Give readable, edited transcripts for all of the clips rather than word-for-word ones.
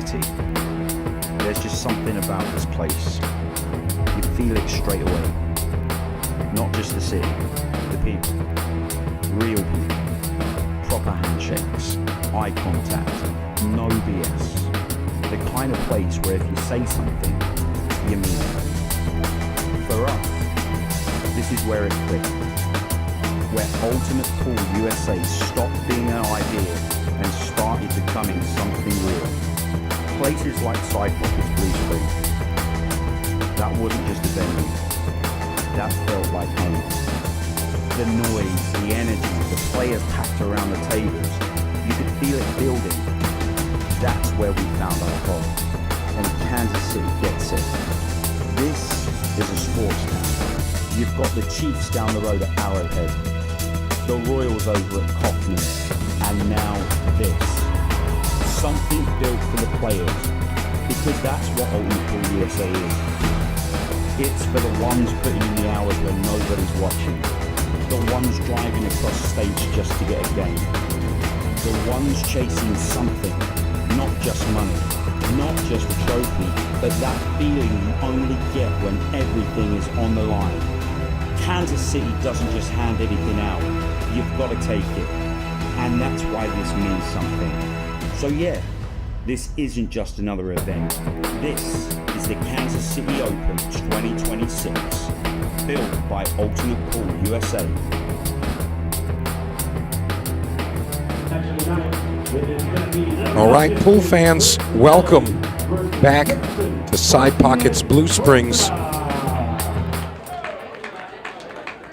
City. There's just something about this place. You feel it straight away. Not just the city, the people. Real people. Proper handshakes, eye contact, no BS. The kind of place where if you say something, you mean it. For us, this is where it clicked. Where Ultimate Pool USA stopped being an idea and started becoming something real. Places like Side Pockets Blue Springs. That wasn't just a venue. That felt like home. The noise, the energy, the players packed around the tables. You could feel it building. That's where we found our home. And Kansas City gets it. This is a sports town. You've got the Chiefs down the road at Arrowhead, the Royals over at Kaufman, and now this. Something built for the players, because that's what Ultimate Pool USA is. It's for the ones putting in the hours when nobody's watching. The ones driving across stage just to get a game. The ones chasing something, not just money, not just a trophy, but that feeling you only get when everything is on the line. Kansas City doesn't just hand anything out. You've got to take it. And that's why this means something. So yeah, this isn't just another event. This is the Kansas City Open 2026, built by Ultimate Pool USA. All right, pool fans, welcome back to Side Pockets Blue Springs.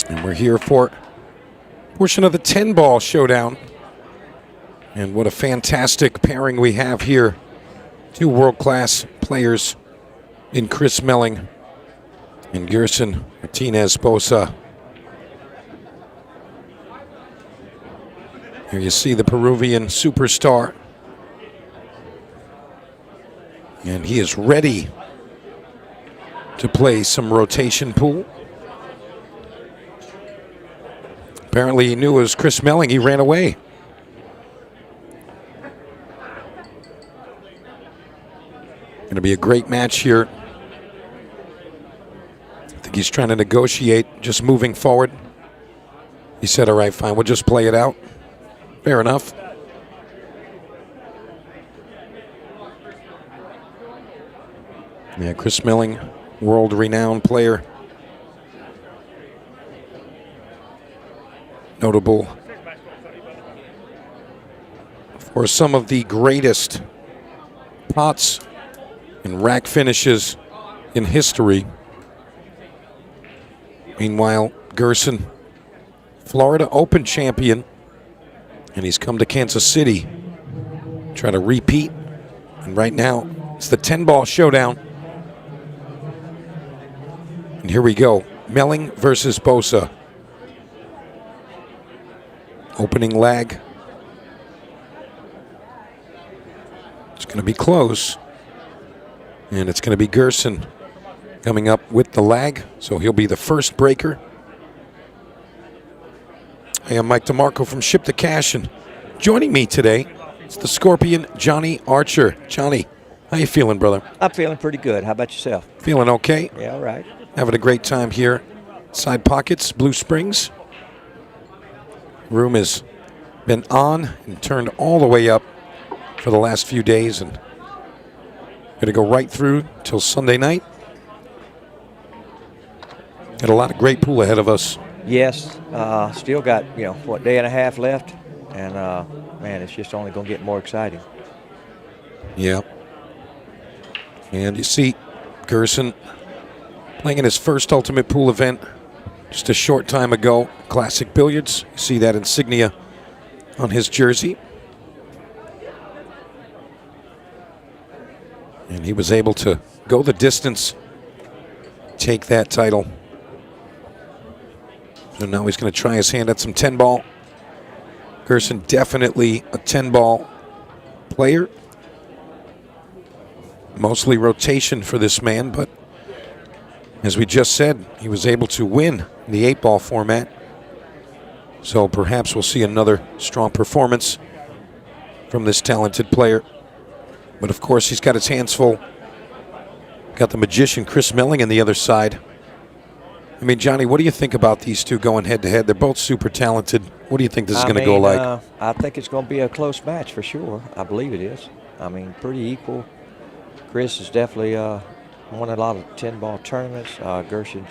And we're here for a portion of the 10-ball showdown. And what a fantastic pairing we have here. Two world-class players in Chris Melling and Gerson, Martinez, Boza. Here you see the Peruvian superstar. And he is ready to play some rotation pool. Apparently he knew it was Chris Melling. He ran away. Going to be a great match here. I think he's trying to negotiate, just moving forward. He said, all right, fine, we'll just play it out. Fair enough. Yeah, Chris Melling, world-renowned player. Notable for some of the greatest pots and rack finishes in history. Meanwhile, Gerson, Florida Open champion, and he's come to Kansas City, try to repeat. And right now, it's the 10-ball showdown. And here we go, Melling versus Boza. Opening lag. It's going to be close. And it's going to be Gerson coming up with the lag, so he'll be the first breaker. I am Mike DeMarco from Ship to Cash, and joining me today is the Scorpion, Johnny Archer. Johnny, how you feeling, brother? I'm feeling pretty good. How about yourself? Feeling okay? Yeah, all right. Having a great time here. Side Pockets, Blue Springs. Room has been on and turned all the way up for the last few days, and going to go right through till Sunday night. Got a lot of great pool ahead of us. Yes, still got, day and a half left, and man, it's just only going to get more exciting. Yeah. And you see Gerson playing in his first Ultimate Pool event just a short time ago. Classic Billiards. You see that insignia on his jersey. And he was able to go the distance, take that title. So now he's going to try his hand at some 10-ball. Gerson definitely a 10-ball player. Mostly rotation for this man, but as we just said, he was able to win the 8-ball format. So perhaps we'll see another strong performance from this talented player. But of course, he's got his hands full. Got the magician, Chris Melling, on the other side. I mean, Johnny, what do you think about these two going head-to-head? They're both super talented. What do you think this is going to go like? I think it's going to be a close match for sure. I believe it is. I mean, pretty equal. Chris is definitely won a lot of 10-ball tournaments. Gerson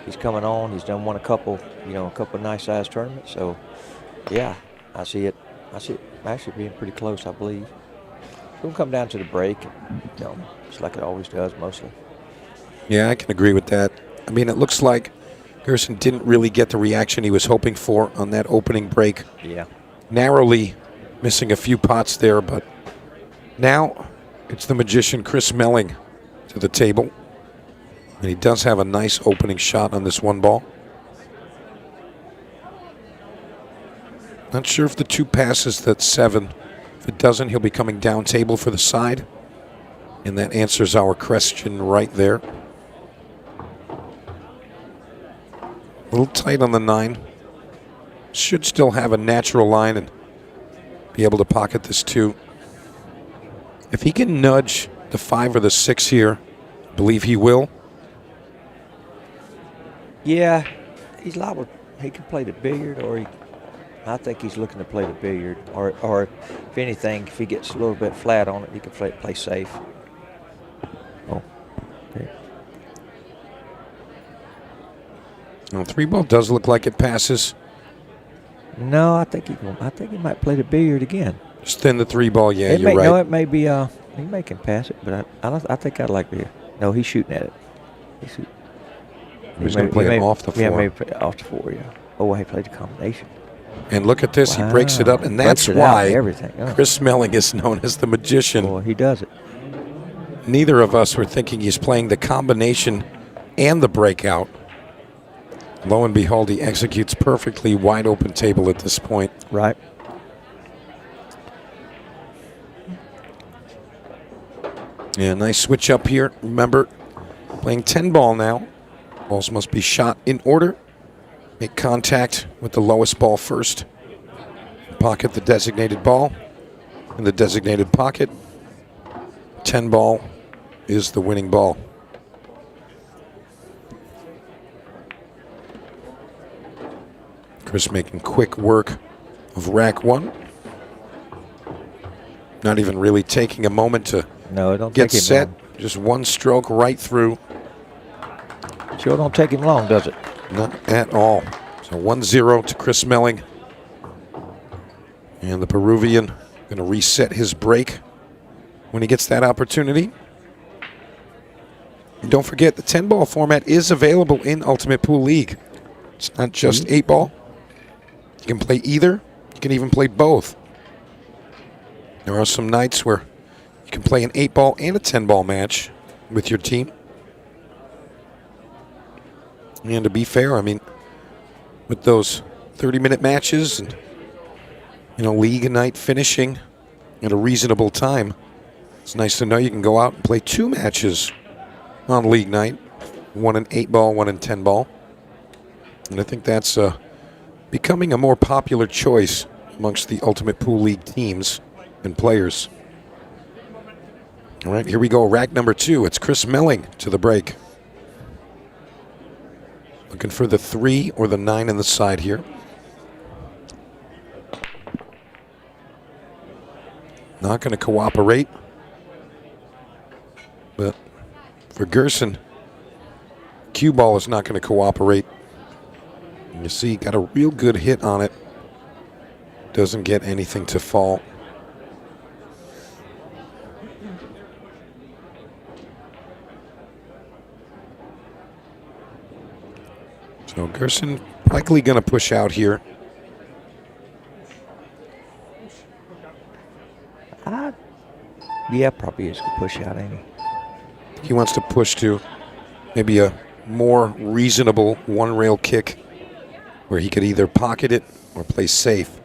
he's coming on. He's won a couple nice-sized tournaments. So, yeah, I see it actually being pretty close, I believe. It's going to come down to the break, just like it always does mostly. Yeah, I can agree with that. I mean, it looks like Gerson didn't really get the reaction he was hoping for on that opening break. Yeah. Narrowly missing a few pots there, but now it's the magician, Chris Melling, to the table. And he does have a nice opening shot on this one ball. Not sure if the 2 passes that 7. If it doesn't, he'll be coming down table for the side. And that answers our question right there. A little tight on the 9. Should still have a natural line and be able to pocket this 2. If he can nudge the 5 or the 6 here, I believe he will. Yeah, he's liable. He can play the billiard, or I think he's looking to play the billiard, or if anything, if he gets a little bit flat on it, he can play safe. Oh, okay. Well, 3-ball does look like it passes. No, I think he might play the billiard again. Just thin the 3-ball, yeah, you're right. No, it may be. He may can pass it, but I think I'd like to. No, he's shooting at it. He's going to play it off the 4. Yeah, maybe off the 4. Yeah. Oh, he played the combination. And look at this, Wow. he breaks it up, and that's why Chris Melling is known as the magician. Boy, he does it. Neither of us were thinking he's playing the combination and the breakout. Lo and behold, he executes perfectly wide open table at this point. Right. Yeah, nice switch up here. Remember, playing 10-ball now. Balls must be shot in order. Make contact with the lowest ball first. Pocket the designated ball in the designated pocket. 10-ball is the winning ball. Chris making quick work of rack 1. Not even really taking a moment to get set. Just one stroke right through. Sure don't take him long, does it? Not at all. So 1-0 to Chris Melling. And the Peruvian going to reset his break when he gets that opportunity. And don't forget, the 10-ball format is available in Ultimate Pool League. It's not just 8-ball. You can play either. You can even play both. There are some nights where you can play an 8-ball and a 10-ball match with your team. And to be fair, I mean, with those 30-minute matches and, league night finishing at a reasonable time, it's nice to know you can go out and play 2 matches on league night, one in 8-ball, one in 10-ball. And I think that's becoming a more popular choice amongst the Ultimate Pool League teams and players. All right, here we go. Rack number 2. It's Chris Melling to the break. Looking for the 3 or the 9 in the side here. Not going to cooperate. But for Gerson, cue ball is not going to cooperate. And you see, got a real good hit on it. Doesn't get anything to fall. So Gerson likely going to push out here. Yeah, probably is going to push out, ain't he? He wants to push to maybe a more reasonable one-rail kick where he could either pocket it or play safe.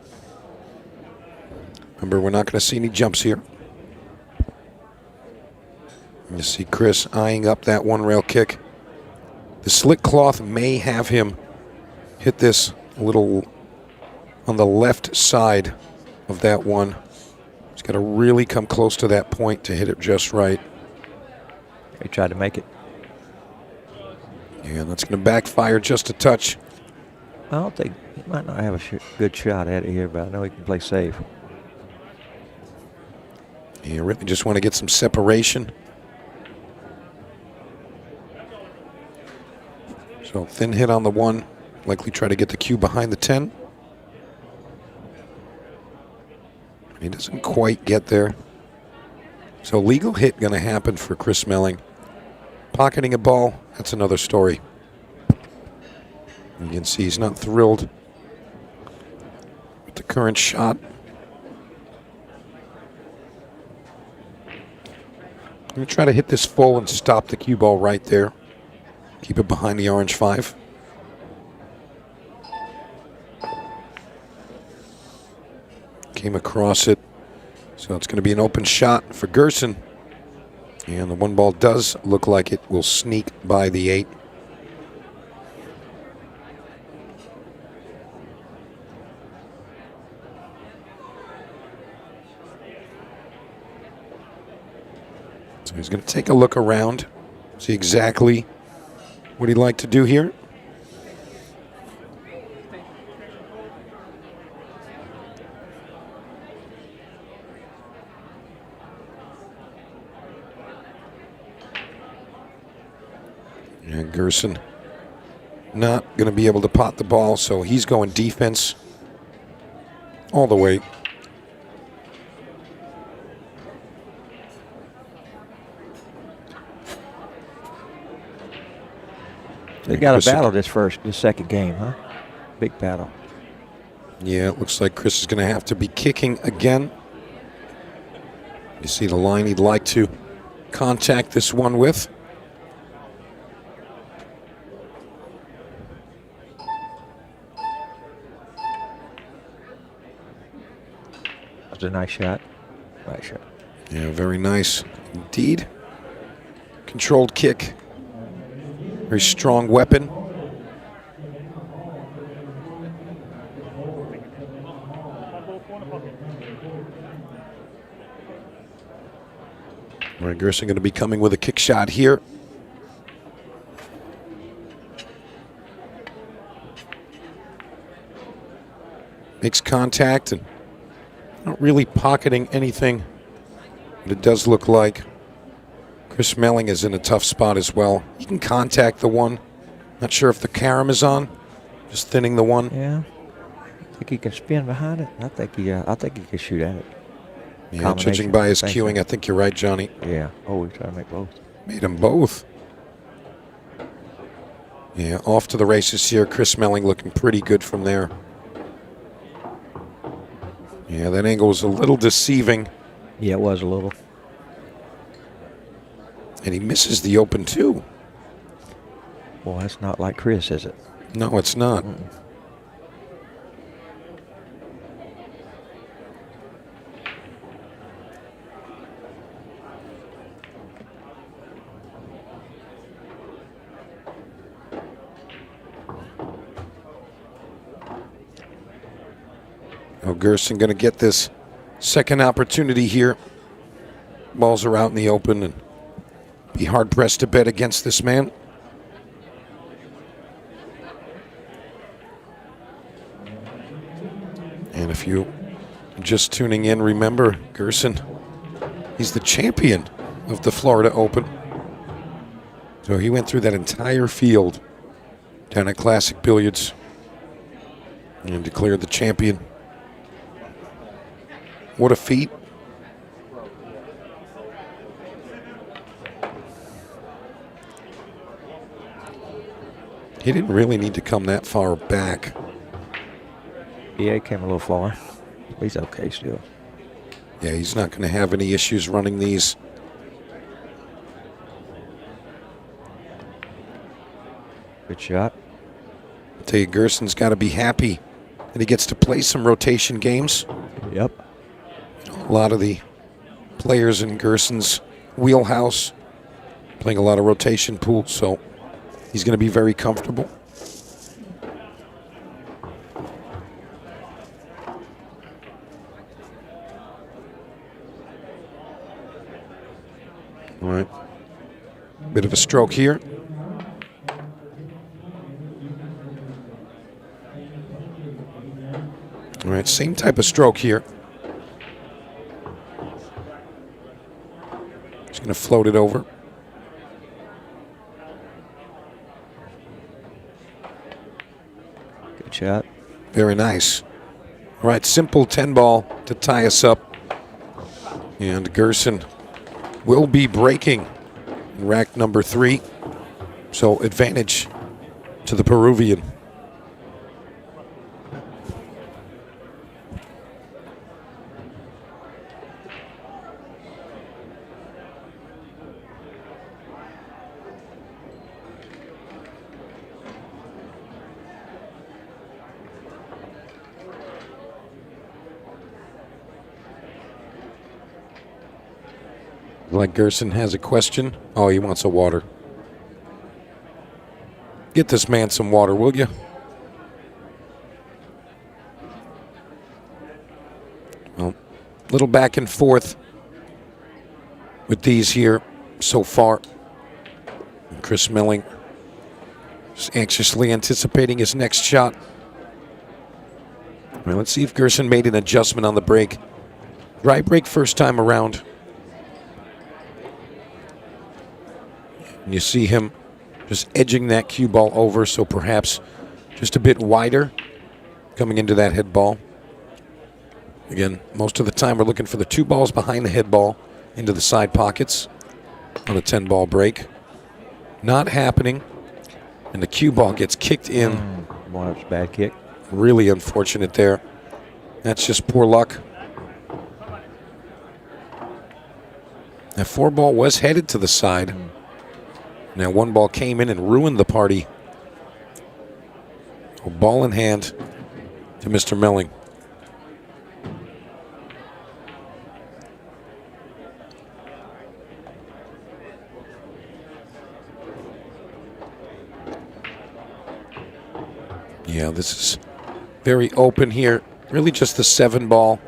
Remember, we're not going to see any jumps here. You see Chris eyeing up that one-rail kick. The slick cloth may have him hit this a little on the left side of that one. He's got to really come close to that point to hit it just right. He tried to make it. Yeah, that's going to backfire just a touch. I don't think he might not have a good shot at it here, but I know he can play safe. You really just want to get some separation. So thin hit on the 1. Likely try to get the cue behind the 10. He doesn't quite get there. So legal hit going to happen for Chris Melling. Pocketing a ball, that's another story. You can see he's not thrilled with the current shot. I'm going to try to hit this full and stop the cue ball right there. Keep it behind the orange 5. Came across it. So it's going to be an open shot for Gerson. And the 1 ball does look like it will sneak by the 8. So he's going to take a look around, see exactly what he'd like to do here. And Gerson not going to be able to pot the ball, so he's going defense all the way. They got a battle this second game, huh? Big battle. Yeah, it looks like Chris is going to have to be kicking again. You see the line he'd like to contact this one with. That's a nice shot. Nice shot. Yeah, very nice indeed. Controlled kick. Very strong weapon. Right, Gerson going to be coming with a kick shot here. Makes contact and not really pocketing anything, but it does look like Chris Melling is in a tough spot as well. He can contact the 1. Not sure if the carom is on. Just thinning the 1. Yeah. I think he can spin behind it. I think he can shoot at it. Yeah, judging by his cueing, I think you're right, Johnny. Yeah. Oh, he's trying to make both. Made them both. Yeah, off to the races here. Chris Melling looking pretty good from there. Yeah, that angle was a little deceiving. Yeah, it was a little. And he misses the open, too. Well, that's not like Chris, is it? No, it's not. Oh, Gerson going to get this second opportunity here. Balls are out in the open and be hard-pressed to bet against this man. And if you are just tuning in, remember, Gerson, he's the champion of the Florida Open. So he went through that entire field down at Classic Billiards and declared the champion. What a feat. He didn't really need to come that far back. Yeah, he came a little far. He's okay still. Yeah, he's not going to have any issues running these. Good shot. I'll tell you, Gerson's got to be happy that he gets to play some rotation games. Yep. A lot of the players in Gerson's wheelhouse playing a lot of rotation pool, so he's going to be very comfortable. All right. Bit of a stroke here. All right, same type of stroke here. Just going to float it over. Good shot. Very nice. All right, simple 10 ball to tie us up. And Gerson will be breaking in rack number 3. So advantage to the Peruvian. Like Gerson has a question. Oh, he wants a water. Get this man some water, will you? Well, little back and forth with these here so far. Chris Melling is anxiously anticipating his next shot. Well, let's see if Gerson made an adjustment on the break. Dry break first time around. And you see him just edging that cue ball over, so perhaps just a bit wider coming into that head ball. Again, most of the time we're looking for the 2 balls behind the head ball into the side pockets on a 10-ball break. Not happening, and the cue ball gets kicked in. Boy, that's a bad kick. Really unfortunate there. That's just poor luck. That 4 ball was headed to the side. Now 1 ball came in and ruined the party. A ball in hand to Mr. Melling. Yeah, this is very open here. Really just the 7 ball.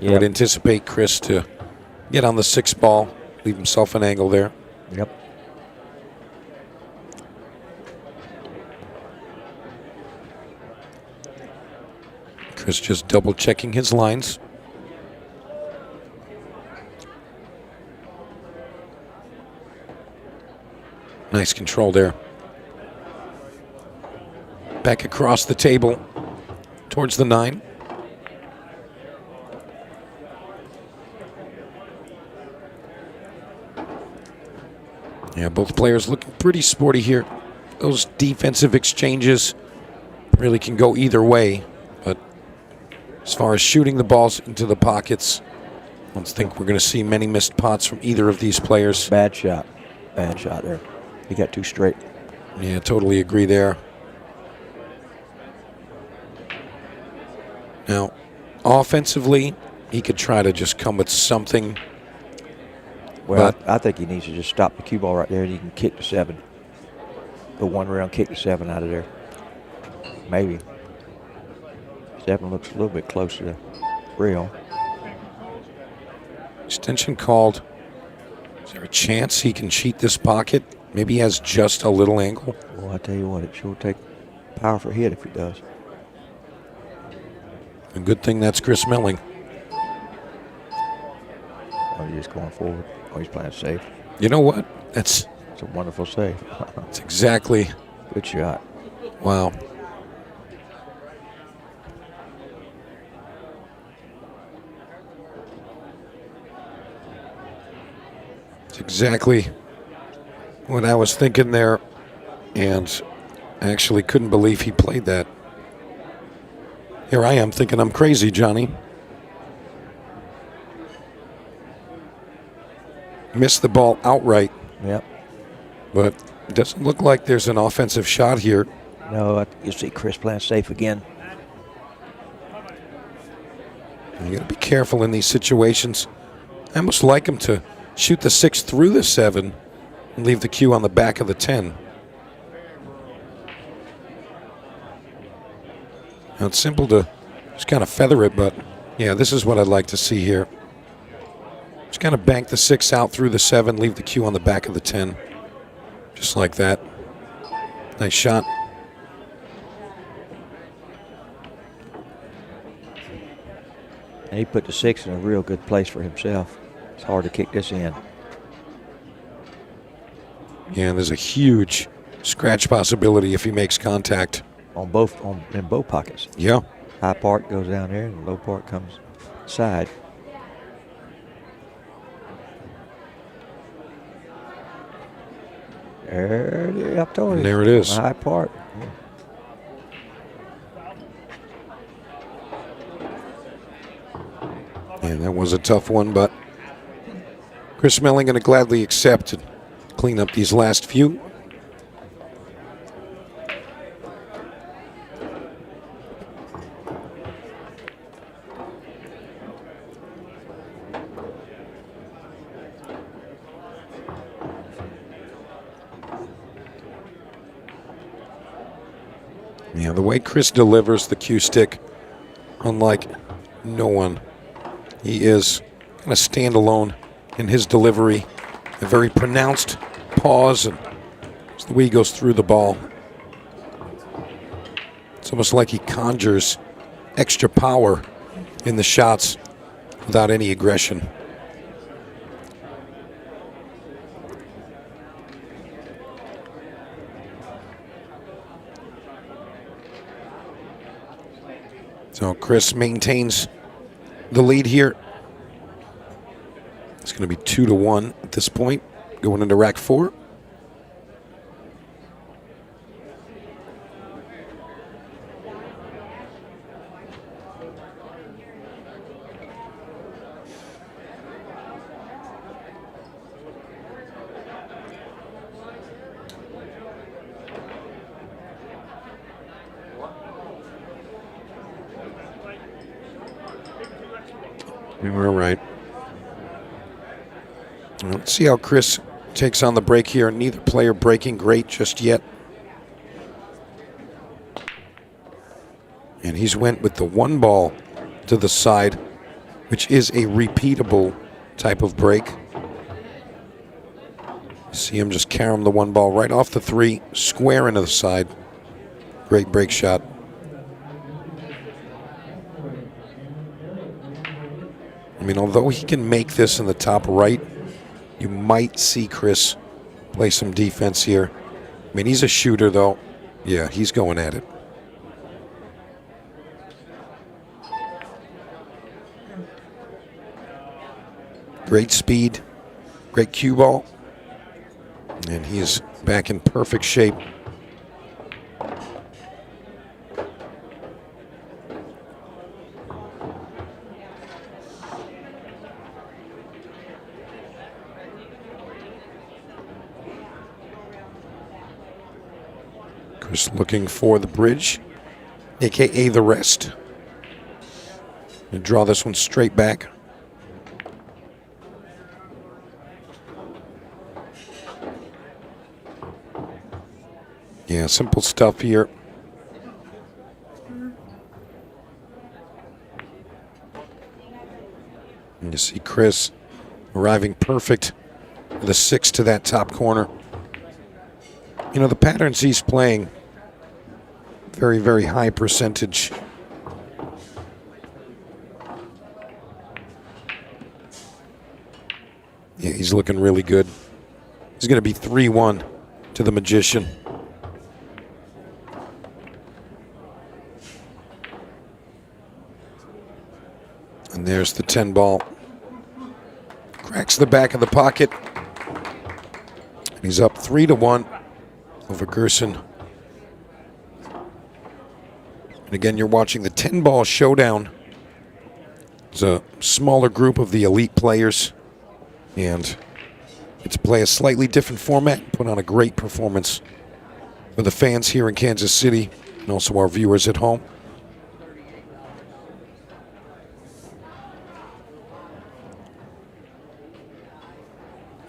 I would anticipate Chris to get on the 6 ball, leave himself an angle there. Yep. Chris just double checking his lines. Nice control there. Back across the table towards the 9. Yeah, both players looking pretty sporty here. Those defensive exchanges really can go either way. But as far as shooting the balls into the pockets, I don't think we're going to see many missed pots from either of these players. Bad shot. Bad shot there. He got 2 straight. Yeah, totally agree there. Now, offensively, he could try to just come with something. Well, I think he needs to just stop the cue ball right there and he can kick the 7. The 1 round, kick the 7 out of there. Maybe. 7 looks a little bit closer to real. Extension called. Is there a chance he can cheat this pocket? Maybe he has just a little angle. Well, I tell you what, it sure take a powerful hit if he does. A good thing that's Chris Melling. Oh, he's just going forward. Oh, he's playing safe. You know what? It's a wonderful save. That's exactly. Good shot. Wow. It's exactly what I was thinking there, and I actually couldn't believe he played that. Here I am thinking I'm crazy, Johnny. Missed the ball outright. Yep. But it doesn't look like there's an offensive shot here. No, you see Chris playing safe again. You got to be careful in these situations. I almost like him to shoot the 6 through the 7 and leave the cue on the back of the 10. Now it's simple to just kind of feather it, but yeah, this is what I'd like to see here. Just kind of bank the 6 out through the 7, leave the Q on the back of the 10. Just like that. Nice shot. And he put the 6 in a real good place for himself. It's hard to kick this in. Yeah, there's a huge scratch possibility if he makes contact. In both pockets. Yeah. High part goes down there and low part comes side. There it is, up towards And there it is. High part. And that was a tough one, but Chris Melling going to gladly accept and clean up these last few. Yeah, the way Chris delivers the cue stick, unlike no one. He is kind of standalone in his delivery. A very pronounced pause, and it's the way he goes through the ball. It's almost like he conjures extra power in the shots without any aggression. So Chris maintains the lead here. It's going to be 2-1 at this point, going into rack 4. We were right. Let's see how Chris takes on the break here. Neither player breaking great just yet. And he's went with the 1 ball to the side, which is a repeatable type of break. See him just carom the 1 ball right off the 3, square into the side. Great break shot. I mean, although he can make this in the top right, you might see Chris play some defense here. I mean, he's a shooter, though. Yeah, he's going at it. Great speed, great cue ball. And he's back in perfect shape. Chris looking for the bridge, aka the rest. And draw this one straight back. Yeah, simple stuff here. And you see Chris arriving perfect with a 6 to that top corner. You know, the patterns he's playing, very, very high percentage. Yeah, he's looking really good. He's going to be 3-1 to the Magician. And there's the 10 ball. Cracks the back of the pocket. And he's up 3-1 over Gerson. And again, you're watching the 10 ball showdown. It's a smaller group of the elite players. And get to play a slightly different format, put on a great performance for the fans here in Kansas City and also our viewers at home.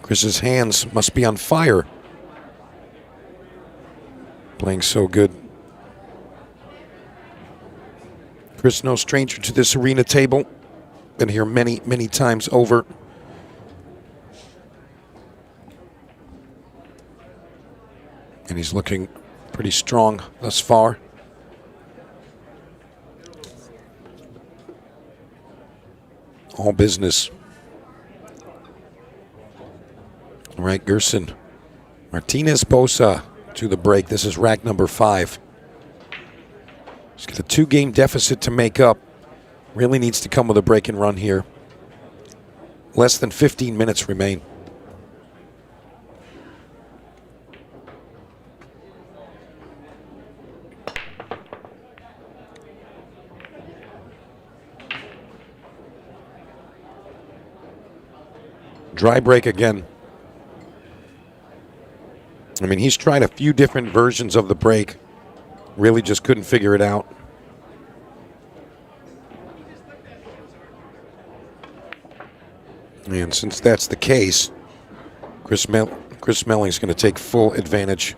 Chris's hands must be on fire. Playing so good. Chris, no stranger to this arena table. Been here many, many times over. And he's looking pretty strong thus far. All business. All right, Gerson. Martinez, Boza to the break. This is rack number 5. He's got a 2-game deficit to make up. Really needs to come with a break and run here. Less than 15 minutes remain. Dry break again. I mean, he's tried a few different versions of the break. Really just couldn't figure it out. And since that's the case, Chris Melling's going to take full advantage.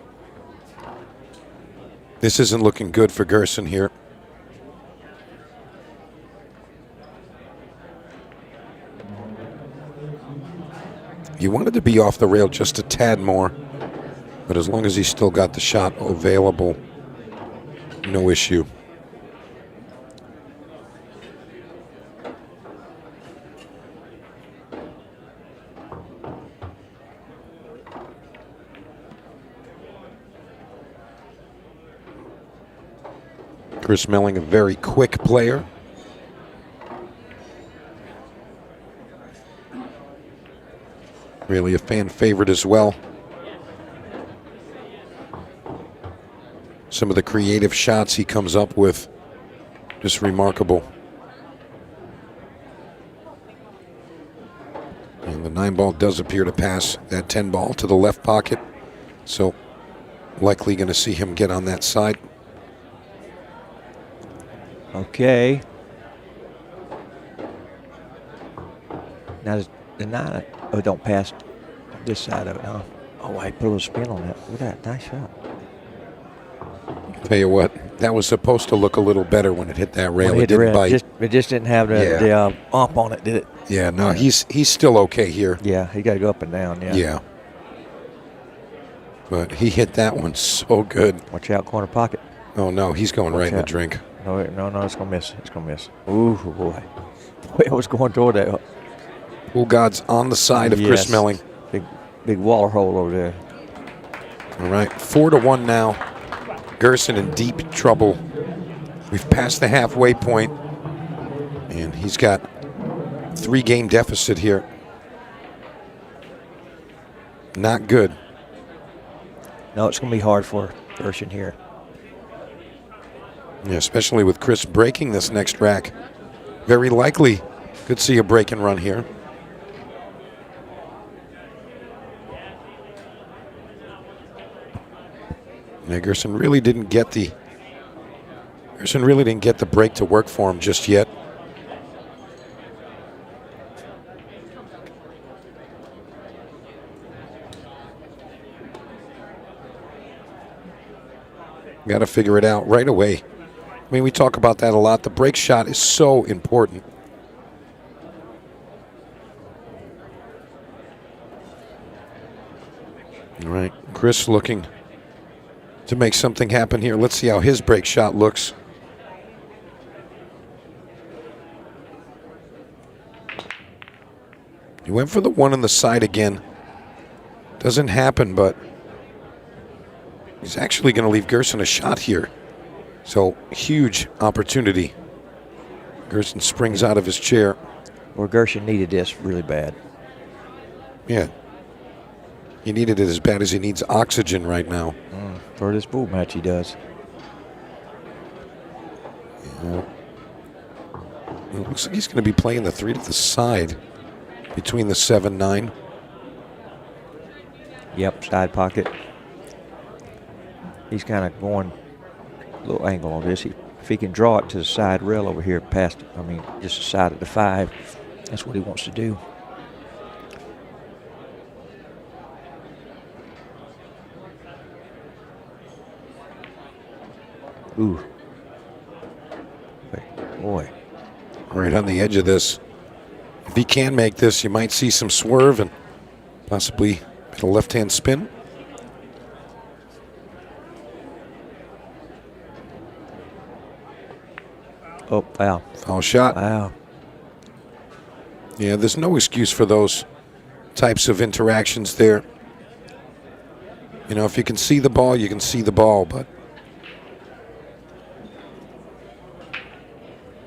This isn't looking good for Gerson here. He wanted to be off the rail just a tad more, but as long as he's still got the shot available, no issue. Chris Melling, a very quick player. Really a fan favorite as well. Some of the creative shots he comes up with, just remarkable. And the 9-ball does appear to pass that 10-ball to the left pocket. So likely going to see him get on that side. Okay. Now the 9, oh, don't pass this side of it, huh? Oh, I put a little spin on that. Look at that, nice shot. Tell you what, that was supposed to look a little better when it hit that rail. It didn't bite. It just didn't have the ump on it, did it? Yeah, no, he's still okay here. Yeah, he got to go up and down, yeah. Yeah. But he hit that one so good. Watch out, corner pocket. Oh, no, he's going right in the drink. No, it's going to miss. It's going to miss. Ooh, boy. Boy, I was going toward that. Pool God's on the side of Chris Melling. Big water hole over there. All right, 4-1 now. Gerson in deep trouble. We've passed the halfway point, and he's got 3-game deficit here. Not good. No, it's going to be hard for Gerson here. Yeah, especially with Chris breaking this next rack. Very likely could see a break and run here. Yeah, Gerson really didn't get the break to work for him just yet. Got to figure it out right away. I mean, we talk about that a lot. The break shot is so important. All right, Chris looking to make something happen here. Let's see how his break shot looks. He went for the one on the side again. Doesn't happen, but he's actually going to leave Gerson a shot here. So, huge opportunity. Gerson springs out of his chair. Well, Gerson needed this really bad. Yeah. He needed it as bad as he needs oxygen right now. For this pool match, he does. Yeah. It looks like he's going to be playing the 3 to the side between the 7-9. Yep, side pocket. He's kind of going a little angle on this. If he can draw it to the side rail over here past, just the side of the 5, that's what he wants to do. Ooh. Boy. Right on the edge of this. If he can make this, you might see some swerve and possibly a left-hand spin. Oh, foul. Foul shot. Wow. Yeah, there's no excuse for those types of interactions there. You know, if you can see the ball, you can see the ball, but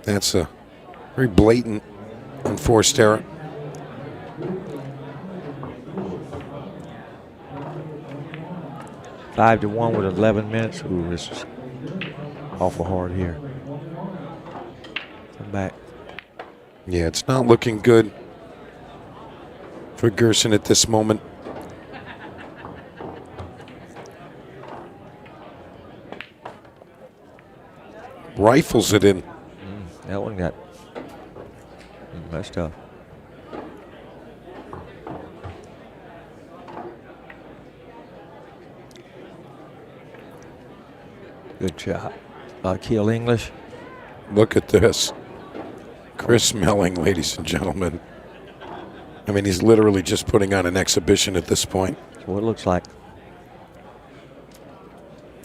that's a very blatant enforced error. Five to 1 with 11 minutes. Ooh, this is awful hard here. Come back. Yeah, it's not looking good for Gerson at this moment. Rifles it in. That one got. That's tough. Good shot. Keel English. Look at this. Chris Melling, ladies and gentlemen. I mean, he's literally just putting on an exhibition at this point. That's what it looks like.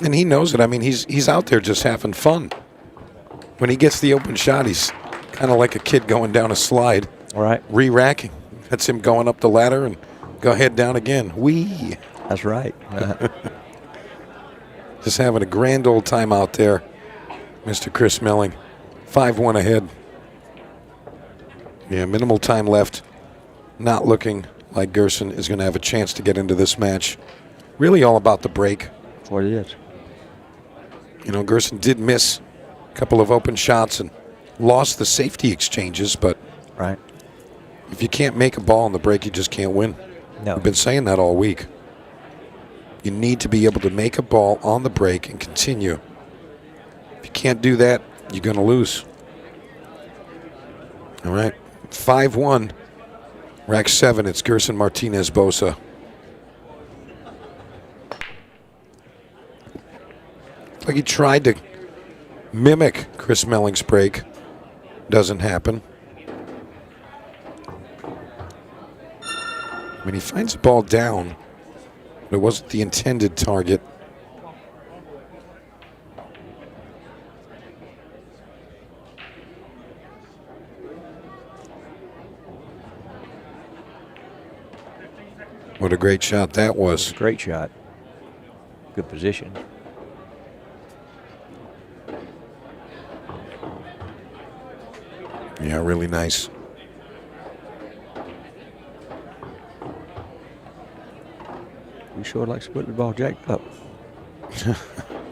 And he knows it. I mean, he's out there just having fun. When he gets the open shot, he's kind of like a kid going down a slide. All right. Re-racking. That's him going up the ladder and go head down again. Whee! That's right. Just having a grand old time out there, Mr. Chris Melling. 5-1 ahead. Yeah, minimal time left. Not looking like Gerson is going to have a chance to get into this match. Really all about the break. That's what it is. You know, Gerson did miss a couple of open shots and lost the safety exchanges, but right. If you can't make a ball on the break, you just can't win. No. I've been saying that all week. You need to be able to make a ball on the break and continue. If you can't do that, you're going to lose. All right, 5-1. Rack 7, it's Gerson, Martinez, Boza. Like he tried to mimic Chris Melling's break. Doesn't happen. I mean, he finds the ball down, but it wasn't the intended target. What a great shot that was. Great shot. Good position. Yeah, really nice. You sure like to put the ball jacked up.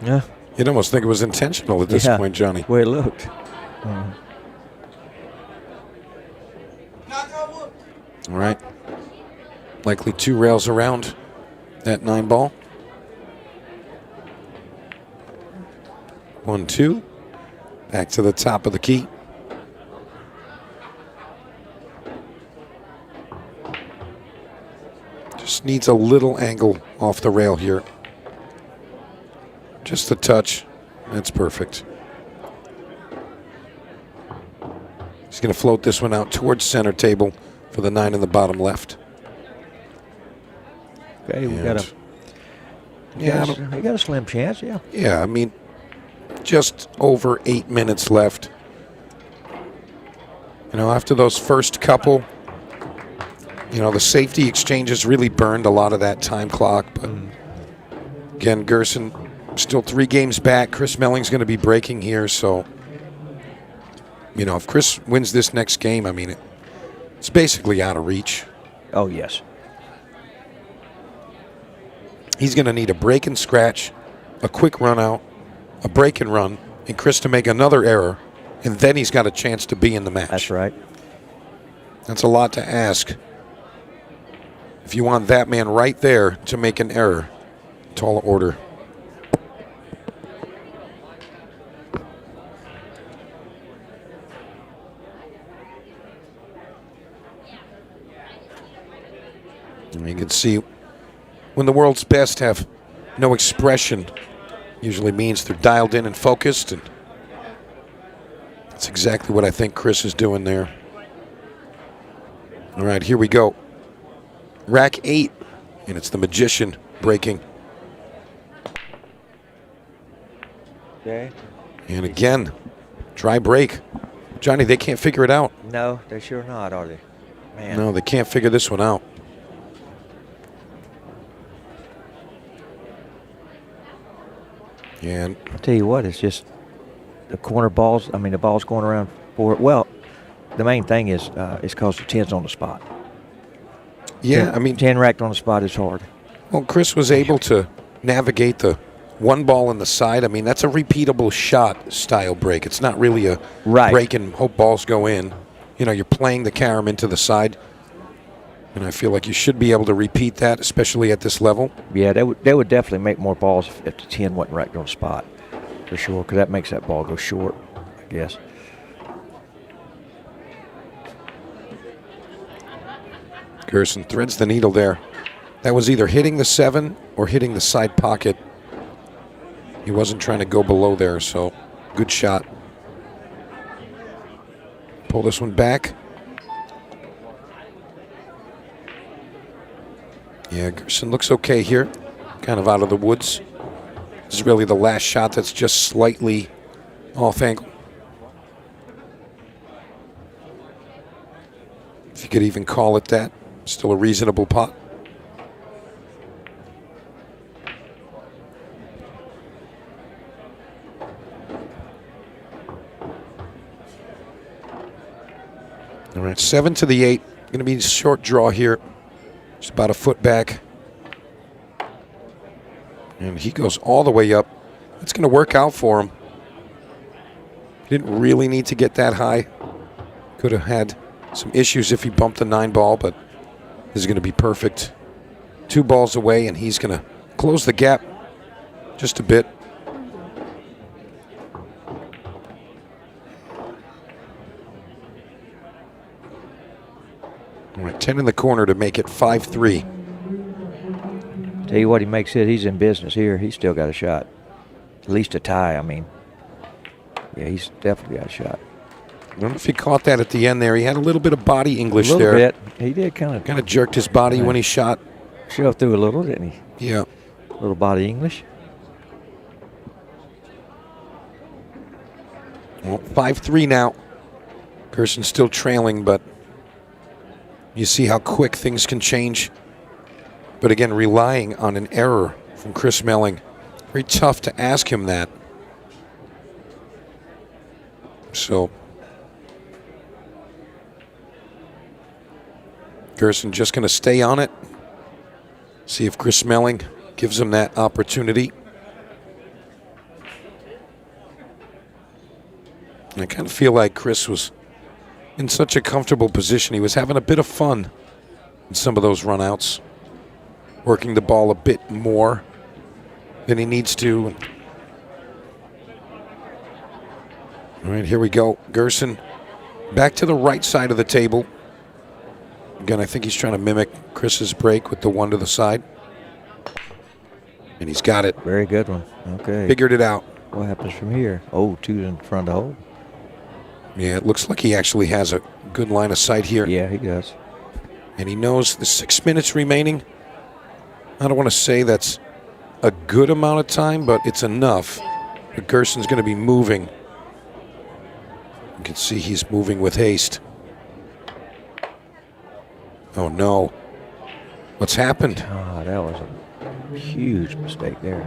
Yeah. You'd almost think it was intentional at this point, Johnny. The way it looked. All right. Likely 2 rails around that 9 ball. 1-2. Back to the top of the key. Just needs a little angle off the rail here. Just a touch. That's perfect. He's going to float this one out towards center table for the 9 in the bottom left. Okay, we got a slim chance, yeah. Yeah, I mean, just over 8 minutes left. You know, after those first couple, you know, the safety exchanges really burned a lot of that time clock. But again, Gerson still 3 games back. Chris Melling's going to be breaking here, so you know, if Chris wins this next game, I mean, it's basically out of reach. Oh yes. He's going to need a break and scratch, a quick run out, a break and run, and Chris to make another error, and then he's got a chance to be in the match. That's right. That's a lot to ask. If you want that man right there to make an error, tall order. And you can see when the world's best have no expression, usually means they're dialed in and focused, and that's exactly what I think Chris is doing there. All right, here we go. Rack 8, and it's the Magician breaking. Okay. And again, Dry break. Johnny, they can't figure it out. No, they sure not, are they? Man. No, they can't figure this one out. And I'll tell you what, it's just the corner balls. I mean, the ball's going around for it. Well, the main thing is it's because the 10's on the spot. yeah, I mean, 10 racked on the spot is hard. well, Chris was able to navigate the one ball in the side. I mean, that's a repeatable shot style break. It's not really a Right. break and hope balls go in. You know, you're playing the carom into the side. And I feel like you should be able to repeat that, especially at this level. Yeah, they would definitely make more balls if the 10 wasn't racked on the spot, for sure, because that makes that ball go short, I guess. Gerson threads the needle there. That was either hitting the 7 or hitting the side pocket. He wasn't trying to go below there, so good shot. Pull this one back. Yeah, Gerson looks okay here. Kind of out of the woods. This is really the last shot that's just slightly off angle. If you could even call it that. Still a reasonable pot. All right, 7 to the 8. Going to be a short draw here. Just about a foot back. And he goes all the way up. It's going to work out for him. He didn't really need to get that high. Could have had some issues if he bumped the 9 ball, but this is going to be perfect. 2 balls away, and he's going to close the gap just a bit. All right, 10 in the corner to make it 5-3. Tell you what, he makes it. He's in business here. He's still got a shot. At least a tie, I mean. Yeah, he's definitely got a shot. I don't know if he caught that at the end there. He had a little bit of body English A little there. bit. He did kind of Jerked his body when he shot. shoved through a little, didn't he? Yeah. A little body English. Well, 5-3 now. Gerson still trailing, but you see how quick things can change. But again, relying on an error from Chris Melling. Very tough to ask him that. So Gerson just going to stay on it. See if Chris Melling gives him that opportunity. And I kind of feel like Chris was in such a comfortable position. He was having a bit of fun in some of those runouts, working the ball a bit more than he needs to. All right, here we go. Gerson back to the right side of the table. Again, I think he's trying to mimic Chris's break with the 1 to the side. And he's got it. Very good one. Okay. Figured it out. What happens from here? Oh, 2 in front of the hole. Yeah, it looks like he actually has a good line of sight here. Yeah, he does. And he knows the 6 minutes remaining. I don't want to say that's a good amount of time, but it's enough. But Gerson's going to be moving. You can see he's moving with haste. Oh, no. What's happened? Oh, that was a huge mistake there.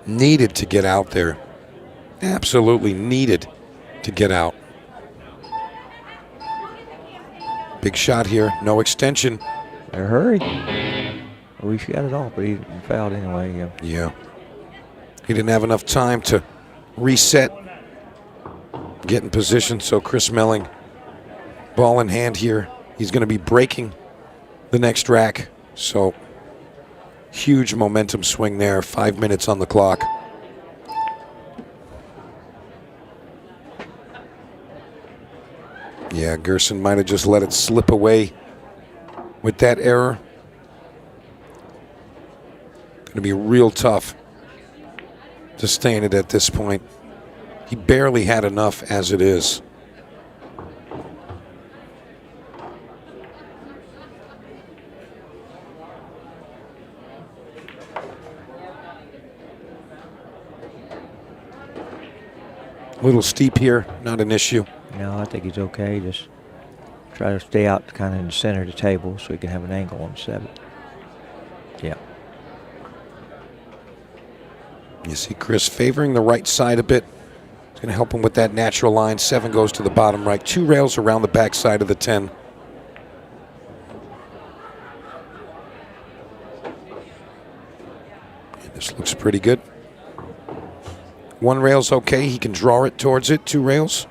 Needed to get out there. Absolutely needed to get out. Big shot here. No extension. Better hurry. Well, he got it off, but he fouled anyway. Yeah. Yeah. He didn't have enough time to reset, get in position. So Chris Melling, ball in hand here. He's going to be breaking the next rack. So huge momentum swing there. 5 minutes on the clock. Yeah, Gerson might have just let it slip away with that error. Going to be real tough to stay in it at this point. He barely had enough as it is. A little steep here, not an issue. No, I think he's okay. Just try to stay out kind of in the center of the table so he can have an angle on 7. Yeah. You see Chris favoring the right side a bit. It's going to help him with that natural line. 7 goes to the bottom right. 2 rails around the back side of the 10. And this looks pretty good. 1 rail's okay. He can draw it towards it. 2 rails.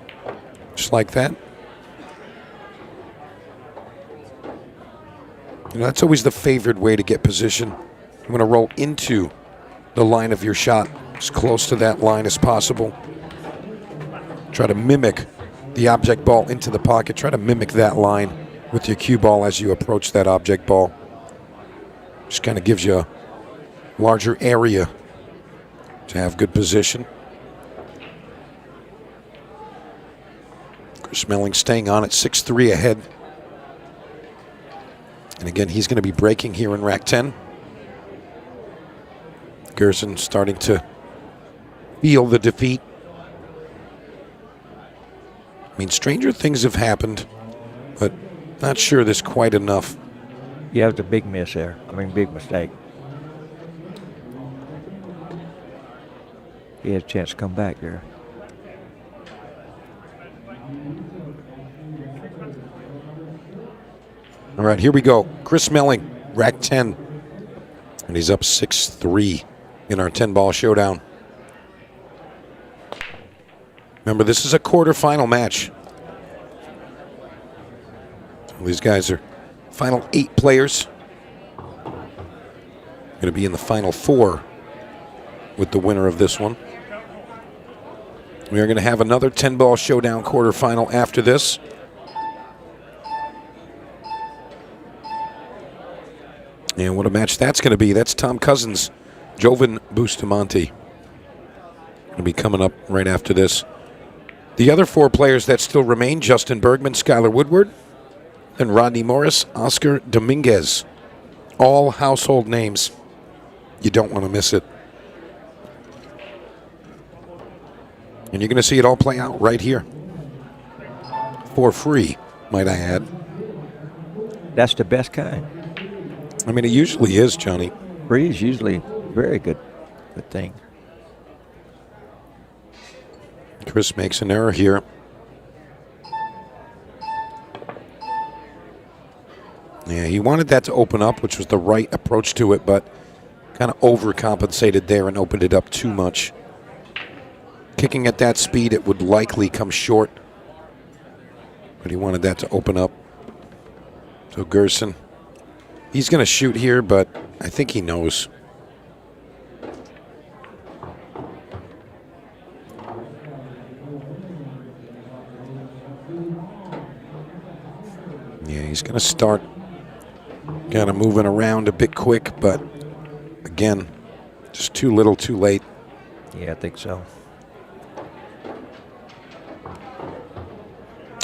Just like that. You know, that's always the favored way to get position. You want to roll into the line of your shot as close to that line as possible. Try to mimic the object ball into the pocket. Try to mimic that line with your cue ball as you approach that object ball. Just kind of gives you a larger area to have good position. Chris Melling staying on at 6-3 ahead. And again, he's going to be breaking here in rack 10. Gerson starting to feel the defeat. I mean, stranger things have happened, but not sure there's quite enough. Yeah, it was a big miss there. I mean, big mistake. He had a chance to come back there. All right, here we go. Chris Melling, rack 10. And he's up 6-3 in our 10-ball showdown. Remember, this is a quarterfinal match. These guys are final 8 players. Going to be in the final 4 with the winner of this one. We are going to have another 10-ball showdown quarterfinal after this. And what a match that's going to be. That's Tom Cousins, Joven Bustamante. Going to be coming up right after this. The other 4 players that still remain, Justin Bergman, Skyler Woodward, and Rodney Morris, Oscar Dominguez. All household names. You don't want to miss it. And you're going to see it all play out right here. For free, might I add. That's the best kind. I mean, it usually is, Johnny. Free is usually a very good thing. Chris makes an error here. Yeah, he wanted that to open up, which was the right approach to it, but kind of overcompensated there and opened it up too much. Kicking at that speed, it would likely come short, but he wanted that to open up. So Gerson, he's going to shoot here, but I think he knows. Yeah, he's going to start kind of moving around a bit quick, but again, just too little, too late. Yeah, I think so.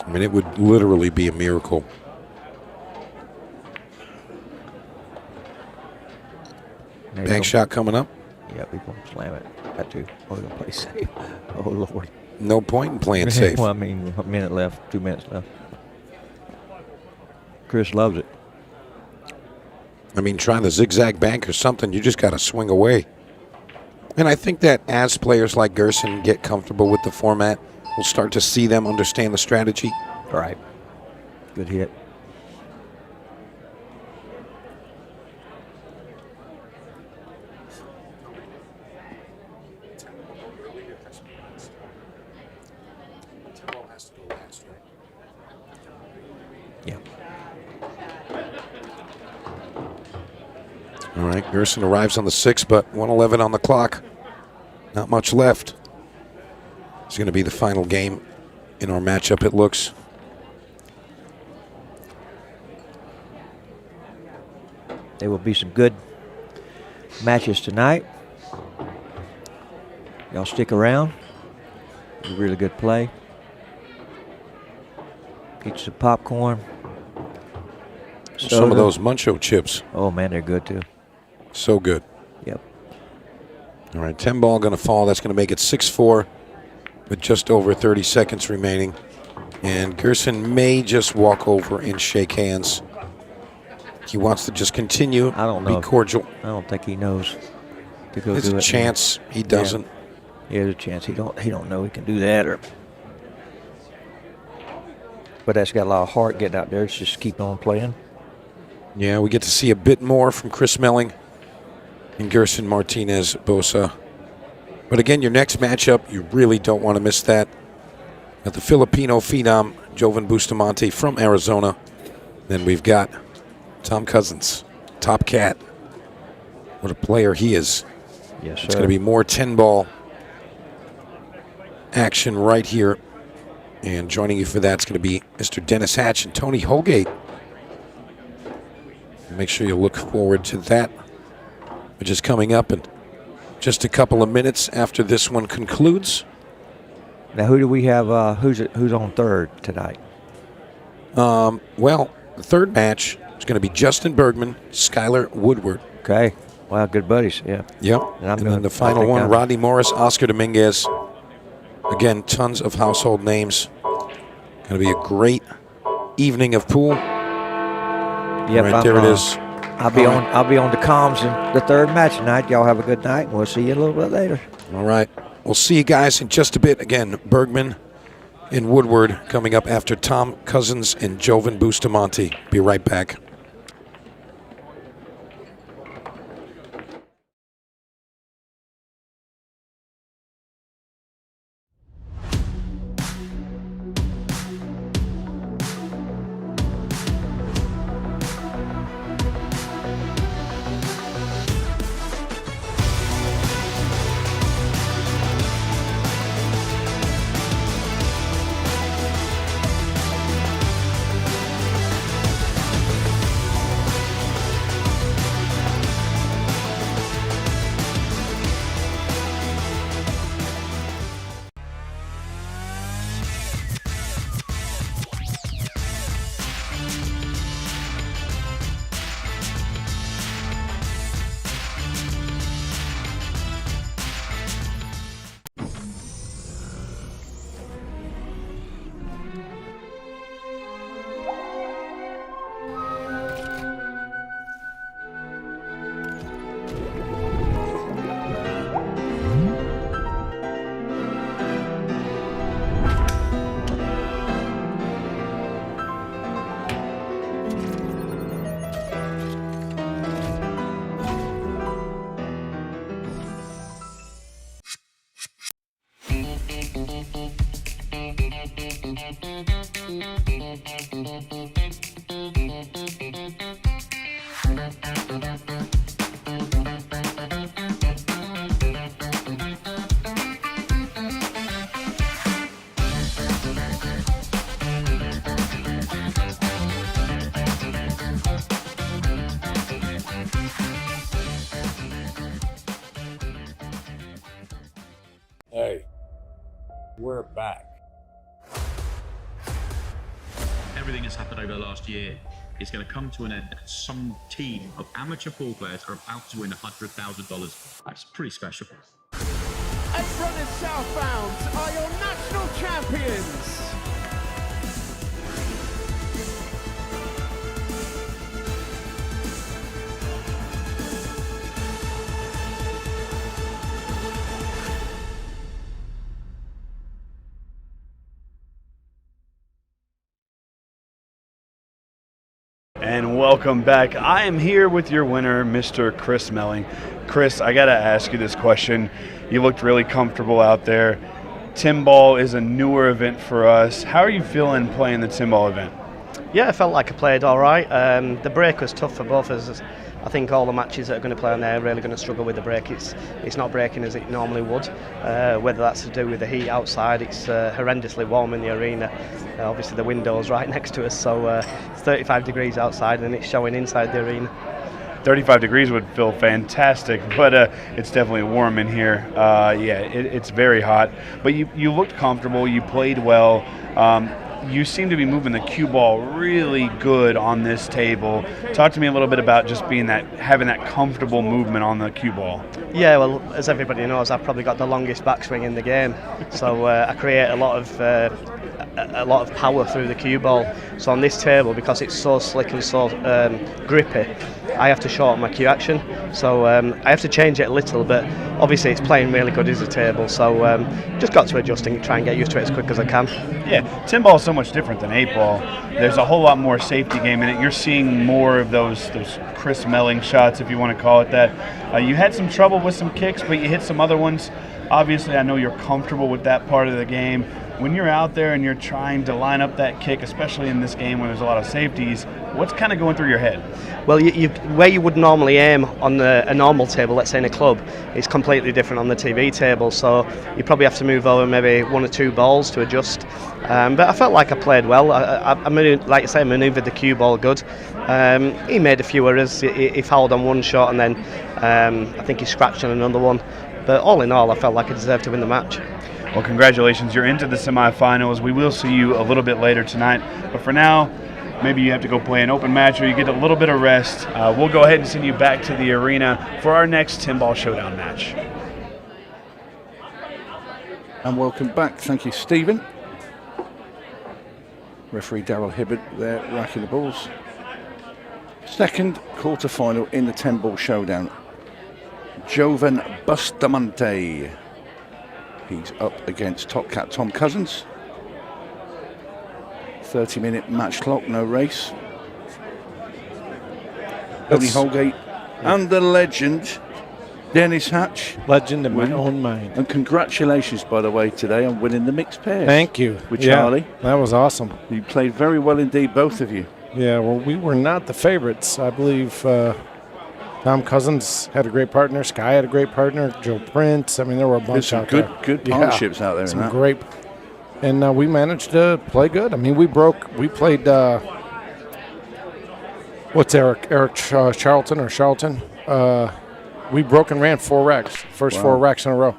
I mean, it would literally be a miracle. Bank shot coming up. Yeah, we're going to slam it. Got to. Oh, we're going to play safe. Oh, Lord. No point in playing safe. Well, I mean, a minute left, 2 minutes left. Chris loves it. I mean, trying the zigzag bank or something, you just got to swing away. And I think that as players like Gerson get comfortable with the format, we'll start to see them understand the strategy. All right. Good hit. Yeah. All right, Gerson arrives on the 6, but 1:11 on the clock. Not much left. It's going to be the final game in our matchup, it looks. There will be some good matches tonight. Y'all stick around. It's a really good play. Get you some popcorn. Some of those Muncho chips. Oh, man, they're good, too. So good. Yep. All right, 10 ball going to fall. That's going to make it 6-4 with just over 30 seconds remaining. And Gerson may just walk over and shake hands. He wants to just continue, I don't know. be cordial. I don't think he knows to go There's do a it. chance he doesn't. Yeah, there's a chance he don't know he can do that. But that's got a lot of heart getting out there. It's just keep on playing. Yeah, we get to see a bit more from Chris Melling and Gerson Martinez Boza. But again, your next matchup, you really don't want to miss that. Got the Filipino phenom, Joven Bustamante from Arizona. Then we've got Tom Cousins, top cat. What a player he is. Yes, sir. It's going to be more 10-ball action right here. And joining you for that is going to be Mr. Dennis Hatch and Tony Holgate. Make sure you look forward to that, which is coming up in just a couple of minutes after this one concludes. Now, who do we have? Who's on third tonight? Well, the third match is going to be Justin Bergman, Skyler Woodward. Okay. Wow, good buddies. Yeah. Yep. And then the final one, Rodney Morris, Oscar Dominguez. Again, tons of household names. Going to be a great evening of pool. Yep, right there it is. I'll be on the comms in the third match tonight. Y'all have a good night. We'll see you a little bit later. All right. We'll see you guys in just a bit. Again, Bergman and Woodward coming up after Tom Cousins and Joven Bustamante. Be right back. Hey, we're back. Everything that's happened over the last year is going to come to an end. Some team of amateur pool players are about to win $100,000. That's pretty special. 8 runners southbound are your national champions. And welcome back. I am here with your winner, Mr. Chris Melling. Chris, I got to ask you this question. You looked really comfortable out there. Tim ball is a newer event for us. How are you feeling playing the Tim ball event? Yeah, I felt like I played all right. The break was tough for both of us. I think all the matches that are going to play on there are really going to struggle with the break. It's not breaking as it normally would. Whether that's to do with the heat outside, it's horrendously warm in the arena. Obviously the window's right next to us, so it's 35 degrees outside and it's showing inside the arena. 35 degrees would feel fantastic, but it's definitely warm in here. It's very hot, but you looked comfortable, you played well. you seem to be moving the cue ball really good on this table. Talk to me a little bit about just having that comfortable movement on the cue ball. Yeah, well, as everybody knows, I've probably got the longest backswing in the game, so I create a lot of power through the cue ball. So on this table, because it's so slick and so grippy, I have to shorten my cue action. So I have to change it a little bit. Obviously, it's playing really good as a table, so just got to adjust and try and get used to it as quick as I can. Yeah, 10 ball is so much different than 8 ball. There's a whole lot more safety game in it. You're seeing more of those Chris Melling shots, if you want to call it that. You had some trouble with some kicks, but you hit some other ones. Obviously, I know you're comfortable with that part of the game. When you're out there and you're trying to line up that kick, especially in this game where there's a lot of safeties, what's kind of going through your head? Well, where you would normally aim on a normal table, let's say in a club, it's completely different on the TV table. So you probably have to move over maybe 1 or 2 balls to adjust. But I felt like I played well. I like I say, manoeuvred the cue ball good. He made a few errors. He fouled on one shot, and then I think he scratched on another one. But all in all, I felt like I deserved to win the match. Well, congratulations. You're into the semifinals. We will see you a little bit later tonight. But for now, maybe you have to go play an open match or you get a little bit of rest. We'll go ahead and send you back to the arena for our next 10-ball showdown match. And welcome back. Thank you, Stephen. Referee Daryl Hibbert there racking the balls. Second quarterfinal in the 10-ball showdown. Joven Bustamante. He's up against Top Cat Tom Cousins. 30-minute match clock, no race. Tony Holgate and the legend, Dennis Hatch. Legend in my own mind. And congratulations, by the way, today on winning the mixed pairs. Thank you. With Charlie. That was awesome. You played very well indeed, both of you. Yeah, well, we were not the favorites. I believe Tom Cousins had a great partner. Sky had a great partner. Joe Prince. I mean, there were a bunch out there. Good partnerships out there. Some great. And we managed to play good. I mean, we played, what's Eric Charlton or Charlton? We broke and ran 4 racks. First 4 racks in a row.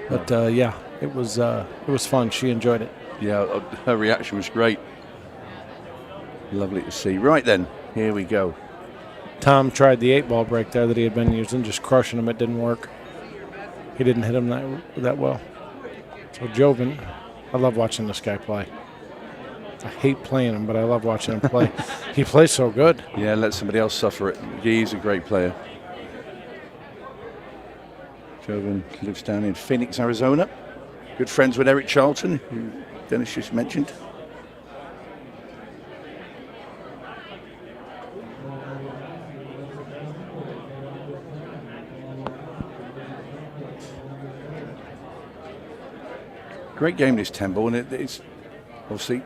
But, yeah, it was fun. She enjoyed it. Yeah, her reaction was great. Lovely to see. Right then. Here we go. Tom tried the 8-ball break there that he had been using, just crushing him. It didn't work. He didn't hit him that well. So Joven, I love watching this guy play. I hate playing him, but I love watching him play. He plays so good. Yeah, let somebody else suffer it. He's a great player. Joven lives down in Phoenix, Arizona. Good friends with Eric Charlton, who Dennis just mentioned. Great game, this 10-ball, and it's obviously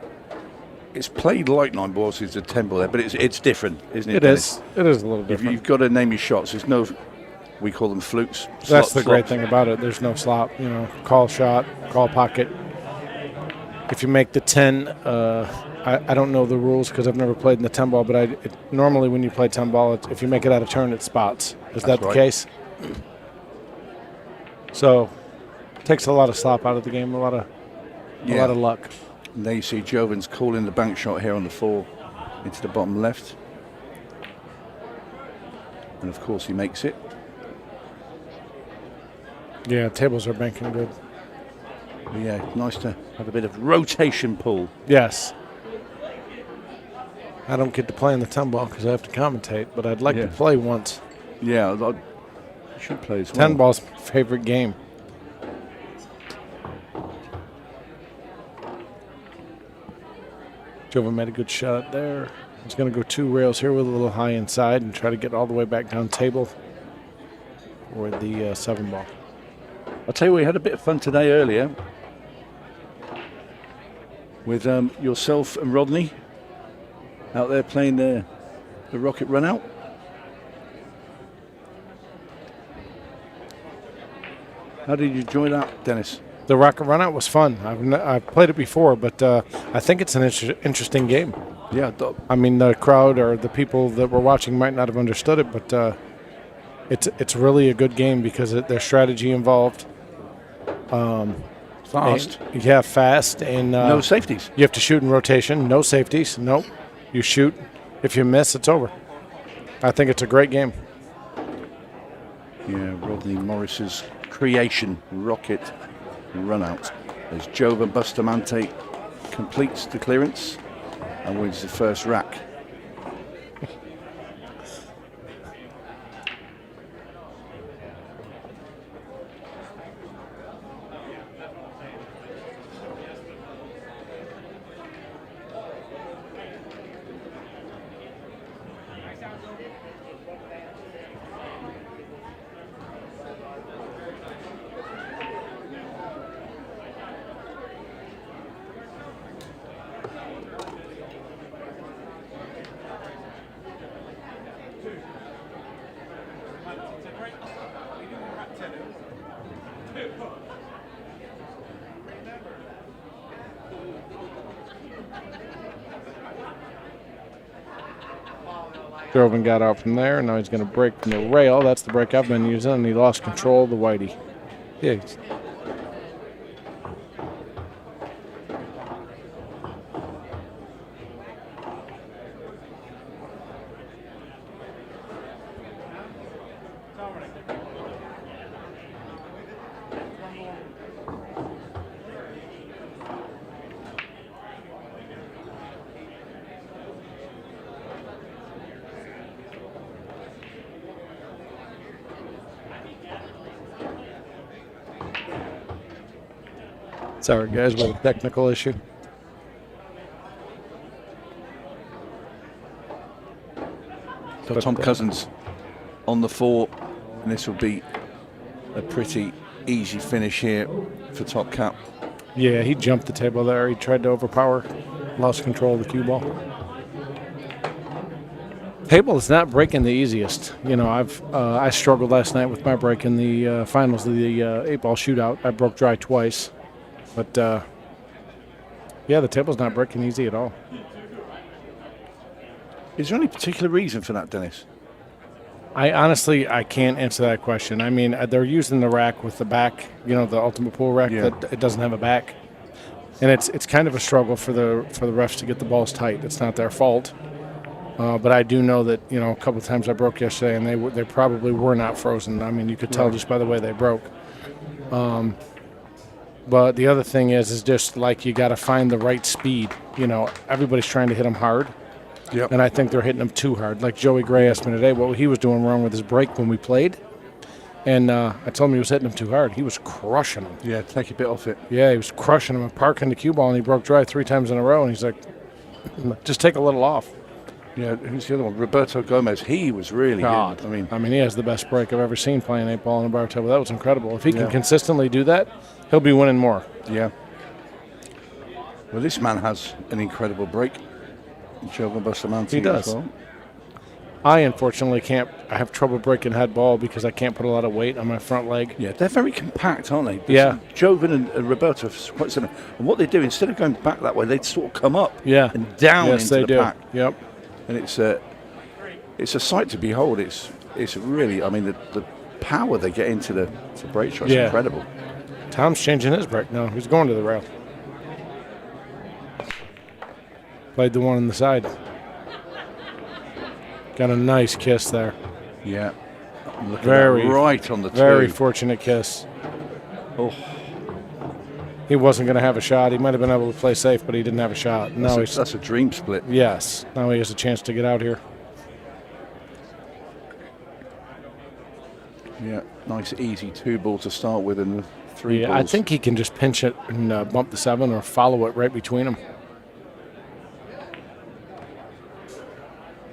it's played like 9 balls. It's a 10-ball there, but it's different, isn't it? It is a little different. You've got to name your shots. There's no, we call them flukes. That's the great thing about it. There's no slop. Call shot, call pocket. If you make the 10, I don't know the rules because I've never played in the 10-ball, but normally when you play 10-ball, if you make it out of turn, it spots. Is that the case? So. Takes a lot of slop out of the game, a lot of luck. And there you see Joven's calling the bank shot here on the 4 into the bottom left. And of course he makes it. Yeah, tables are banking good. But yeah, nice to have a bit of rotation pull. Yes. I don't get to play in the 10-ball because I have to commentate, but I'd like to play once. Yeah, I should play as well. 10-ball's my favorite game. Joven made a good shot there. He's going to go 2 rails here with a little high inside and try to get all the way back down table for the 7-ball. I'll tell you what, we had a bit of fun today earlier with yourself and Rodney out there playing the rocket run out. How did you enjoy that, Dennis? The rocket run out was fun. I've played it before, but I think it's an interesting game. Yeah. I mean, the crowd or the people that were watching might not have understood it, but it's really a good game because there's strategy involved. Fast. Yeah, fast. And No safeties. You have to shoot in rotation. No safeties. Nope. You shoot. If you miss, it's over. I think it's a great game. Yeah, Rodney Morris's creation rocket run out as Joven Bustamante completes the clearance and wins the first rack. Joven got out from there. Now he's going to break from the rail. That's the break I've been using, and he lost control of the whitey. Yeah. Sorry, guys, with a technical issue. So Tom Cousins on the 4, and this will be a pretty easy finish here for Top Cap. Yeah, he jumped the table there. He tried to overpower, lost control of the cue ball. Table is not breaking the easiest. You know, I struggled last night with my break in the finals of the 8-ball shootout. I broke dry twice. But, yeah, the table's not breaking easy at all. Is there any particular reason for that, Dennis? I can't answer that question. I mean, they're using the rack with the back, you know, the ultimate pool rack that it doesn't have a back. And it's kind of a struggle for the refs to get the balls tight. It's not their fault. But I do know that, you know, a couple of times I broke yesterday, and they probably were not frozen. I mean, you could tell just by the way they broke. But the other thing is just like you got to find the right speed. You know, everybody's trying to hit them hard. Yep. And I think they're hitting them too hard. Like Joey Gray asked me today what he was doing wrong with his break when we played. And I told him he was hitting them too hard. He was crushing them. Yeah, take a bit off it. Yeah, he was crushing them and parking the cue ball, and he broke dry 3 times in a row. And he's like, just take a little off. Yeah, who's the other one? Roberto Gomez. He was really good. I mean, he has the best break I've ever seen playing 8-ball on a bar table. That was incredible. If he can consistently do that, he'll be winning more. Yeah. Well, this man has an incredible break. Joven Bustamante. He does. As well. I unfortunately can't. I have trouble breaking head ball because I can't put a lot of weight on my front leg. Yeah, they're very compact, aren't they? Yeah. Joven and Roberto are quite similar. And what they do, instead of going back that way, they sort of come up and down into the pack. Yep. And it's a sight to behold. It's really, I mean, the power they get into the break shot is incredible. Tom's changing his break now. He's going to the rail. Played the one on the side. Got a nice kiss there. Yeah. Very right on the very two. Fortunate kiss. Oh. He wasn't going to have a shot. He might have been able to play safe, but he didn't have a shot. That's a dream split. Yes. Now he has a chance to get out here. Yeah, nice easy 2-ball to start with and 3 balls. I think he can just pinch it and bump the 7 or follow it right between them.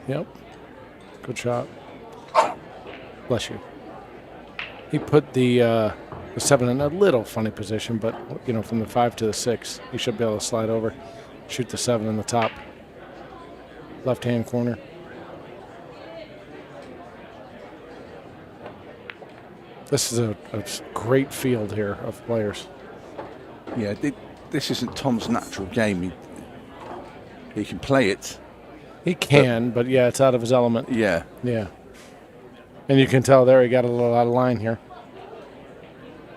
Yep. Good shot. Bless you. He put the 7 in a little funny position, but, you know, from the 5 to the 6, he should be able to slide over, shoot the 7 in the top left-hand corner. This is a great field here of players. Yeah, this isn't Tom's natural game. He can play it. He can, but yeah, it's out of his element. Yeah. Yeah. And you can tell there he got a little out of line here.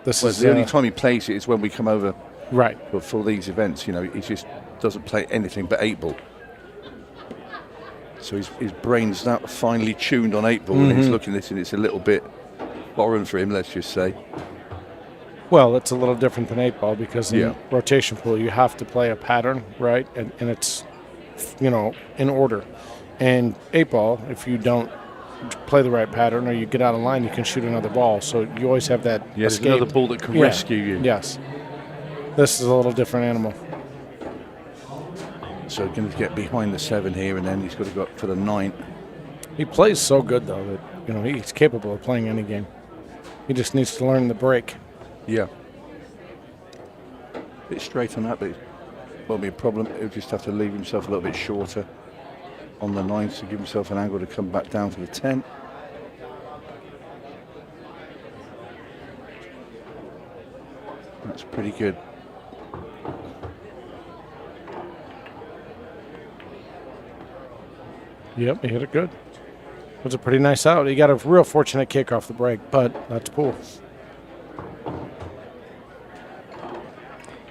The only time he plays it is when we come over Right. But for these events, you know, he just doesn't play anything but 8-ball. So his brain's now finely tuned on 8-ball, and he's looking at it, and it's a little bit foreign for him, let's just say. Well, it's a little different than 8-ball because in Yeah. rotation pool you have to play a pattern, right? And it's, you know, in order. And 8-ball, if you don't play the right pattern or you get out of line, you can shoot another ball. So you always have that Yeah, there's escape. another ball that can rescue you. Yes. This is a little different animal. So going to get behind the 7 here, and then he's got to go up for the 9. He plays so good, though, that, you know, he's capable of playing any game. He just needs to learn the break. Yeah. Bit straight on that, but it won't be a problem. He'll just have to leave himself a little bit shorter on the 9 to give himself an angle to come back down to the 10. That's pretty good. Yep, he hit it good. It was a pretty nice out. He got a real fortunate kick off the break, but that's pool.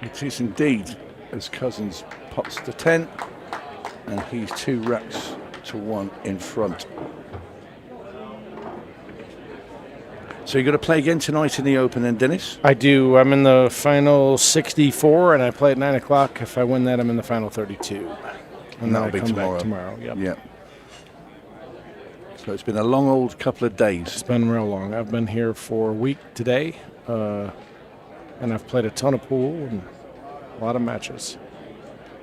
It is indeed, as Cousins pots the 10, and he's 2 racks to 1 in front. So you've got to play again tonight in the Open then, Dennis? I do. I'm in the final 64, and I play at 9 o'clock. If I win that, I'm in the final 32. And that'll be come tomorrow. Back tomorrow. Yep. Yeah. So it's been a long old couple of days. It's been real long. I've been here for a week today, and I've played a ton of pool and a lot of matches.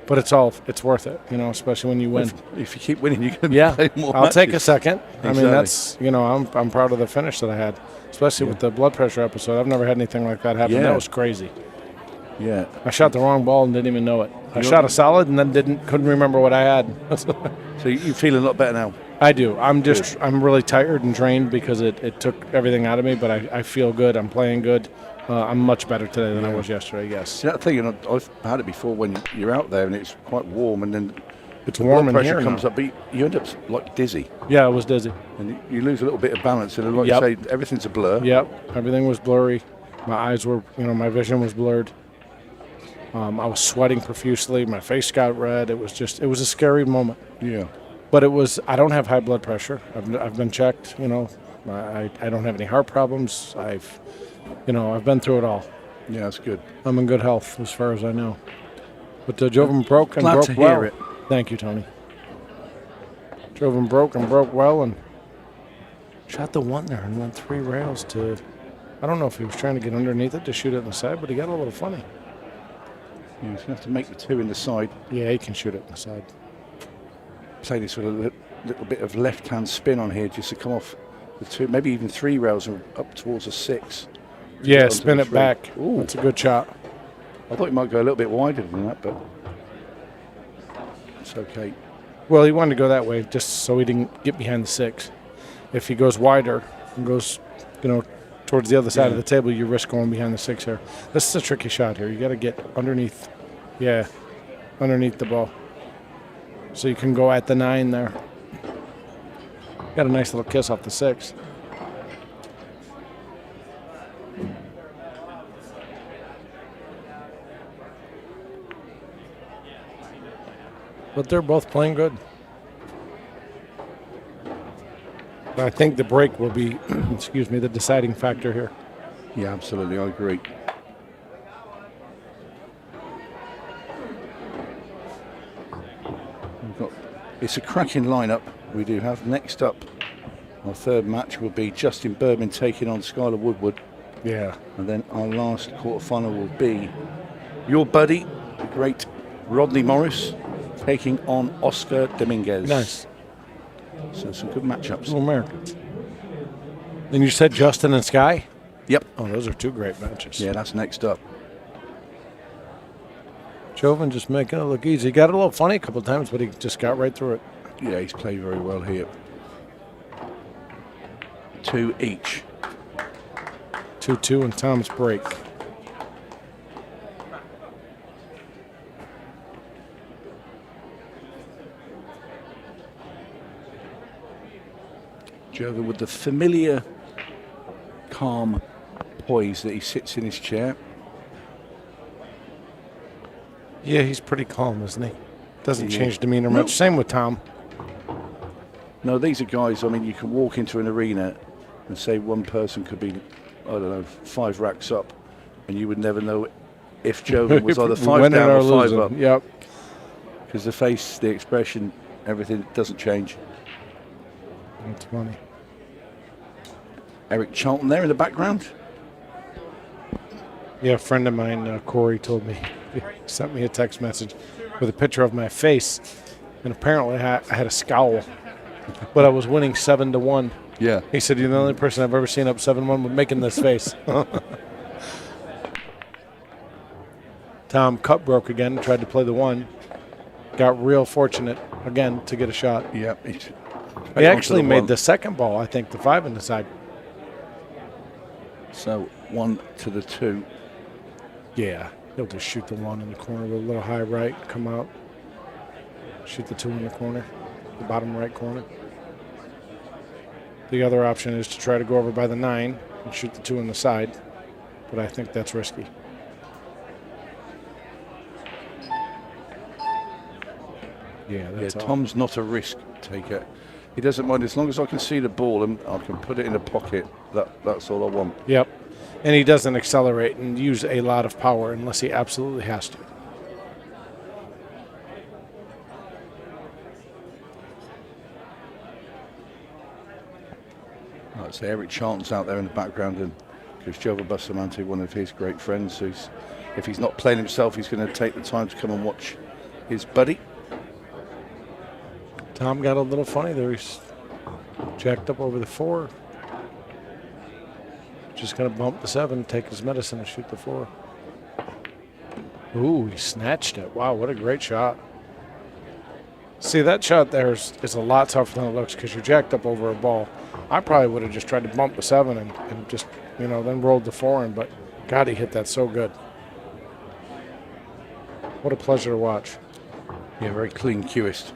But it's worth it, you know, especially when you win. If you keep winning, you can play more I'll matches. take a second. Exactly. I mean, that's, you know, I'm proud of the finish that I had, especially with the blood pressure episode. I've never had anything like that happen. Yeah. That was crazy. Yeah. I shot the wrong ball and didn't even know it. I shot a solid and then couldn't remember what I had. So you feel a lot better now? I do. I'm really tired and drained because it took everything out of me, but I feel good. I'm playing good. I'm much better today than I was yesterday, yes. See, that thing, and I've had it before when you're out there and it's quite warm, and then it's the warm blood in pressure here comes now. up, but you end up like dizzy. Yeah, I was dizzy. And you lose a little bit of balance, and like you say, everything's a blur. Yep, everything was blurry. My eyes were, you know, my vision was blurred. I was sweating profusely. My face got red. It was a scary moment. Yeah. But I don't have high blood pressure. I've been checked, you know. I don't have any heart problems. I've been through it all. Yeah, that's good. I'm in good health as far as I know. But Joven broke and Glad broke to well. hear it. Thank you, Tony. Joven broke and broke well and shot the 1 there and went 3 rails to, I don't know if he was trying to get underneath it to shoot it in the side, but he got a little funny. Yeah, he's going to have to make the 2 in the side. Yeah, he can shoot it in the side. Play this with a little bit of left-hand spin on here just to come off the 2, maybe even 3 rails and up towards a 6. Yeah, spin it 3. back. Ooh. That's a good shot. I thought he might go a little bit wider than that, but it's okay. Well, he wanted to go that way just so he didn't get behind the 6. If he goes wider and goes, you know, towards the other side of the table, you risk going behind the 6 here. This is a tricky shot here. You got to get underneath, underneath the ball. So you can go at the 9 there. Got a nice little kiss off the 6. But they're both playing good. But I think the break will be, the deciding factor here. Yeah, absolutely. I agree. It's a cracking lineup we do have. Next up, our third match will be Justin Bergman taking on Skyler Woodward. Yeah. And then our last quarterfinal will be your buddy, the great Rodney Morris, taking on Oscar Dominguez. Nice. So some good matchups. Two Americans. Then you said Justin and Sky? Yep. Oh, those are 2 great matches. Yeah, that's next up. Joven just making it look easy. Got a little funny a couple of times, but he just got right through it. Yeah, he's played very well here. 2 each. 2-2 and Tom's break. Joven with the familiar calm poise that he sits in his chair. Yeah, he's pretty calm, isn't he? Doesn't Yeah. change demeanor No. much. Same with Tom. No, these are guys, I mean, you can walk into an arena and say one person could be, I don't know, 5 racks up, and you would never know if Joven was either 5 Winning down or 5 losing. up. Yep. Because the face, the expression, everything doesn't change. That's funny. Eric Charlton there in the background. Yeah, a friend of mine, Corey, told me, he sent me a text message with a picture of my face, and apparently I had a scowl, but I was winning 7-1. Yeah. He said, "You're the only person I've ever seen up 7-1 with making this face." Tom cut broke again, tried to play the 1. Got real fortunate again to get a shot. Yep. He actually made the second ball, I think, the 5 in the side. So 1 to the 2. Yeah, he'll just shoot the 1 in the corner with a little high right, come out, shoot the 2 in the corner, the bottom right corner. The other option is to try to go over by the 9 and shoot the 2 in the side, but I think that's risky. Yeah, that's all. Tom's not a risk taker. He doesn't mind as long as I can see the ball and I can put it in a pocket. That's all I want. Yep. And he doesn't accelerate and use a lot of power unless he absolutely has to. Right, so Eric Charlton's out there in the background, and because Joven Bustamante, one of his great friends, who's, if he's not playing himself, he's going to take the time to come and watch his buddy. Tom got a little funny there. He's jacked up over the 4. Just going to bump the 7, take his medicine, and shoot the 4. Ooh, he snatched it. Wow, what a great shot. See, that shot there is a lot tougher than it looks because you're jacked up over a ball. I probably would have just tried to bump the 7 and just, then rolled the 4 in, but God, he hit that so good. What a pleasure to watch. Yeah, very clean cueist.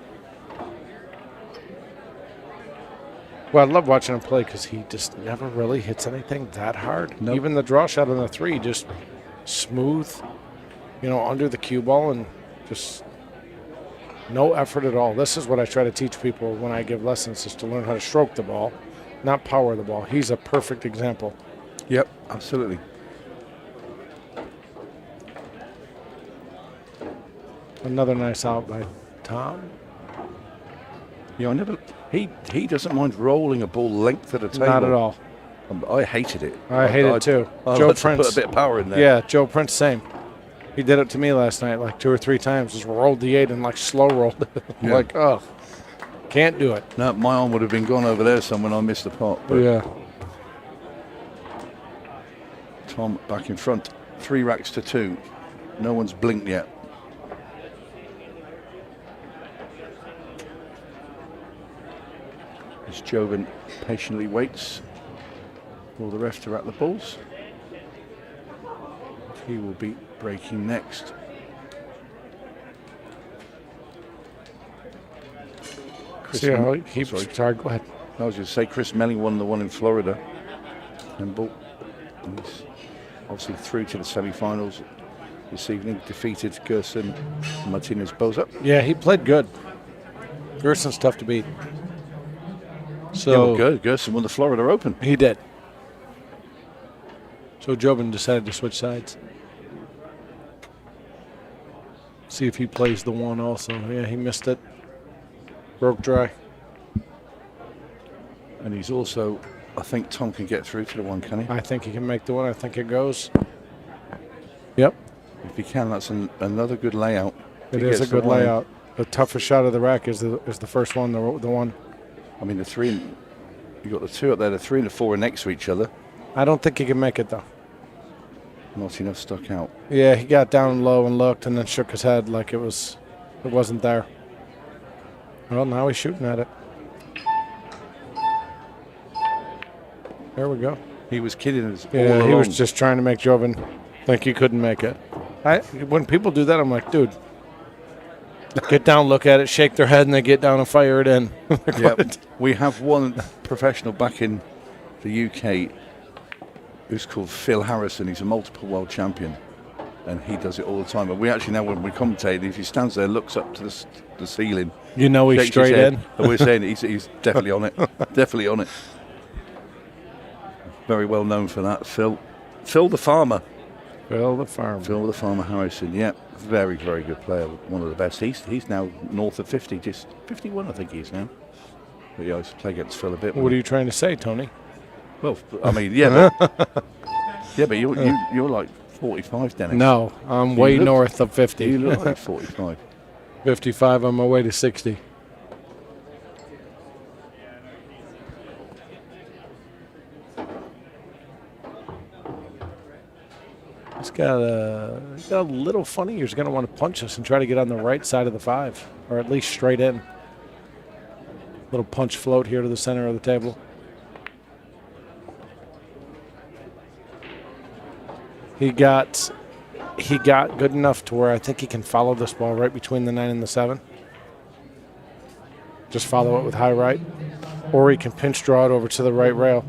Well, I love watching him play because he just never really hits anything that hard. Nope. Even the draw shot on the 3, just smooth, under the cue ball and just no effort at all. This is what I try to teach people when I give lessons, is to learn how to stroke the ball, not power the ball. He's a perfect example. Yep, absolutely. Another nice out by Tom. Yeah, he doesn't mind rolling a ball length at a table. Not at all. I hated it. I hate it too. I Joe like to Prince. put a bit of power in there. Yeah, Joe Prince, same. He did it to me last night like 2 or 3 times. Just rolled the 8 and slow rolled. Yeah. Like, oh, can't do it. No, my arm would have been gone over there some when I missed the pot. But Yeah. Tom back in front. 3 racks to 2. No one's blinked yet. As Joven patiently waits for the ref to rack the balls. He will be breaking next. Chris See how Mel- he keeps. sorry. Sorry, go ahead. I was going to say Chris Melling won the one in Florida. And he's obviously through to the semi-finals this evening. Defeated Gerson, Martinez, Boza. Yeah, he played good. Gerson's tough to beat. So Yeah, well, good. Gerson won the Florida Open. he did. So Joven decided to switch sides. See if he plays the 1 also. Yeah, he missed it. Broke dry. And he's also, I think Tom can get through to the 1, can he? I think he can make the 1. I think it goes. Yep. If he can, that's another good layout. It He is a gets the good 1 in. layout. The toughest shot of the rack is the first one, the 1. I mean, the 3, you got the 2 up there, the 3 and the 4 are next to each other. I don't think he can make it though. Not enough stuck out. Yeah, he got down low and looked and then shook his head like it wasn't there. Well, now he's shooting at it. There we go. He was kidding us all Yeah, along. he was just trying to make Joven think he couldn't make it. When people do that, I'm like, dude, get down, look at it, shake their head, and they get down and fire it in. Yep. We have one professional back in the UK who's called Phil Harrison. He's a multiple world champion. and he does it all the time. And we actually now, when we commentate, if he stands there, looks up to the ceiling, you know he's shakes his straight head, in. and we're saying he's definitely on it, definitely on it. Very well known for that, Phil the farmer. Phil the farmer Harrison, yeah, very, very good player, one of the best. He's now north of 50, just 51, I think he is now. But yeah, I used to play against Phil a bit. What are you trying to say, Tony? Well, I mean, yeah, but you're like 45, Dennis. No, I'm way north of 50. You look like 45. 55 on my way to 60. He's got a little funny. He's going to want to punch us and try to get on the right side of the 5, or at least straight in. Little punch float here to the center of the table. He got good enough to where I think he can follow this ball right between the 9 and the 7. Just follow it with high right, or he can pinch draw it over to the right rail.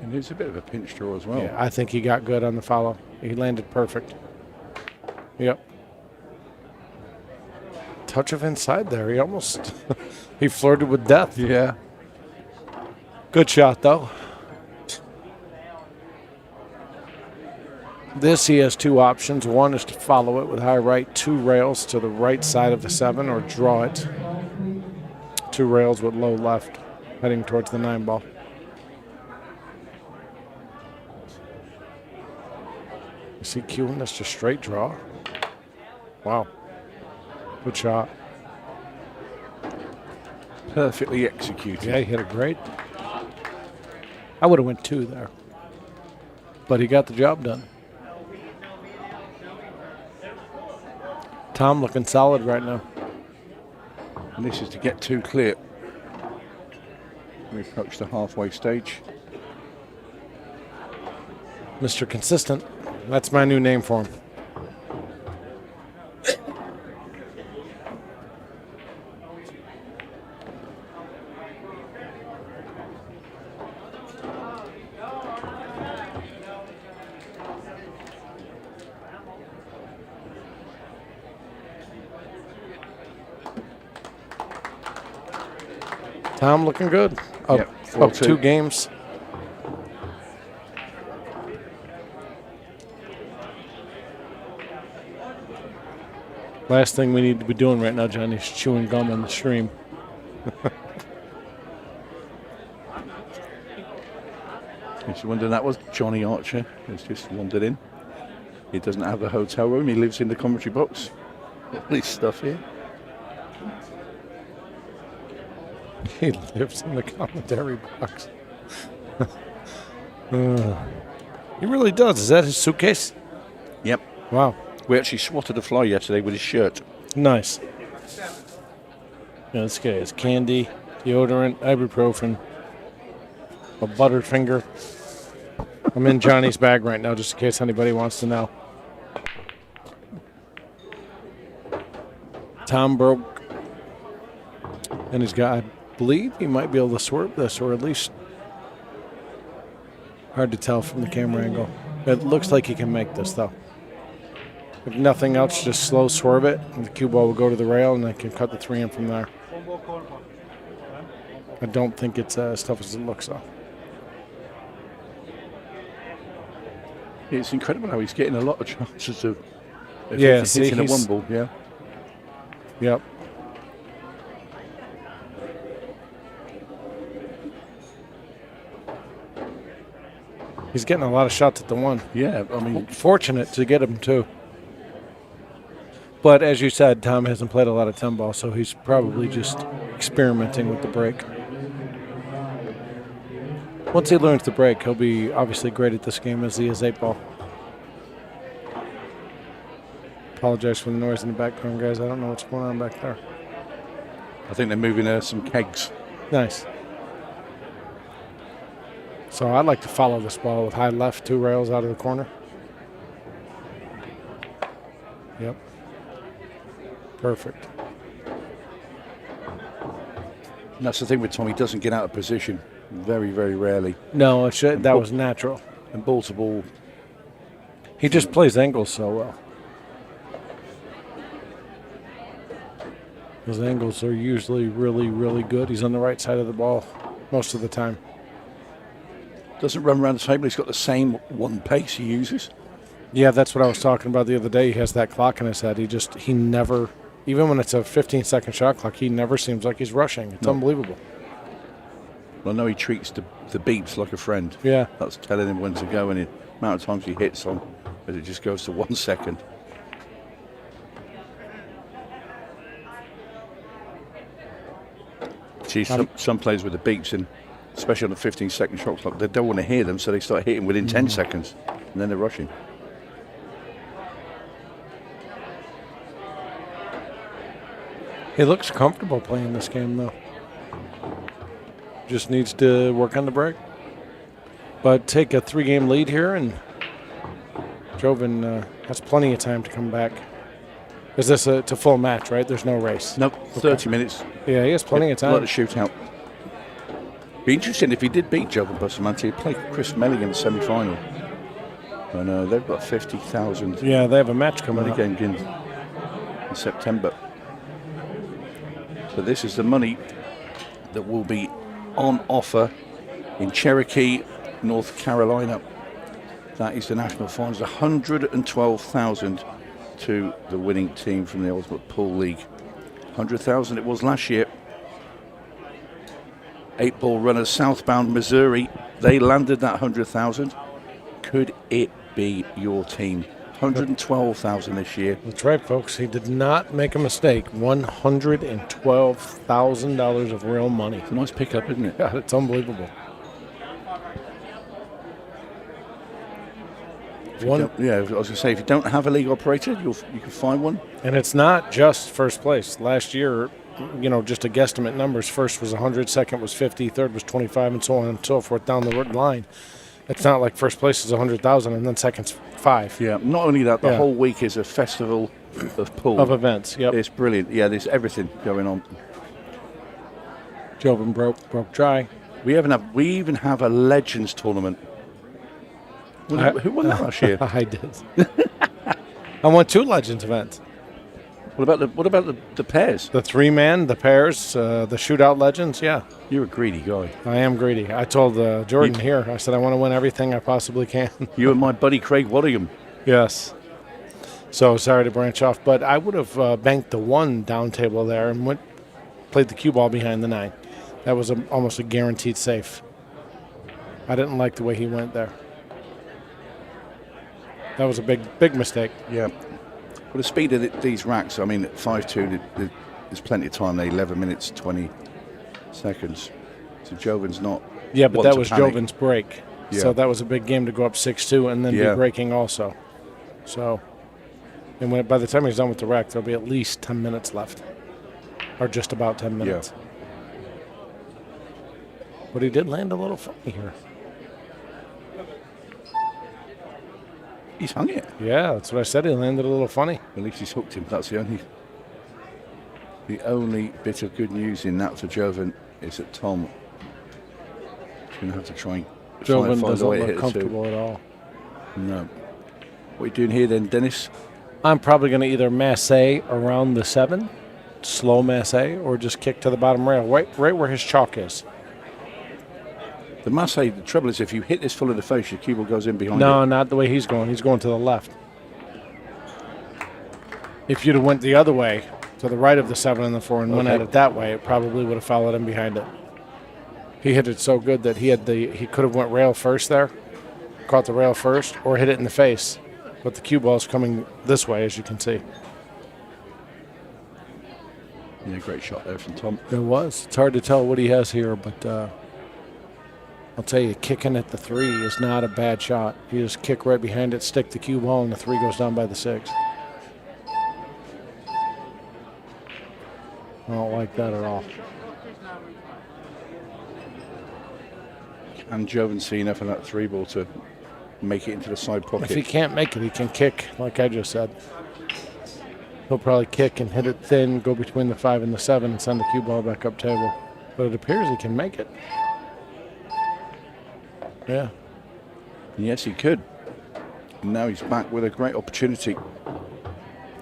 And there's a bit of a pinch draw as well. Yeah, I think he got good on the follow. He landed perfect. Yep. Touch of inside there. He almost he flirted with death. Yeah. Good shot though. This he has 2 options. One is to follow it with high right, 2 rails to the right side of the 7, or draw it 2 rails with low left, heading towards the 9 ball. Is he cueing this to straight draw? Wow. Good shot. Perfectly executed. Yeah, he hit it great. I would have went 2 there. But he got the job done. Tom looking solid right now. And this is to get 2 clear. We approach the halfway stage. Mr. Consistent. That's my new name for him. Tom looking good. Up 2 games. Last thing we need to be doing right now, Johnny, is chewing gum on the stream. If you wonder, that was Johnny Archer. He's just wandered in. He doesn't have a hotel room. He lives in the commentary box. All this stuff here. He lives in the commentary box. He really does. Is that his suitcase? Yep. Wow. We actually swatted a fly yesterday with his shirt. Nice. Yeah, this guy has candy, deodorant, ibuprofen, a Butterfinger. I'm in Johnny's bag right now, just in case anybody wants to know. Tom broke, and he's got, I believe he might be able to swerve this, or at least hard to tell from the camera angle. It looks like he can make this, though. If nothing else, just slow swerve it, and the cue ball will go to the rail, and I can cut the 3 in from there. I don't think it's as tough as it looks, though. It's incredible how he's getting a lot of chances of see, hitting a 1 ball. Yeah. Yep. He's getting a lot of shots at the 1. Yeah, I mean, fortunate to get him too. But as you said, Tom hasn't played a lot of 10 ball, so he's probably just experimenting with the break. Once he learns the break, he'll be obviously great at this game as he is 8 ball. Apologize for the noise in the background, guys. I don't know what's going on back there. I think they're moving some kegs. Nice. So I'd like to follow this ball with high left, 2 rails out of the corner. Yep. Perfect. And that's the thing with Tom. He doesn't get out of position very, very rarely. No, that was natural. And ball to ball, He just plays angles so well. His angles are usually really, really good. He's on the right side of the ball most of the time. Doesn't run around the table. He's got the same one pace he uses. Yeah, that's what I was talking about the other day. He has that clock in his head. He never, even when it's a 15-second shot clock, he never seems like he's rushing. It's unbelievable. Well, I know he treats the beeps like a friend. Yeah. That's telling him when to go, and the amount of times he hits on, but it just goes to 1 second. See, some players with the beeps, and especially on the 15-second shot clock, they don't want to hear them, so they start hitting within 10 seconds, and then they're rushing. He looks comfortable playing this game, though. Just needs to work on the break. But take a 3-game lead here, and Joven has plenty of time to come back. Is this a full match, right? There's no race? Nope, 30 minutes. Yeah, he has plenty of time. Let the shootout. Be interesting if he did beat Joven Bustamante. He'd play Chris Melling in the semi-final. And they've got 50,000. Yeah, they have a match coming up. Game in September. So this is the money that will be on offer in Cherokee, North Carolina. That is the national finals. 112,000 to the winning team from the Ultimate Pool League. 100,000 it was last year. 8-ball runners southbound Missouri. They landed that 100,000. Could it be your team? 112,000 this year. That's right, folks. He did not make a mistake. $112,000 of real money. It's a nice pickup, isn't it? Yeah, it's unbelievable. Yeah, I was going to say, if you don't have a league operator, you can find one. And it's not just first place. Last year, just a guesstimate numbers. First was 100, second was 50, third was 25, and so on and so forth down the line. It's not like first place is 100,000 and then second's 5. Yeah, not only that, the whole week is a festival of pool. Of events, yep. It's brilliant. Yeah, there's everything going on. Joven broke dry. We even have a Legends tournament. Who won that last year? I did. I won 2 Legends events. What about the pairs? The 3-man, the pairs, the shootout Legends, yeah. You're a greedy guy. I am greedy. I told Jordan here, I said I want to win everything I possibly can. You and my buddy Craig Waddingham. Yes. So sorry to branch off, but I would have banked the 1 down table there and played the cue ball behind the 9. That was almost a guaranteed safe. I didn't like the way he went there. That was a big mistake. Yeah. Well, the speed of these racks, I mean, at 5-2, there's plenty of time there, 11 minutes, 20 seconds. So Joven's not. Yeah, but that was Joven's break. Yeah. So that was a big game to go up 6-2 and then be breaking also. So, and by the time he's done with the rack, there'll be at least 10 minutes left. Or just about 10 minutes. Yeah. But he did land a little funny here. He's hung it. Yeah, that's what I said. He landed a little funny. At least he's hooked him. That's the only bit of good news in that for Joven is that Tom is going to have to try and Joven find a way to hit it comfortable at all. No. What are you doing here then, Dennis? I'm probably going to either masse around the 7, slow masse, or just kick to the bottom rail, right where his chalk is. The masse, the trouble is if you hit this full in the face, your cue ball goes in behind No, it. not the way he's going. He's going to the left. If you'd have went the other way, to the right of the 7 and the 4, and went at it that way, it probably would have followed him behind it. He hit it so good that he could have went rail first there, caught the rail first, or hit it in the face. But the cue ball's coming this way, as you can see. Yeah, great shot there from Tom. It was. It's hard to tell what he has here, but I'll tell you, kicking at the 3 is not a bad shot. You just kick right behind it, stick the cue ball, and the 3 goes down by the 6. I don't like that at all. And Joven see enough of that 3 ball to make it into the side pocket. If he can't make it, he can kick, like I just said. He'll probably kick and hit it thin, go between the 5 and the 7, and send the cue ball back up table. But it appears he can make it. Yeah. Yes, he could. And now he's back with a great opportunity.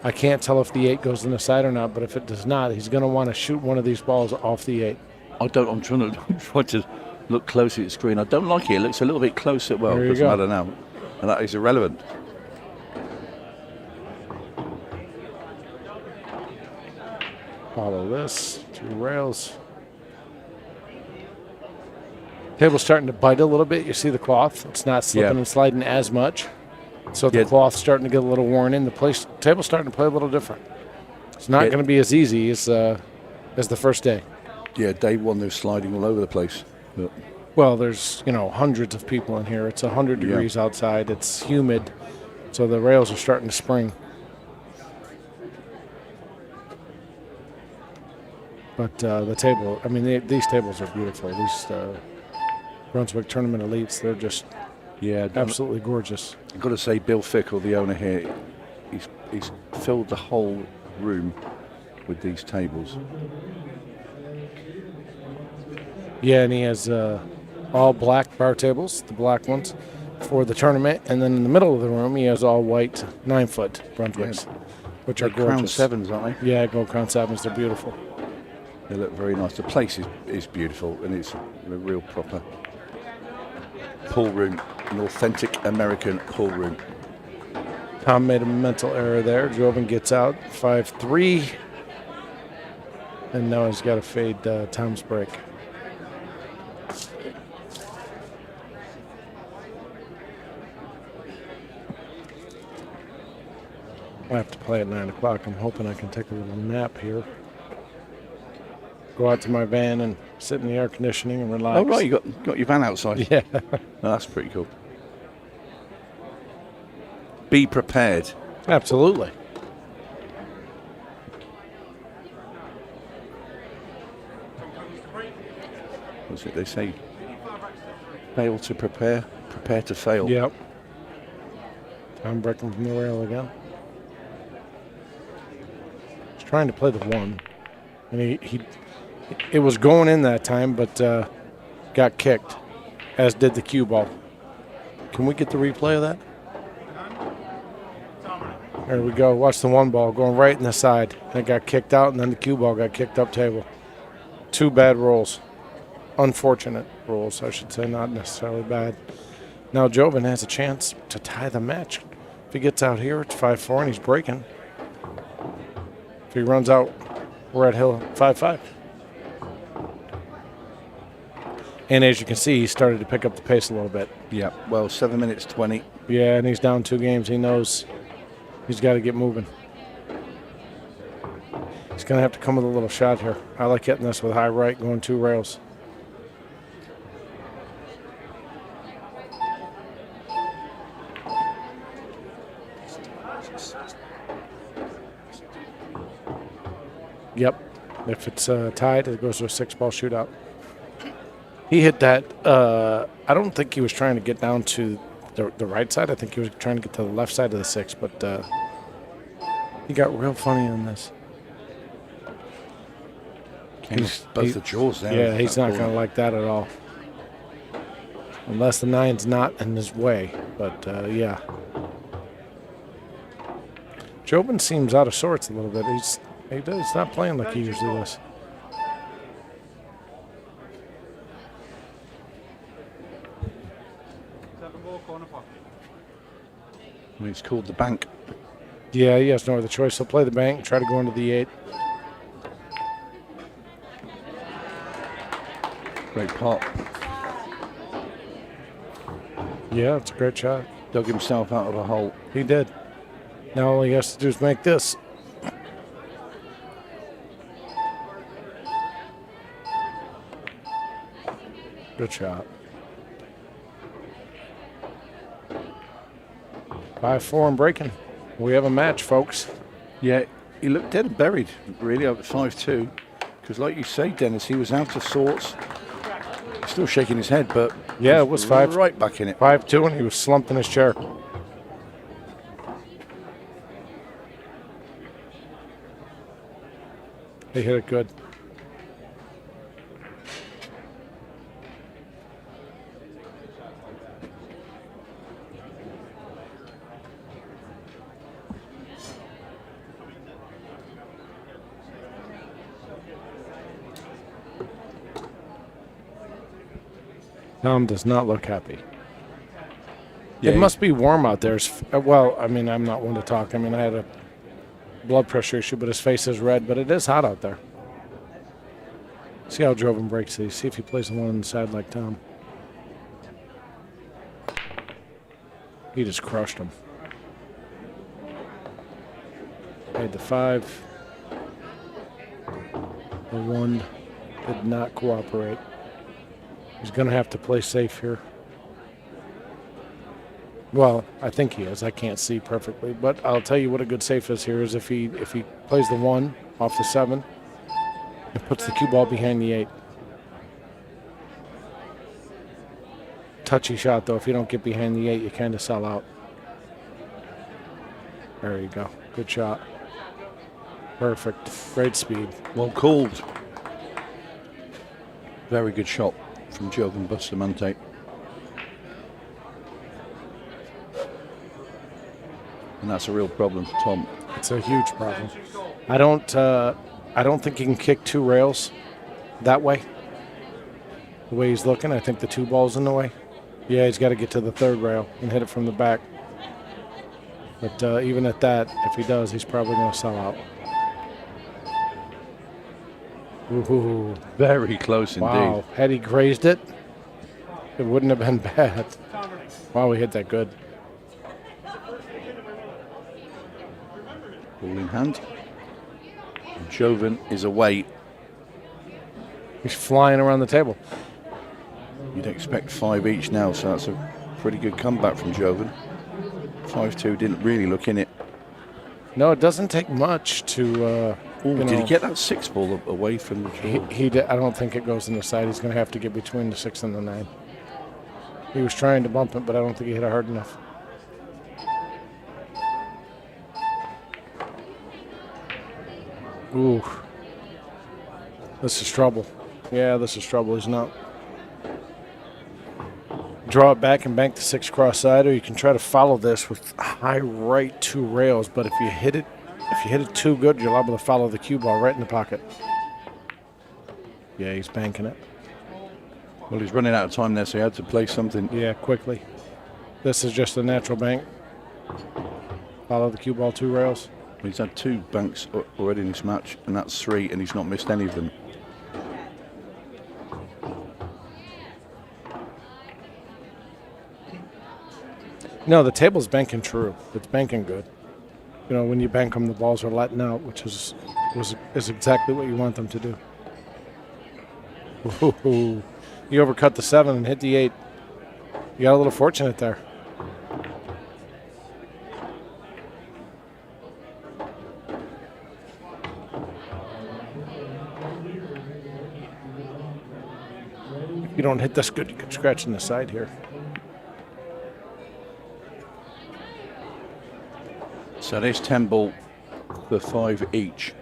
I can't tell if the 8 goes in the side or not, but if it does not, he's going to want to shoot one of these balls off the 8. I'm trying to look closely at the screen. I don't like it. It looks a little bit closer. Well, There it you doesn't go. matter now. And that is irrelevant. Follow this. 2 rails. Table's starting to bite a little bit. You see the cloth. It's not slipping and sliding as much. So the cloth's starting to get a little worn in. Table's starting to play a little different. It's not going to be as easy as the first day. Yeah, day 1 they're sliding all over the place. But Well, there's, hundreds of people in here. It's 100 degrees outside. It's humid. So the rails are starting to spring. But the table, these tables are beautiful. These Brunswick Tournament Elites, they're just absolutely gorgeous. I've got to say, Bill Fickle, the owner here, he's filled the whole room with these tables. Yeah, and he has all black bar tables, the black ones, for the tournament. And then in the middle of the room, he has all white 9-foot Brunswicks, which are gorgeous. Crown 7s, aren't they? Yeah, Gold Crown 7s. They're beautiful. They look very nice. The place is beautiful, and it's a real proper pool room, an authentic American pool room. Tom made a mental error there. Joven gets out 5-3. And now he's got to fade Tom's break. I have to play at 9 o'clock. I'm hoping I can take a little nap here. Go out to my van and sit in the air conditioning and relax. Oh, right, you got your van outside. Yeah. Oh, that's pretty cool. Be prepared. Absolutely. What's it they say? Fail to prepare, prepare to fail. Yep. I'm breaking from the rail again. He's trying to play the 1. And it was going in that time, but got kicked, as did the cue ball. Can we get the replay of that? There we go. Watch the 1 ball going right in the side. And it got kicked out, and then the cue ball got kicked up table. 2 bad rolls. Unfortunate rolls, I should say, not necessarily bad. Now Joven has a chance to tie the match. If he gets out here, it's 5-4, and he's breaking. If he runs out, we're at Hill 5-5. And as you can see, he started to pick up the pace a little bit. Yeah, well, 7 minutes 20. Yeah, and he's down 2 games. He knows he's got to get moving. He's going to have to come with a little shot here. I like hitting this with high right, going 2 rails. Yep. If it's tied, it goes to a 6-ball shootout. He hit that. I don't think he was trying to get down to the right side. I think he was trying to get to the left side of the 6, but he got real funny on this. He's both the jaws there. Yeah, he's not going to like that at all. Unless the 9's not in his way, but yeah. Joven seems out of sorts a little bit. He's not playing like he usually does. He's called the bank. Yeah, he has no other choice. He'll play the bank, try to go into the 8. Great pot. Yeah, it's a great shot. Dug himself out of the hole. He did. Now all he has to do is make this. Good shot. 5-4 and breaking. We have a match, folks. Yeah, he looked dead and buried, really, up at 5-2. Because like you say, Dennis, he was out of sorts. Still shaking his head, but yeah, it was 5. Right back in it. 5-2, and he was slumped in his chair. He hit it good. Tom does not look happy. Yeah, It must be warm out there. Well, I mean, I'm not one to talk. I mean, I had a blood pressure issue, but his face is red. But it is hot out there. See how Joven breaks these. See if he plays the one on the side like Tom. He just crushed him. Made the 5. The 1 did not cooperate. He's going to have to play safe here. Well, I think he is. I can't see perfectly, but I'll tell you what a good safe is here is if he plays the 1 off the 7 and puts the cue ball behind the 8. Touchy shot though. If you don't get behind the 8, you kind of sell out. There you go. Good shot. Perfect. Great speed. Well called. Very good shot from Joven Bustamante. And that's a real problem for Tom. It's a huge problem. I don't think he can kick 2 rails that way. The way he's looking, I think the 2 ball's in the way. Yeah, he's got to get to the 3rd rail and hit it from the back. But even at that, if he does, he's probably going to sell out. Ooh. Very close indeed. Wow. Had he grazed it, it wouldn't have been bad. Wow, he hit that good. Ball in hand. And Joven is away. He's flying around the table. You'd expect 5 each now, so that's a pretty good comeback from Joven. 5-2 didn't really look in it. No, it doesn't take much to. Did he get that 6 ball away from the draw? He did. I don't think it goes in the side. He's going to have to get between the 6 and the 9. He was trying to bump it, but I don't think he hit it hard enough. Ooh. This is trouble. Yeah, this is trouble. He's not. Draw it back and bank the 6 cross side, or you can try to follow this with high right 2 rails. But if you hit it too good, you're liable to follow the cue ball right in the pocket. Yeah, he's banking it. Well, he's running out of time there, so he had to play something. Yeah, quickly. This is just a natural bank. Follow the cue ball 2 rails. He's had 2 banks already in this match, and that's 3, and he's not missed any of them. No, the table's banking true. It's banking good. You know, when you bank them, the balls are letting out, which is exactly what you want them to do. Ooh. You overcut the 7 and hit the 8. You got a little fortunate there. If you don't hit this good, you can scratch in the side here. So there's 10 ball for 5 each.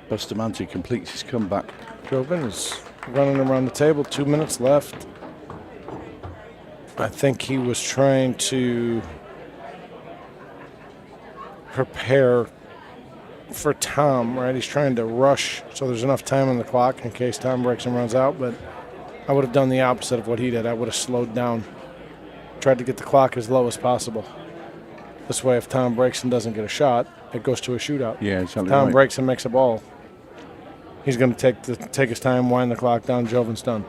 Bustamante completes his comeback. Joven is running around the table. 2 minutes left. I think he was trying to prepare for Tom, right? He's trying to rush so there's enough time on the clock in case Tom breaks and runs out, but I would have done the opposite of what he did. I would have slowed down, tried to get the clock as low as possible. This way, if Tom breaks and doesn't get a shot, it goes to a shootout. Yeah, exactly. If Tom right. breaks and makes a ball, he's going to take his time, wind the clock down. Joven's done.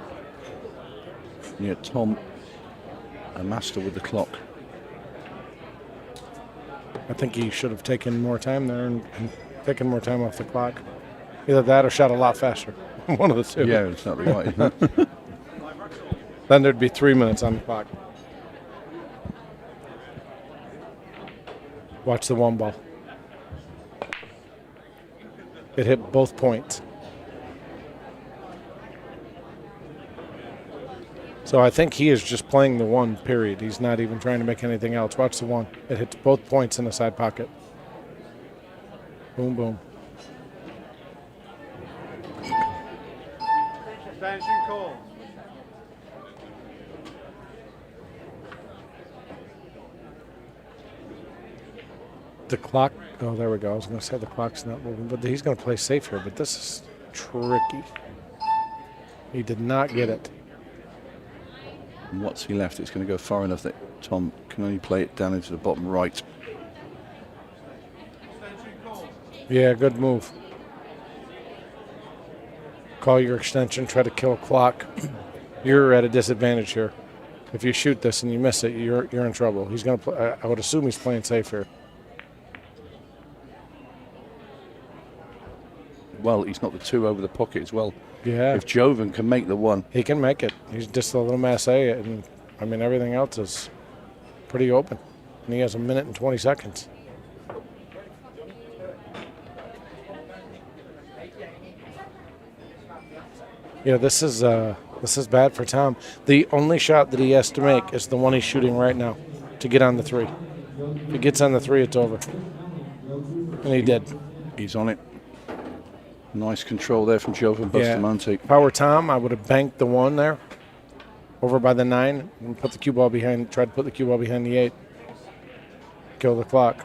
Yeah, Tom, a master with the clock. I think he should have taken more time there and taken more time off the clock. Either that or shot a lot faster. One of the 2. Yeah, exactly right. Then there'd be 3 minutes on the clock. Watch the 1 ball. It hit both points. So I think he is just playing the 1, period. He's not even trying to make anything else. Watch the 1. It hits both points in the side pocket. Boom, boom. The clock, oh, there we go. I was going to say the clock's not moving, but he's going to play safe here. But this is tricky. He did not get it. And what's he left? It's going to go far enough that Tom can only play it down into the bottom right. Yeah, good move. Call your extension, try to kill a clock. You're at a disadvantage here. If you shoot this and you miss it, you're in trouble. He's going to. I would assume he's playing safe here. Well, he's not the 2 over the pocket as well. Yeah. If Joven can make the 1. He can make it. He's just a little massé, and I mean everything else is pretty open. And he has 1 minute and 20 seconds. Yeah, this is bad for Tom. The only shot that he has to make is the one he's shooting right now to get on the 3. If he gets on the 3, it's over. And he did. He's on it. Nice control there from Joven Bustamante. Yeah. If I were Tom, I would have banked the 1 there over by the 9 and put the cue ball behind. Tried to put the cue ball behind the 8. Kill the clock.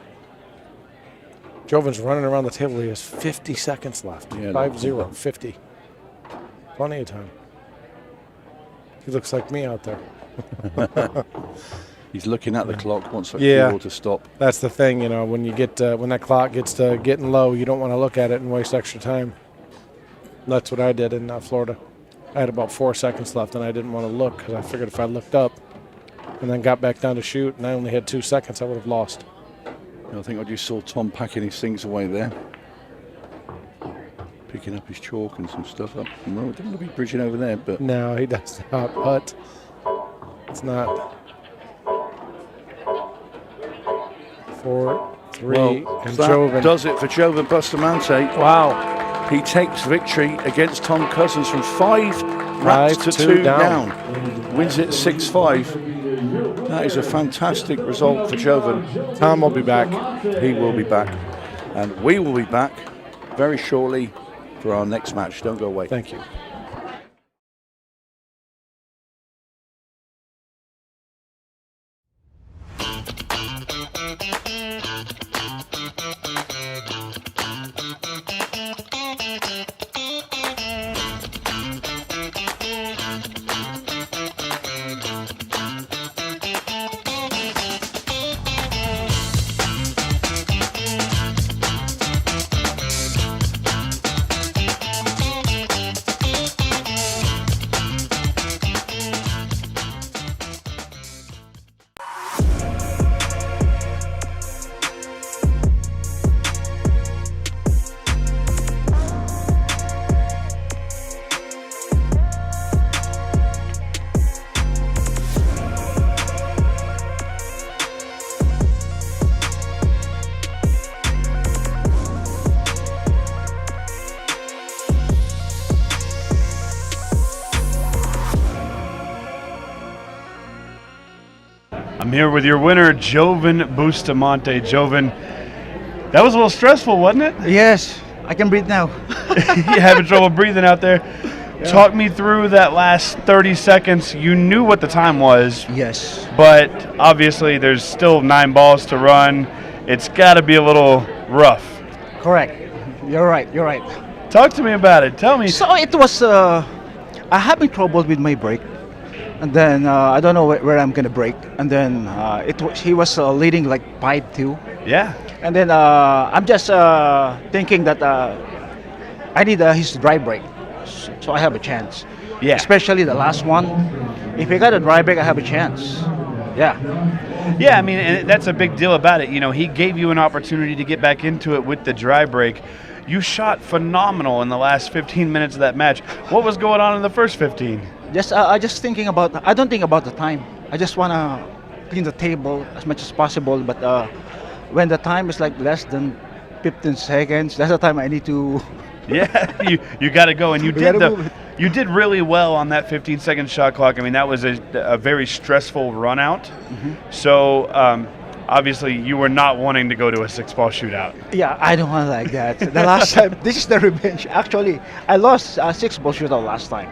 Joven's running around the table. He has 50 seconds left. Yeah, 5-0, 50. Plenty of time. He looks like me out there. He's looking at the clock, wants that ball to stop. That's the thing, you know, when you get when that clock gets to getting low, you don't want to look at it and waste extra time. That's what I did in Florida. I had about 4 seconds left, and I didn't want to look because I figured if I looked up and then got back down to shoot, and I only had 2 seconds, I would have lost. I think I just saw Tom packing his things away there. Picking up his chalk and some stuff up. No, I didn't want to be bridging over there, but... No, he does not, but it's not. 4, 3, and that Joven does it for Joven Bustamante. Wow. He takes victory against Tom Cousins from 5 wraps to 2 down. Wins it 6-5. That is a fantastic result for Joven. Tom will be back. He will be back. And we will be back very shortly for our next match. Don't go away. Thank you. I'm here with your winner, Joven Bustamante. Joven, that was a little stressful, wasn't it? Yes, I can breathe now. You having trouble breathing out there? Yeah. Talk me through that last 30 seconds. You knew what the time was. Yes. But obviously there's still 9 balls to run. It's got to be a little rough. Correct. You're right. You're right. Talk to me about it. Tell me. So it was, I having trouble with my break. And then I don't know where I'm gonna break. And then he was leading like 5-2. Yeah. And then I'm just thinking that I need his dry break, so I have a chance. Yeah. Especially the last one. If he got a dry break, I have a chance. Yeah. Yeah, I mean, and that's a big deal about it. You know, he gave you an opportunity to get back into it with the dry break. You shot phenomenal in the last 15 minutes of that match. What was going on in the first 15? I just thinking about. I don't think about the time. I just wanna clean the table as much as possible. But when the time is like less than 15 seconds, that's the time I need to. Yeah, you got to go, and you did really well on that 15-second shot clock. I mean, that was a very stressful run out. Mm-hmm. So obviously, you were not wanting to go to a 6-ball shootout. Yeah, I don't want like that. The last time, this is the revenge. Actually, I lost a 6-ball shootout last time.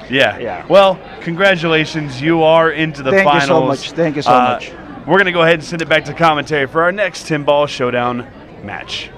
Yeah. Yeah. Well, congratulations. You are into the finals. Thank you so much. Thank you so much. We're going to go ahead and send it back to commentary for our next 10-ball showdown match.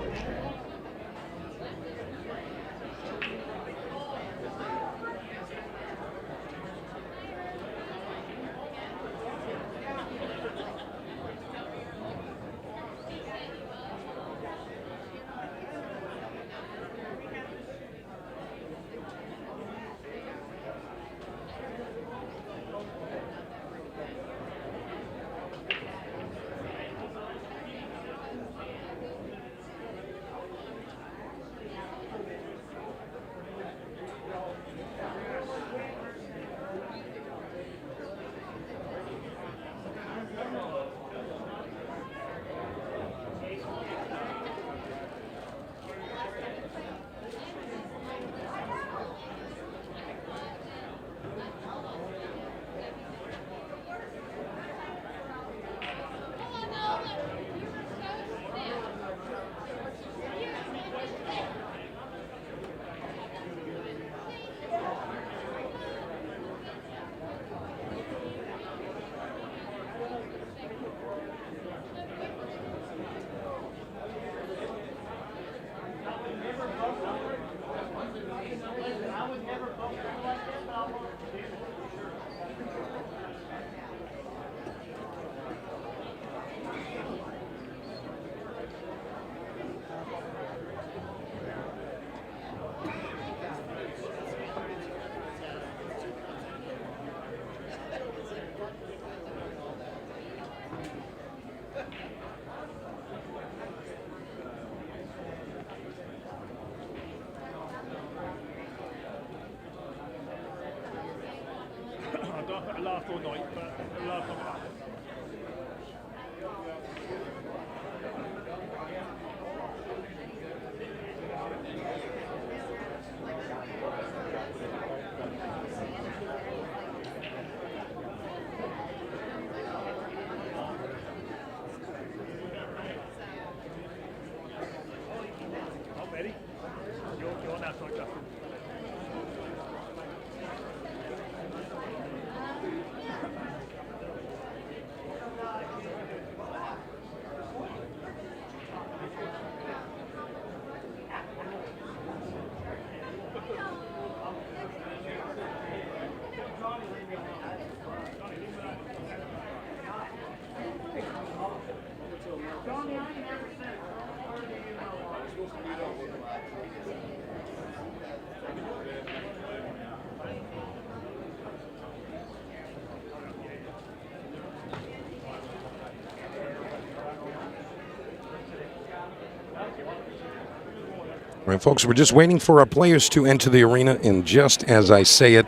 All right, folks, we're just waiting for our players to enter the arena, and just as I say it,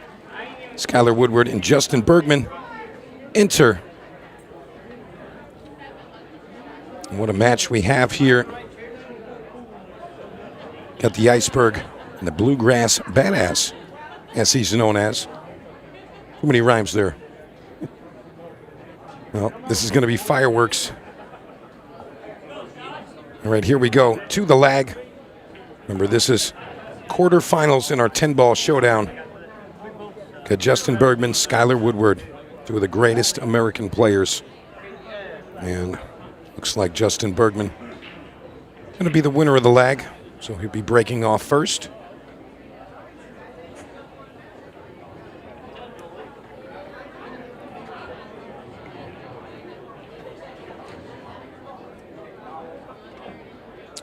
Skyler Woodward and Justin Bergman enter. And what a match we have here. Got the Iceberg and the Bluegrass Badass, as he's known as. Too many rhymes there. Well, this is going to be fireworks. All right, here we go to the lag. Remember, this is quarterfinals in our 10-ball showdown. Got Justin Bergman, Skyler Woodward, two of the greatest American players. And looks like Justin Bergman going to be the winner of the lag, so he'll be breaking off first.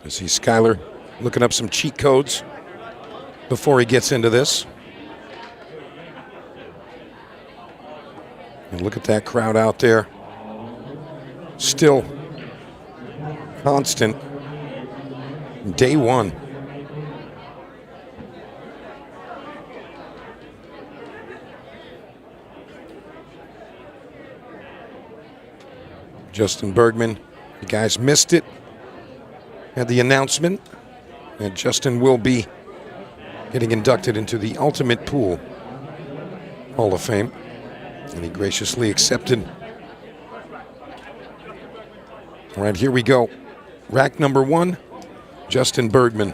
I see Skyler looking up some cheat codes before he gets into this. And look at that crowd out there. Still constant. Day one. Justin Bergman, you guys missed it. Had the announcement that Justin will be getting inducted into the Ultimate Pool Hall of Fame, and he graciously accepted. All right, here we go. Rack number one, Justin Bergman.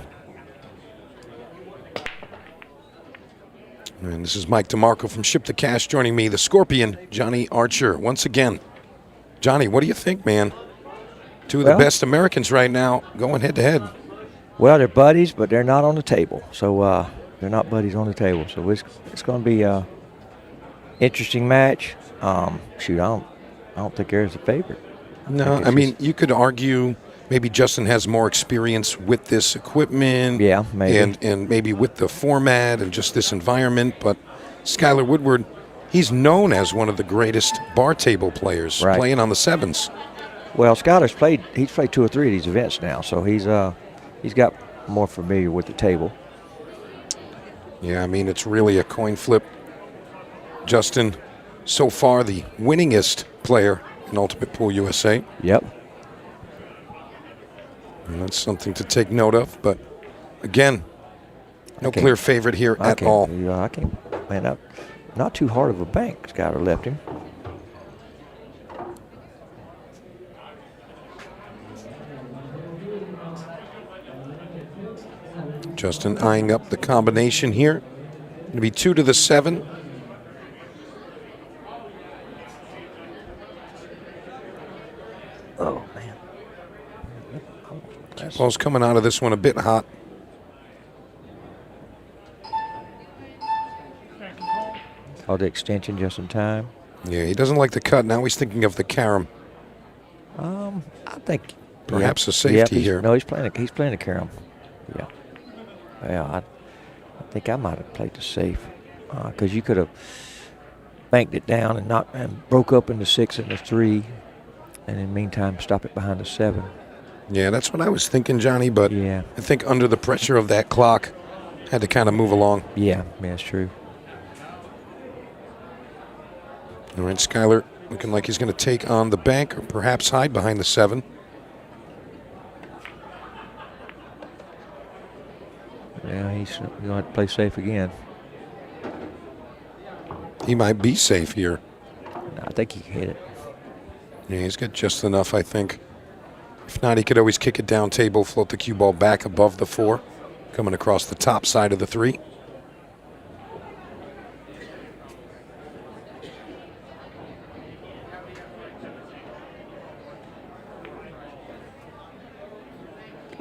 And this is Mike DeMarco from Ship to Cash joining me, the Scorpion, Johnny Archer. Once again, Johnny, what do you think, man? Two of the best Americans right now going head-to-head. Well, they're buddies, but they're not on the table. So they're not buddies on the table. So it's going to be an interesting match. Shoot, I don't think there's a favorite. No, I mean, you could argue maybe Justin has more experience with this equipment. Yeah, maybe. And maybe with the format and just this environment. But Skyler Woodward, he's known as one of the greatest bar table players, playing on the sevens. Well, Skyler's he's played 2 or 3 of these events now, so he's got more familiar with the table. Yeah, I mean, it's really a coin flip. Justin, so far the winningest player in Ultimate Pool USA. Yep. And that's something to take note of, but again, no clear favorite here at all. I can't, man, not too hard of a bank Skyler left him. Justin eyeing up the combination here. Going to be 2 to the 7. Oh, man. Ball's coming out of this one a bit hot. Called the extension just in time. Yeah, he doesn't like the cut. Now he's thinking of the carom. I think perhaps a safety here. No, he's playing the carom. Yeah. Yeah, I think I might have played the safe because you could have banked it down and broke up into 6 and the 3, and in the meantime stop it behind the 7. Yeah, that's what I was thinking, Johnny. But yeah, I think under the pressure of that clock, had to kind of move along. Yeah, that's true. All right, Skyler looking like he's going to take on the bank or perhaps hide behind the 7. Yeah, he's going to have to play safe again. He might be safe here. I think he can hit it. Yeah, he's got just enough, I think. If not, he could always kick it down table, float the cue ball back above the 4, coming across the top side of the 3.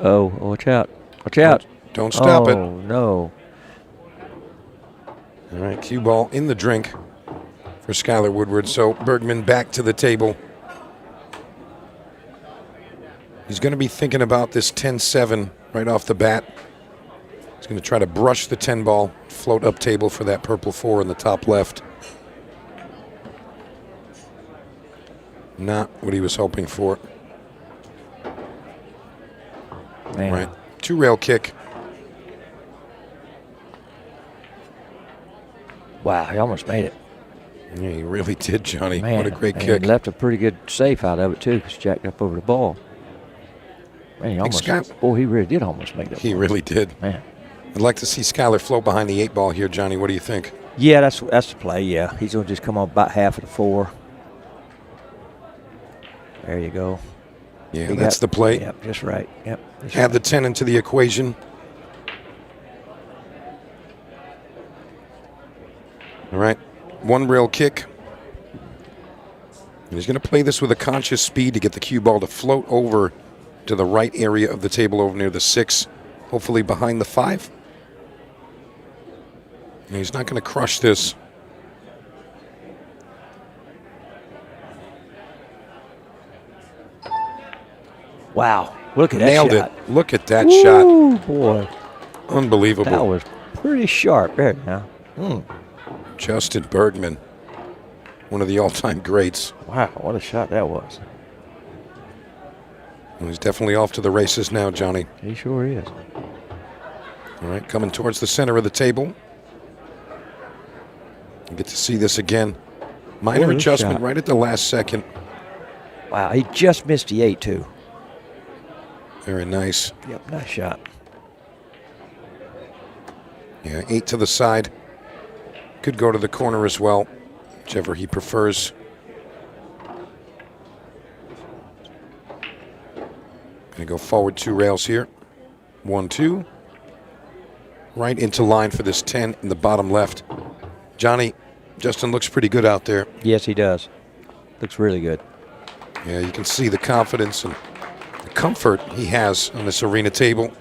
Oh, watch out. Watch out. Don't stop it. Oh, no. All right, cue ball in the drink for Skyler Woodward. So Bergman back to the table. He's going to be thinking about this 10-7 right off the bat. He's going to try to brush the 10 ball, float up table for that purple 4 in the top left. Not what he was hoping for. Man. Right, 2 rail kick. Wow, he almost made it. Yeah, he really did, Johnny. Man, what a great and kick. He left a pretty good safe out of it, too, because jacked up over the ball. Man, he almost, boy, he really did almost make that. He really did. Man. I'd like to see Skyler float behind the 8 ball here, Johnny. What do you think? Yeah, that's the play, yeah. He's going to just come on about half of the 4. There you go. Yeah, that's the play. Yep, just right. Yep. Just Add right. the 10 into the equation. All right, 1 rail kick. And he's going to play this with a conscious speed to get the cue ball to float over to the right area of the table over near the 6, hopefully behind the 5. And he's not going to crush this. Wow, look at that Nailed shot. it. Look at that Ooh, shot. Boy. Unbelievable. That was pretty sharp there now. Justin Bergman, one of the all-time greats. Wow, what a shot that was. Well, he's definitely off to the races now, Johnny. He sure is. All right, coming towards the center of the table. You get to see this again. Minor Boy, adjustment shot. right at the last second. Wow, he just missed the 8, too. Very nice. Yep, nice shot. Yeah, 8 to the side. Could go to the corner as well, whichever he prefers. Gonna go forward 2 rails here. 1, 2. Right into line for this 10 in the bottom left. Johnny, Justin looks pretty good out there. Yes, he does. Looks really good. Yeah, you can see the confidence and the comfort he has on this arena table.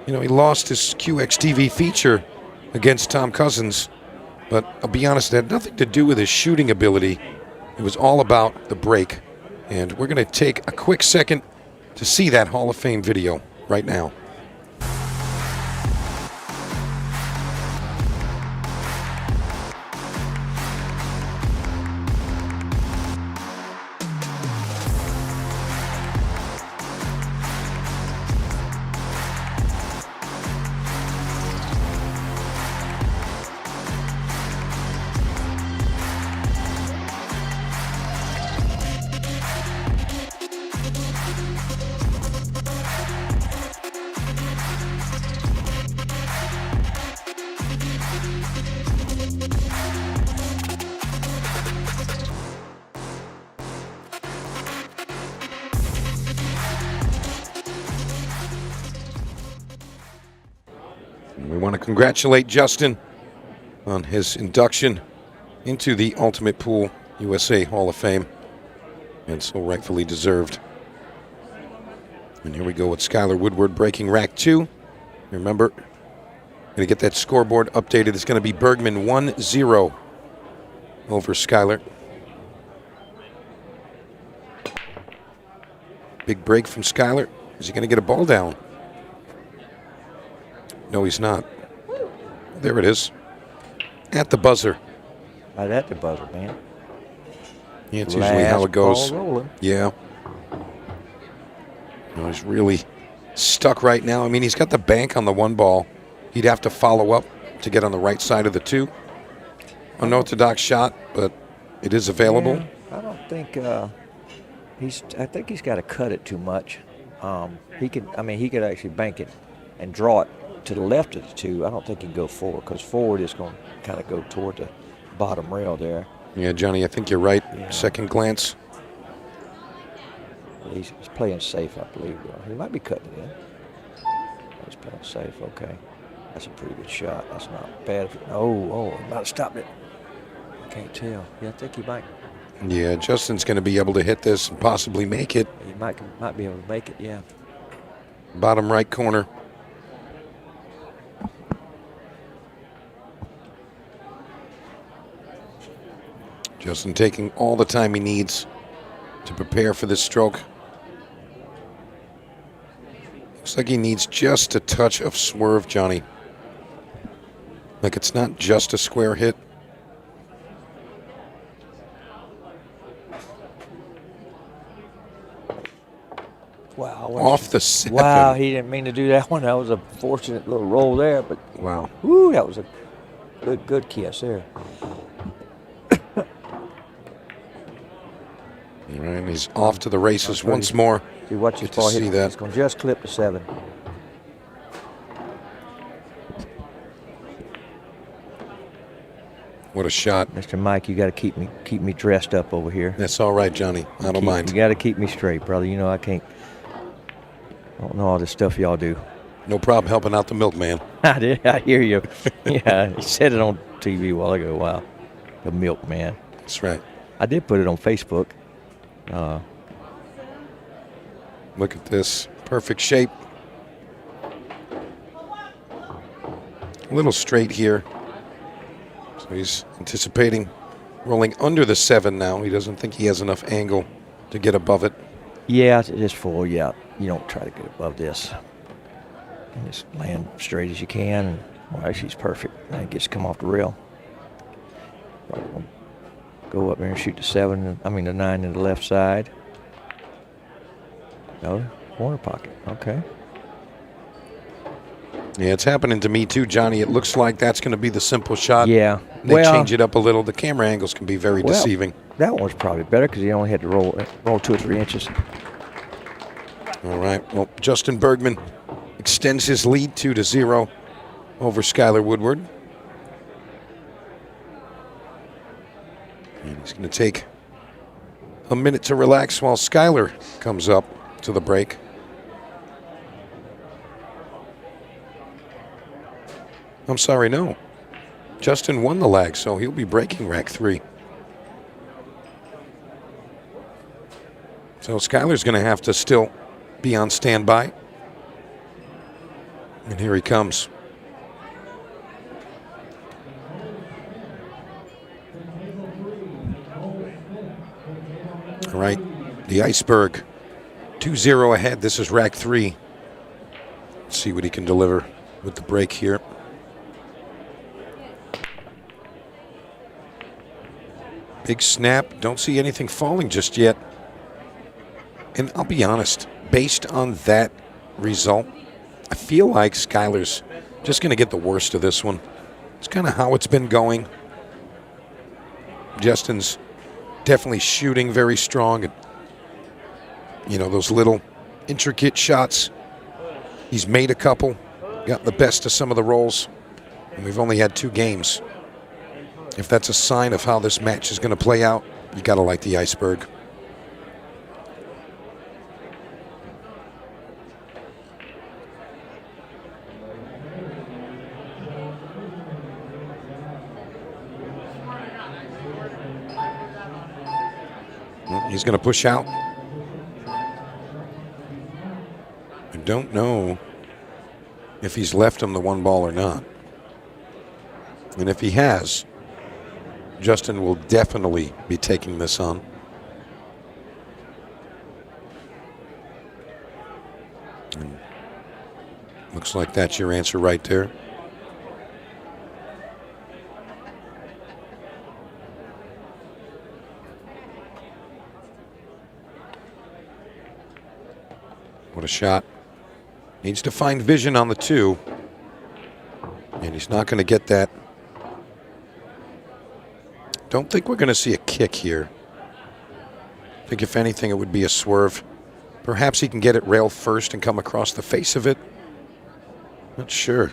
You know, he lost his QXTV feature against Tom Cousins, but I'll be honest, it had nothing to do with his shooting ability. It was all about the break. And we're going to take a quick second to see that Hall of Fame video right now. We want to congratulate Justin on his induction into the Ultimate Pool USA Hall of Fame, and so rightfully deserved. And here we go with Skyler Woodward breaking rack 2. Remember, going to get that scoreboard updated. It's going to be Bergman 1-0 over Skyler. Big break from Skyler. Is he going to get a ball down? No, he's not. There it is. At the buzzer. Right at the buzzer, man. Yeah, it's usually how it goes. Ball rolling. Yeah. No, he's really stuck right now. I mean, he's got the bank on the 1 ball. He'd have to follow up to get on the right side of the 2. Unorthodox shot, but it is available. Yeah, I don't think I think he's got to cut it too much. He could actually bank it and draw it to the left of the 2. I don't think he can go forward, because forward is going to kind of go toward the bottom rail there. Yeah, Johnny, I think you're right. Yeah. Second glance. He's playing safe, I believe. He might be cutting it in. He's playing safe. Okay, that's a pretty good shot. That's not bad. He might have stopped it. I can't tell. Yeah, I think he might. Yeah, Justin's going to be able to hit this and possibly make it. He might be able to make it. Yeah. Bottom right corner. Justin taking all the time he needs to prepare for this stroke. Looks like he needs just a touch of swerve, Johnny. Like it's not just a square hit. Wow. Off the 7. Wow, he didn't mean to do that one. That was a fortunate little roll there, but wow. Woo, that was a good kiss there. All right, he's off to the races once more. See, watch his Good to ball see hit. that. It's going to just clip the 7. What a shot. Mr. Mike, you got to keep me dressed up over here. That's all right, Johnny. I don't mind. You got to keep me straight, brother. You know I can't. I don't know all this stuff y'all do. No problem helping out the milkman. I hear you. Yeah, he said it on TV a while ago. Wow, the milkman. That's right. I did put it on Facebook. Look at this. Perfect shape. A little straight here. So he's anticipating rolling under the 7 now. He doesn't think he has enough angle to get above it. Yeah, it's full. Yeah, you don't try to get above this. And just land straight as you can. And, well, actually, it's perfect. And it gets to come off the rail. Probably gonna go up there and shoot the 9 in the left side. No, corner pocket. Okay. Yeah, it's happening to me too, Johnny. It looks like that's going to be the simple shot. Yeah. They change it up a little. The camera angles can be very deceiving. That one was probably better because he only had to roll 2 or 3 inches. All right. Well, Justin Bergman extends his lead 2-0 over Skyler Woodward. And he's going to take a minute to relax while Skyler comes up to the break. I'm sorry, no. Justin won the lag, so he'll be breaking rack 3. So Skyler's going to have to still be on standby. And here he comes. All right, the Iceberg, 2-0 ahead. This is rack 3. Let's see what he can deliver with the break here. Big snap. Don't see anything falling just yet. And I'll be honest, based on that result, I feel like Skyler's just going to get the worst of this one. It's kind of how it's been going. Justin's definitely shooting very strong. And, you know, those little intricate shots, he's made a couple, got the best of some of the rolls, and we've only had 2 games. If that's a sign of how this match is going to play out, you got to like the Iceberg. He's going to push out. I don't know if he's left him the 1 ball or not. And if he has, Justin will definitely be taking this on. And looks like that's your answer right there. What a shot. Needs to find vision on the 2. And he's not going to get that. Don't think we're going to see a kick here. I think if anything, it would be a swerve. Perhaps he can get it rail first and come across the face of it. Not sure.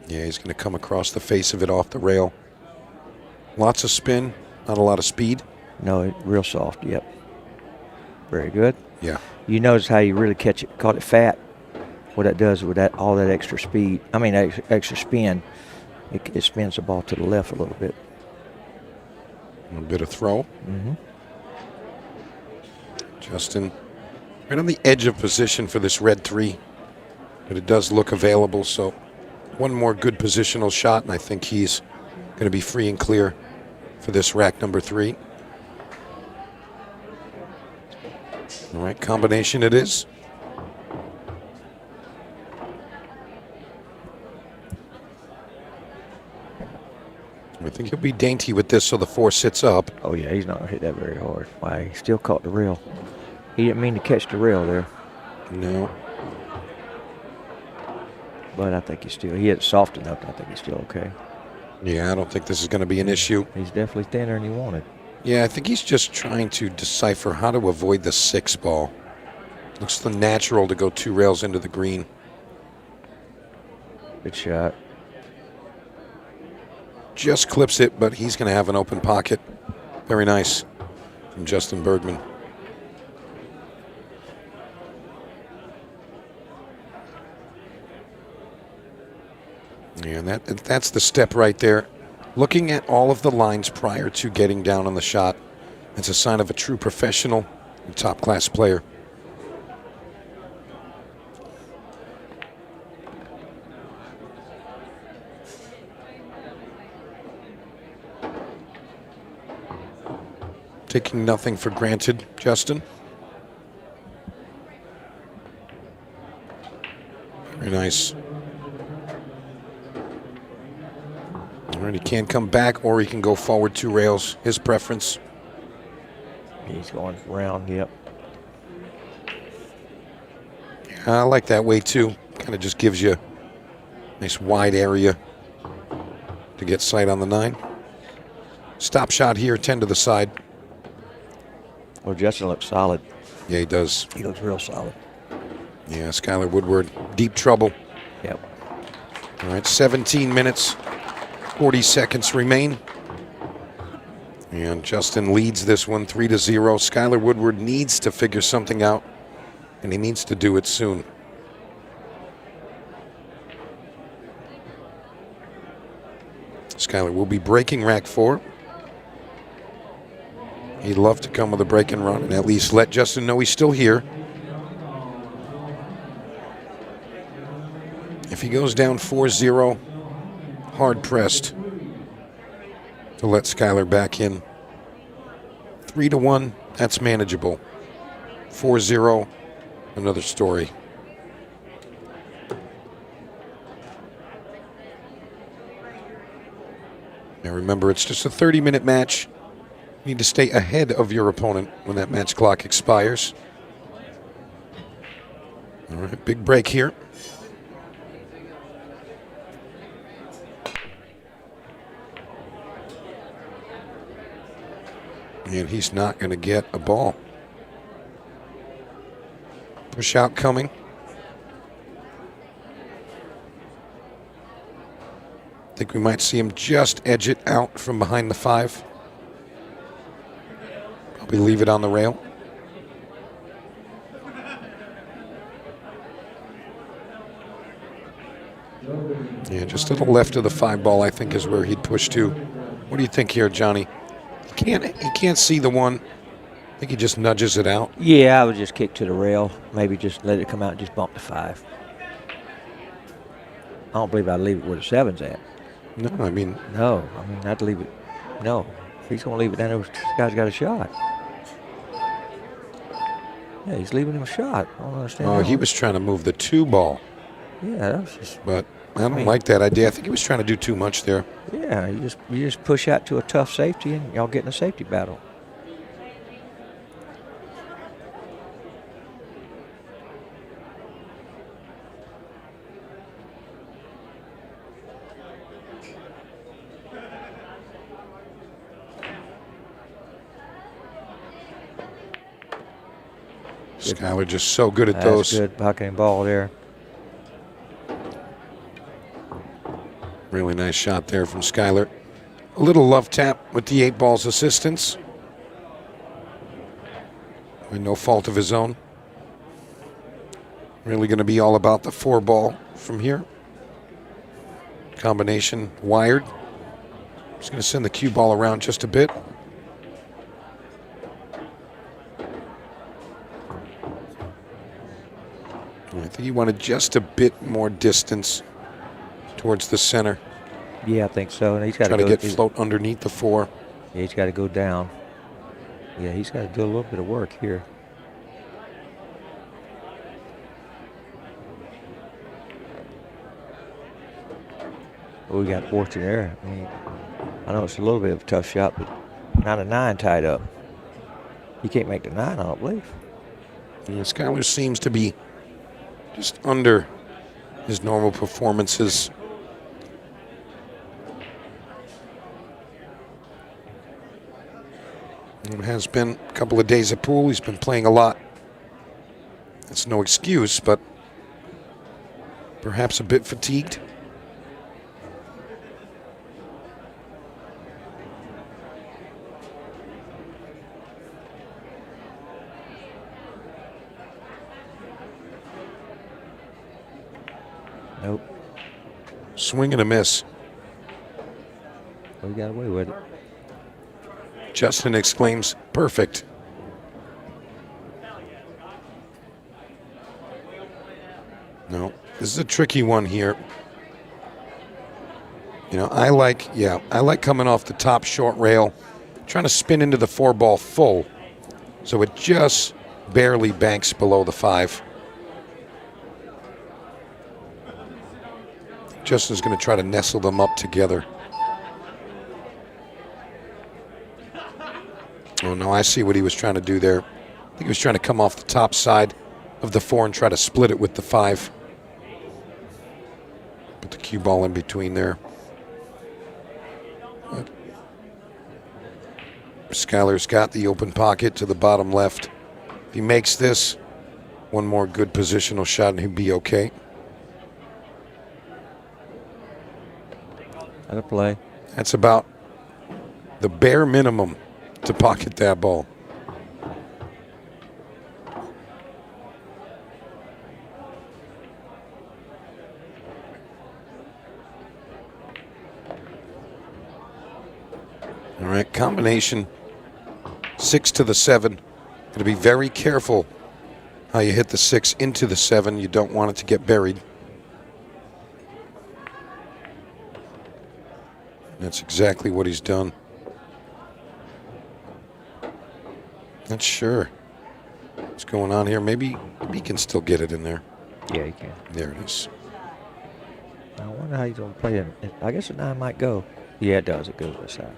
Yeah, he's going to come across the face of it off the rail. Lots of spin, not a lot of speed. No, real soft, yep. Very good. Yeah. You notice how you really caught it fat? What that does with that, all that extra speed, extra spin, it spins the ball to the left a little bit. A little bit of throw. Mm-hmm. Justin, right on the edge of position for this red 3, but it does look available, so one more good positional shot, and I think he's going to be free and clear for this rack number 3. All right, combination it is. I think he'll be dainty with this so the 4 sits up. Oh, yeah, he's not going to hit that very hard. Why, he still caught the rail. He didn't mean to catch the rail there. No. But I think he hit soft enough. I think he's still okay. Yeah, I don't think this is going to be an issue. He's definitely thinner than he wanted. Yeah, I think he's just trying to decipher how to avoid the 6 ball. Looks the natural to go 2 rails into the green. Good shot. Just clips it, but he's going to have an open pocket. Very nice from Justin Bergman. Yeah, and that's the step right there. Looking at all of the lines prior to getting down on the shot, it's a sign of a true professional and top-class player. Taking nothing for granted, Justin. Very nice. All right, he can come back or he can go forward 2 rails. His preference. He's going round, yep. I like that way too. Kind of just gives you a nice wide area to get sight on the 9. Stop shot here, 10 to the side. Well, Gerson looks solid. Yeah, he does. He looks real solid. Yeah, Skyler Woodward, deep trouble. Yep. All right, 17 minutes, 40 seconds remain. And Justin leads this one 3-0. Skyler Woodward needs to figure something out, and he needs to do it soon. Skyler will be breaking rack 4. He'd love to come with a break and run and at least let Justin know he's still here. If he goes down 4-0, hard pressed to let Skyler back in. 3-1, that's manageable. 4-0, another story. Now remember, it's just a 30-minute match. You need to stay ahead of your opponent when that match clock expires. All right, big break here. And he's not going to get a ball. Push out coming. I think we might see him just edge it out from behind the 5. Probably leave it on the rail. Yeah, just to the left of the 5 ball, I think, is where he'd push to. What do you think here, Johnny? He can't see the 1. I think he just nudges it out. Yeah, I would just kick to the rail. Maybe just let it come out and just bump the 5. I don't believe I'd leave it where the 7's at. No, I mean... No, I'd leave it. No. If he's going to leave it down there, this guy's got a shot. Yeah, he's leaving him a shot. I don't understand. Oh, he was trying to move the 2 ball. Yeah, that was just... But I don't like that idea. I think he was trying to do too much there. Yeah, you just push out to a tough safety and y'all get in a safety battle. Skyler just so good at That's those. good bucking ball there. Really nice shot there from Skyler. A little love tap with the 8-ball's assistance. With no fault of his own. Really going to be all about the 4-ball from here. Combination wired. Just going to send the cue ball around just a bit. I think he wanted just a bit more distance towards the center. Yeah, I think so. And he's got Try to to get float underneath the 4. Yeah, he's got to go down. Yeah, he's got to do a little bit of work here. Oh, we got fortune there. I mean, I know it's a little bit of a tough shot, but not a 9 tied up. He can't make the 9, I don't believe. Yeah, Skyler seems to be just under his normal performances. It has been a couple of days of pool. He's been playing a lot. That's no excuse, but perhaps a bit fatigued. Nope. Swing and a miss. Well, he got away with it. Justin exclaims, perfect. No, this is a tricky one here. You know, I like coming off the top short rail, trying to spin into the 4-ball full, so it just barely banks below the 5. Justin's going to try to nestle them up together. Oh, no, I see what he was trying to do there. I think he was trying to come off the top side of the 4 and try to split it with the 5. Put the cue ball in between there. But Skyler's got the open pocket to the bottom left. If he makes this, one more good positional shot and he'd be okay. Out of play. That's about the bare minimum to pocket that ball. All right, combination 6 to the 7. Got to be very careful how you hit the 6 into the 7. You don't want it to get buried. That's exactly what he's done. Not sure what's going on here. Maybe he can still get it in there. Yeah, he can. There it is. I wonder how he's going to play it. I guess the 9 might go. Yeah, it does. It goes this side.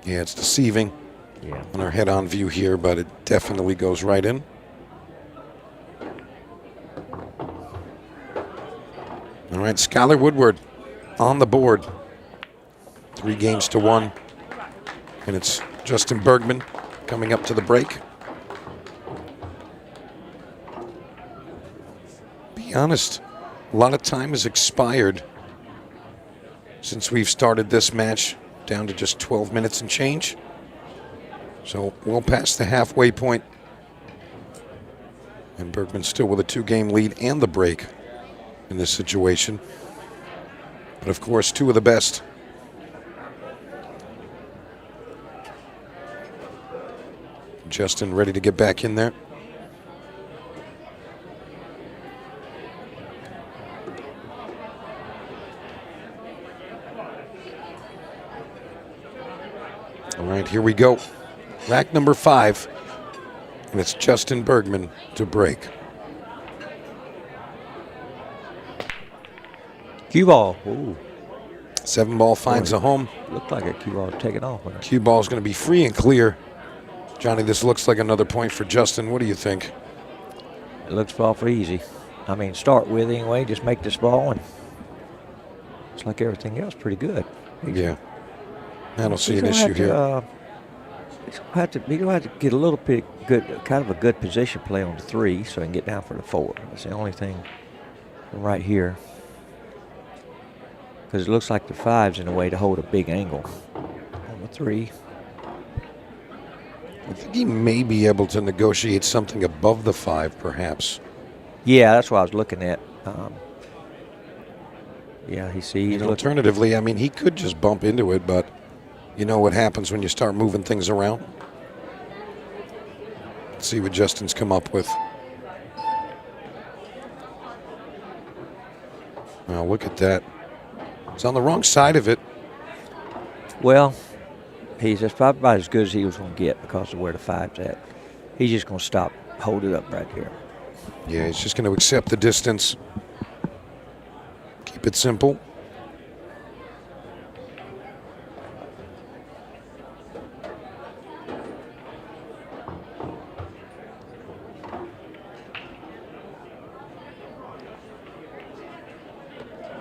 Yeah, it's deceiving on our head-on view here, but it definitely goes right in. All right, Skyler Woodward on the board. 3 games to 1. And it's Justin Bergman coming up to the break. Be honest, a lot of time has expired since we've started this match, down to just 12 minutes and change. So we'll pass the halfway point. And Bergman still with a 2-game lead and the break in this situation. But of course, 2 of the best. Justin ready to get back in there. All right, here we go. Rack number 5. And it's Justin Bergman to break. Cue ball. Ooh. 7-ball finds a home. Looked like a cue ball taken off. Cue ball is going to be free and clear. Johnny, this looks like another point for Justin. What do you think? It looks awful easy. I mean, start with anyway. Just make this ball, and it's like everything else pretty good. Yeah. I don't see an issue here. He'll have to get a little bit good, kind of a good position play on the 3 so he can get down for the 4. That's the only thing right here. Because it looks like the 5's in a way to hold a big angle on the 3. I think he may be able to negotiate something above the 5, perhaps. Yeah, that's what I was looking at. Yeah, he's alternatively, I mean, he could just bump into it, but you know what happens when you start moving things around? Let's see what Justin's come up with. Now, look at that. It's on the wrong side of it. Well, that's probably about as good as he was going to get because of where the 5's at. He's just going to stop, hold it up right here. Yeah, he's just going to accept the distance. Keep it simple.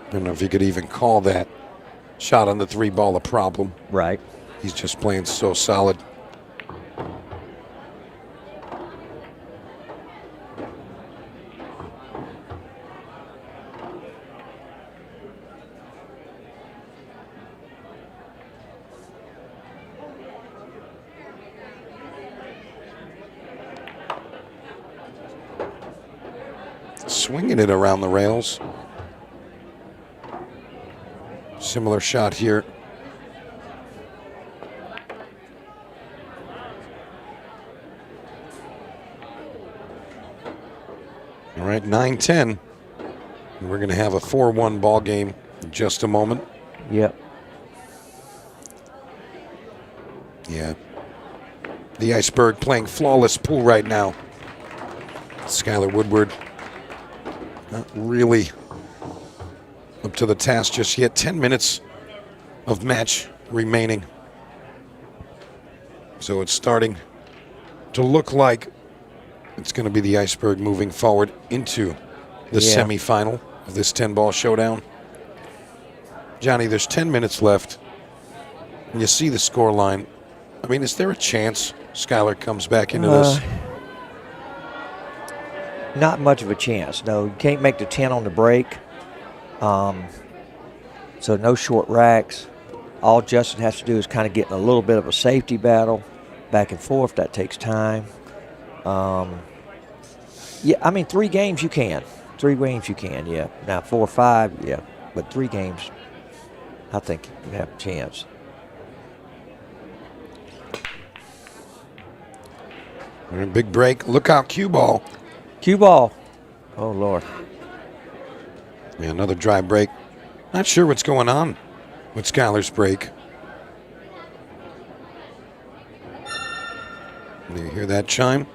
I don't know if you could even call that shot on the 3 ball a problem. Right. He's just playing so solid. Swinging it around the rails. Similar shot here. All right, 9-10. We're going to have a 4-1 ball game in just a moment. Yep. Yeah. The Iceberg playing flawless pool right now. Skyler Woodward not really up to the task just yet. 10 minutes of match remaining. So it's starting to look like it's going to be the Iceberg moving forward into the semifinal of this 10-ball showdown. Johnny, there's 10 minutes left. And you see the score line. I mean, is there a chance Skyler comes back into this? Not much of a chance. No, you can't make the 10 on the break. So no short racks. All Justin has to do is kind of get in a little bit of a safety battle, back and forth. That takes time. Yeah, I mean, 3 games you can. 3 games you can, yeah. Now 4 or 5, yeah. But 3 games, I think you have a chance. All right, big break. Look out, cue ball. Cue ball. Oh, Lord. Yeah, another dry break. Not sure what's going on with Skyler's break. You hear that chime?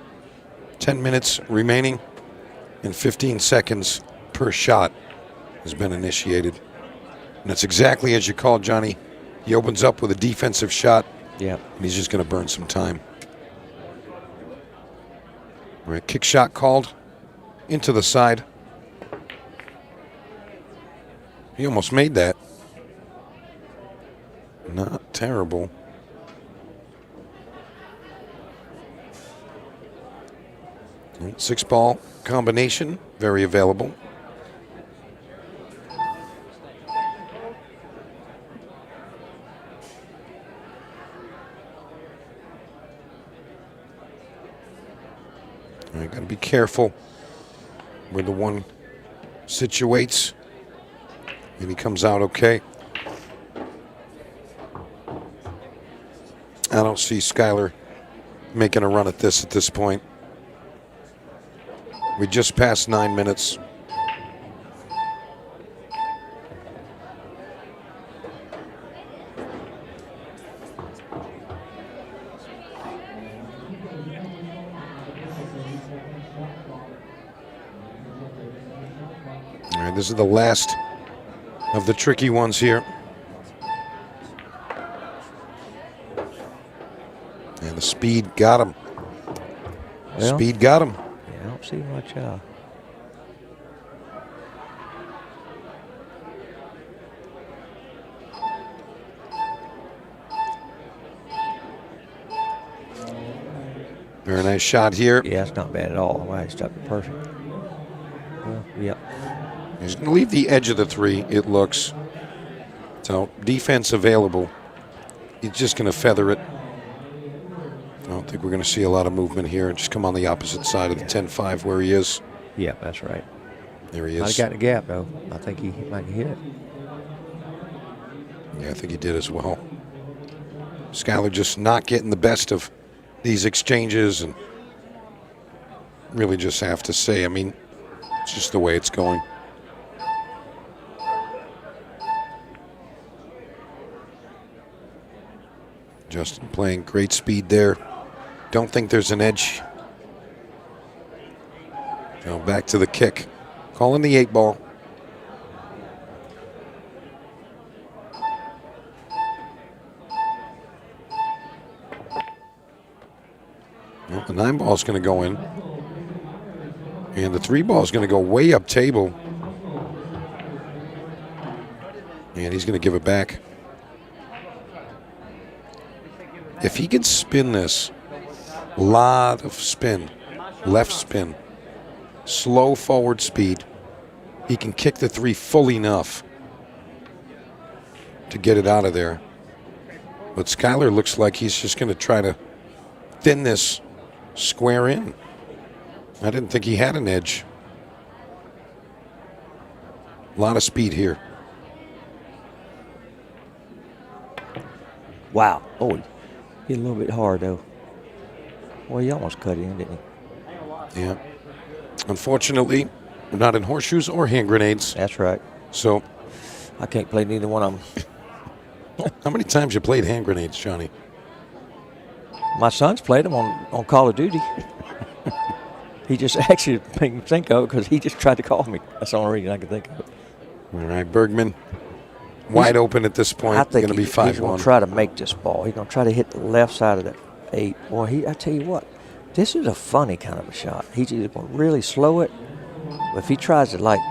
10 minutes remaining and 15 seconds per shot has been initiated. And that's exactly as you called, Johnny. He opens up with a defensive shot. Yeah. And he's just going to burn some time. All right, kick shot called into the side. He almost made that. Not terrible. All right, 6-ball combination, very available. All right, got to be careful where the one situates. And he comes out okay. I don't see Skyler making a run at this point. We just passed 9 minutes. All right, this is the last of the tricky ones here. And the speed got him. Well, speed got him. Yeah, I don't see much. Very nice shot here. Yeah, it's not bad at all. Wow, he stopped it perfect. Well, yep. He's going to leave the edge of the 3, it looks. So, defense available. He's just going to feather it. I don't think we're going to see a lot of movement here. Just come on the opposite side of the 10-5 where he is. Yeah, that's right. There he is. I got the gap, though. I think he might hit it. Yeah, I think he did as well. Skyler just not getting the best of these exchanges, and really just have to say, I mean, it's just the way it's going. Justin playing great speed there. Don't think there's an edge. Go back to the kick. Calling the 8 ball. Well, the 9 ball is going to go in. And the 3 ball is going to go way up table. And he's going to give it back. If he can spin this, a lot of spin, left spin, slow forward speed, he can kick the 3 full enough to get it out of there. But Skyler looks like he's just going to try to thin this square in. I didn't think he had an edge. A lot of speed here. Wow. Oh, hit a little bit hard, though. Well, he almost cut in, didn't he? Yeah. Unfortunately, we're not in horseshoes or hand grenades. That's right. So I can't play neither one of them. How many times you played hand grenades, Johnny? My son's played them on Call of Duty. He just actually made me think of it because he just tried to call me. That's the only reason I could think of it. All right, Bergman, wide open at this point. I think going to be 5-1. he's going to try to make this ball. He's going to try to hit the left side of that 8. Boy, I tell you what, this is a funny kind of a shot. He's either going to really slow it, but if he tries to, like,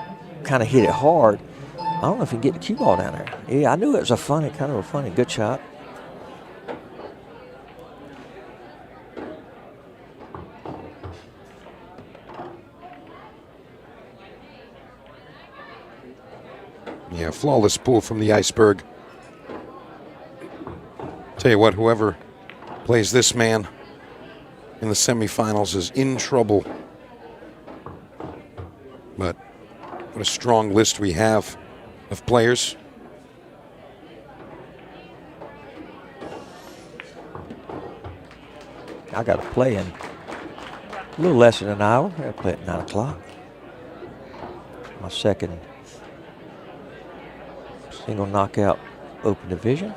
kind of hit it hard, I don't know if he can get the cue ball down there. Yeah, I knew it was a funny, good shot. Yeah, flawless pull from the iceberg. Tell you what, whoever plays this man in the semifinals is in trouble. But what a strong list we have of players. I got to play in a little less than an hour. I play at 9 o'clock. My second single knockout open division.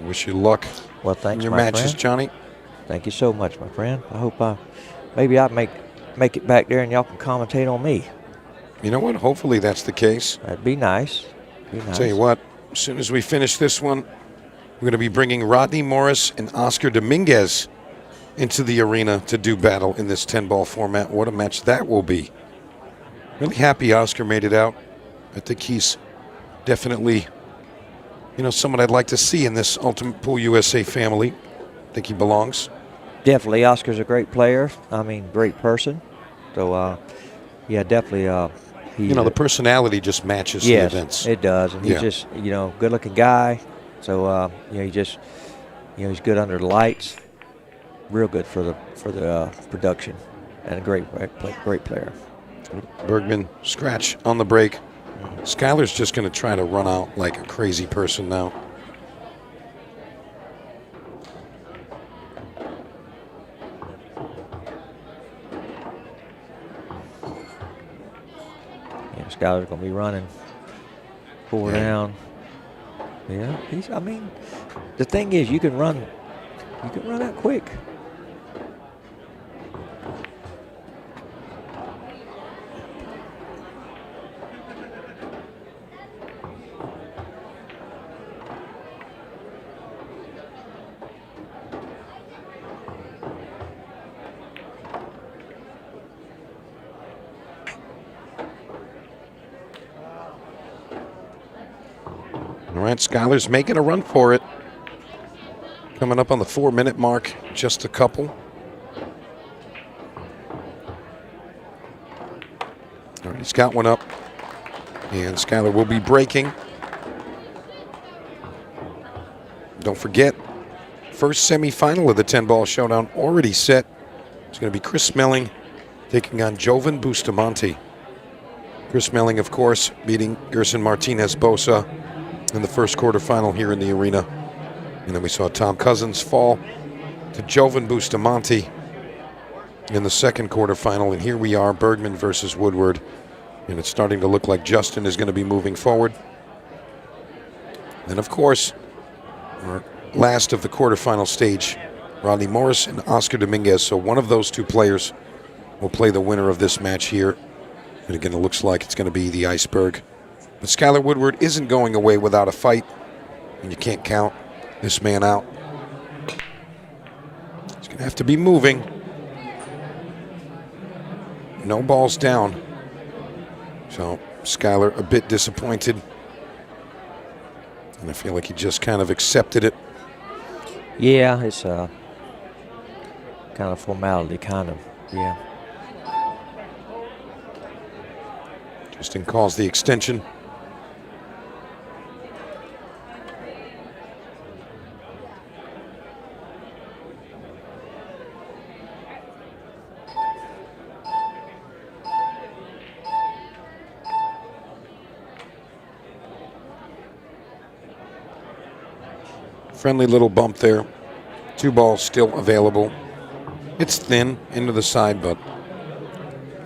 Wish you luck. Well, thanks, in your my matches, friend. Johnny. Thank you so much, my friend. I hope maybe I make it back there and y'all can commentate on me. You know what? Hopefully that's the case. That'd be nice. Tell you what, as soon as we finish this one, we're going to be bringing Rodney Morris and Oscar Dominguez into the arena to do battle in this 10-ball format. What a match that will be. Really happy Oscar made it out. I think he's definitely, someone I'd like to see in this Ultimate Pool USA family. I think he belongs. Definitely, Oscar's a great player. I mean, great person. So, yeah, definitely. The personality just matches the events. It does. And he's just, good-looking guy. So, he's good under the lights. Real good for the production, and a great player. Bergman scratch on the break. Skyler's just going to try to run out like a crazy person now. Yeah, Skyler's going to be running. Pull down. Yeah, the thing is, you can run that quick. All right, Skyler's making a run for it. Coming up on the 4-minute mark, just a couple. He's got one up. And Skyler will be breaking. Don't forget, first semifinal of the 10-ball showdown already set. It's going to be Chris Melling taking on Joven Bustamante. Chris Melling, of course, beating Gerson Martinez Boza in the first quarterfinal here in the arena. And then we saw Tom Cousins fall to Joven Bustamante in the second quarterfinal. And here we are, Bergman versus Woodward. And it's starting to look like Justin is going to be moving forward. And of course, our last of the quarterfinal stage, Rodney Morris and Oscar Dominguez. So one of those two players will play the winner of this match here. And again, it looks like it's going to be the Iceberg. But Skyler Woodward isn't going away without a fight. And you can't count this man out. He's going to have to be moving. No balls down. So Skyler a bit disappointed. And I feel like he just kind of accepted it. Yeah, it's kind of formality, kind of, yeah. Justin calls the extension. Friendly little bump there. 2 balls still available. It's thin into the side, but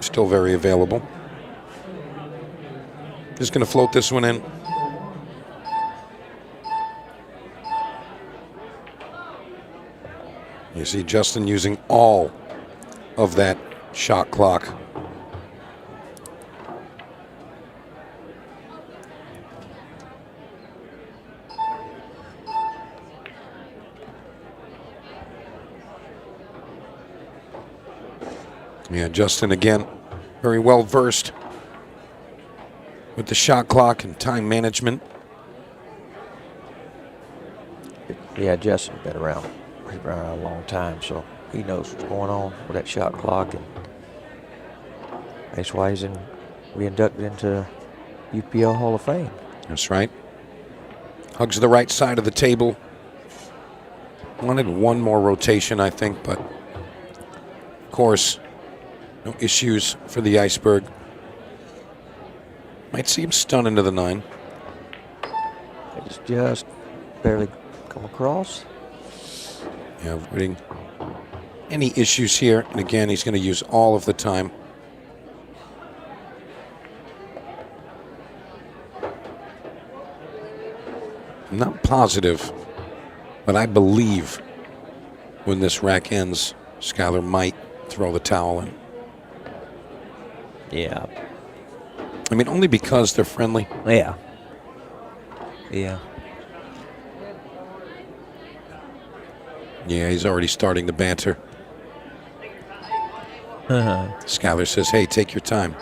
still very available. Just going to float this one in. You see Justin using all of that shot clock. Yeah, Justin again, very well versed with the shot clock and time management. Yeah, Justin's been around. He's been around a long time, so he knows what's going on with that shot clock, and that's why he's re-inducted into UPL Hall of Fame. That's right. Hugs the right side of the table. Wanted one more rotation, I think, but of course, no issues for the Iceberg. Might see him stun into the 9. It's just barely come across. Yeah, avoiding any issues here. And again, he's going to use all of the time. I'm not positive, but I believe when this rack ends, Skyler might throw the towel in. Yeah. I mean, only because they're friendly. Yeah. Yeah. Yeah, he's already starting the banter. Skyler says, hey, take your time.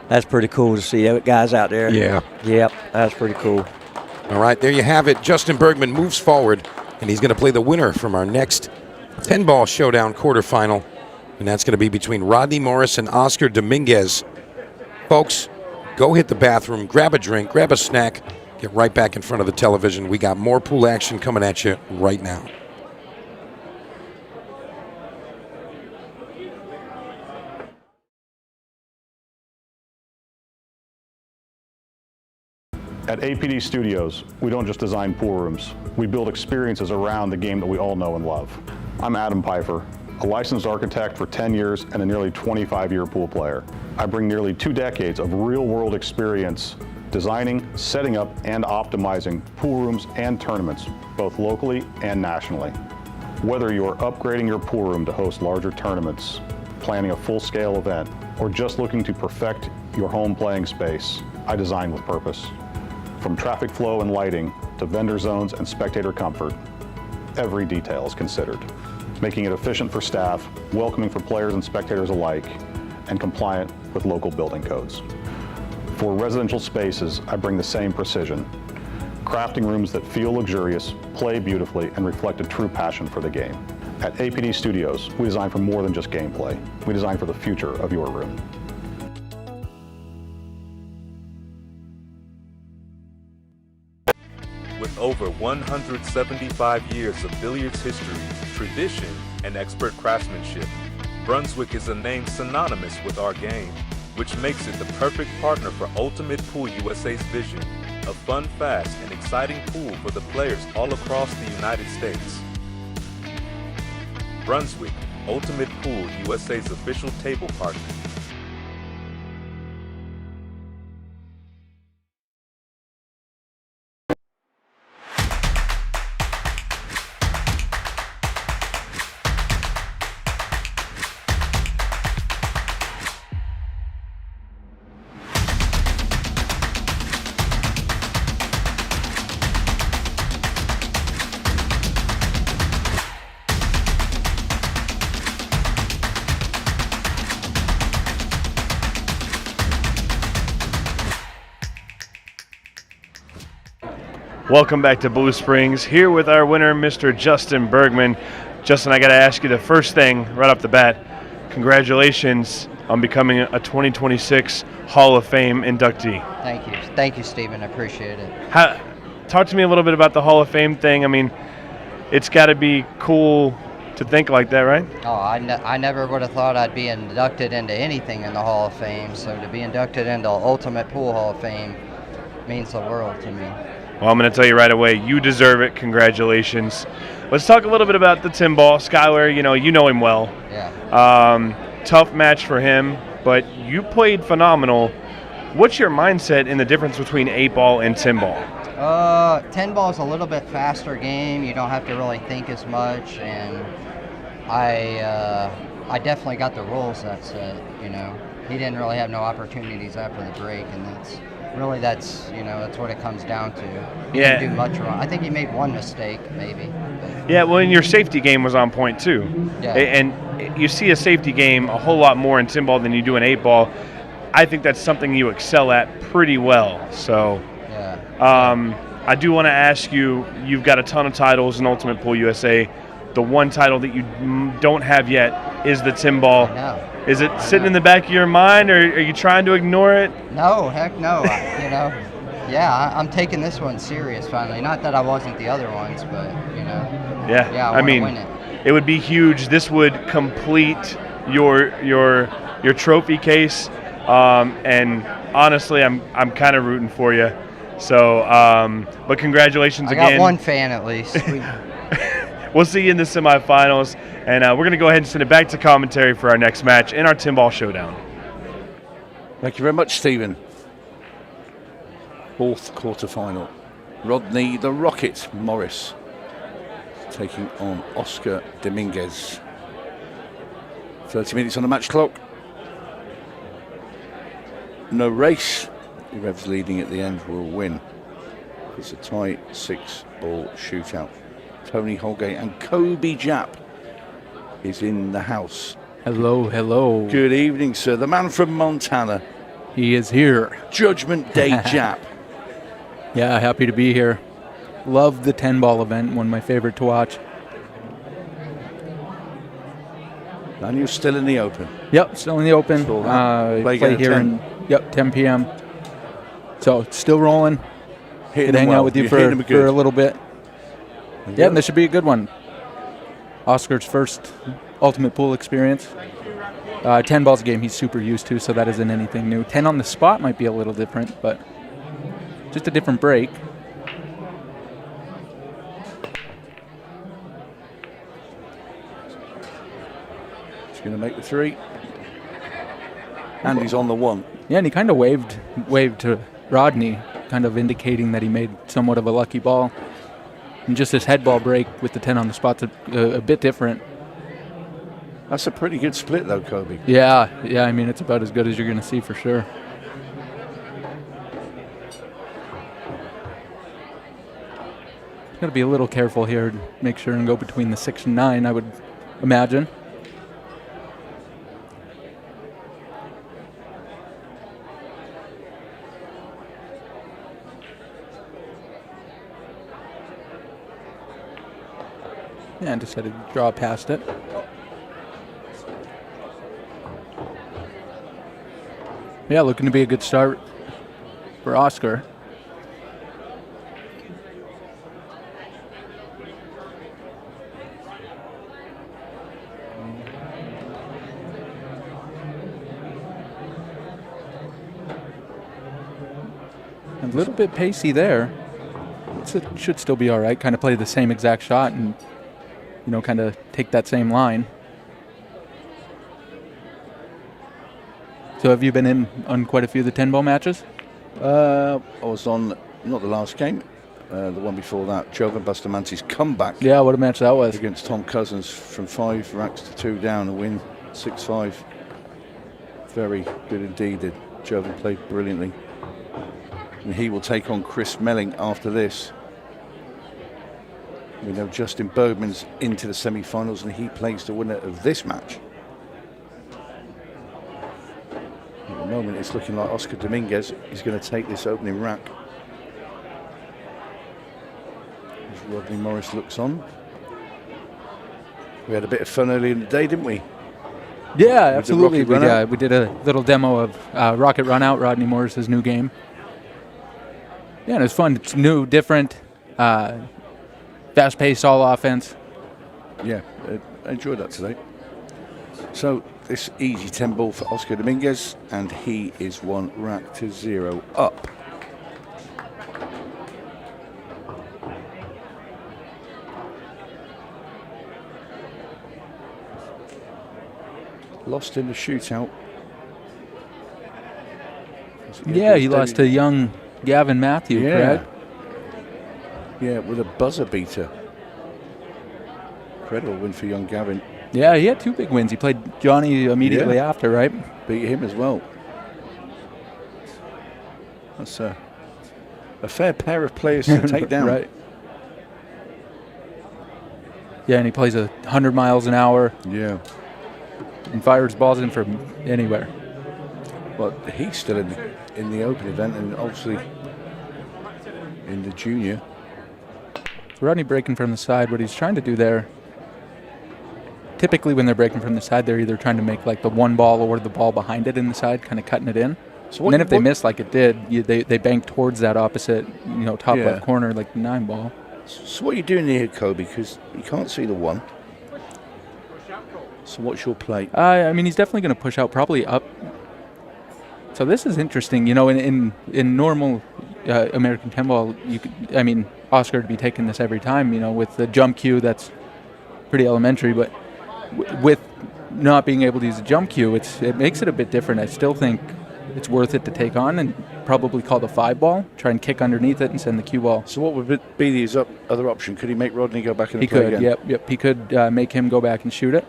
That's pretty cool to see guys out there. Yeah. Yep, that's pretty cool. All right, there you have it. Justin Bergman moves forward, and he's going to play the winner from our next 10-ball showdown quarterfinal, and that's going to be between Rodney Morris and Oscar Dominguez. Folks, go hit the bathroom, grab a drink, grab a snack, get right back in front of the television. We got more pool action coming at you right now. At APD Studios, we don't just design pool rooms. We build experiences around the game that we all know and love. I'm Adam Pfeiffer, a licensed architect for 10 years and a nearly 25-year pool player. I bring nearly 2 decades of real-world experience designing, setting up, and optimizing pool rooms and tournaments, both locally and nationally. Whether you're upgrading your pool room to host larger tournaments, planning a full-scale event, or just looking to perfect your home playing space, I design with purpose. From traffic flow and lighting to vendor zones and spectator comfort, every detail is considered, making it efficient for staff, welcoming for players and spectators alike, and compliant with local building codes. For residential spaces, I bring the same precision, crafting rooms that feel luxurious, play beautifully, and reflect a true passion for the game. At APD Studios, we design for more than just gameplay. We design for the future of your room. With over 175 years of billiards history, tradition, and expert craftsmanship, Brunswick is a name synonymous with our game, which makes it the perfect partner for Ultimate Pool USA's vision, a fun, fast, and exciting pool for the players all across the United States. Brunswick, Ultimate Pool USA's official table partner. Welcome back to Blue Springs. Here with our winner, Mr. Justin Bergman. Justin, I got to ask you the first thing right off the bat. Congratulations on becoming a 2026 Hall of Fame inductee. Thank you, Stephen. I appreciate it. Talk to me a little bit about the Hall of Fame thing. I mean, it's got to be cool to think like that, right? Oh, I never would have thought I'd be inducted into anything in the Hall of Fame. So to be inducted into Ultimate Pool Hall of Fame means the world to me. Well, I'm going to tell you right away, you deserve it. Congratulations. Let's talk a little bit about the Tim ball. Skyler, you know him well. Yeah. Tough match for him, but you played phenomenal. What's your mindset in the difference between 8-ball and 10-ball? 10-ball is a little bit faster game. You don't have to really think as much, and I definitely got the rules that set. He didn't really have no opportunities after the break, and that's what it comes down to. He didn't do much wrong. I think he made one mistake, maybe. Yeah, well, and your safety game was on point too. Yeah. And you see a safety game a whole lot more in 10-ball than you do in 8-ball. I think that's something you excel at pretty well. So, I do want to ask you, you've got a ton of titles in Ultimate Pool USA. The one title that you don't have yet is the 10-ball. No. Is it sitting in the back of your mind, or are you trying to ignore it? No, heck no. I'm taking this one serious finally. Not that I wasn't the other ones, but Yeah, I mean, win it. It would be huge. This would complete your trophy case, and honestly, I'm kind of rooting for you. So, but congratulations again. I got one fan at least. We'll see you in the semifinals, and we're going to go ahead and send it back to commentary for our next match in our 10-ball showdown. Thank you very much, Stephen. Fourth quarterfinal. Rodney the Rocket Morris taking on Oscar Dominguez. 30 minutes on the match clock. No race. Whoever's leading at the end will win. It's a tie 6-ball shootout. Tony Holgate and Kobe Jap is in the house. Hello. Good evening, sir. The man from Montana. He is here. Judgment Day Jap. Yeah, happy to be here. Love the 10-ball event, one of my favorite to watch. And you're still in the Open? Yep, still in the Open. Play here 10. 10 p.m. So, still rolling. Could hang out with you for a little bit. Yeah, and this should be a good one. Oscar's first Ultimate Pool experience. 10-ball's a game he's super used to, so that isn't anything new. 10 on the spot might be a little different, but just a different break. He's going to make the 3. And he's on the 1. Yeah, and he kind of waved to Rodney, kind of indicating that he made somewhat of a lucky ball. And just this head ball break with the 10 on the spot's a bit different. That's a pretty good split, though, Kobe. Yeah. I mean, it's about as good as you're going to see for sure. Got to be a little careful here to make sure and go between the 6 and 9, I would imagine. Yeah, and decided to draw past it. Yeah, looking to be a good start for Oscar. A little bit pacey there. It should still be all right. Kind of play the same exact shot and, you know, kind of take that same line. So have you been on quite a few of the 10-ball matches? I was on, not the last game, the one before that, Joven Bustamante's comeback. Yeah, what a match that was. Against Tom Cousins from 5 racks to 2 down, a win 6-5. Very good indeed. Joven played brilliantly. And he will take on Chris Melling after this. We know Justin Bergman's into the semi-finals and he plays the winner of this match. At the moment it's looking like Oscar Dominguez is going to take this opening rack. As Rodney Morris looks on. We had a bit of fun earlier in the day, didn't we? Yeah, absolutely. We did a little demo of Rocket Run Out, Rodney Morris's new game. Yeah, and it was fun. It's new, different, fast-paced, all offense. Yeah, I enjoyed that today. So this easy 10 ball for Oscar Dominguez, and he is 1 rack to 0 up. Lost in the shootout. Yeah, he lost to young Gavin Matthew, correct? Yeah, with a buzzer beater. Incredible win for young Gavin. Yeah, he had 2 big wins. He played Johnny immediately after, right? Beat him as well. That's a fair pair of players to take down. Right. Yeah, and he plays 100 miles an hour. Yeah. And fires balls in from anywhere. Well, he's still in the open event and obviously in the junior. Rodney breaking from the side. What he's trying to do there, typically when they're breaking from the side, they're either trying to make like the 1 ball or the ball behind it in the side, kind of cutting it in. So and then if they miss like it did, they bank towards that opposite, top left corner, like the 9 ball. So what are you doing here, Kobe? Because you can't see the 1. So what's your play? I mean, he's definitely going to push out, probably up. So this is interesting. In normal American 10 ball, Oscar would be taking this every time. With the jump cue, that's pretty elementary. But with not being able to use a jump cue, it makes it a bit different. I still think it's worth it to take on and probably call the 5 ball, try and kick underneath it and send the cue ball. So what would be the other option? Could he make Rodney go back and play again? Yep. He could make him go back and shoot it.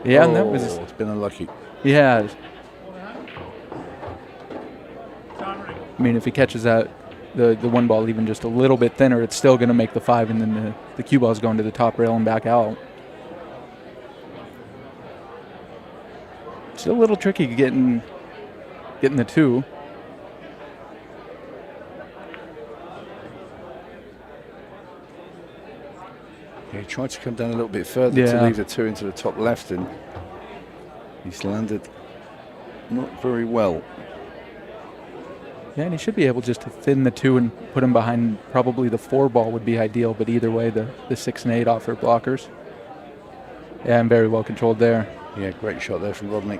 Yeah, and that was. It's been unlucky. Yeah. I mean, if he catches that, the 1 ball even just a little bit thinner, it's still going to make the 5, and then the cue ball is going to the top rail and back out. Still a little tricky getting the 2. Yeah, he tried to come down a little bit further to leave the 2 into the top left, and he's landed not very well. Yeah, and he should be able just to thin the 2 and put him behind. Probably the 4 ball would be ideal, but either way, the 6 and 8 offer blockers. Yeah, and very well controlled there. Yeah, great shot there from Rodney.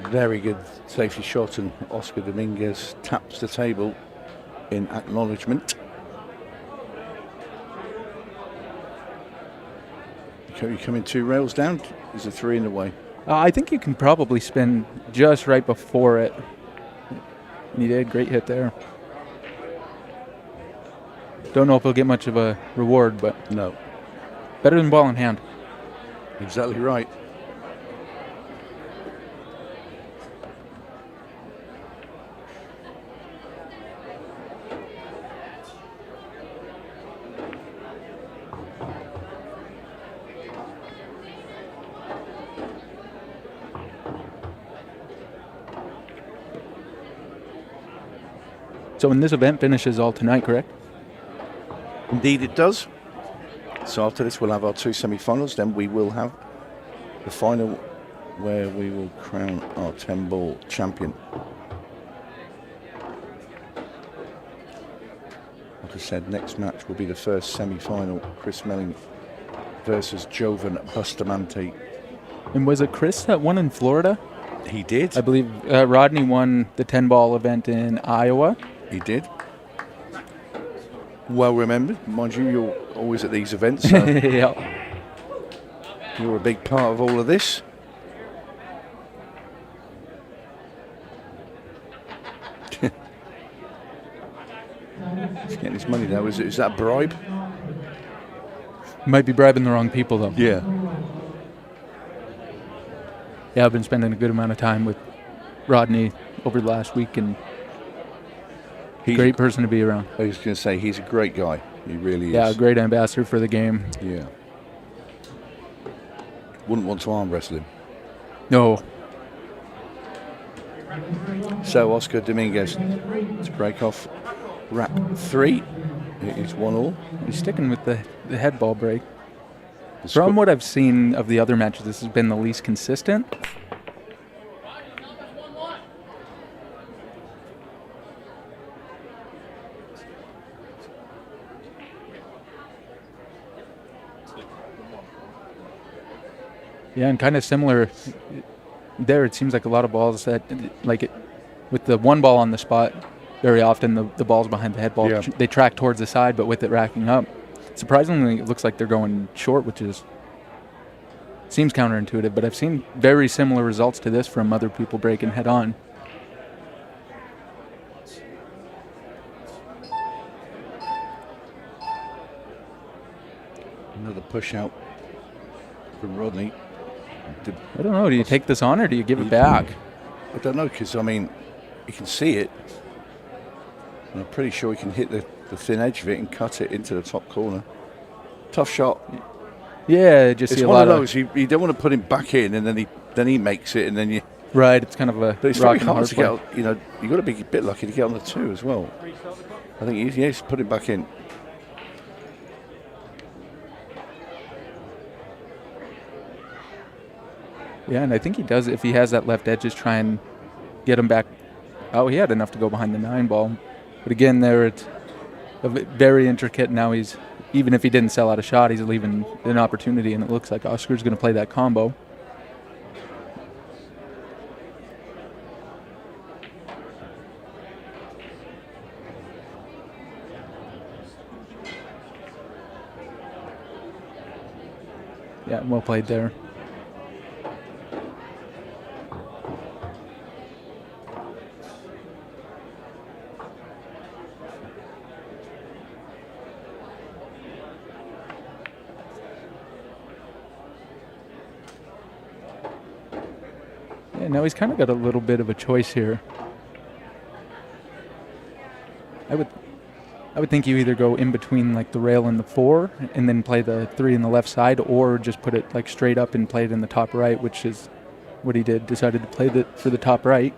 Very good safety shot, and Oscar Dominguez taps the table in acknowledgement. You coming 2 rails down? Is a 3 in the way? I think you can probably spin just right before it. And he did. Great hit there. Don't know if he'll get much of a reward, but no. Better than ball in hand. Exactly right. So in this event finishes all tonight, correct? Indeed it does. So after this we'll have our 2 semi-finals, then we will have the final where we will crown our 10-ball champion. Like I said, next match will be the first semi-final, Chris Melling versus Joven Bustamante. And was it Chris that won in Florida? He did. I believe Rodney won the 10-ball event in Iowa. He did. Well remembered. Mind you, you're always at these events. So Yeah. you're a big part of all of this. He's getting his money now. Is that a bribe? Might be bribing the wrong people, though. Yeah. Yeah, I've been spending a good amount of time with Rodney over the last week, and he's great person to be around. I was going to say, he's a great guy. He really is. Yeah, a great ambassador for the game. Yeah. Wouldn't want to arm wrestle him. No. So Oscar Dominguez to break off wrap 3. It is 1-1. He's sticking with the head ball break. From what I've seen of the other matches, this has been the least consistent. Yeah, and kind of similar there. It seems like a lot of balls that, like it, with the one ball on the spot, very often the balls behind the head ball, they track towards the side, but with it racking up. Surprisingly, it looks like they're going short, which seems counterintuitive, but I've seen very similar results to this from other people breaking head on. Another push out from Rodney. I don't know, do you take this on or do you give it back? I don't know, because, I mean, you can see it. And I'm pretty sure he can hit the thin edge of it and cut it into the top corner. Tough shot. Yeah, just it's see a one lot of those. You don't want to put him back in, and then he makes it, and then you. Right, it's kind of a. But it's very hard to get out. You know, you got to be a bit lucky to get on the 2 as well. I think he's put him back in. Yeah, and I think he does, if he has that left edge, just try and get him back. Oh, he had enough to go behind the 9 ball. But again, there it's very intricate. Now he's, even if he didn't sell out a shot, he's leaving an opportunity, and it looks like Oscar's going to play that combo. Yeah, well played there. Yeah, now he's kind of got a little bit of a choice here. I would think you either go in between like the rail and the 4 and then play the 3 in the left side, or just put it like straight up and play it in the top right, which is what he did. Decided to play it for the top right.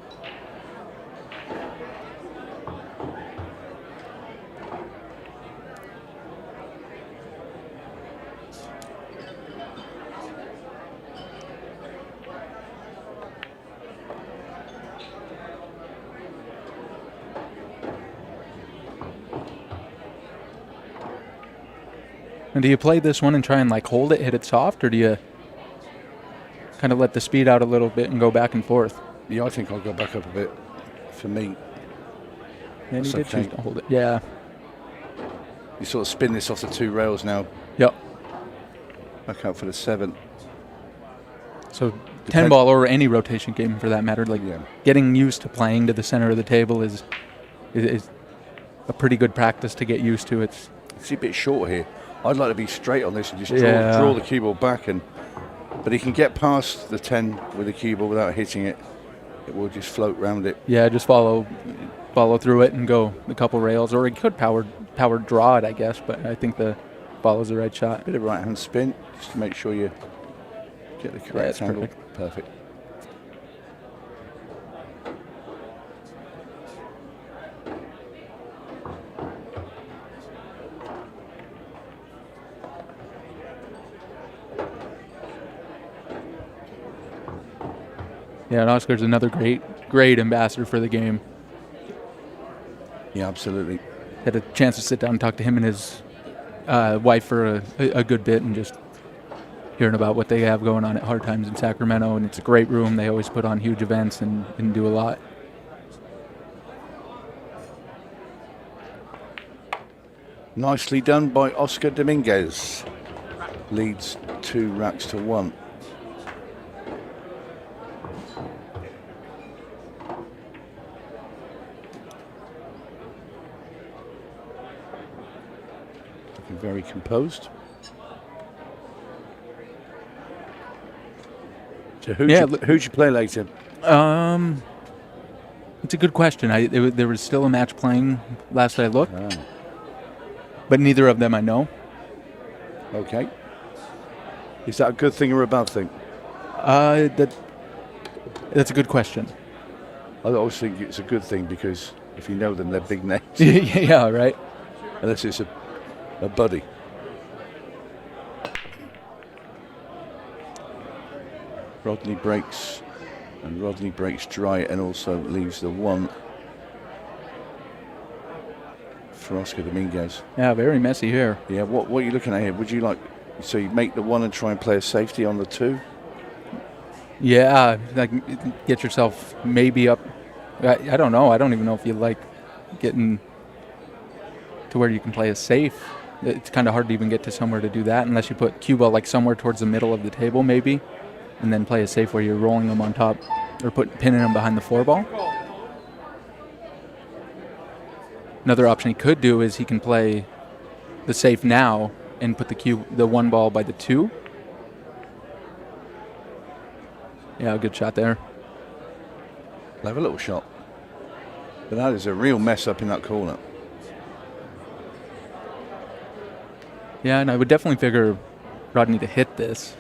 And do you play this one and try and like hold it, hit it soft, or do you kind of let the speed out a little bit and go back and forth? Yeah, I think I'll go back up a bit. For me, and he did choose to hold it. Yeah. You sort of spin this off the 2 rails now. Yep. Back out for the 7. So 10 ball or any rotation game for that matter, like getting used to playing to the center of the table is a pretty good practice to get used to. It's a bit short here. I'd like to be straight on this and just draw the cue ball back, but he can get past the 10 with the cue ball without hitting it. It will just float round it. Yeah, just follow through it and go a couple rails, or he could power draw it, I guess. But I think the follows the right shot. Bit of right hand spin just to make sure you get the correct angle. Perfect. Yeah, and Oscar's another great ambassador for the game. Yeah, absolutely. Had a chance to sit down and talk to him and his wife for a good bit, and just hearing about what they have going on at Hard Times in Sacramento. And it's a great room. They always put on huge events and do a lot. Nicely done by Oscar Dominguez. Leads 2 racks to 1. Looking very composed. So who'd you play later? It's a good question. There was still a match playing last I looked, but neither of them I know. Okay. Is that a good thing or a bad thing? That's a good question. I always think it's a good thing because if you know them, they're big names. Yeah, right. Unless it's a buddy. Rodney breaks, and Rodney breaks dry and also leaves the 1 for Oscar Dominguez. Yeah, very messy here. Yeah, what are you looking at here? Would you like, so you make the 1 and try and play a safety on the 2? Yeah, like get yourself maybe up. I don't know. I don't even know if you like getting to where you can play a safe. It's kind of hard to even get to somewhere to do that unless you put cue ball like somewhere towards the middle of the table maybe, and then play a safe where you're rolling them on top or pinning them behind the 4 ball. Another option he could do is he can play the safe now and put the 1 ball by the 2. Yeah, good shot there. Clever little shot. But that is a real mess up in that corner. Yeah, and I would definitely figure Rodney to hit this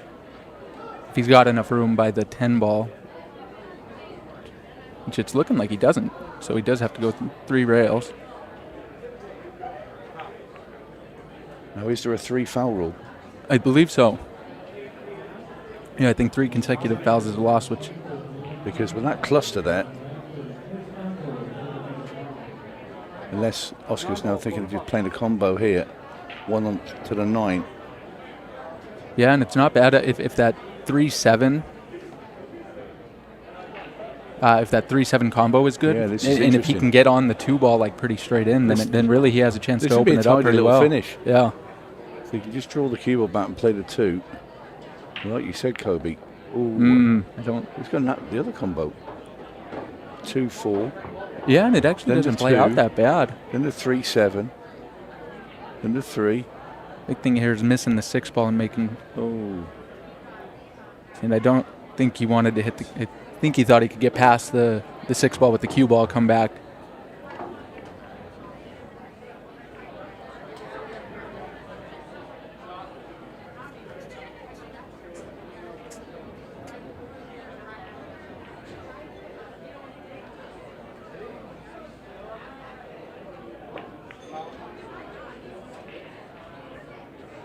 if he's got enough room by the 10 ball, which it's looking like he doesn't. So he does have to go through 3 rails. Now, is there a 3 foul rule? I believe so. Yeah, I think 3 consecutive fouls is a loss, which... Because with that cluster there, unless Oscar's now thinking of just playing a combo here, 1 on to the 9. Yeah, and it's not bad if that 3-7... if that 3-7 combo is good, yeah, this is and if he can get on the 2 ball like pretty straight in, then really he has a chance to open it up pretty well. Finish. Yeah. So you can just draw the cue ball back and play the 2. Like you said, Kobe. Ooh, I don't. He's got the other combo. 2-4. Yeah, and it actually doesn't play out that bad. Then the 3-7. Then the 3. Big thing here is missing the 6 ball and making. Oh. And I don't think he wanted to hit the. I think he thought he could get past the 6 ball with the cue ball, come back.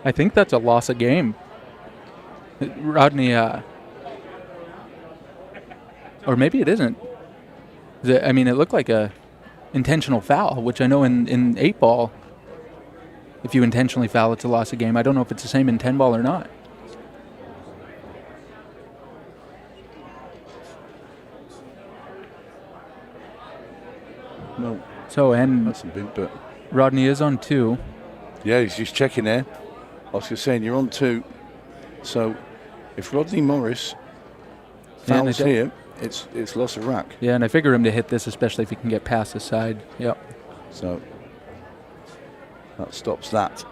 I think that's a loss of game. Rodney, or maybe it isn't. I mean, it looked like a intentional foul, which I know in 8 ball, if you intentionally foul, it's a loss of game. I don't know if it's the same in 10 ball or not. No. So, and that's a bit, but Rodney is on 2. Yeah, he's just checking there. Oscar's saying you're on 2. So if Rodney Morris fouls here, it's loss of rack. Yeah, and I figure him to hit this, especially if he can get past the side. Yep. So that stops that.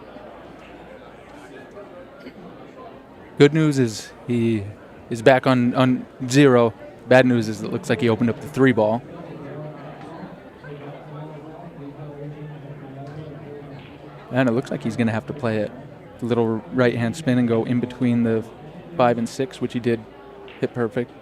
Good news is he is back on 0. Bad news is it looks like he opened up the 3 ball. And it looks like he's going to have to play it. A little right-hand spin and go in between the 5 and 6, which he did hit perfect.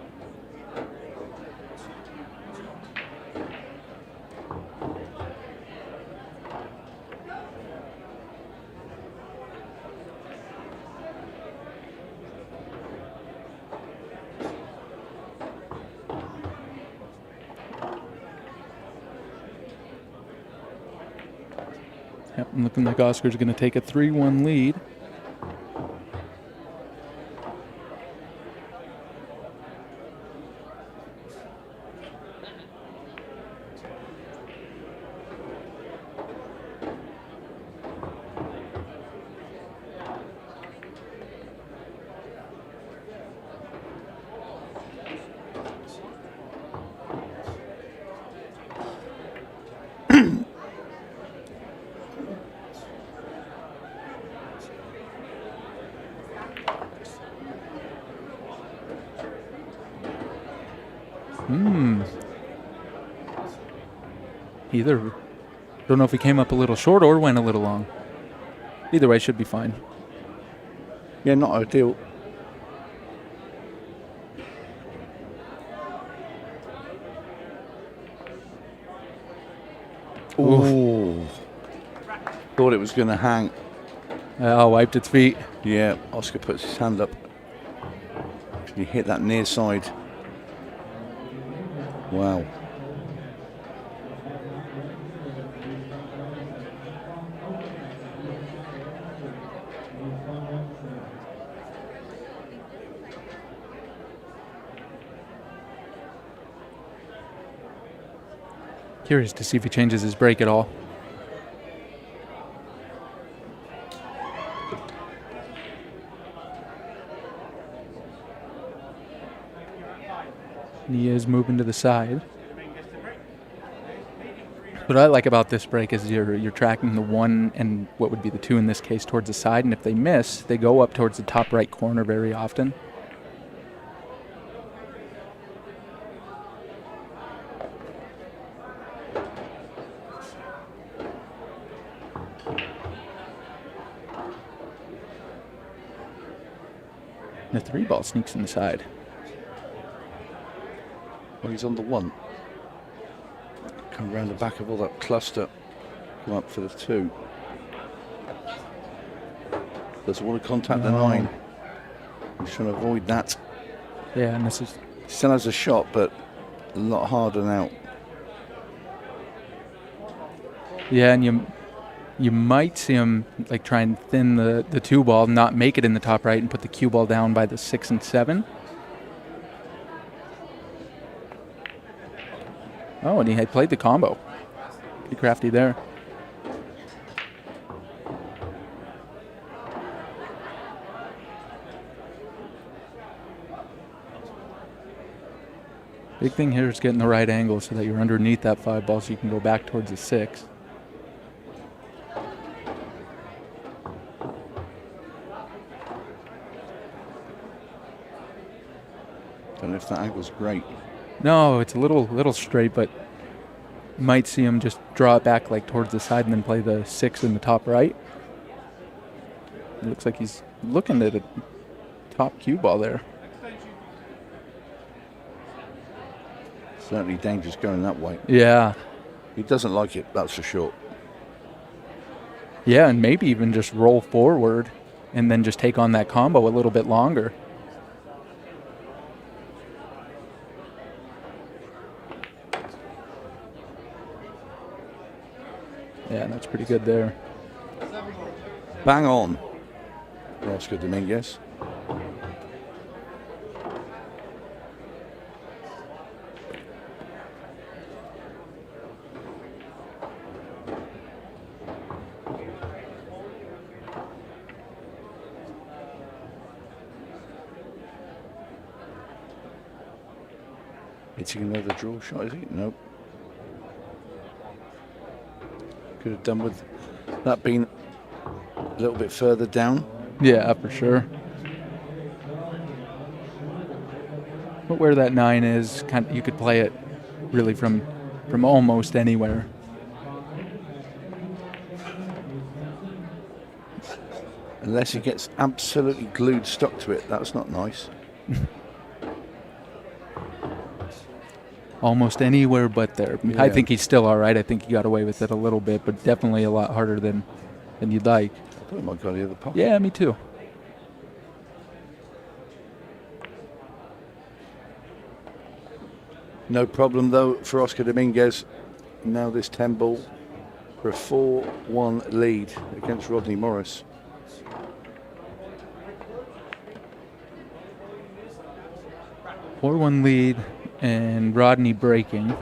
Yep, looking like Oscar's going to take a 3-1 lead. Either. Don't know if he came up a little short or went a little long. Either way, should be fine. Yeah, not ideal. Ooh. Thought it was going to hang. Wiped its feet. Yeah, Oscar puts his hand up. He hit that near side. Wow. Curious to see if he changes his break at all. He is moving to the side. What I like about this break is you're tracking the 1 and what would be the 2 in this case towards the side, and if they miss, they go up towards the top right corner very often. The 3 ball sneaks in the side. Well, he's on the 1. Come around the back of all that cluster. Come up for the 2. Doesn't want to contact the 9. He's trying to avoid that. Yeah, and this is... Still has a shot, but a lot harder now. Yeah, and you might see him like try and thin the 2 ball, not make it in the top right, and put the cue ball down by the 6 and 7. Oh, and he had played the combo. Pretty crafty there. Big thing here is getting the right angle so that you're underneath that 5 ball so you can go back towards the 6. Don't know if that angle's great. No, it's a little straight, but you might see him just draw it back like towards the side and then play the 6 in the top right. It looks like he's looking at a top cue ball there. Certainly dangerous going that way. Yeah. He doesn't like it, that's for sure. Yeah, and maybe even just roll forward and then just take on that combo a little bit longer. Yeah, that's pretty good there. Bang on for Oscar Dominguez. Hitting another draw shot, is he? Nope. Could have done with that being a little bit further down. Yeah, for sure. But where that 9 is, you could play it really from almost anywhere. Unless he gets absolutely glued stuck to it, that's not nice. Almost anywhere but there. Yeah. I think he's still all right. I think he got away with it a little bit, but definitely a lot harder than you'd like. I thought he might go the other pocket. Yeah, me too. No problem, though, for Oscar Dominguez. Now this 10 ball. for a 4-1 lead against Rodney Morris. – 4-1 lead, and Rodney breaking.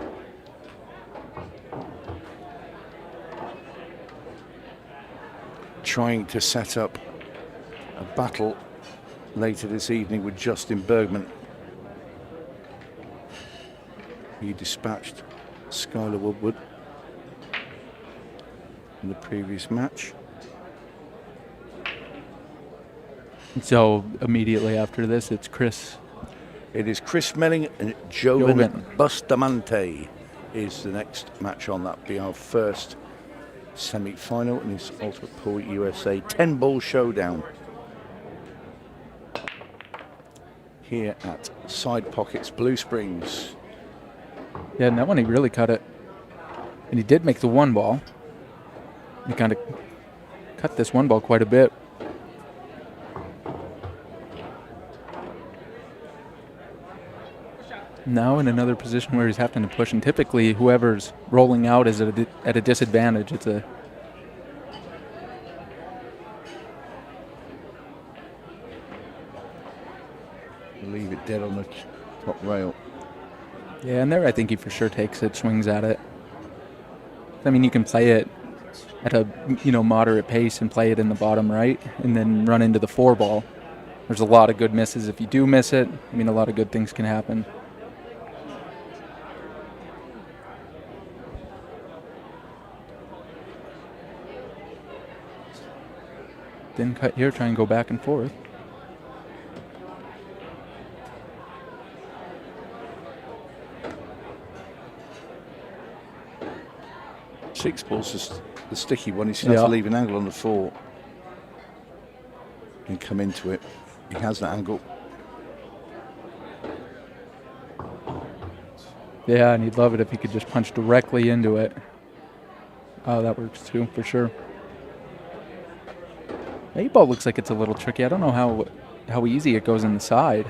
Trying to set up a battle later this evening with Justin Bergman. He dispatched Skyler Woodward in the previous match. So immediately after this, it's Chris. It is Chris Melling and Joven. Bustamante is the next match on that. Be our first semi-final in this Ultimate Pool USA 10-ball showdown here at Side Pockets Blue Springs. Yeah, and that one he really cut it. And he did make the 1 ball. He kind of cut this 1 ball quite a bit. Now in another position where he's having to push, and typically whoever's rolling out is at a disadvantage. It's a leave it dead on the top rail. Yeah, and there I think he for sure takes it, swings at it. I mean, you can play it at a moderate pace and play it in the bottom right, and then run into the 4 ball. There's a lot of good misses if you do miss it. I mean, a lot of good things can happen. Then cut here, try and go back and forth. Six ball's just the sticky one. He's going to have to leave an angle on the 4 and come into it. He has that angle. Yeah, and he'd love it if he could just punch directly into it. Oh, that works too, for sure. 8 ball looks like it's a little tricky. I don't know how easy it goes in the side.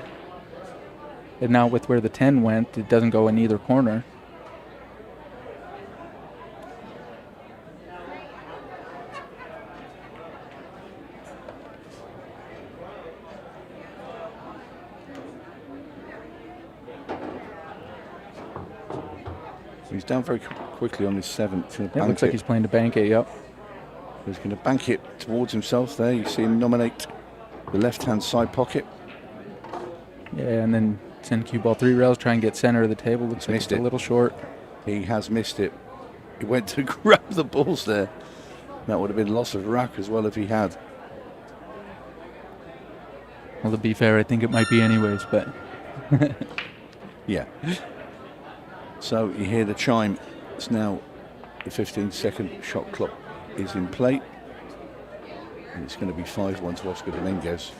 And now with where the 10 went, it doesn't go in either corner. He's down very quickly on his 7th. It looks like he's playing to bank it, yep. He's going to bank it towards himself there. You see him nominate the left-hand side pocket. Yeah, and then send cue ball 3 rails, try and get center of the table. Looks like it's a little short. He has missed it. He went to grab the balls there. That would have been loss of rack as well if he had. Well, to be fair, I think it might be anyways, but... Yeah. So you hear the chime. It's now the 15-second shot clock is in play. And it's going to be 5-1 to Oscar Dominguez.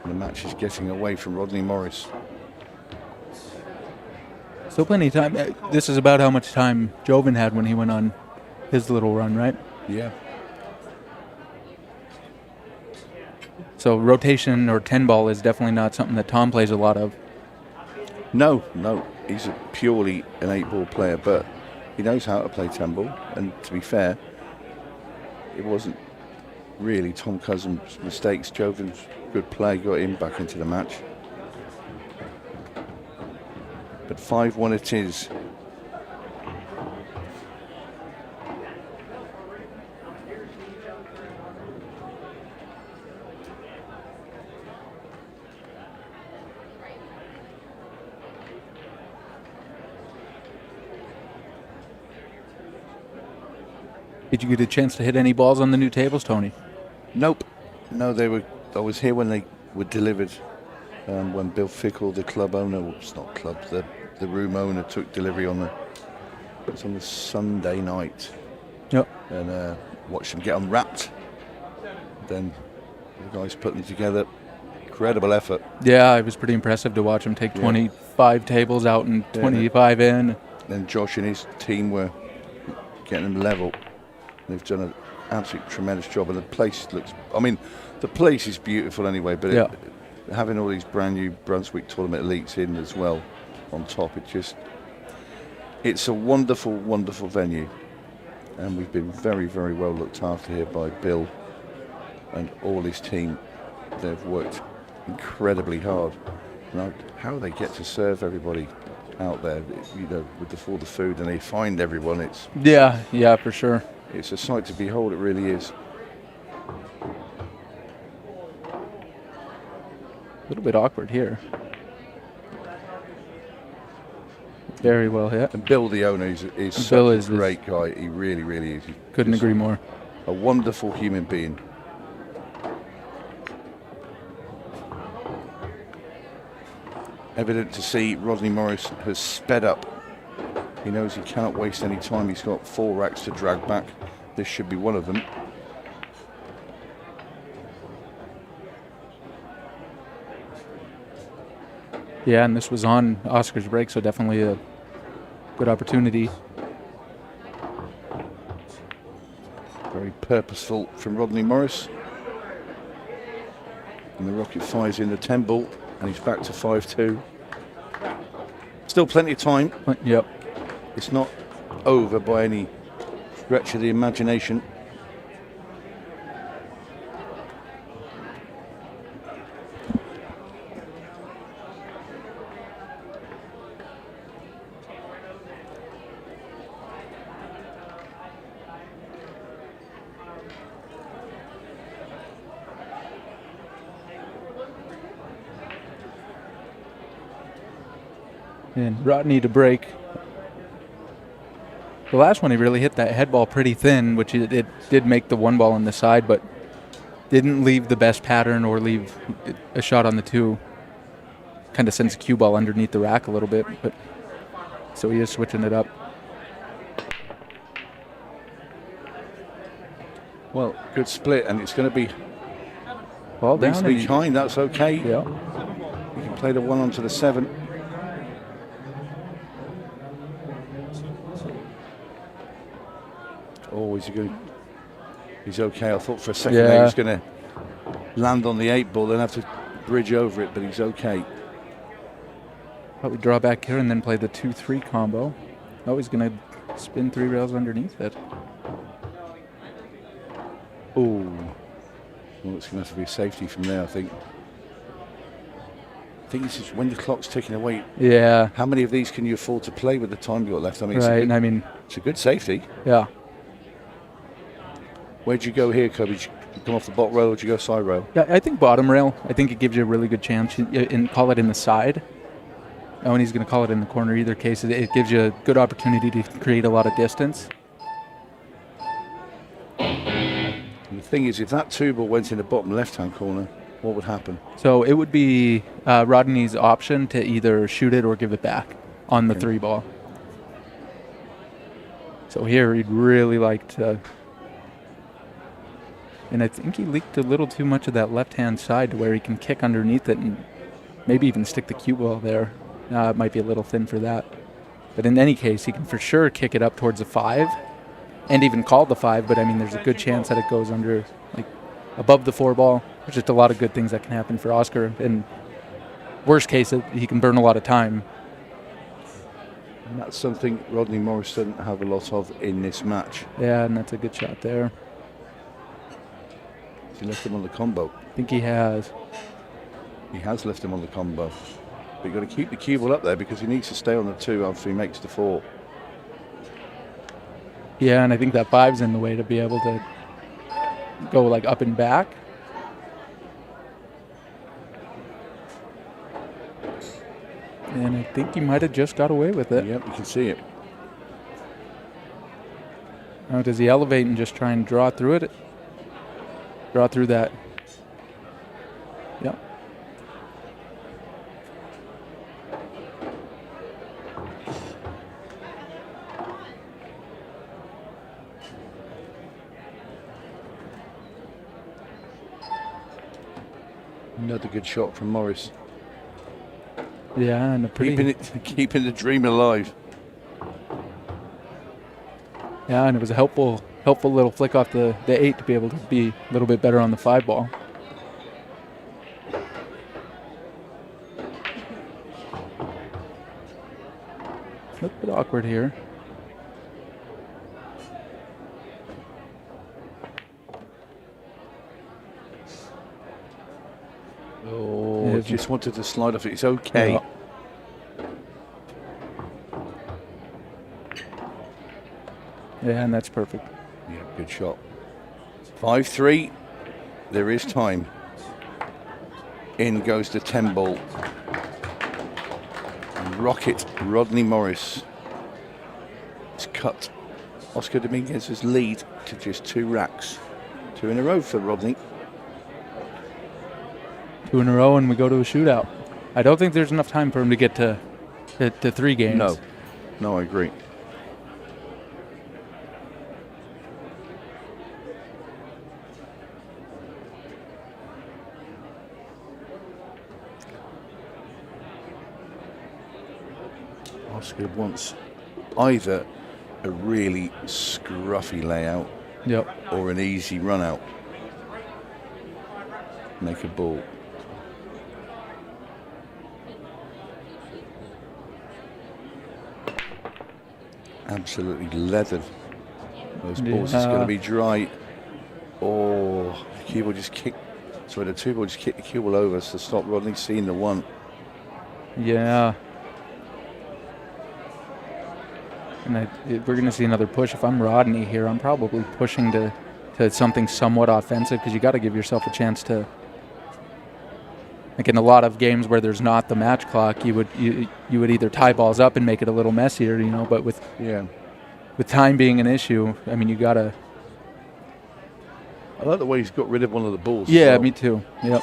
And the match is getting away from Rodney Morris. Still plenty of time. This is about how much time Joven had when he went on his little run, right? Yeah. So rotation or 10 ball is definitely not something that Tom plays a lot of. No. He's purely an 8-ball player, but he knows how to play 10 ball. And to be fair, it wasn't really Tom Cousins' mistakes. Joven's good play got him back into the match. But 5-1 it is. Did you get a chance to hit any balls on the new tables, Tony? Nope. No, I was here when they were delivered. When Bill Fickle, the club owner, it's not club, the room owner, took delivery on the Sunday night. Yep. And watched them get unwrapped. Then the guys put them together. Incredible effort. Yeah, it was pretty impressive to watch them take 25 tables out and 25 in. Then Josh and his team were getting them level. They've done an absolutely tremendous job, and the place looks, I mean, the place is beautiful anyway, but having all these brand new Brunswick Tournament elites in as well on top, it's a wonderful, wonderful venue. And we've been very, very well looked after here by Bill and all his team. They've worked incredibly hard. Now, how they get to serve everybody out there, you know, with all the food, and they find everyone, it's... Yeah, for sure. It's a sight to behold, it really is. A little bit awkward here. Very well hit. And Bill, the owner, is such a great guy. He really, really is. Couldn't agree more. A wonderful human being. Evident to see Rodney Morris has sped up. He knows he cannot waste any time. He's got 4 racks to drag back. This should be one of them. Yeah, and this was on Oscar's break, so definitely a good opportunity. Very purposeful from Rodney Morris. And the rocket fires in the 10 ball, and he's back to 5-2. Still plenty of time. Yep. It's not over by any stretch of the imagination. And Rodney to break. The last one, he really hit that head ball pretty thin, which it did make the 1 ball on the side, but didn't leave the best pattern or leave a shot on the 2. Kind of sends a cue ball underneath the rack a little bit, but so he is switching it up. Well, good split, and it's going to be ball down reasonably behind. That's okay. Yeah. You can play the 1 onto the 7. Oh, he's okay. I thought for a second he was going to land on the 8 ball, then have to bridge over it, but he's okay. Probably draw back here and then play the 2-3 combo. Oh, he's going to spin 3 rails underneath it. Oh, well, it's going to have to be a safety from there, I think. I think this is when the clock's ticking away. Yeah. How many of these can you afford to play with the time you've got left? I mean, right, it's a good safety. Yeah. Where'd you go here, Kobe? Did you come off the bottom rail or did you go side rail? Yeah, I think bottom rail. I think it gives you a really good chance. And call it in the side. Oh, and he's going to call it in the corner. Either case, it gives you a good opportunity to create a lot of distance. And the thing is, if that 2 ball went in the bottom left-hand corner, what would happen? So it would be Rodney's option to either shoot it or give it back on the 3 ball. So here he'd really like to... And I think he leaked a little too much of that left-hand side to where he can kick underneath it and maybe even stick the cue ball there. It might be a little thin for that. But in any case, he can for sure kick it up towards a 5 and even call the 5. But, I mean, there's a good chance that it goes under, like, above the 4 ball. There's just a lot of good things that can happen for Oscar. And worst case, he can burn a lot of time. And that's something Rodney Morris doesn't have a lot of in this match. Yeah, and that's a good shot there. He left him on the combo. I think he has. He has left him on the combo. But you've got to keep the cue ball up there because he needs to stay on the 2 after he makes the 4. Yeah, and I think that 5's in the way to be able to go like up and back. And I think he might have just got away with it. Yep, you can see it. Now does he elevate and just try and draw through it? Draw through that. Yep. Another good shot from Morris. Yeah, and a pretty... Keeping the dream alive. Yeah, and it was a helpful little flick off the 8 to be able to be a little bit better on the 5 ball. A little bit awkward here. just wanted to slide off it. It's okay. Yeah. Yeah, and that's perfect. Yeah, good shot. 5-3. There is time. In goes the 10 ball. And rocket Rodney Morris. It's cut Oscar Dominguez's lead to just 2 racks. 2 in a row for Rodney. 2 in a row, and we go to a shootout. I don't think there's enough time for him to get to 3 games. No, I agree. Oscar wants either a really scruffy layout or an easy run out. Make a ball. Absolutely leathered. Those balls is going to be dry. Oh, the cue ball just kicked. Sorry, the 2 ball just kicked the cue ball over to stop Rodney seeing the 1. Yeah. And we're going to see another push. If I'm Rodney here, I'm probably pushing to something somewhat offensive, because you got to give yourself a chance to. Like in a lot of games where there's not the match clock, you would either tie balls up and make it a little messier, you know. But with time being an issue, I mean, you got to. I like the way he's got rid of one of the balls. Yeah, well. Me too. Yep.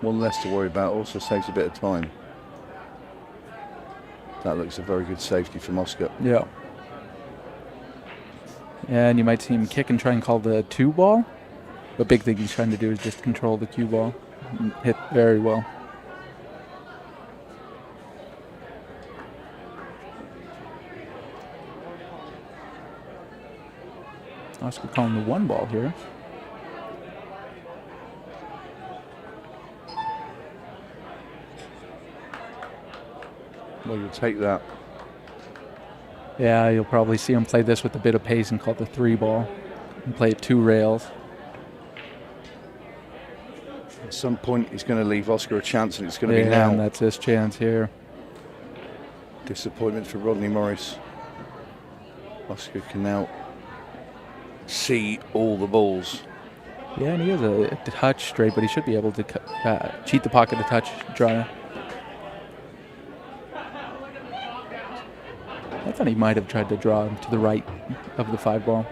One less to worry about. Also saves a bit of time. That looks a very good safety from Oscar. Yeah. And you might see him kick and try and call the 2 ball. The big thing he's trying to do is just control the cue ball. And hit very well. Oscar calling the 1 ball here. Well, you'll take that. Yeah, you'll probably see him play this with a bit of pace and call it the 3 ball. And play it 2 rails. At some point, he's going to leave Oscar a chance, and it's going to be now. And that's his chance here. Disappointment for Rodney Morris. Oscar can now see all the balls. Yeah, and he has a touch straight, but he should be able to cheat the pocket a touch dry. I thought he might have tried to draw him to the right of the 5 ball.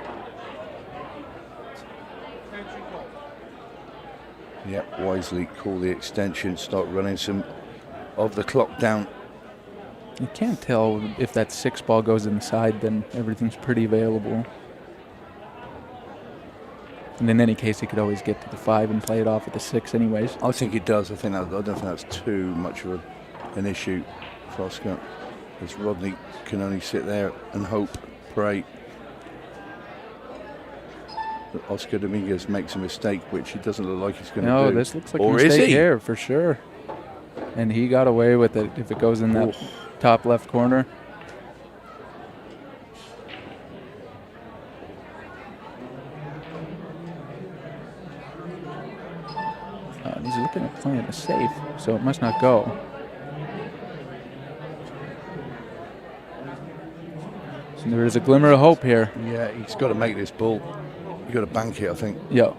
Yep, wisely call the extension, start running some of the clock down. You can't tell if that 6 ball goes inside, then everything's pretty available. And in any case, he could always get to the 5 and play it off at the 6 anyways. I think it does. I don't think that's too much of an issue for Oscar, as Rodney can only sit there and hope, pray that Oscar Dominguez makes a mistake, which he doesn't look like he's going to do. No, this looks like a mistake here for sure. And he got away with it if it goes in that top left corner. He's looking at playing a safe, so it must not go. So there is a glimmer of hope here. Yeah, he's got to make this ball. You've got to bank it, I think. Yeah.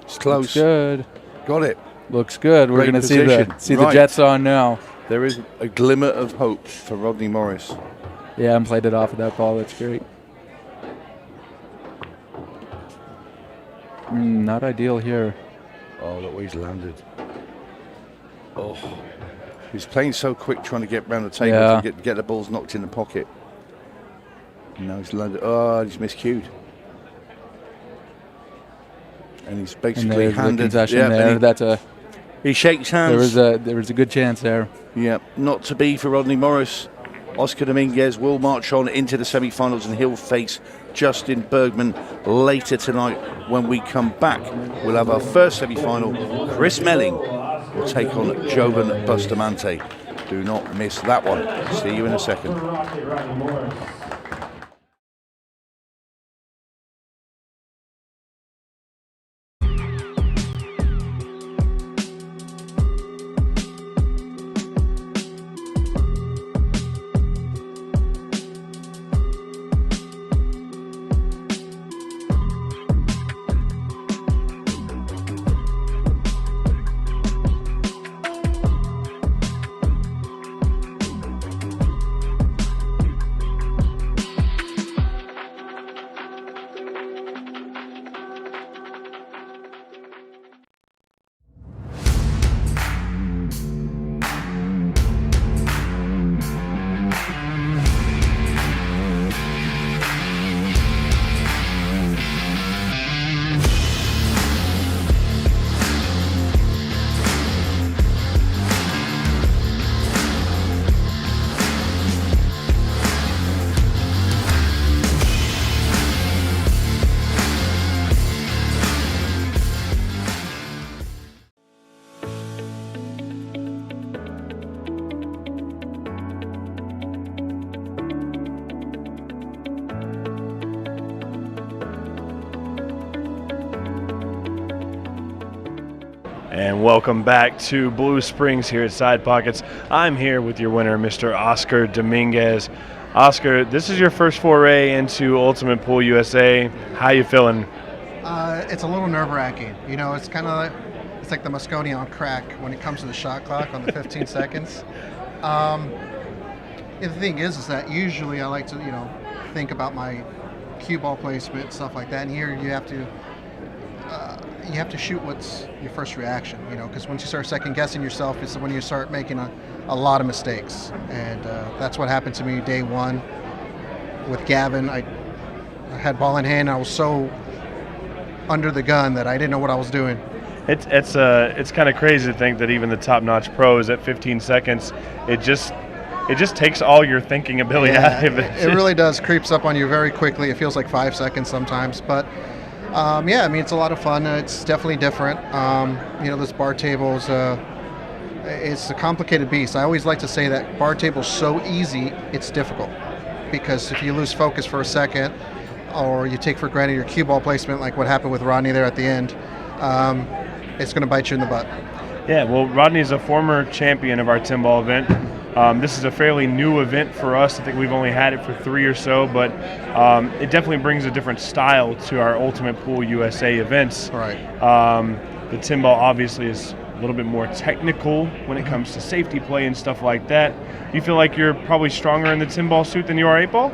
It's close. Looks good. Got it. Looks good. We're going to see the Jets on now. There is a glimmer of hope for Rodney Morris. Yeah, and played it off of that ball. That's great. Not ideal here. Oh, look where he's landed. Oh, he's playing so quick, trying to get round the table to get the balls knocked in the pocket. Now he's landed. Oh, he's miscued. And he's basically handed. There. He shakes hands. There was a good chance there. Yeah, not to be for Rodney Morris. Oscar Dominguez will march on into the semi-finals, and he'll face Justin Bergman later tonight. When we come back, we'll have our first semi-final. Chris Melling will take on Joven Bustamante. Do not miss that one. See you in a second. And welcome back to Blue Springs here at Side Pockets. I'm here with your winner, Mr. Oscar Dominguez. Oscar, this is your first foray into Ultimate Pool USA. How you feeling? It's a little nerve-wracking. You know, it's kind of it's like the Moscone on crack when it comes to the shot clock on the 15 seconds. The thing is that usually I like to, you know, think about my cue ball placement, stuff like that. And here you have to shoot what's your first reaction, you know, because once you start second guessing yourself, it's when you start making a lot of mistakes. And that's what happened to me day one with Gavin. I had ball in hand. I was so under the gun that I didn't know what I was doing. It's kind of crazy to think that even the top-notch pros at 15 seconds, it just takes all your thinking ability out of it. It really does. Creeps up on you very quickly. It feels like 5 seconds sometimes, but yeah, I mean, it's a lot of fun. It's definitely different. You know, this bar table is it's a complicated beast. I always like to say that bar table's so easy, it's difficult, because if you lose focus for a second, or you take for granted your cue ball placement, like what happened with Rodney there at the end, it's going to bite you in the butt. Yeah, well, Rodney's a former champion of our 10-ball event. This is a fairly new event for us. I think we've only had it for 3 or so, but it definitely brings a different style to our Ultimate Pool USA events. Right. The 10-ball obviously is a little bit more technical when it comes to safety play and stuff like that. Do you feel like you're probably stronger in the 10-ball suit than you are 8-ball?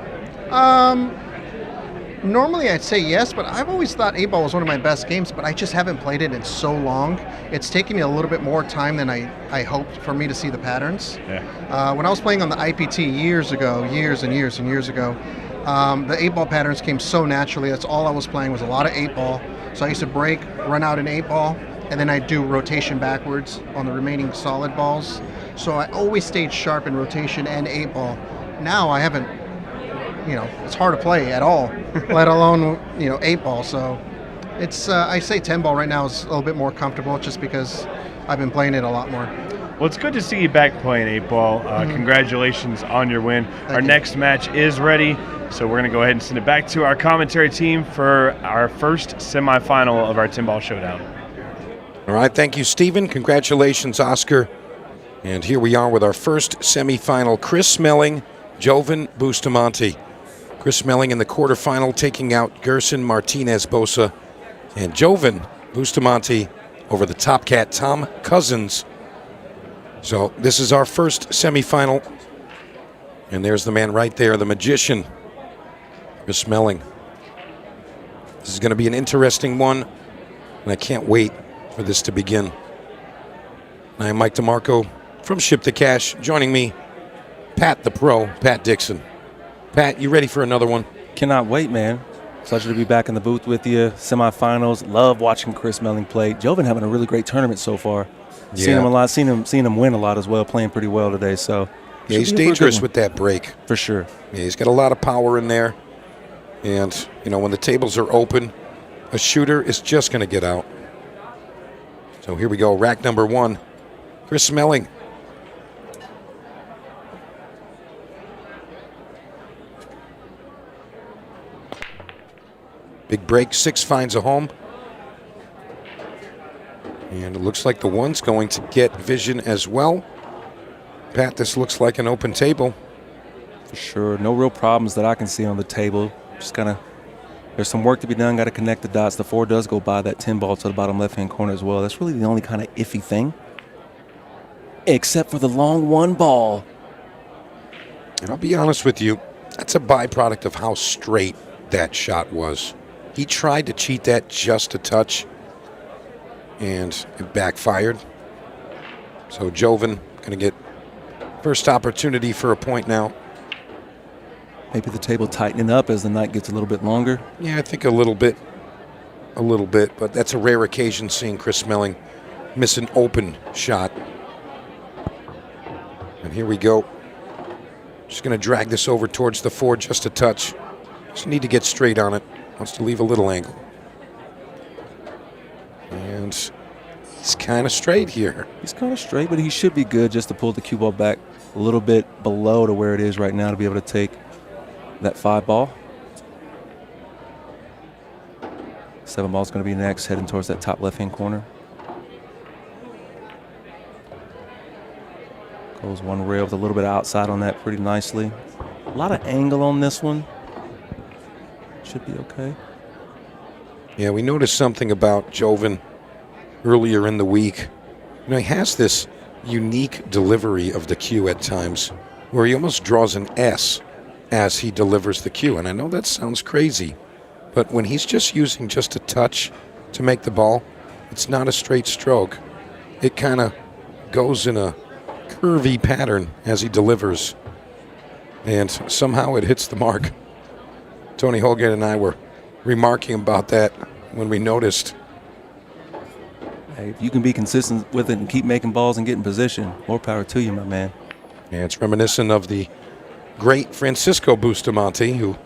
Normally I'd say yes, but I've always thought 8-ball was one of my best games, but I just haven't played it in so long. It's taken me a little bit more time than I hoped for me to see the patterns. Yeah. When I was playing on the IPT years and years ago, the 8-ball patterns came so naturally. That's all I was playing was a lot of 8-ball. So I used to break, run out in 8-ball, and then I'd do rotation backwards on the remaining solid balls. So I always stayed sharp in rotation and 8-ball. Now I haven't, you know, it's hard to play at all, let alone, you know, 8-ball. So it's, I say 10-ball right now is a little bit more comfortable just because I've been playing it a lot more. Well, it's good to see you back playing 8-ball. Congratulations on your win. Our next match is ready, so we're going to go ahead and send it back to our commentary team for our first semifinal of our 10-ball showdown. All right, thank you, Steven. Congratulations, Oscar. And here we are with our first semifinal. Chris Melling, Joven, Bustamante. Chris Melling in the quarterfinal, taking out Gerson, Martinez, Boza, and Joven, Bustamante over the top cat, Tom Cousins. So this is our first semifinal. And there's the man right there, the magician, Chris Melling. This is going to be an interesting one, and I can't wait for this to begin. I am Mike DeMarco from Ship to Cash. Joining me, Pat the Pro, Pat Dixon. Pat, you ready for another one? Cannot wait, man. Pleasure to be back in the booth with you. Semifinals. Love watching Chris Melling play. Joven having a really great tournament so far. Yeah. Seen him a lot. Seen him win a lot as well. Playing pretty well today. So yeah, he's dangerous with that break. For sure. Yeah, he's got a lot of power in there. And, you know, when the tables are open, a shooter is just going to get out. So here we go. Rack number 1. Chris Melling. Big break, 6 finds a home. And it looks like the 1's going to get vision as well. Pat, this looks like an open table. For sure. No real problems that I can see on the table. Just kind of, there's some work to be done. Got to connect the dots. The 4 does go by that 10 ball to the bottom left-hand corner as well. That's really the only kind of iffy thing. Except for the long 1 ball. And I'll be honest with you, that's a byproduct of how straight that shot was. He tried to cheat that just a touch, and it backfired. So Joven going to get first opportunity for a point now. Maybe the table tightening up as the night gets a little bit longer. Yeah, I think a little bit, but that's a rare occasion seeing Chris Melling miss an open shot. And here we go. Just going to drag this over towards the 4 just a touch. Just need to get straight on it. Wants to leave a little angle. And he's kind of straight here. He's kind of straight, but he should be good just to pull the cue ball back a little bit below to where it is right now to be able to take that 5 ball. 7 ball is going to be next, heading towards that top left-hand corner. Goes one rail with a little bit of outside on that pretty nicely. A lot of angle on this one. Should be okay. Yeah, we noticed something about Joven earlier in the week. You know, he has this unique delivery of the cue at times where he almost draws an S as he delivers the cue. And I know that sounds crazy, but when he's just using just a touch to make the ball, it's not a straight stroke. It kind of goes in a curvy pattern as he delivers, and somehow it hits the mark. Tony Holgate and I were remarking about that when we noticed. Hey, if you can be consistent with it and keep making balls and get in position, more power to you, my man. Yeah, it's reminiscent of the great Francisco Bustamante, who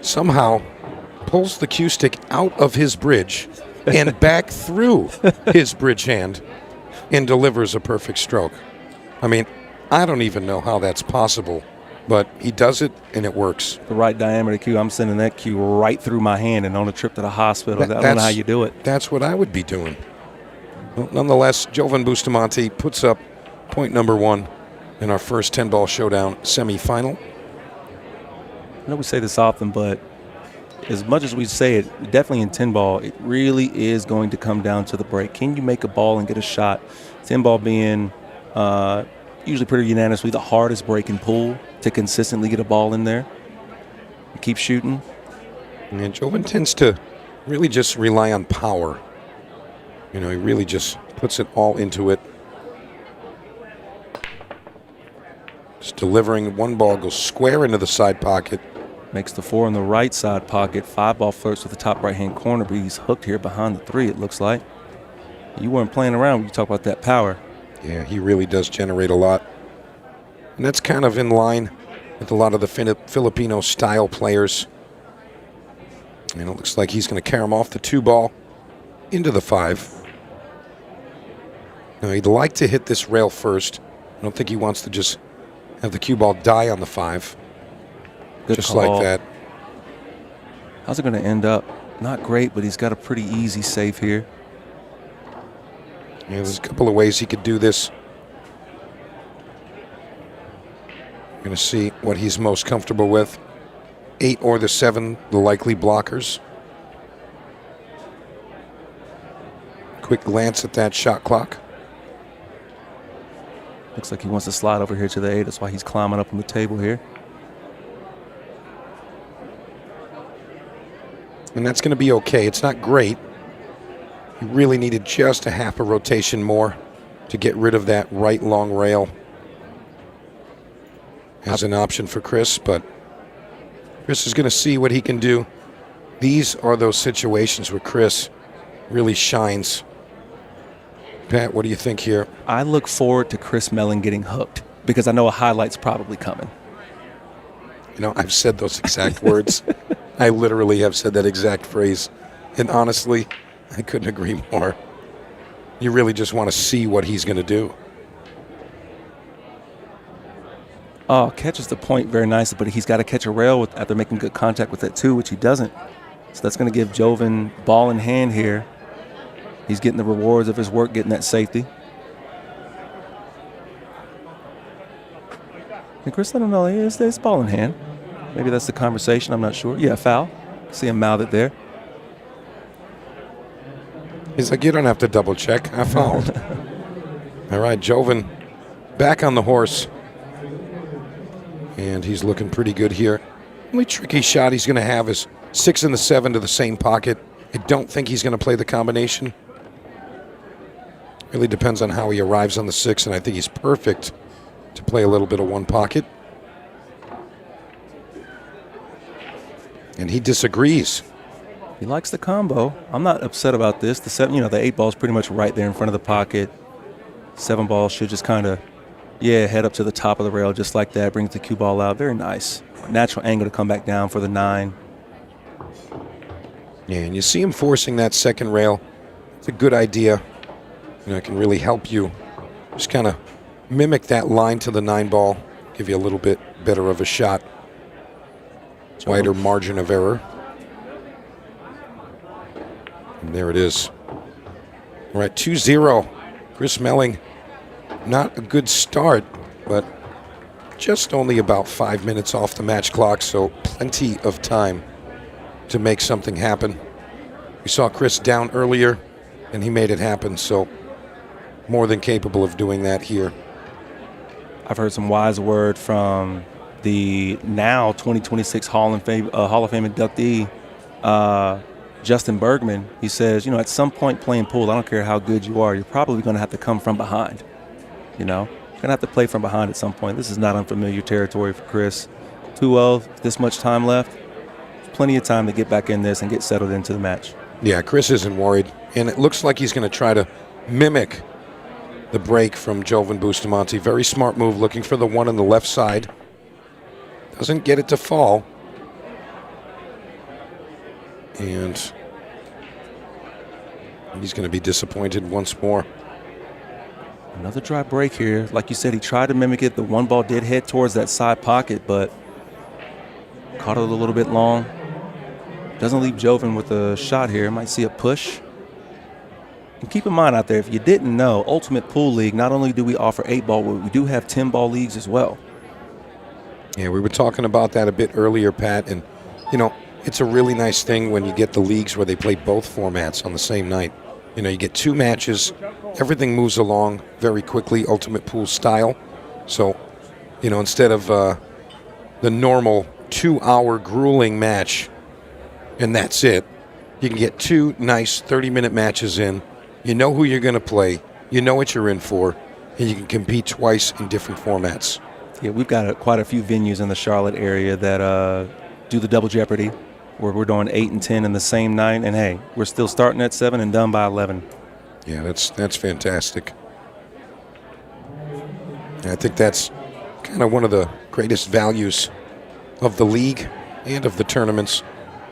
somehow pulls the cue stick out of his bridge and back through his bridge hand and delivers a perfect stroke. I mean, I don't even know how that's possible, but he does it and it works. The right diameter cue, I'm sending that cue right through my hand and on a trip to the hospital. I don't know how you do it. That's what I would be doing. Well, nonetheless, Joven Bustamante puts up point number 1 in our first 10-ball showdown semifinal. I know we say this often, but as much as we say it, definitely in 10-ball, it really is going to come down to the break. Can you make a ball and get a shot? 10-ball being usually pretty unanimously the hardest break and pull to consistently get a ball in there. You keep shooting. And Joven tends to really just rely on power. You know, he really just puts it all into it. Just delivering one ball, goes square into the side pocket. Makes the 4 in the right side pocket. 5-ball flirts with the top right-hand corner, but he's hooked here behind the 3, it looks like. You weren't playing around when you talk about that power. Yeah, he really does generate a lot. And that's kind of in line with a lot of the Filipino-style players. And it looks like he's going to carry him off the 2-ball into the 5. Now, he'd like to hit this rail first. I don't think he wants to just have the cue ball die on the 5. Good just call. like that. How's it going to end up? Not great, but he's got a pretty easy save here. Yeah, there's a couple of ways he could do this. We're going to see what he's most comfortable with. 8 or the 7, the likely blockers. Quick glance at that shot clock. Looks like he wants to slide over here to the 8. That's why he's climbing up on the table here. And that's going to be okay. It's not great. He really needed just a half a rotation more to get rid of that right long rail as an option for Chris, but Chris is going to see what he can do. These are those situations where Chris really shines. Pat, what do you think here? I look forward to Chris Melling getting hooked because I know a highlight's probably coming. You know, I've said those exact words. I literally have said that exact phrase. And honestly, I couldn't agree more. You really just want to see what he's going to do. Oh, catches the point very nicely, but he's got to catch a rail after making good contact with that 2, which he doesn't. So that's going to give Joven ball in hand here. He's getting the rewards of his work, getting that safety. And Chris let him know it's ball in hand. Maybe that's the conversation, I'm not sure. Yeah, foul. See him mouth it there. He's like, you don't have to double check. I fouled. All right, Joven back on the horse. And he's looking pretty good here. Only tricky shot he's going to have is 6 and the 7 to the same pocket. I don't think he's going to play the combination. Really depends on how he arrives on the 6, and I think he's perfect to play a little bit of one pocket. And he disagrees. He likes the combo. I'm not upset about this. The 7, the 8 ball's pretty much right there in front of the pocket. 7 ball should just kind of, head up to the top of the rail just like that. Brings the cue ball out. Very nice. Natural angle to come back down for the 9. Yeah, and you see him forcing that second rail. It's a good idea. It can really help you just kind of mimic that line to the 9 ball. Give you a little bit better of a shot. Wider margin of error. And there it is. We're at 2-0. Chris Melling, not a good start but just only about 5 minutes off the match clock, so plenty of time to make something happen. We saw Chris down earlier, and he made it happen, so more than capable of doing that here. I've heard some wise word from the now 2026 Hall of Fame inductee, Justin Bergman. He says, you know, at some point playing pool, I don't care how good you are, you're probably going to have to come from behind. You know, you're going to have to play from behind at some point. This is not unfamiliar territory for Chris. 2-0, this much time left. Plenty of time to get back in this and get settled into the match. Yeah, Chris isn't worried, and it looks like he's going to try to mimic the break from Joven Bustamante. Very smart move, looking for the one on the left side. Doesn't get it to fall. And he's going to be disappointed once more. Another dry break here. Like you said, he tried to mimic it. The one ball did head towards that side pocket, but caught it a little bit long. Doesn't leave Joven with a shot here. Might see a push. And keep in mind out there, if you didn't know, Ultimate Pool League, not only do we offer 8-ball, but we do have 10-ball leagues as well. Yeah, we were talking about that a bit earlier, Pat, and, you know, it's a really nice thing when you get the leagues where they play both formats on the same night. You know, you get 2 matches, everything moves along very quickly, Ultimate Pool style. So, you know, instead of the normal 2-hour grueling match, and that's it, you can get 2 nice 30-minute matches in. You know who you're going to play, you know what you're in for, and you can compete twice in different formats. Yeah, we've got quite a few venues in the Charlotte area that do the double jeopardy, where we're doing 8 and 10 in the same night, and hey, we're still starting at 7 and done by 11. Yeah, that's fantastic. And I think that's kind of one of the greatest values of the league and of the tournaments.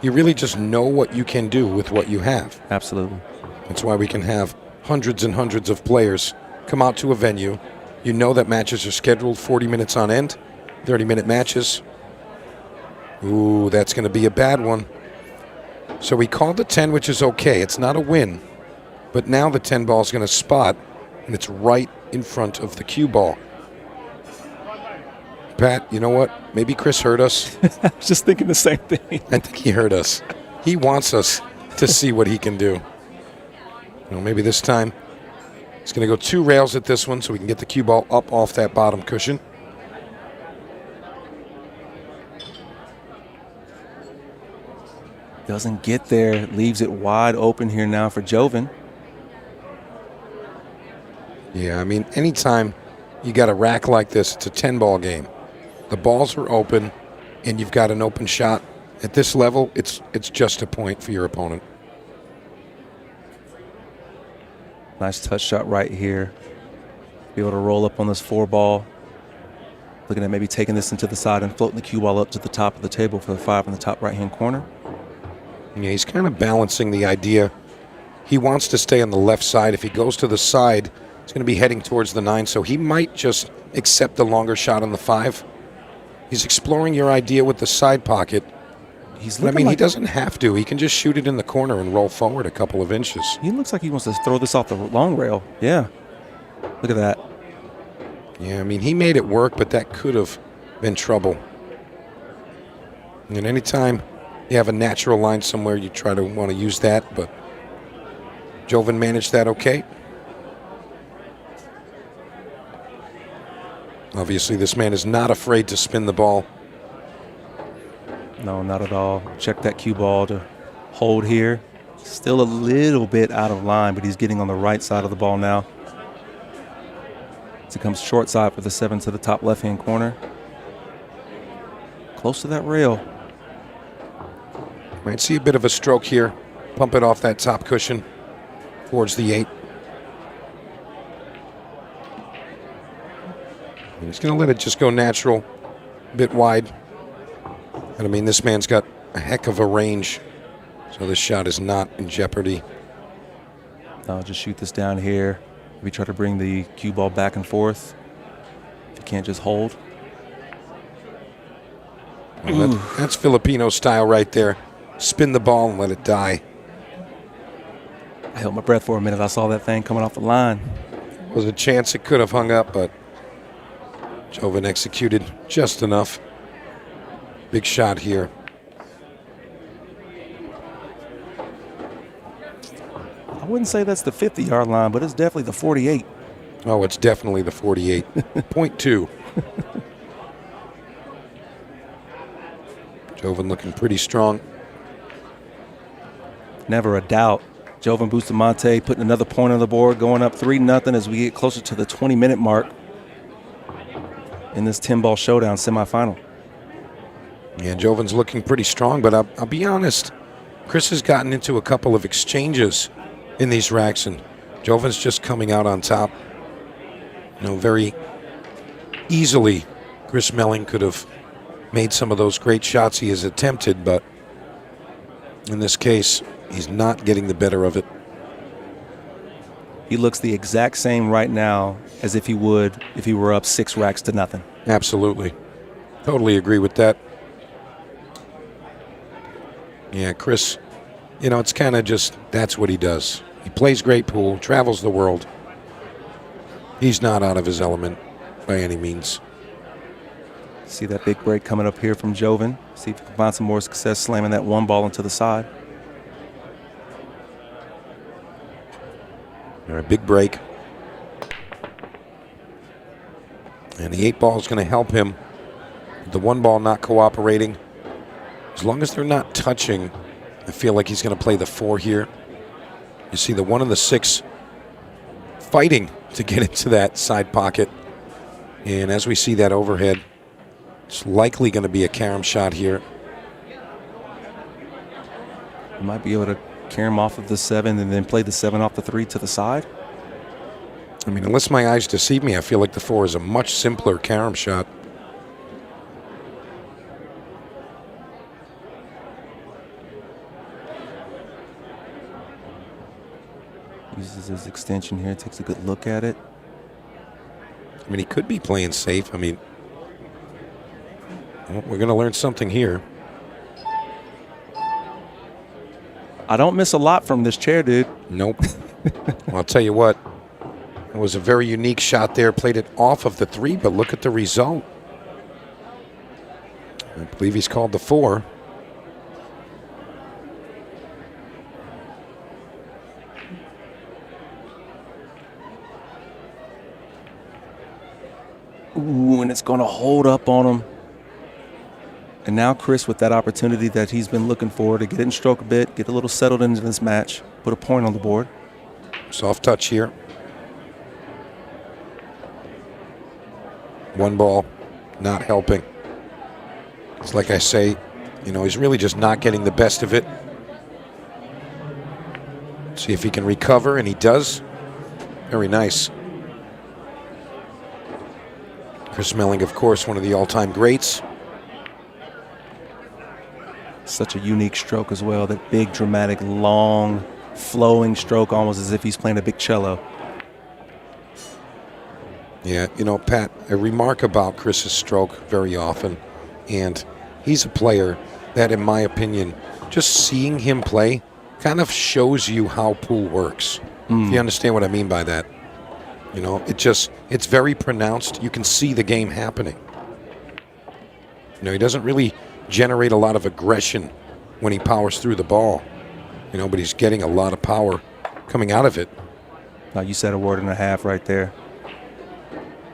You really just know what you can do with what you have. Absolutely. That's why we can have hundreds and hundreds of players come out to a venue. You know that matches are scheduled 40 minutes on end, 30-minute matches. Ooh, that's going to be a bad one. So we called the 10, which is okay. It's not a win. But now the 10 ball is going to spot, and it's right in front of the cue ball. Pat, you know what? Maybe Chris heard us. I was just thinking the same thing. I think he heard us. He wants us to see what he can do. Well, maybe this time he's going to go 2 rails at this one so we can get the cue ball up off that bottom cushion. Doesn't get there. Leaves it wide open here now for Joven. Yeah, I mean, anytime you got a rack like this, it's a 10-ball game. The balls are open, and you've got an open shot. At this level, it's just a point for your opponent. Nice touch shot right here. Be able to roll up on this 4-ball. Looking at maybe taking this into the side and floating the cue ball up to the top of the table for the 5 in the top right-hand corner. Yeah, he's kind of balancing the idea. He wants to stay on the left side. If he goes to the side, he's going to be heading towards the 9, so he might just accept the longer shot on the 5. He's exploring your idea with the side pocket. He doesn't have to. He can just shoot it in the corner and roll forward a couple of inches. He looks like he wants to throw this off the long rail. Yeah. Look at that. Yeah, I mean, he made it work, but that could have been trouble. And anytime you have a natural line somewhere, you try to want to use that, but Joven managed that okay. Obviously, this man is not afraid to spin the ball. No, not at all. Check that cue ball to hold here. Still a little bit out of line, but he's getting on the right side of the ball now. As it comes short side for the 7 to the top left-hand corner. Close to that rail. Might see a bit of a stroke here. Pump it off that top cushion towards the 8. And he's going to let it just go natural, a bit wide. And I mean, this man's got a heck of a range, so this shot is not in jeopardy. I'll just shoot this down here. We try to bring the cue ball back and forth. If you can't just hold. Well, that's Filipino style right there. Spin the ball and let it die. I held my breath for a minute. I saw that thing coming off the line. There was a chance it could have hung up, but Joven executed just enough. Big shot here. I wouldn't say that's the 50-yard line, but it's definitely the 48. Oh, it's definitely the 48. Point 2. Joven looking pretty strong. Never a doubt. Joven Bustamante putting another point on the board, going up 3-0 as we get closer to the 20-minute mark in this 10-ball showdown semifinal. Yeah, Joven's looking pretty strong, but I'll be honest, Chris has gotten into a couple of exchanges in these racks, and Joven's just coming out on top. You know, very easily, Chris Melling could have made some of those great shots he has attempted, but in this case, he's not getting the better of it. He looks the exact same right now as if he would if he were up 6 racks to nothing. Absolutely. Totally agree with that. Yeah, Chris, you know, it's kind of just, that's what he does. He plays great pool, travels the world. He's not out of his element by any means. See that big break coming up here from Joven. See if he can find some more success slamming that one ball into the side. All right, big break. And the 8 ball is going to help him. The 1 ball not cooperating. As long as they're not touching, I feel like he's going to play the 4 here. You see the 1 and the 6 fighting to get into that side pocket. And as we see that overhead, it's likely going to be a carom shot here. You might be able to carom off of the 7 and then play the 7 off the 3 to the side. I mean, unless my eyes deceive me, I feel like the 4 is a much simpler carom shot. Uses his extension here, takes a good look at it. I mean, he could be playing safe. I mean, well, we're going to learn something here. I don't miss a lot from this chair, dude. Nope. Well, I'll tell you what. It was a very unique shot there. Played it off of the 3, but look at the result. I believe he's called the 4. Ooh, and it's going to hold up on him. And now Chris, with that opportunity that he's been looking for to get in stroke a bit, get a little settled into this match, put a point on the board. Soft touch here. 1 ball, not helping. It's like I say, you know, he's really just not getting the best of it. See if he can recover, and he does. Very nice. Chris Melling, of course, one of the all-time greats. Such a unique stroke as well. That big, dramatic, long, flowing stroke, almost as if he's playing a big cello. Yeah, you know, Pat, I remark about Chris's stroke very often, and he's a player that, in my opinion, just seeing him play kind of shows you how pool works. If you understand what I mean by that. You know, it's very pronounced. You can see the game happening. You know, he doesn't really generate a lot of aggression when he powers through the ball, you know, but he's getting a lot of power coming out of it. Now, you said a word and a half right there.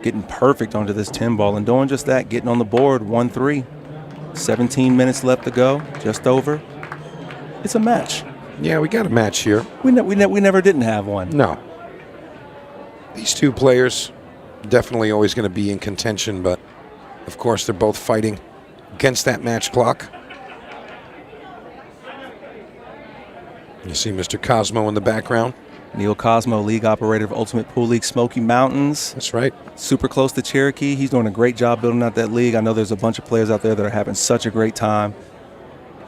Getting perfect onto this 10 ball and doing just that, getting on the board, 1-3. 17 minutes left to go, just over. It's a match. Yeah, we got a match here. We never didn't have one. No. These 2 players definitely always going to be in contention, but of course they're both fighting against that match clock. You see Mr. Cosmo in the background. Neil Cosmo, league operator of Ultimate Pool League Smoky Mountains. That's right. Super close to Cherokee. He's doing a great job building out that league. I know there's a bunch of players out there that are having such a great time.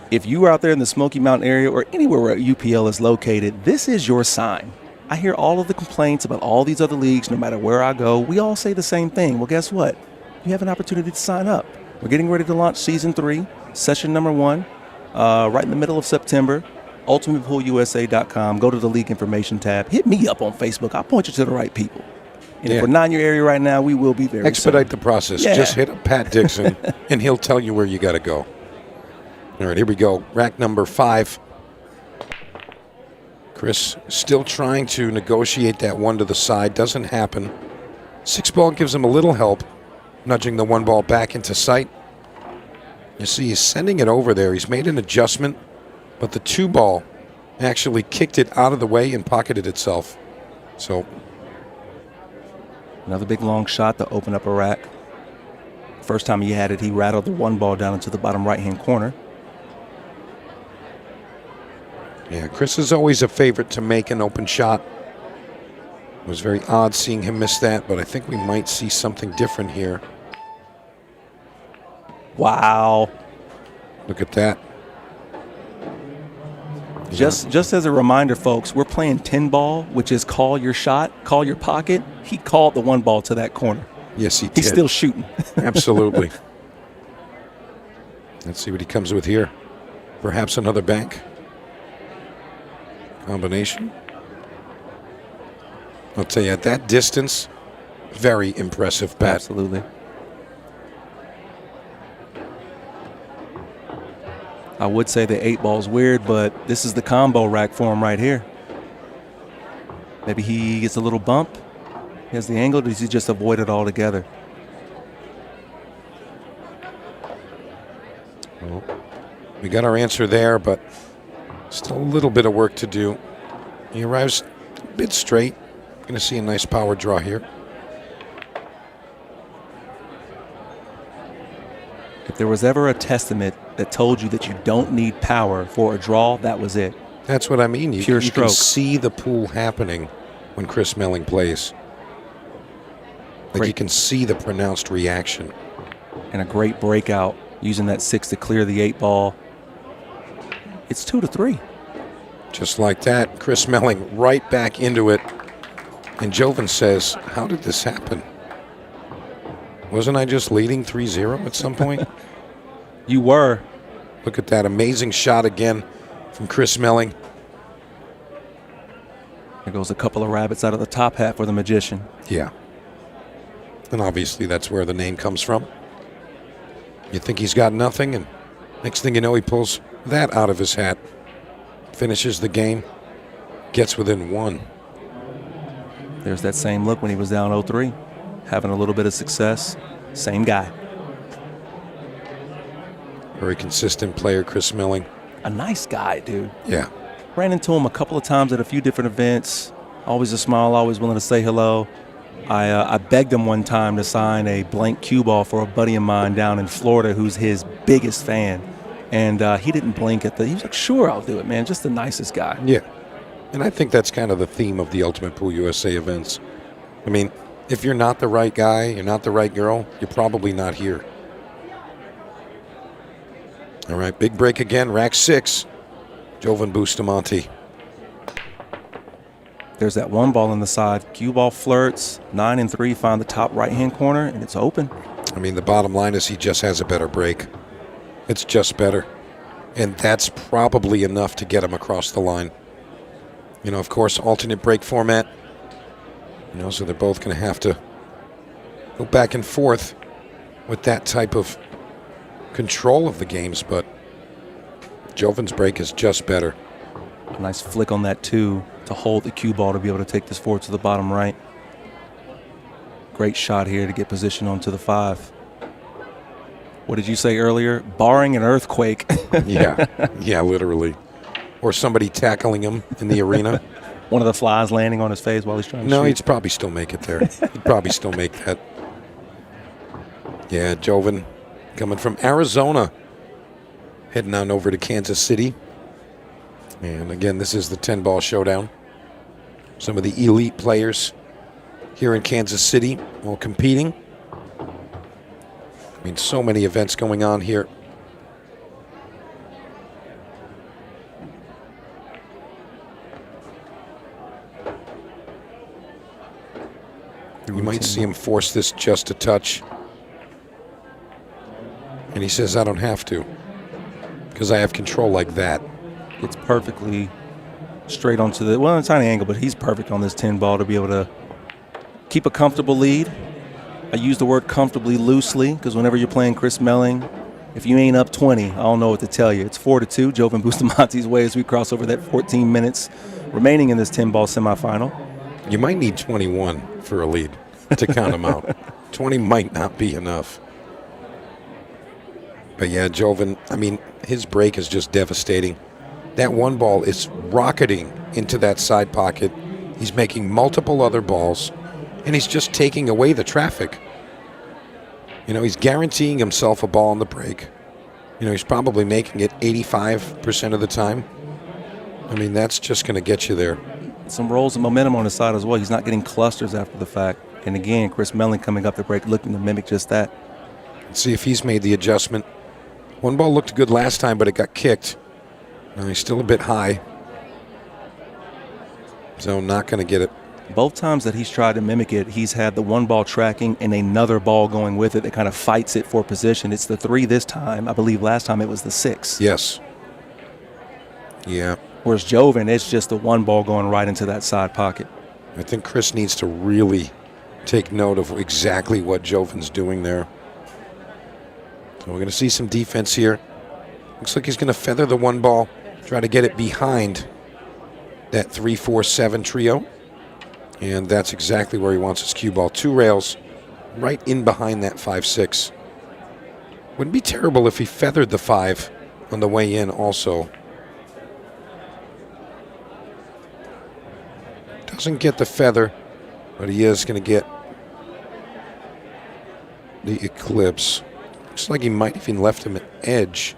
If you are out there in the Smoky Mountain area or anywhere where UPL is located, this is your sign. I hear all of the complaints about all these other leagues, no matter where I go. We all say the same thing. Well, guess what? You have an opportunity to sign up. We're getting ready to launch Season 3, Session number 1, right in the middle of September. UltimatePoolUSA.com. Go to the league information tab. Hit me up on Facebook. I'll point you to the right people. And if we're not in your area right now, we will be very Expedite the process. Yeah. Just hit up Pat Dixon, and he'll tell you where you got to go. All right, here we go. Rack number 5. Chris still trying to negotiate that one to the side. Doesn't happen. 6 ball gives him a little help, nudging the 1 ball back into sight. You see he's sending it over there. He's made an adjustment, but the 2 ball actually kicked it out of the way and pocketed itself. So another big long shot to open up a rack. First time he had it, he rattled the 1 ball down into the bottom right-hand corner. yeah, Chris is always a favorite to make an open shot. It was very odd seeing him miss that, but I think we might see something different here. Wow. Look at that. Just as a reminder, folks, we're playing 10 ball, which is call your shot, call your pocket. He called the 1 ball to that corner. Yes, he did. He's still shooting. Absolutely. Let's see what he comes with here. Perhaps another bank combination. I'll tell you, at that distance, very impressive, Pat. Absolutely. I would say the 8 ball's weird, but this is the combo rack for him right here. Maybe he gets a little bump. He has the angle, or does he just avoid it altogether? Well, we got our answer there, but still a little bit of work to do. He arrives a bit straight. Going to see a nice power draw here. If there was ever a testament that told you that you don't need power for a draw, that was it. That's what I mean. You Pure can stroke. see the pool happening when Chris Melling plays. Like you can see the pronounced reaction. And a great breakout using that 6 to clear the 8 ball. It's 2-3. Just like that, Chris Melling right back into it. And Joven says, how did this happen? Wasn't I just leading 3-0 at some point? You were. Look at that amazing shot again from Chris Melling. There goes a couple of rabbits out of the top hat for the magician. Yeah. And obviously that's where the name comes from. You think he's got nothing, and next thing you know, he pulls that out of his hat. Finishes the game. Gets within 1. There's that same look when he was down 0-3. Having a little bit of success. Same guy. Very consistent player, Chris Melling. A nice guy, dude. Yeah. Ran into him a couple of times at a few different events. Always a smile, always willing to say hello. I begged him one time to sign a blank cue ball for a buddy of mine down in Florida who's his biggest fan. And he didn't blink at he was like, sure, I'll do it, man. Just the nicest guy. Yeah. And I think that's kind of the theme of the Ultimate Pool USA events. I mean, if you're not the right guy, you're not the right girl, you're probably not here. All right, big break again, rack 6. Joven Bustamante. There's that 1 ball on the side. Cue ball flirts. 9 and 3 find the top right-hand corner, and it's open. I mean, the bottom line is he just has a better break. It's just better. And that's probably enough to get him across the line. You know, of course, alternate break format. You know, so they're both going to have to go back and forth with that type of control of the games, but Joven's break is just better. A nice flick on that 2 to hold the cue ball to be able to take this forward to the bottom right. Great shot here to get position onto the 5. What did you say earlier? Barring an earthquake. Yeah, literally. Or somebody tackling him in the arena. One of the flies landing on his face while he's trying to shoot. No, he'd probably still make it there. He'd probably still make that. Yeah, Joven coming from Arizona, heading on over to Kansas City. And again, this is the 10-ball showdown. Some of the elite players here in Kansas City all competing. I mean, so many events going on here. You might see him force this just a touch. And he says, I don't have to, because I have control like that. It's perfectly straight onto the, well, a tiny angle, but he's perfect on this 10 ball to be able to keep a comfortable lead. I use the word comfortably loosely because whenever you're playing Chris Melling, if you ain't up 20, I don't know what to tell you. It's 4-2, Joven Bustamante's way as we cross over that 14 minutes remaining in this 10-ball semifinal. You might need 21 for a lead to count them out. 20 might not be enough. But yeah, Joven, I mean, his break is just devastating. That one ball is rocketing into that side pocket. He's making multiple other balls, and he's just taking away the traffic. You know, he's guaranteeing himself a ball on the break. You know, he's probably making it 85% of the time. I mean, that's just going to get you there. Some rolls of momentum on his side as well. He's not getting clusters after the fact. And again, Chris Melling coming up the break looking to mimic just that. Let's see if he's made the adjustment. One ball looked good last time, but it got kicked. He's still a bit high. So not going to get it. Both times that he's tried to mimic it, he's had the one ball tracking and another ball going with it that kind of fights it for position. It's the 3 this time. I believe last time it was the 6. Yes. Yeah. Whereas Joven, it's just the one ball going right into that side pocket. I think Chris needs to really take note of exactly what Joven's doing there. So we're going to see some defense here. Looks like he's going to feather the one ball, try to get it behind that 3-4-7 trio. And that's exactly where he wants his cue ball. 2 rails right in behind that 5-6. Wouldn't be terrible if he feathered the 5 on the way in also. Doesn't get the feather, but he is going to get the eclipse. Looks like he might even left him an edge.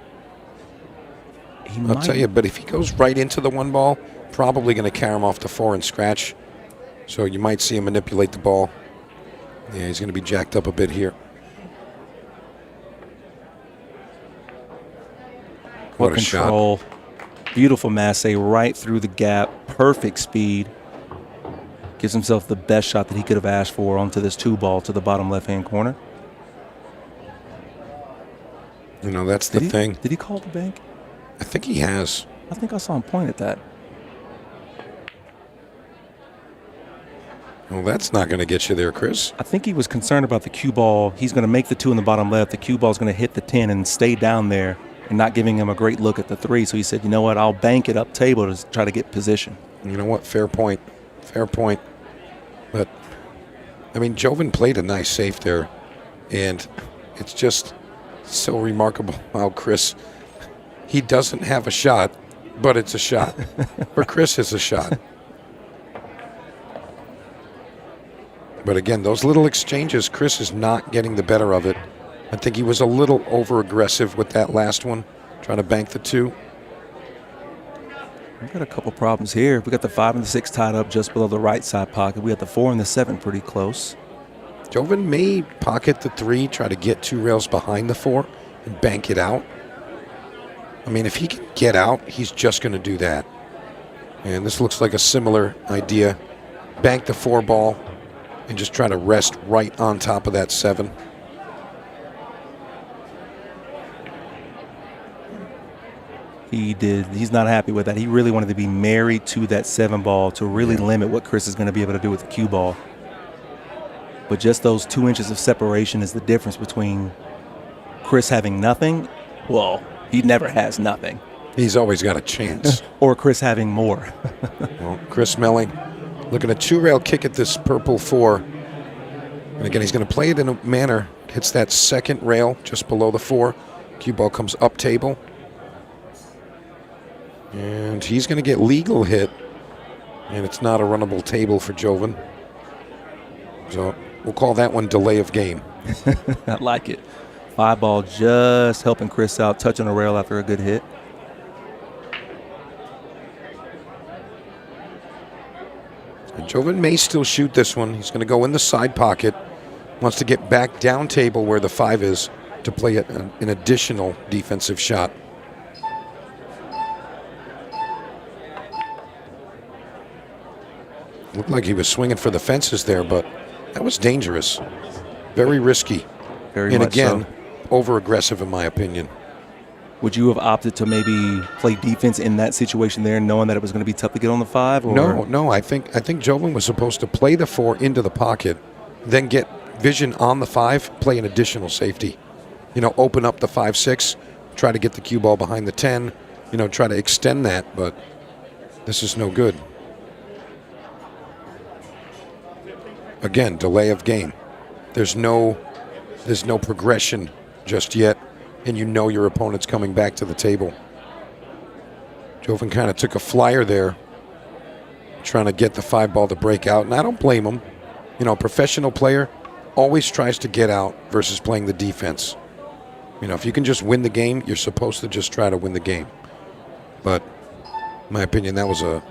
I'll tell you, but if he goes right into the one ball, probably going to carry him off the 4 and scratch. So you might see him manipulate the ball. Yeah, he's going to be jacked up a bit here. What a control. Shot. Beautiful masse right through the gap. Perfect speed. Gives himself the best shot that he could have asked for onto this 2 ball to the bottom left-hand corner. You know, that's the thing. Did he call the bank? I think he has. I think I saw him point at that. Well, that's not going to get you there, Chris. I think he was concerned about the cue ball. He's going to make the 2 in the bottom left. The cue ball is going to hit the 10 and stay down there and not giving him a great look at the 3. So he said, you know what, I'll bank it up table to try to get position. You know what, fair point. Fair point. But, I mean, Joven played a nice safe there. And it's just so remarkable how Chris, he doesn't have a shot, but it's a shot. For Chris, it's a shot. But again, those little exchanges, Chris is not getting the better of it. I think he was a little over-aggressive with that last one, trying to bank the 2. We've got a couple problems here. We got the 5 and the 6 tied up just below the right side pocket. We got the 4 and the 7 pretty close. Joven may pocket the 3, try to get 2 rails behind the 4 and bank it out. I mean, if he can get out, he's just going to do that. And this looks like a similar idea. Bank the 4 ball and just try to rest right on top of that 7. He's not happy with that. He really wanted to be married to that 7 ball to really limit what Chris is going to be able to do with the cue ball. But just those 2 inches of separation is the difference between Chris having nothing. Well, he never has nothing. He's always got a chance. Or Chris having more. Well, Chris Melling looking at 2-rail kick at this purple 4. And again, he's going to play it in a manner. Hits that 2nd rail just below the 4. Cue ball comes up table. And he's going to get legal hit. And it's not a runnable table for Joven. So we'll call that one delay of game. I like it. 5 ball just helping Chris out, touching the rail after a good hit. And Joven may still shoot this one. He's going to go in the side pocket. Wants to get back down table where the 5 is to play an additional defensive shot. Looked like he was swinging for the fences there, but that was dangerous. Very risky. Very and much again, so. over-aggressive in my opinion. Would you have opted to maybe play defense in that situation there, knowing that it was going to be tough to get on the 5? Or? No. I think Joven was supposed to play the 4 into the pocket, then get vision on the 5, play an additional safety. Open up the 5-6, try to get the cue ball behind the 10, try to extend that, but this is no good. Again, delay of game. There's no progression just yet, and your opponent's coming back to the table. Joven kind of took a flyer there, trying to get the 5 ball to break out, and I don't blame him. A professional player always tries to get out versus playing the defense. If you can just win the game, you're supposed to just try to win the game. But in my opinion, that was a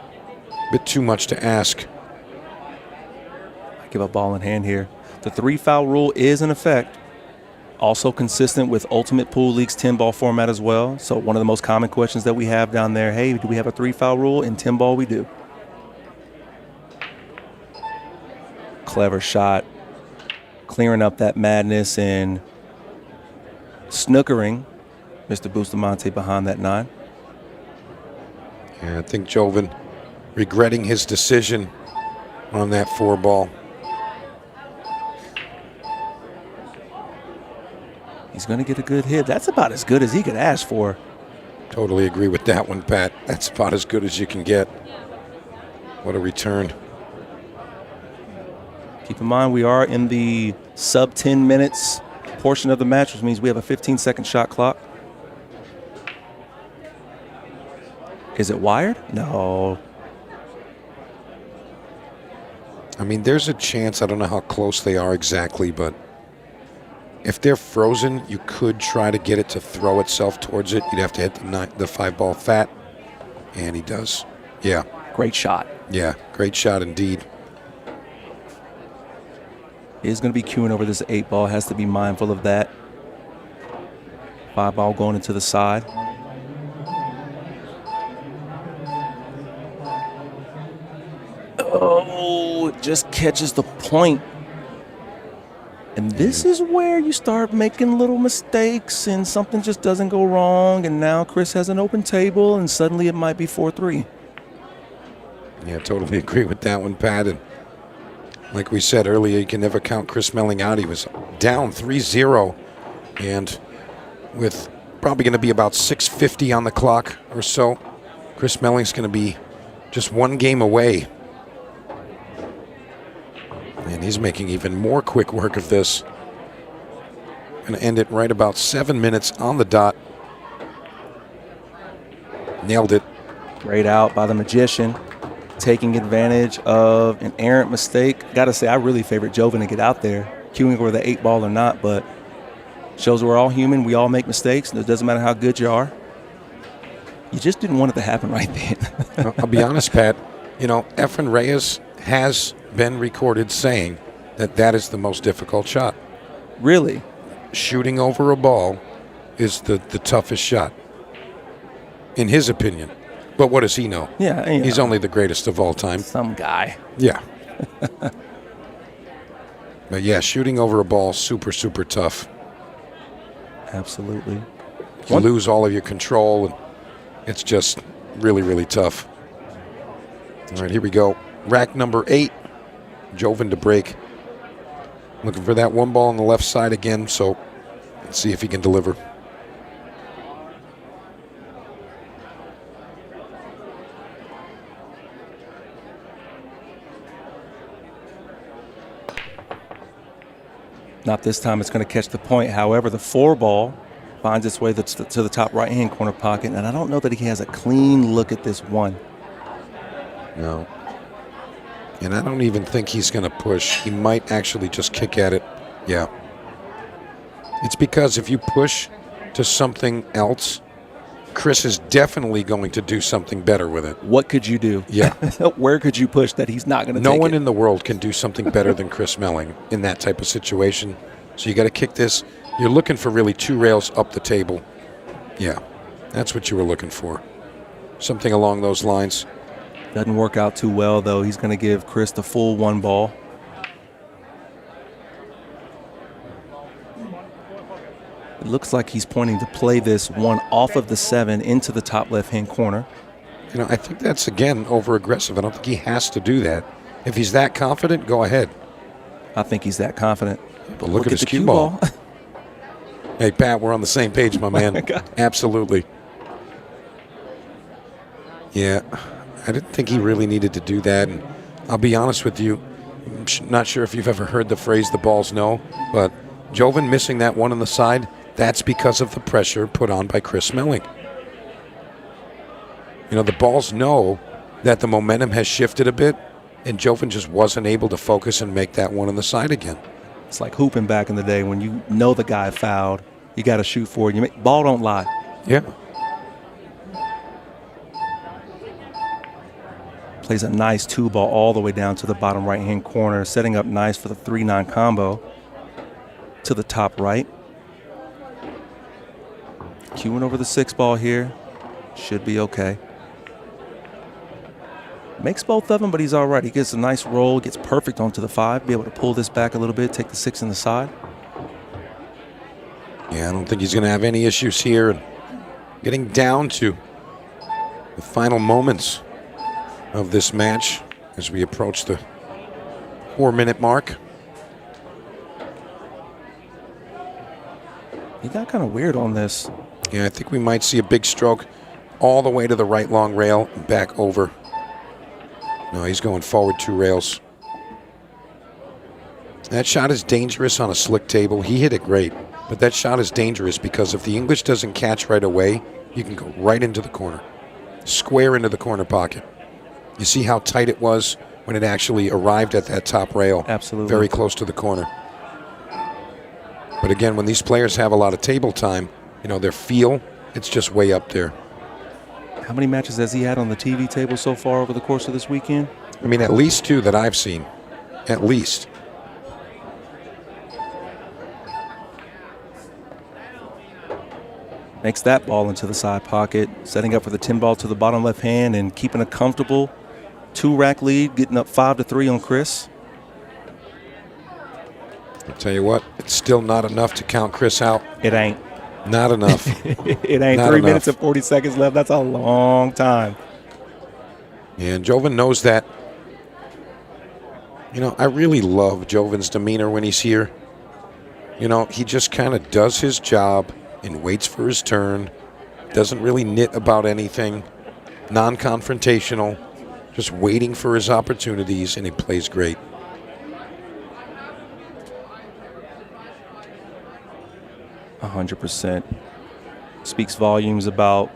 bit too much to ask. I give a ball in hand here. The 3-foul rule is in effect. Also consistent with Ultimate Pool League's 10-ball format as well. So one of the most common questions that we have down there, hey, do we have a 3-foul rule? In 10-ball, we do. Clever shot. Clearing up that madness and snookering Mr. Bustamante behind that 9. Yeah, I think Joven regretting his decision on that 4 ball. He's going to get a good hit. That's about as good as he could ask for. Totally agree with that one, Pat. That's about as good as you can get. What a return. Keep in mind, we are in the sub 10 minutes portion of the match, which means we have a 15-second shot clock. Is it wired? No. I mean, there's a chance. I don't know how close they are exactly, but if they're frozen, you could try to get it to throw itself towards it. You'd have to hit the 5 ball fat, and he does. Yeah. Great shot. Yeah, great shot indeed. He is going to be queuing over this 8 ball. Has to be mindful of that. 5 ball going into the side. Oh, it just catches the point. And this is where you start making little mistakes and something just doesn't go wrong. And now Chris has an open table and suddenly it might be 4-3. Yeah, totally agree with that one, Pat. And like we said earlier, you can never count Chris Melling out. He was down 3-0 and with probably going to be about 6:50 on the clock or so. Chris Melling's going to be just 1 game away. And he's making even more quick work of this. Going to end it right about 7 minutes on the dot. Nailed it. Great out by the magician. Taking advantage of an errant mistake. Got to say, I really favorite Joven to get out there, queuing over the 8 ball or not, but shows we're all human. We all make mistakes. And it doesn't matter how good you are. You just didn't want it to happen right then. I'll be honest, Pat. Efren Reyes has been recorded saying that is the most difficult shot. Really? Shooting over a ball is the toughest shot, in his opinion. But what does he know? Yeah, he's only the greatest of all time. Some guy. Yeah. But yeah, shooting over a ball, super, super tough. Absolutely. You lose all of your control, and it's just really, really tough. All right, here we go. Rack number 8. Joven to break. Looking for that 1 ball on the left side again, so let's see if he can deliver. Not this time. It's going to catch the point. However, the 4 ball finds its way to the top right-hand corner pocket, and I don't know that he has a clean look at this 1. No. And I don't even think he's going to push. He might actually just kick at it. Yeah. It's because if you push to something else, Chris is definitely going to do something better with it. What could you do? Yeah. Where could you push that he's not going to take No one it? in the world can do something better than Chris Melling in that type of situation. So you got to kick this. You're looking for really 2 rails up the table. Yeah. That's what you were looking for. Something along those lines. Doesn't work out too well, though. He's going to give Chris the full 1 ball. It looks like he's pointing to play this one off of the 7 into the top left-hand corner. You know, I think that's, again, over-aggressive. I don't think he has to do that. If he's that confident, go ahead. I think he's that confident. But look at his cue ball. Hey, Pat, we're on the same page, my man. Absolutely. Yeah, I didn't think he really needed to do that. And I'll be honest with you, I'm not sure if you've ever heard the phrase, the ball's no, but Joven missing that one on the side, that's because of the pressure put on by Chris Melling. You know, the balls know that the momentum has shifted a bit, and Joven just wasn't able to focus and make that one on the side again. It's like hooping back in the day when you know the guy fouled, you got to shoot for it. Ball don't lie. Yeah. Plays a nice 2-ball all the way down to the bottom right-hand corner, setting up nice for the 3-9 combo to the top right. Cueing over the 6-ball here. Should be okay. Makes both of them, but he's all right. He gets a nice roll, gets perfect onto the 5, be able to pull this back a little bit, take the 6 in the side. Yeah, I don't think he's going to have any issues here. And getting down to the final moments of this match as we approach the 4-minute mark. He got kind of weird on this. Yeah, I think we might see a big stroke all the way to the right long rail and back over. No, he's going forward 2 rails. That shot is dangerous on a slick table. He hit it great, but that shot is dangerous because if the English doesn't catch right away, you can go right into the corner, square into the corner pocket. You see how tight it was when it actually arrived at that top rail. Absolutely. Very close to the corner. But again, when these players have a lot of table time, you know, their feel, it's just way up there. How many matches has he had on the TV table so far over the course of this weekend? I mean, at least 2 that I've seen. At least. Makes that ball into the side pocket, setting up for the 10-ball to the bottom left hand and keeping a comfortable 2-rack lead, getting up 5-3 on Chris. I'll tell you what, it's still not enough to count Chris out. It ain't. Not enough. It ain't. Not 3 enough. minutes and 40 seconds left. That's a long time. And Joven knows that. You know, I really love Joven's demeanor when he's here. You know, he just kind of does his job and waits for his turn. Doesn't really knit about anything. Non-confrontational. Just waiting for his opportunities, and he plays great. %. Speaks volumes about,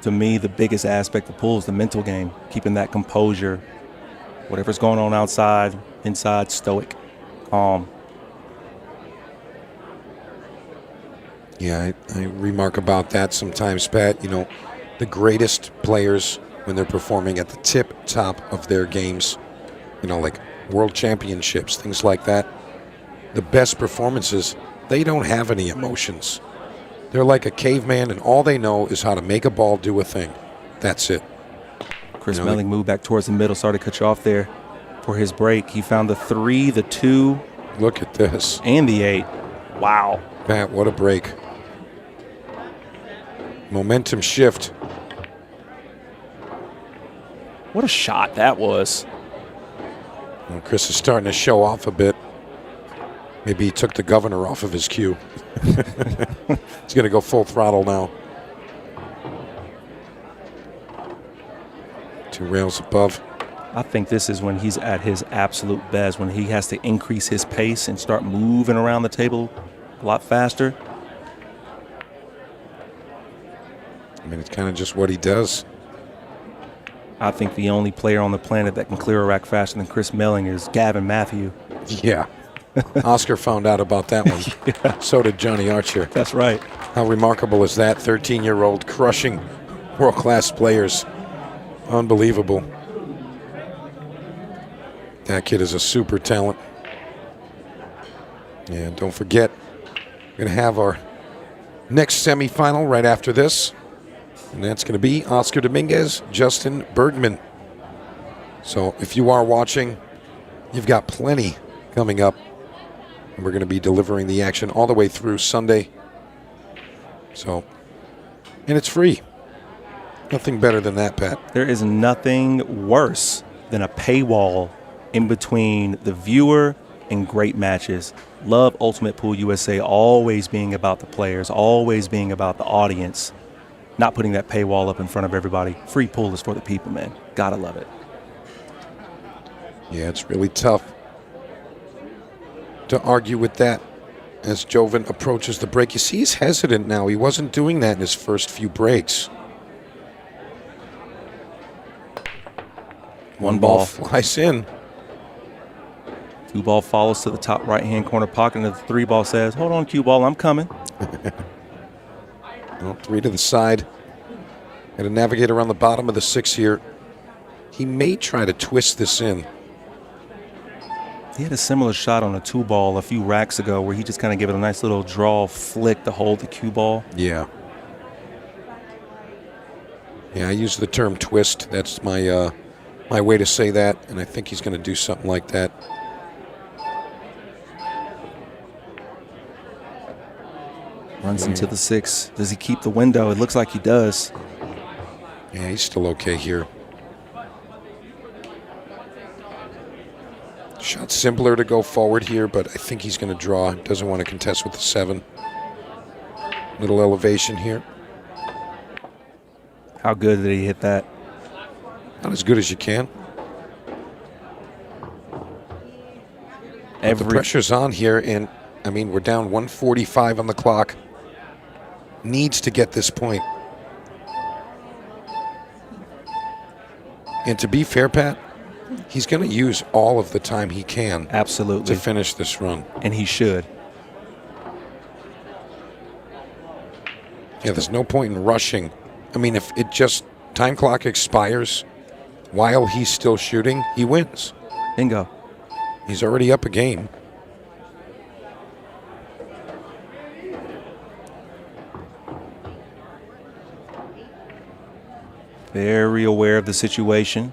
to me, the biggest aspect of pool is the mental game, keeping that composure. Whatever's going on outside, inside, stoic, calm. Yeah, I remark about that sometimes, Pat. You know, the greatest players, when they're performing at the top of their games, you know, like world championships, things like that, the best performances, they don't have any emotions. They're like a caveman, and all they know is how to make a ball do a thing. That's it. Chris Melling moved back towards the middle. Sorry to cut you off there for his break. He found the 3, the 2. Look at this. And the 8. Wow. Pat, what a break. Momentum shift. What a shot that was. Well, Chris is starting to show off a bit. Maybe he took the governor off of his cue. He's going to go full throttle now. 2 rails above. I think this is when he's at his absolute best, when he has to increase his pace and start moving around the table a lot faster. I mean, it's kind of just what he does. I think the only player on the planet that can clear a rack faster than Chris Melling is Gavin Matthew. Yeah. Oscar found out about that one. Yeah. So did Johnny Archer. That's right. How remarkable is that? 13-year-old crushing world-class players. Unbelievable. That kid is a super talent. And don't forget, we're going to have our next semifinal right after this. And that's going to be Oscar Dominguez, Justin Bergman. So if you are watching, you've got plenty coming up. And we're going to be delivering the action all the way through Sunday. So, and it's free. Nothing better than that, Pat. There is nothing worse than a paywall in between the viewer and great matches. Love Ultimate Pool USA always being about the players, always being about the audience, not putting that paywall up in front of everybody. Free pool is for the people, man. Gotta love it. Yeah, it's really tough to argue with that as Joven approaches the break. You see he's hesitant now. He wasn't doing that in his first few breaks. One ball flies in. 2 ball follows to the top right-hand corner pocket, and the 3 ball says, hold on, cue ball, I'm coming. Well, 3 to the side. Got to navigate around the bottom of the 6 here. He may try to twist this in. He had a similar shot on a 2 ball a few racks ago where he just kind of gave it a nice little draw flick to hold the cue ball. Yeah. Yeah, I use the term twist. That's my my way to say that, and I think he's going to do something like that. Runs into the 6. Does he keep the window? It looks like he does. Yeah, he's still okay here. Shot simpler to go forward here, but I think he's going to draw. Doesn't want to contest with the 7. Little elevation here. How good did he hit that? Not as good as you can. But the pressure's on here, and I mean, we're down 1:45 on the clock. Needs to get this point. And to be fair, Pat, he's going to use all of the time he can. Absolutely. To finish this run. And he should. Yeah, there's no point in rushing. I mean, if it just time clock expires while he's still shooting, he wins. Bingo. He's already up a game. Very aware of the situation.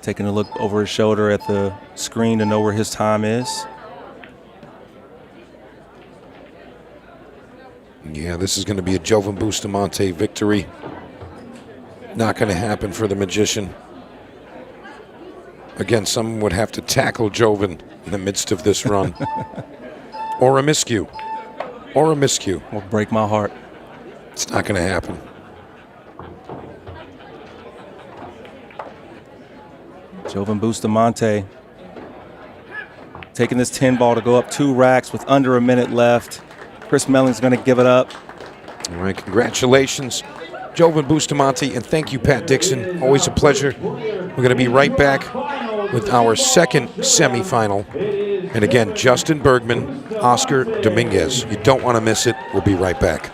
Taking a look over his shoulder at the screen to know where his time is. Yeah, this is going to be a Joven Bustamante victory. Not going to happen for the Magician. Again, someone would have to tackle Joven in the midst of this run. Or a miscue. Or a miscue. Will break my heart. It's not going to happen. Joven Bustamante taking this 10 ball to go up 2 racks with under a minute left. Chris Melling's going to give it up. All right, congratulations, Joven Bustamante, and thank you, Pat Dixon. Always a pleasure. We're going to be right back with our second semifinal. And again, Justin Bergman, Oscar Dominguez. You don't want to miss it. We'll be right back.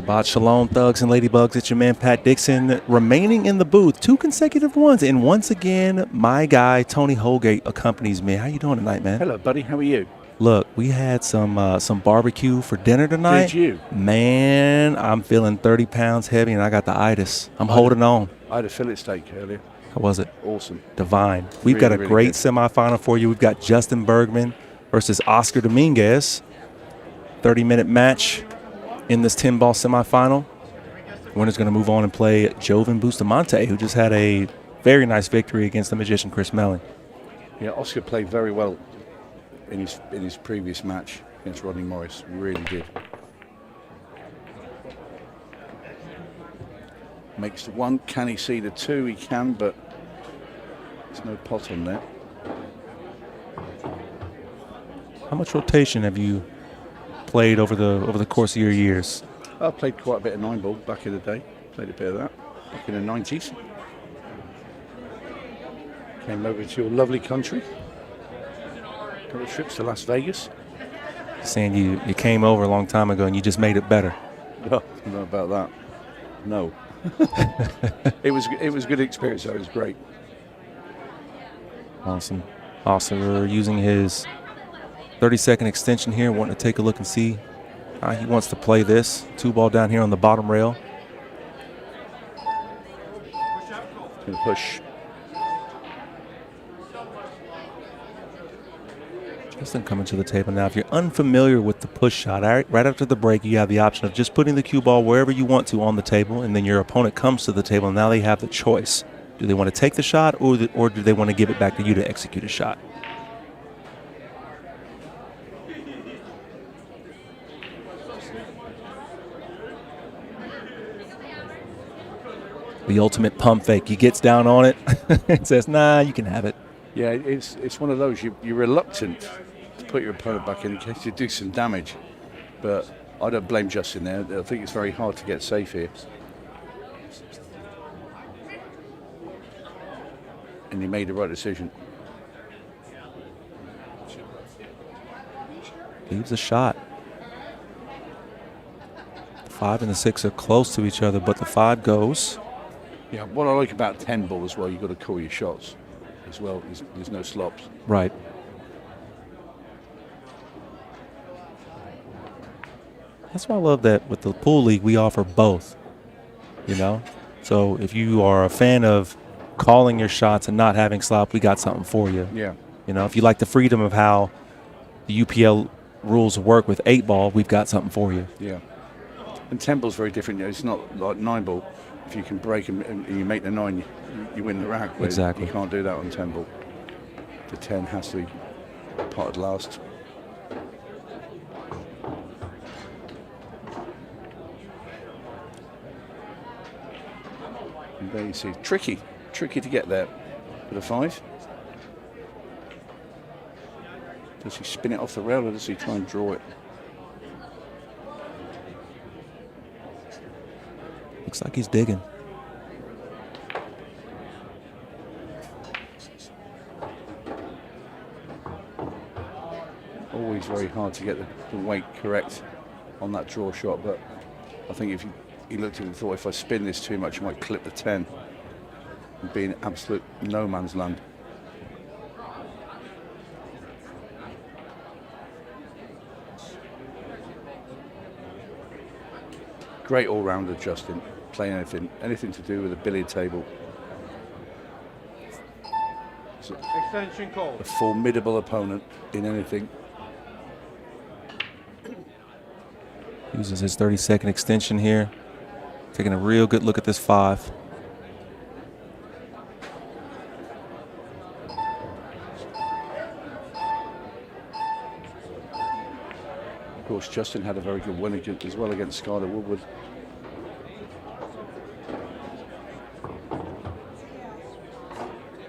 Shabbat Shalom, thugs and ladybugs. It's your man Pat Dixon remaining in the booth, 2 consecutive ones. And once again, my guy Tony Holgate accompanies me. How you doing tonight, man? Hello, buddy. How are you? Look, we had some barbecue for dinner tonight. Did you? Man, I'm feeling 30 pounds heavy, and I got the itis. I'm holding on. I had a fillet steak earlier. How was it? Awesome. Divine. We've got a really great good. semifinal for you. We've got Justin Bergman versus Oscar Dominguez. 30-minute match in this 10-ball semifinal. Winner's going to move on and play Joven Bustamante, who just had a very nice victory against the magician Chris Melling. Yeah, Oscar played very well in his previous match against Rodney Morris. Really did. Makes the 1. Can he see the 2? He can, but there's no pot on there. How much rotation have you played over the course of your years? I played quite a bit of 9-ball back in the day. Played a bit of that back in the 90s. Came over to your lovely country. Couple of trips to Las Vegas. Saying you came over a long time ago and you just made it better. No, I don't know about that. No. It was a good experience. Though. It was great. Awesome. Oscar using his 30-second extension here, wanting to take a look and see how he wants to play this. 2-ball down here on the bottom rail. Going to push. Justin coming to the table now. If you're unfamiliar with the push shot, right after the break, you have the option of just putting the cue ball wherever you want to on the table, and then your opponent comes to the table, and now they have the choice. Do they want to take the shot, or do they want to give it back to you to execute a shot? The ultimate pump fake. He gets down on it and says, nah, you can have it. Yeah, it's one of those. You're reluctant to put your opponent back in case you do some damage. But I don't blame Justin there. I think it's very hard to get safe here. And he made the right decision. Leaves a shot. The 5 and the 6 are close to each other, but the 5 goes. Yeah, what I like about 10-ball as well, you've got to call your shots as well. There's no slops. Right. That's why I love that with the pool league, we offer both, you know? So if you are a fan of calling your shots and not having slop, we got something for you. Yeah. You know, if you like the freedom of how the UPL rules work with 8-ball, we've got something for you. Yeah. And 10-ball's very different. It's not like 9-ball. If you can break and you make the 9, you win the rack. Exactly. You can't do that on 10-ball. The 10 has to be potted last. And there you see, tricky to get there for the 5. Does he spin it off the rail or does he try and draw it? Looks like he's digging. Always very hard to get the weight correct on that draw shot, but I think if he looked at it and thought, if I spin this too much, I might clip the 10 and be in absolute no man's land. Great all-rounder, Justin. Playing anything to do with a billiard table. So Extension call. a formidable opponent in anything. Uses his 30-second extension here. Taking a real good look at this 5. Of course, Justin had a very good win as well against Skyler Woodward.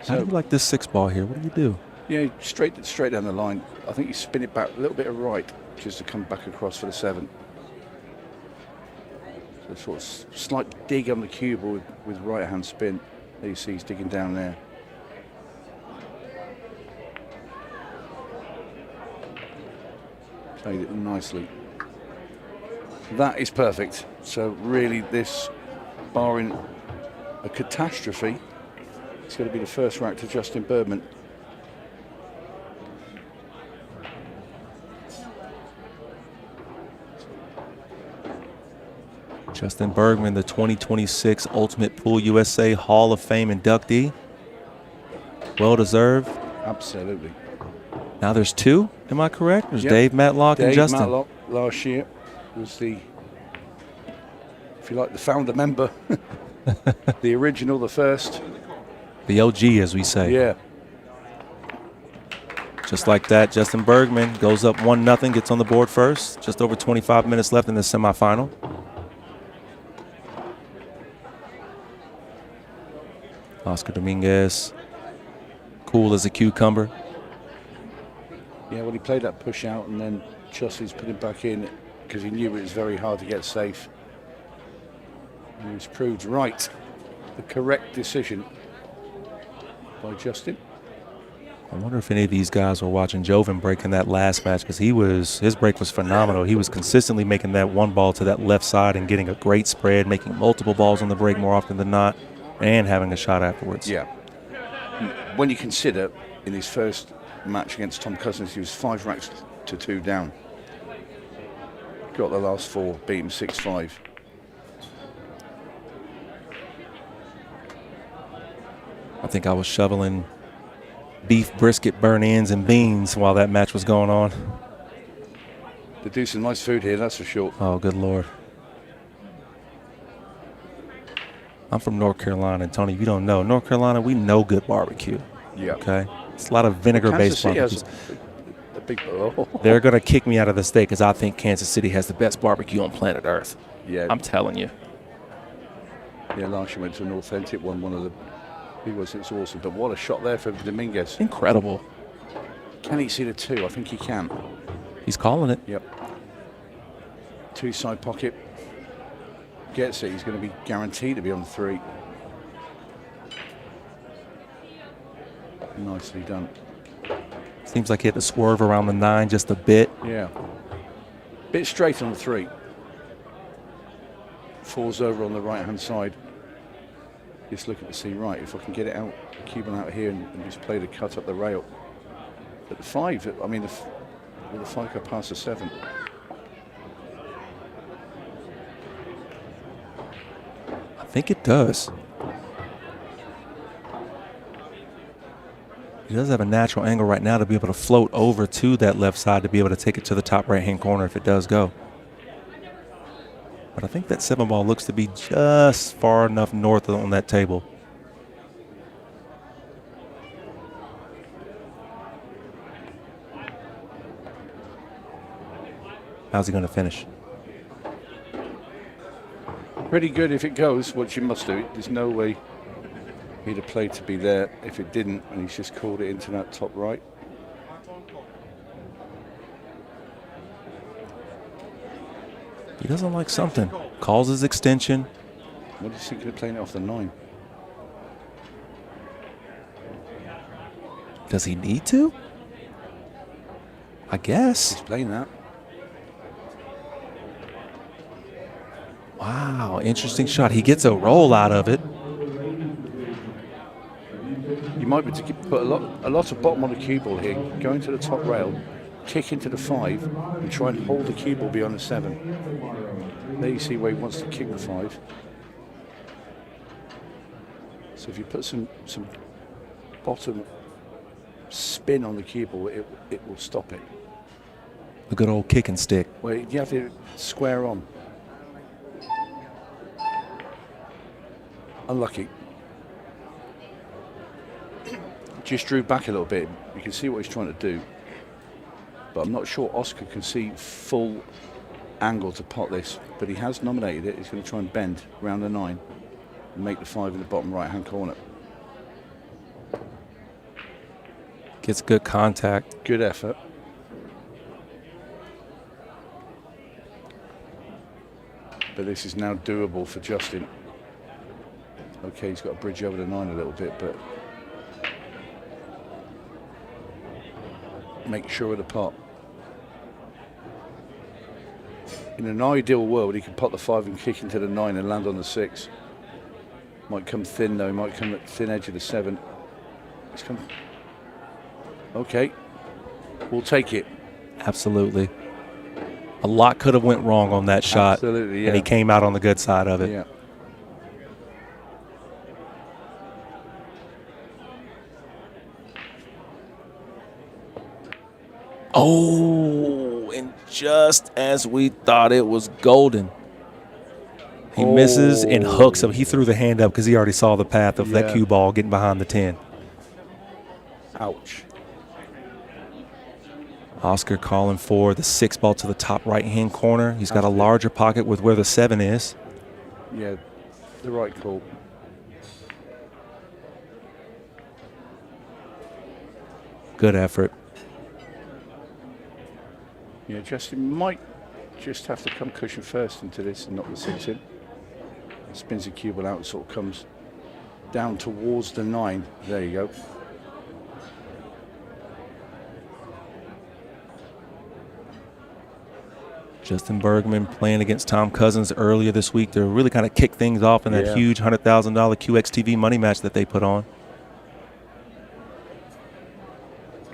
How do you like this 6-ball here? What do you do? Yeah, straight down the line. I think you spin it back a little bit of right just to come back across for the 7. So sort of slight dig on the cue ball with right-hand spin. There you see he's digging down there. Played it nicely. That is perfect. So really this, barring a catastrophe, it's going to be the first rack to Justin Bergman. Justin Bergman, the 2026 Ultimate Pool USA Hall of Fame inductee. Well deserved. Absolutely. Now there's 2, am I correct? There's Dave Matlock and Justin. Dave Matlock last year was the, if you like, the founder member. The original, the first. The OG, as we say. Yeah. Just like that, Justin Bergman goes up 1-0, gets on the board first. Just over 25 minutes left in the semifinal. Oscar Dominguez, cool as a cucumber. Yeah, well, he played that push out and then Justice put him back in because he knew it was very hard to get safe. And he was proved right. The correct decision by Justin. I wonder if any of these guys were watching Joven break in that last match, because his break was phenomenal. He was consistently making that one ball to that left side and getting a great spread, making multiple balls on the break more often than not, and having a shot afterwards. Yeah. When you consider in his first match against Tom Cousins, he was 5 racks to 2 down. Got the last 4, beat him 6-5. I think I was shoveling beef brisket burn-ins and beans while that match was going on. They do some nice food here, that's for sure. Oh, good Lord. I'm from North Carolina, and Tony, if you don't know, North Carolina, we know good barbecue. Yeah. Okay? It's a lot of vinegar-based barbecues. Oh. They're going to kick me out of the state because I think Kansas City has the best barbecue on planet Earth. Yeah. I'm telling you. Yeah, last year went to an authentic one of the... It was awesome, but what a shot there for Dominguez. Incredible. Can he see the 2? I think he can. He's calling it. Yep. 2 side pocket. Gets it. He's going to be guaranteed to be on 3. Nicely done. Seems like he had to swerve around the 9 just a bit. Yeah. Bit straight on the 3. Falls over on the right-hand side. Just looking to see, right, if I can get it out, Cuban out here and just play the cut up the rail. But the 5, I mean, will the 5 go past the 7? I think it does. He does have a natural angle right now to be able to float over to that left side to be able to take it to the top right-hand corner if it does go. But I think that 7 ball looks to be just far enough north on that table. How's he going to finish? Pretty good if it goes, which you must do. There's no way he'd have played to be there if it didn't, and he's just called it into that top right. He doesn't like something. Calls his extension. What do you think of playing it off the 9? Does he need to? I guess. He's playing that. Wow, interesting shot. He gets a roll out of it. You might be to put a lot of bottom on the cue ball here, go into the top rail, kick into the 5, and try and hold the cue ball beyond the 7. There you see where he wants to kick the 5. So if you put some bottom spin on the cue ball, it will stop it. A good old kick and stick. Well, you have to square on. Unlucky. Just drew back a little bit. You can see what he's trying to do. But I'm not sure Oscar can see full angle to pot this. But he has nominated it. He's going to try and bend around the 9 and make the 5 in the bottom right-hand corner. Gets good contact. Good effort. But this is now doable for Justin. Okay, he's got to bridge over the 9 a little bit, but make sure of the pot. In an ideal world, he could pot the 5 and kick into the 9 and land on the 6. Might come thin though, might come at the thin edge of the 7. It's come. Okay, we'll take it. Absolutely. A lot could have went wrong on that shot. Absolutely, yeah. And he came out on the good side of it. Yeah. Oh, and just as we thought it was golden. He misses and hooks him. He threw the hand up because he already saw the path of that cue ball getting behind the 10. Ouch. Oscar calling for the 6 ball to the top right-hand corner. He's got a larger pocket with where the 7 is. Yeah, the right call. Good effort. Yeah, Justin might just have to come cushion first into this and knock the 6 in. Spins the cue ball out and sort of comes down towards the 9. There you go. Justin Bergman playing against Tom Cousins earlier this week to really kind of kick things off in that huge $100,000 QXTV money match that they put on.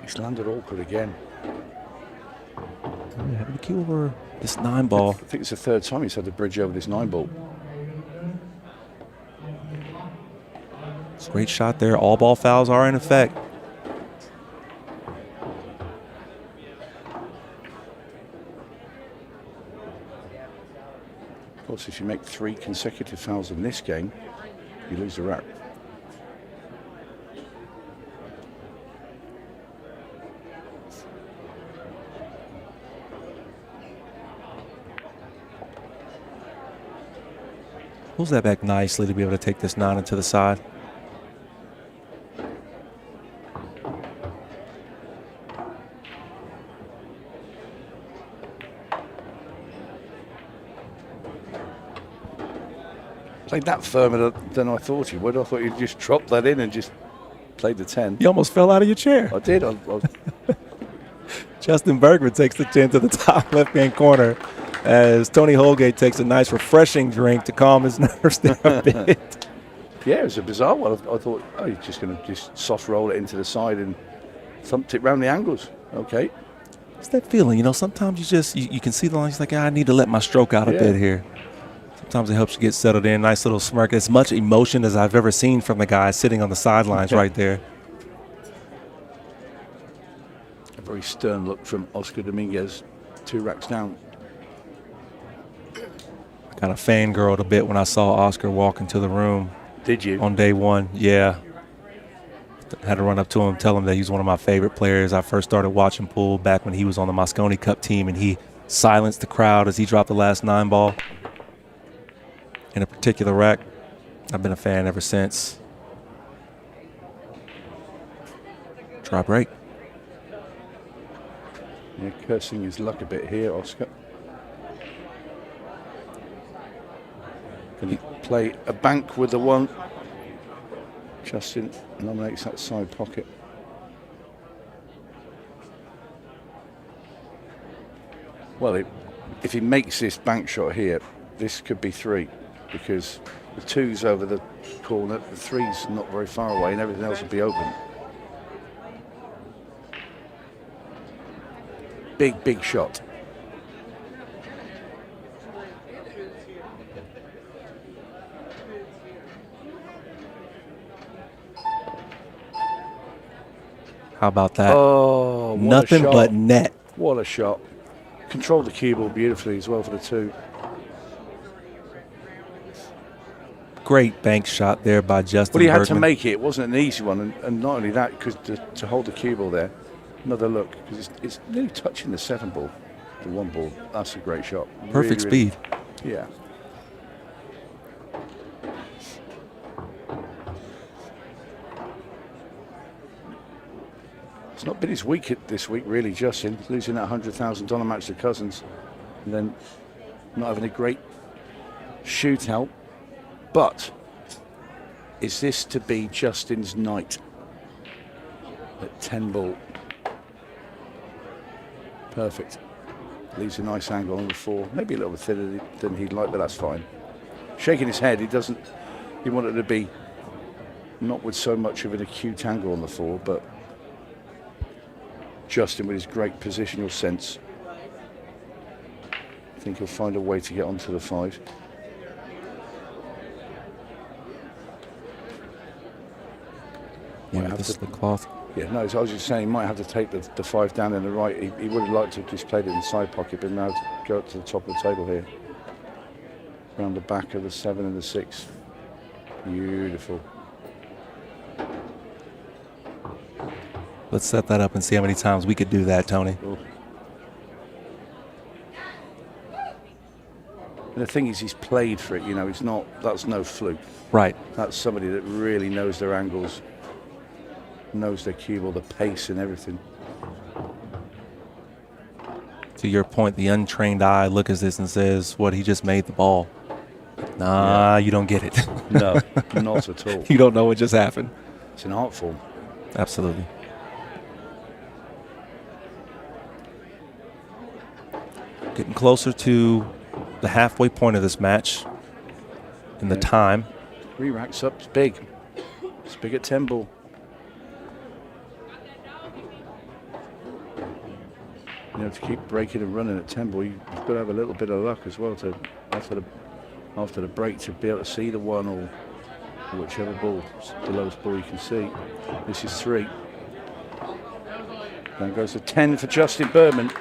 He's landed awkward again. Yeah, having the cue over this 9 ball. I think it's the 3rd time he's had the bridge over this 9 ball. It's a great shot there. All ball fouls are in effect. Of course, if you make 3 consecutive fouls in this game, you lose the rack. Pulls that back nicely to be able to take this 9 into the side. Played that firmer than I thought he would. I thought he'd just drop that in and just played the 10. You almost fell out of your chair. I did. Justin Bergman takes the 10 to the top left-hand corner as Tony Holgate takes a nice refreshing drink to calm his nerves there a bit. Yeah, it was a bizarre one. I thought, oh, he's just going to just soft roll it into the side and thumped it round the angles. Okay. It's that feeling, you know, sometimes you can see the lines like, I need to let my stroke out a bit here. Sometimes it helps you get settled in. Nice little smirk. As much emotion as I've ever seen from the guy sitting on the sidelines right there. A very stern look from Oscar Dominguez, 2 racks down. I kind of fangirled a bit when I saw Oscar walk into the room. Did you? On day 1, yeah. Had to run up to him, tell him that he's one of my favorite players. I first started watching pool back when he was on the Mosconi Cup team, and he silenced the crowd as he dropped the last 9 ball in a particular rack. I've been a fan ever since. Try break. Yeah, cursing his luck a bit here, Oscar. Can he play a bank with the 1? Justin nominates that side pocket. Well, if he makes this bank shot here, this could be 3, because the 2's over the corner, the 3's not very far away, and everything else will be open. Big, big shot. How about that? Oh, nothing but net. What a shot. Controlled the cue ball beautifully as well for the 2. Great bank shot there by Justin Well, he had Bergman. to make it. It wasn't an easy one. And not only that, because to hold the cue ball there, another look, because it's nearly touching the 7 ball, the 1 ball. That's a great shot. Perfect speed. Yeah. It's not been his week this week, really, Justin. Losing that $100,000 match to Cousins and then not having a great shootout. But is this to be Justin's night at 10 ball? Perfect. Leaves a nice angle on the 4. Maybe a little bit thinner than he'd like, but that's fine. Shaking his head, he wanted to be not with so much of an acute angle on the 4, but Justin with his great positional sense, I think he'll find a way to get onto the 5. Yeah, this is the cloth. Yeah, no, so I was just saying he might have to take the 5 down in the right. He would have liked to have just played it in the side pocket, but now to go up to the top of the table here. Around the back of the 7 and the 6. Beautiful. Let's set that up and see how many times we could do that, Tony. Ooh. And the thing is, he's played for it, you know, that's no fluke. Right. That's somebody that really knows their angles, knows their cue ball, the pace and everything. To your point, the untrained eye look at this and says, what, he just made the ball. Nah, you don't get it. No, not at all. You don't know what just happened. It's an art form. Absolutely. Getting closer to the halfway point of this match in the time. 3 racks up, it's big. It's big at 10 ball. You know, to keep breaking and running at 10 ball, you've got to have a little bit of luck as well to after the break to be able to see the 1 or whichever ball, the lowest ball you can see. This is 3. Then goes to 10 for Justin Bergman.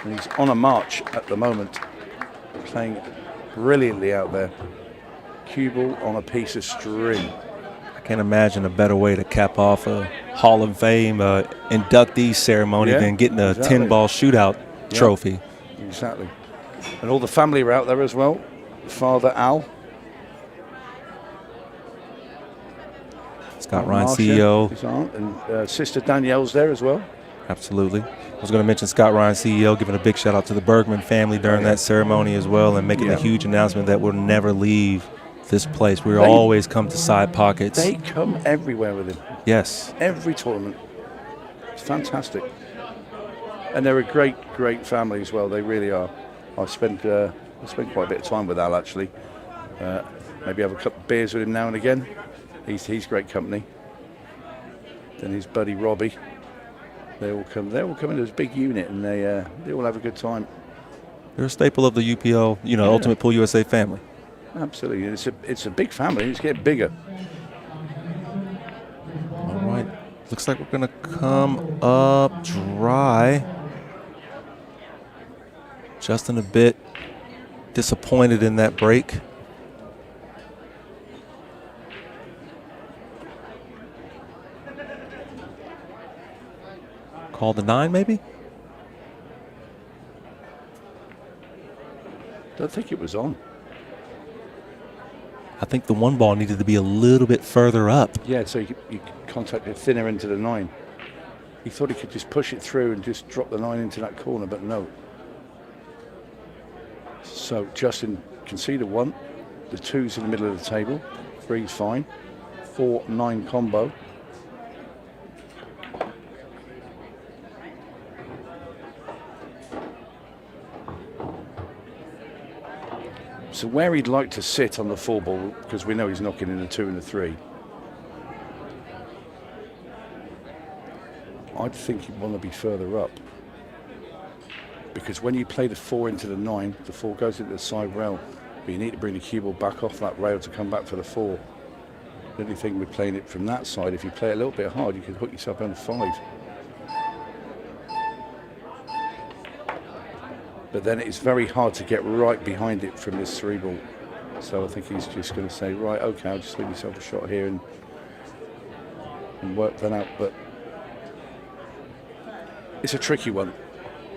And he's on a march at the moment, playing brilliantly out there. Cue ball on a piece of string. I can't imagine a better way to cap off a Hall of Fame inductee ceremony than getting a 10-ball shootout trophy. Exactly. And all the family are out there as well. Father Al. Scott Ryan, CEO. His aunt, and Sister Danielle's there as well. Absolutely. I was going to mention Scott Ryan, CEO, giving a big shout out to the Bergman family during that ceremony as well, and making a huge announcement that we'll never leave this place. We'll always come to side pockets. They come everywhere with him. Yes. Every tournament. It's fantastic. And they're a great, great family as well. They really are. I spent quite a bit of time with Al, actually. Maybe have a couple of beers with him now and again. He's great company. Then his buddy Robbie. They all come into this big unit, and they all have a good time. They're a staple of the UPL, Ultimate Pool USA family. Absolutely, it's a big family. It's getting bigger. All right, looks like we're gonna come up dry. Justin a bit disappointed in that break. Call the 9, maybe? Don't think it was on. I think the 1 ball needed to be a little bit further up. Yeah, so you contact it thinner into the 9. He thought he could just push it through and just drop the 9 into that corner, but no. So Justin can see the 1. The 2's in the middle of the table. 3's fine. 4-9 combo. So where he'd like to sit on the 4 ball, because we know he's knocking in the 2 and the 3, I'd think he'd want to be further up. Because when you play the 4 into the 9, the 4 goes into the side rail, but you need to bring the cue ball back off that rail to come back for the 4. The only thing with playing it from that side, if you play it a little bit hard, you could hook yourself on the 5. But then it's very hard to get right behind it from this 3 ball. So I think he's just going to say, right, okay, I'll just leave myself a shot here and work that out. But it's a tricky one.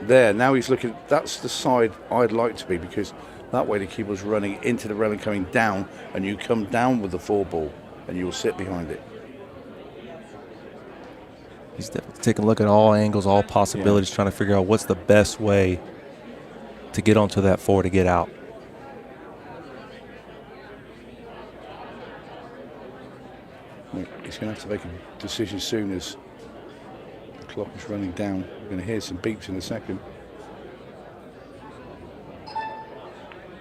There, now he's looking, that's the side I'd like to be, because that way the cue ball's running into the rail and coming down, and you come down with the 4 ball and you'll sit behind it. He's definitely taking a look at all angles, all possibilities, trying to figure out what's the best way to get onto that 4 to get out. He's going to have to make a decision soon as the clock is running down. We're going to hear some beeps in a second.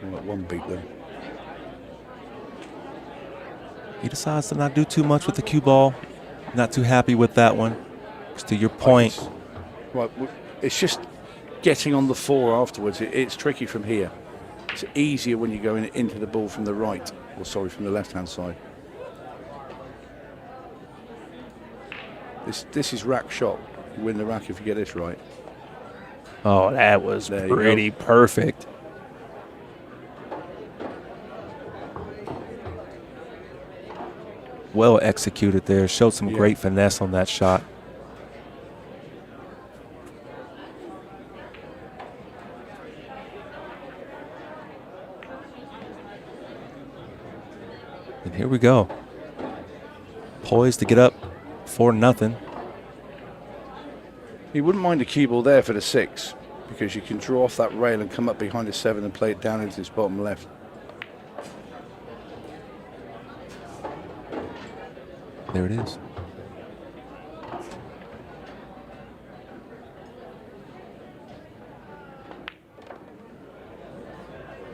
We've got one beep then. He decides to not do too much with the cue ball. Not too happy with that one. Because to your point. Right, it's just getting on the 4 afterwards. It's tricky from here. It's easier when you go into the ball from the right, or sorry, from the left-hand side. This is rack shot. You win the rack if you get this right. Oh, that was pretty perfect. Well executed there. Showed some great finesse on that shot. And here we go. Poised to get up 4-0. You wouldn't mind a cue ball there for the 6, because you can draw off that rail and come up behind the 7 and play it down into its bottom left. There it is.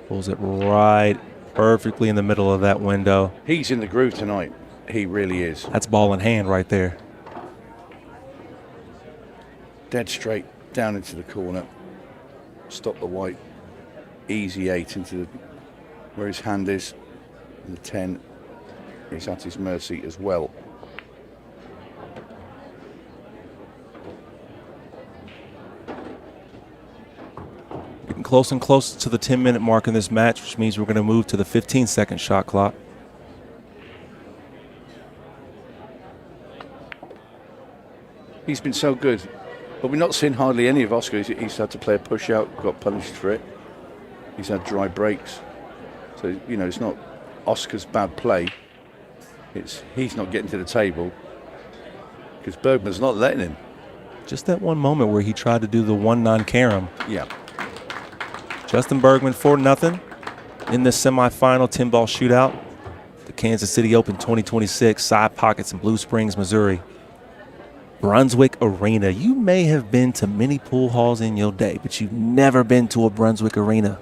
Pulls it right perfectly in the middle of that window. He's in the groove tonight. He really is. That's ball in hand right there. Dead straight down into the corner. Stop the white. Easy 8 into where his hand is. And the 10 is at his mercy as well. Getting close and close to the 10-minute mark in this match, which means we're going to move to the 15-second shot clock. He's been so good, but we're not seeing hardly any of Oscar. He's had to play a push out, got punished for it. He's had dry breaks. So, you know, it's not Oscar's bad play. He's not getting to the table because Bergman's not letting him. Just that one moment where he tried to do the 1-9 carom. Yeah. Justin Bergman 4-0 in the semifinal 10-ball shootout. The Kansas City Open 2026, Side Pockets in Blue Springs, Missouri. Brunswick Arena. You may have been to many pool halls in your day, but you've never been to a Brunswick Arena.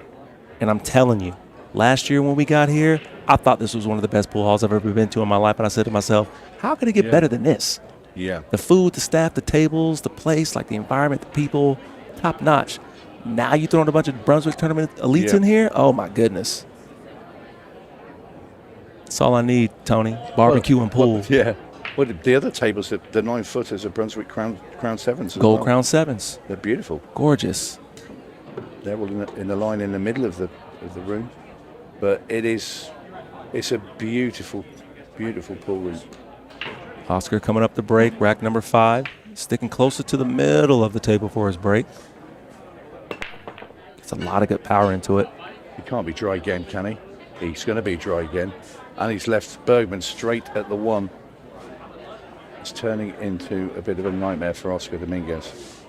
And I'm telling you, last year when we got here, I thought this was one of the best pool halls I've ever been to in my life. And I said to myself, how could it get better than this? Yeah. The food, the staff, the tables, the place, like the environment, the people, top notch. Now you throwing a bunch of Brunswick tournament elites in here? Oh my goodness. That's all I need, Tony. Barbecue and pool. Yeah. Well, the other tables, the 9-footers are Brunswick Crown 7s. Gold Crown 7s. They're beautiful. Gorgeous. They're all in the line in the middle of the room. But it's a beautiful, beautiful pool room. Oscar coming up the break, rack number 5. Sticking closer to the middle of the table for his break. Gets a lot of good power into it. He can't be dry again, can he? He's going to be dry again. And he's left Bergman straight at the 1. It's turning into a bit of a nightmare for Oscar Dominguez.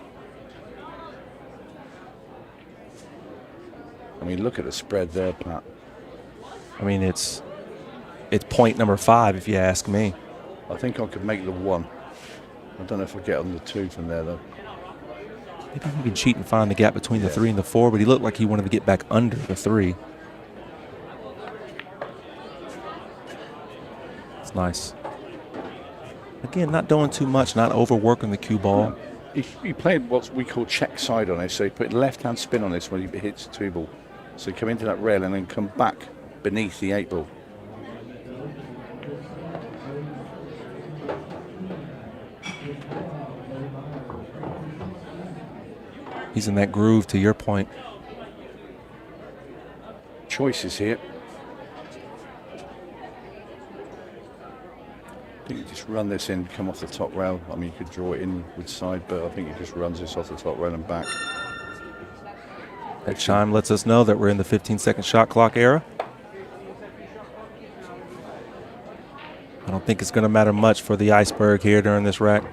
I mean, look at the spread there, Pat. I mean, it's point number 5, if you ask me. I think I could make the 1. I don't know if I get on the 2 from there, though. Maybe he can cheat and find the gap between the 3 and the 4, but he looked like he wanted to get back under the 3. It's nice. Again, not doing too much, not overworking the cue ball. He played what we call check side on this, so he put left-hand spin on this when he hits the 2 ball. So he come into that rail and then come back beneath the 8 ball. He's in that groove, to your point. Choices here. I think you just run this in, come off the top rail. I mean, you could draw it in with side, but I think he just runs this off the top rail and back. That chime lets us know that we're in the 15-second shot clock era. I don't think it's going to matter much for the iceberg here during this rack.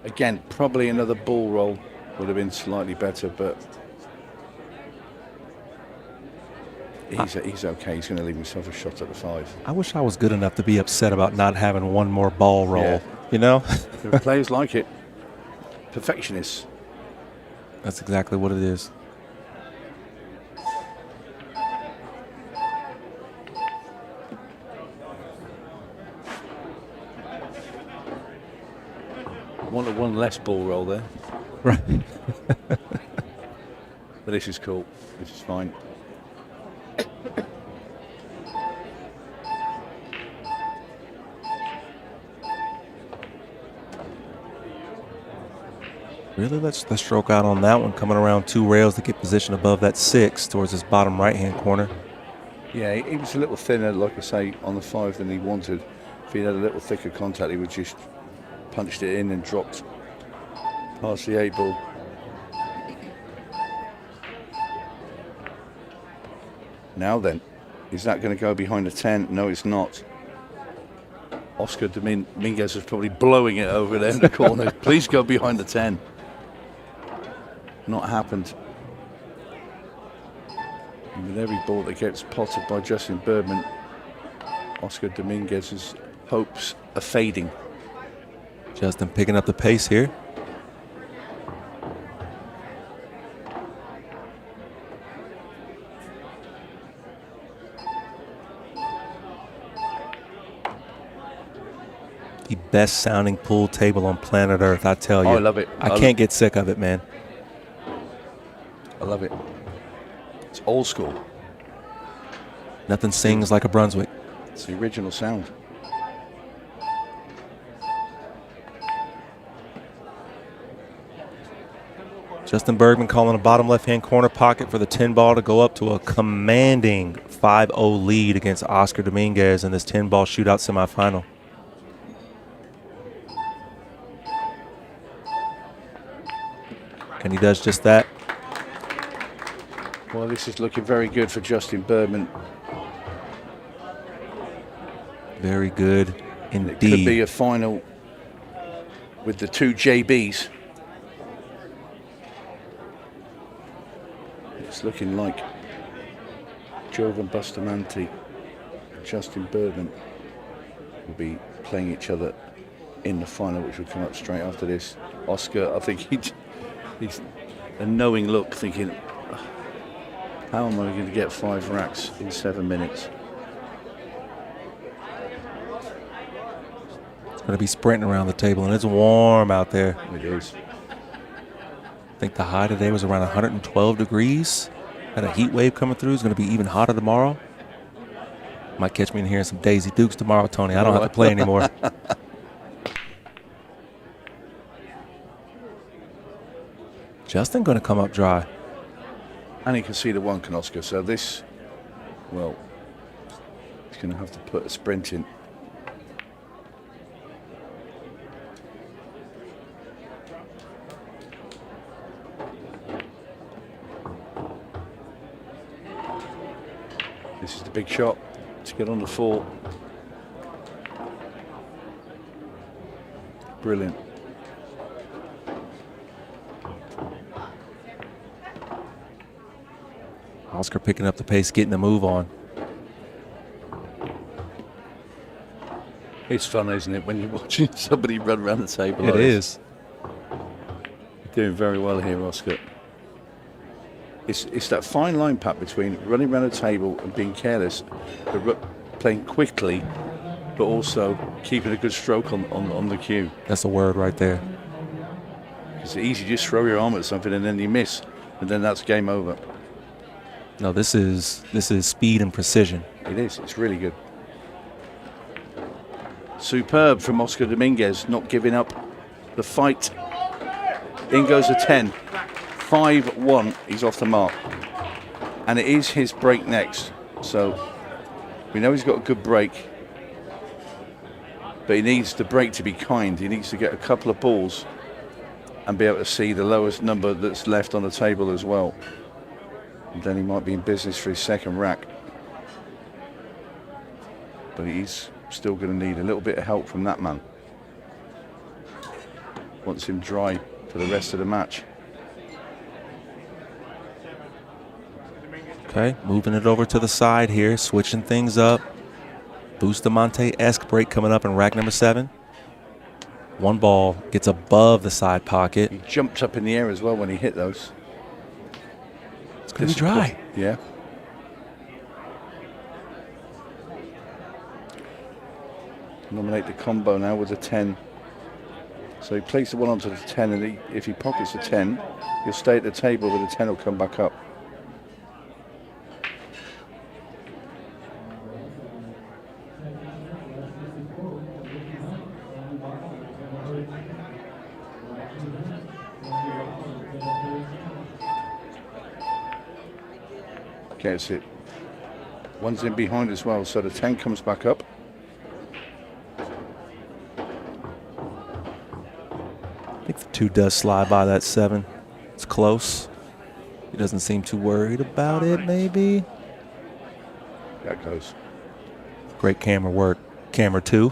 Again, probably another ball roll would have been slightly better, but he's okay. He's going to leave himself a shot at the 5. I wish I was good enough to be upset about not having one more ball roll. Yeah. You know, there are players like it, perfectionists. That's exactly what it is. Wanted one less ball roll there. Right. But this is cool. This is fine. Really, let's stroke out on that one, coming around 2 rails to get position above that 6 towards his bottom right-hand corner. Yeah, he was a little thinner, like I say, on the 5 than he wanted. If he had a little thicker contact, he would just punched it in and dropped past the 8 ball. Now then, is that going to go behind the 10? No, it's not. Oscar Dominguez is probably blowing it over there in the corner. Please go behind the 10. Not happened. And with every ball that gets potted by Justin Bergman, Oscar Dominguez's hopes are fading. Justin picking up the pace here. The best sounding pool table on planet Earth, I tell you. Oh, I love it. I can't get sick of it, man. I love it. It's old school. Nothing sings like a Brunswick. It's the original sound. Justin Bergman calling a bottom left-hand corner pocket for the 10 ball to go up to a commanding 5-0 lead against Oscar Dominguez in this 10 ball shootout semifinal. And he does just that. Well, this is looking very good for Justin Bergman. Very good indeed. It could be a final with the 2 JBs. It's looking like Joven Bustamante and Justin Bergman will be playing each other in the final, which will come up straight after this. Oscar, I think he's a knowing look, thinking, how am I going to get 5 racks in 7 minutes? It's going to be sprinting around the table, and it's warm out there. It is. I think the high today was around 112 degrees. Had a heat wave coming through. It's going to be even hotter tomorrow. Might catch me in here some Daisy Dukes tomorrow, Tony. I don't have to play anymore. Justin going to come up dry. And he can see the one, can Oscar. So this, well, he's going to have to put a sprint in. This is the big shot to get on the 4. Brilliant. Oscar picking up the pace, getting the move on. It's fun, isn't it, when you're watching somebody run around the table? It is. You're doing very well here, Oscar. It's that fine line, Pat, between running around a table and being careless, but playing quickly, but also keeping a good stroke on the cue. That's a word right there. It's easy, just throw your arm at something and then you miss, and then that's game over. No, this is speed and precision. It is. It's really good. Superb from Oscar Dominguez, not giving up the fight. In goes a 10. 5-1. He's off the mark. And it is his break next. So we know he's got a good break. But he needs the break to be kind. He needs to get a couple of balls and be able to see the lowest number that's left on the table as well. And then he might be in business for his second rack. But he's still going to need a little bit of help from that man. wants him dry for the rest of the match. Okay, moving it over to the side here, switching things up. Bustamante-esque break coming up in rack number 7. One ball gets above the side pocket. He jumps up in the air as well when he hit those. It's going to be dry. Yeah. Nominate the combo now with a 10. So he places the one onto the 10, and if he pockets the 10, he'll stay at the table, but the 10 will come back up. Gets it. One's in behind as well, so the 10 comes back up. I think the 2 does slide by that 7. It's close. He doesn't seem too worried about it, maybe. That goes. Great camera work. Camera 2.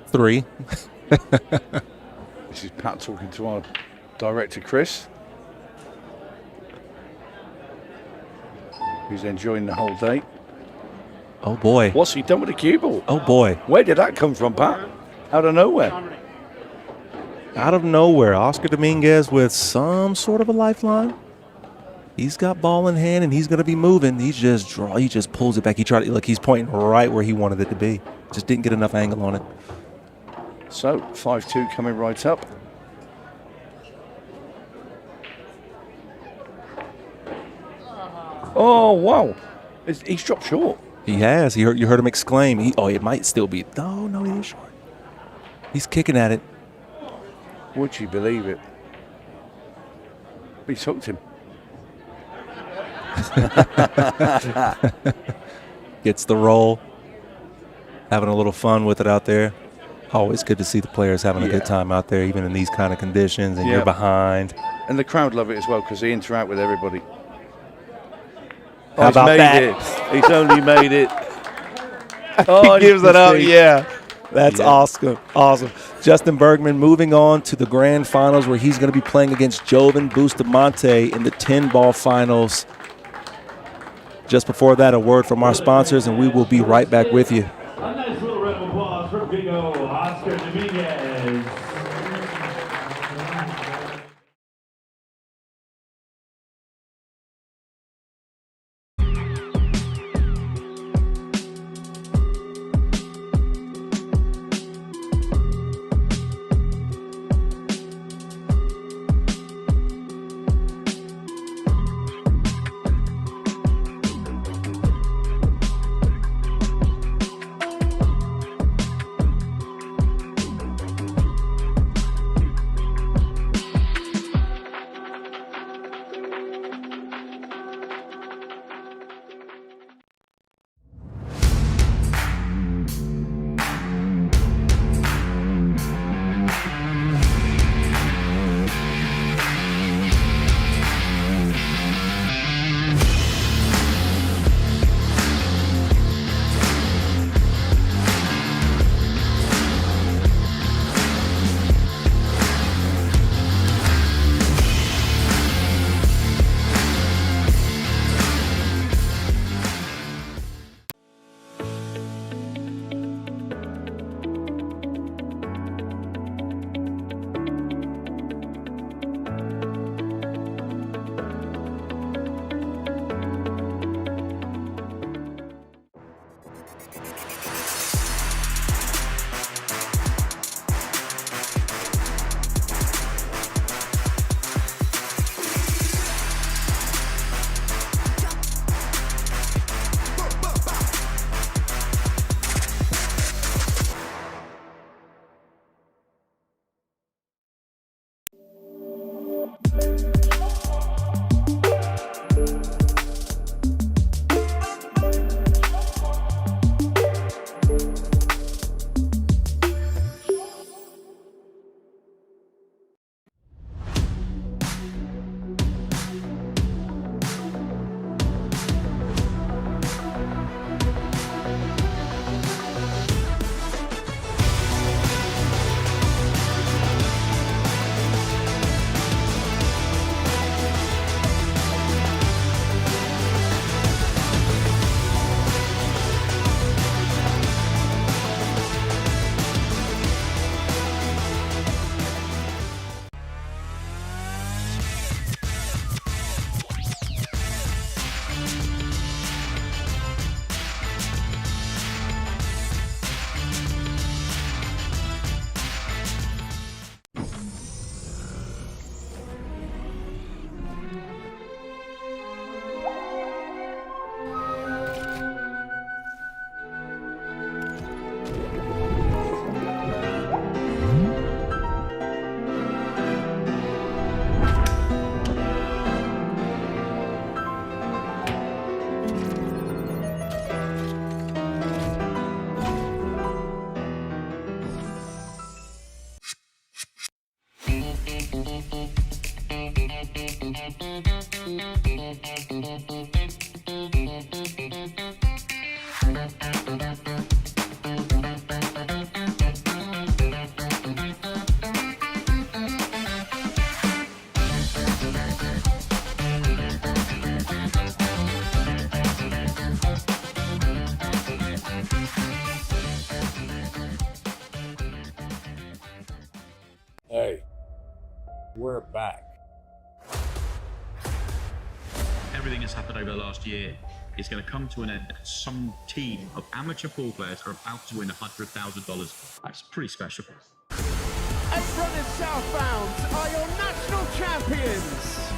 3. This is Pat talking to our director, Chris, who's enjoying the whole day. Oh, boy. What's he done with the cue ball? Oh, boy. Where did that come from, Pat? Out of nowhere. Out of nowhere, Oscar Dominguez with some sort of a lifeline. He's got ball in hand and he's going to be moving. He just pulls it back. He tried to, look, he's pointing right where he wanted it to be. Just didn't get enough angle on it. So 5-2 coming right up. Oh, wow. He's dropped short. He has. You heard him exclaim. It might still be. No, he is short. He's kicking at it. Would you believe it? He's hooked him. Gets the roll. Having a little fun with it out there. Always good to see the players having a good time out there, even in these kind of conditions, and you're behind. And the crowd love it as well because they interact with everybody. How about that? He's only made it. He gives it up, yeah. That's awesome. Awesome. Justin Bergman moving on to the grand finals where he's going to be playing against Joven Bustamante in the 10-ball finals. Just before that, a word from our sponsors, and we will be right back with you. A nice little round of applause for big old Oscar Dominguez. We're back. Everything that's happened over the last year is going to come to an end. Some team of amateur pool players are about to win $100,000. That's pretty special. Apron and Southbound are your national champions.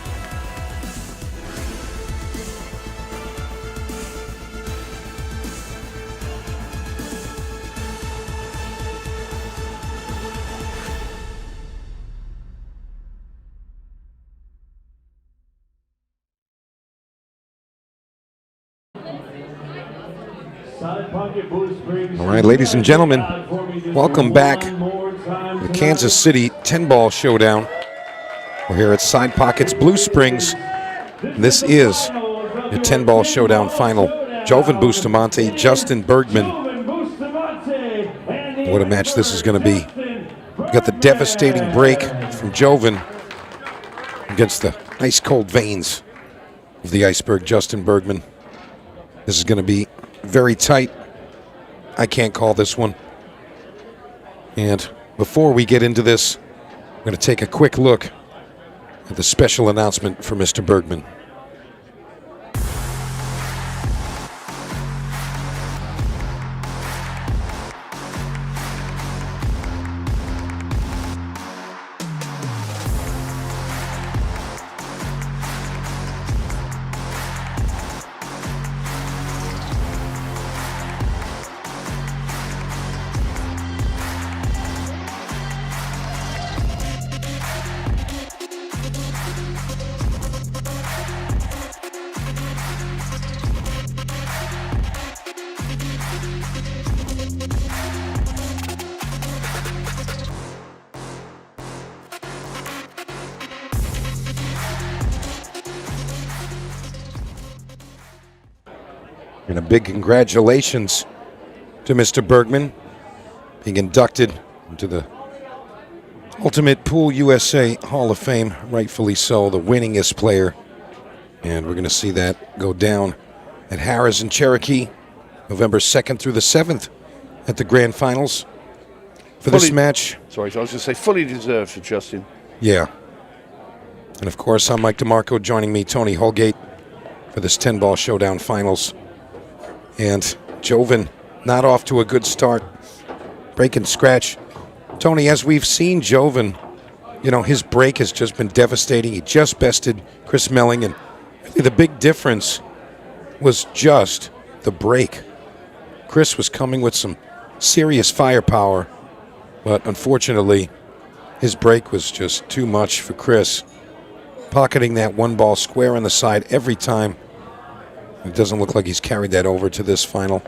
All right, ladies and gentlemen, welcome back to the Kansas City 10-ball showdown. We're here at Side Pockets Blue Springs. This is the 10-ball showdown final. Joven Bustamante, Justin Bergman. What a match this is going to be. We got the devastating break from Joven against the ice-cold veins of the iceberg, Justin Bergman. This is going to be very tight. I can't call this one. And before we get into this, I'm going to take a quick look at the special announcement for Mr. Bergman. And a big congratulations to Mr. Bergman being inducted into the Ultimate Pool USA Hall of Fame, rightfully so, the winningest player. And we're going to see that go down at Harrah's in Cherokee, November 2nd through the 7th at the Grand Finals. For this match. Sorry, I was going to say fully deserved for Justin. Yeah. And of course, I'm Mike DeMarco, joining me, Tony Holgate, for this 10-ball showdown finals. And Joven not off to a good start. Break and scratch. Tony, as we've seen Joven, you know, his break has just been devastating. He just bested Chris Melling, and really the big difference was just the break. Chris was coming with some serious firepower, but unfortunately, his break was just too much for Chris. Pocketing that one ball square on the side every time. It doesn't look like he's carried that over to this final.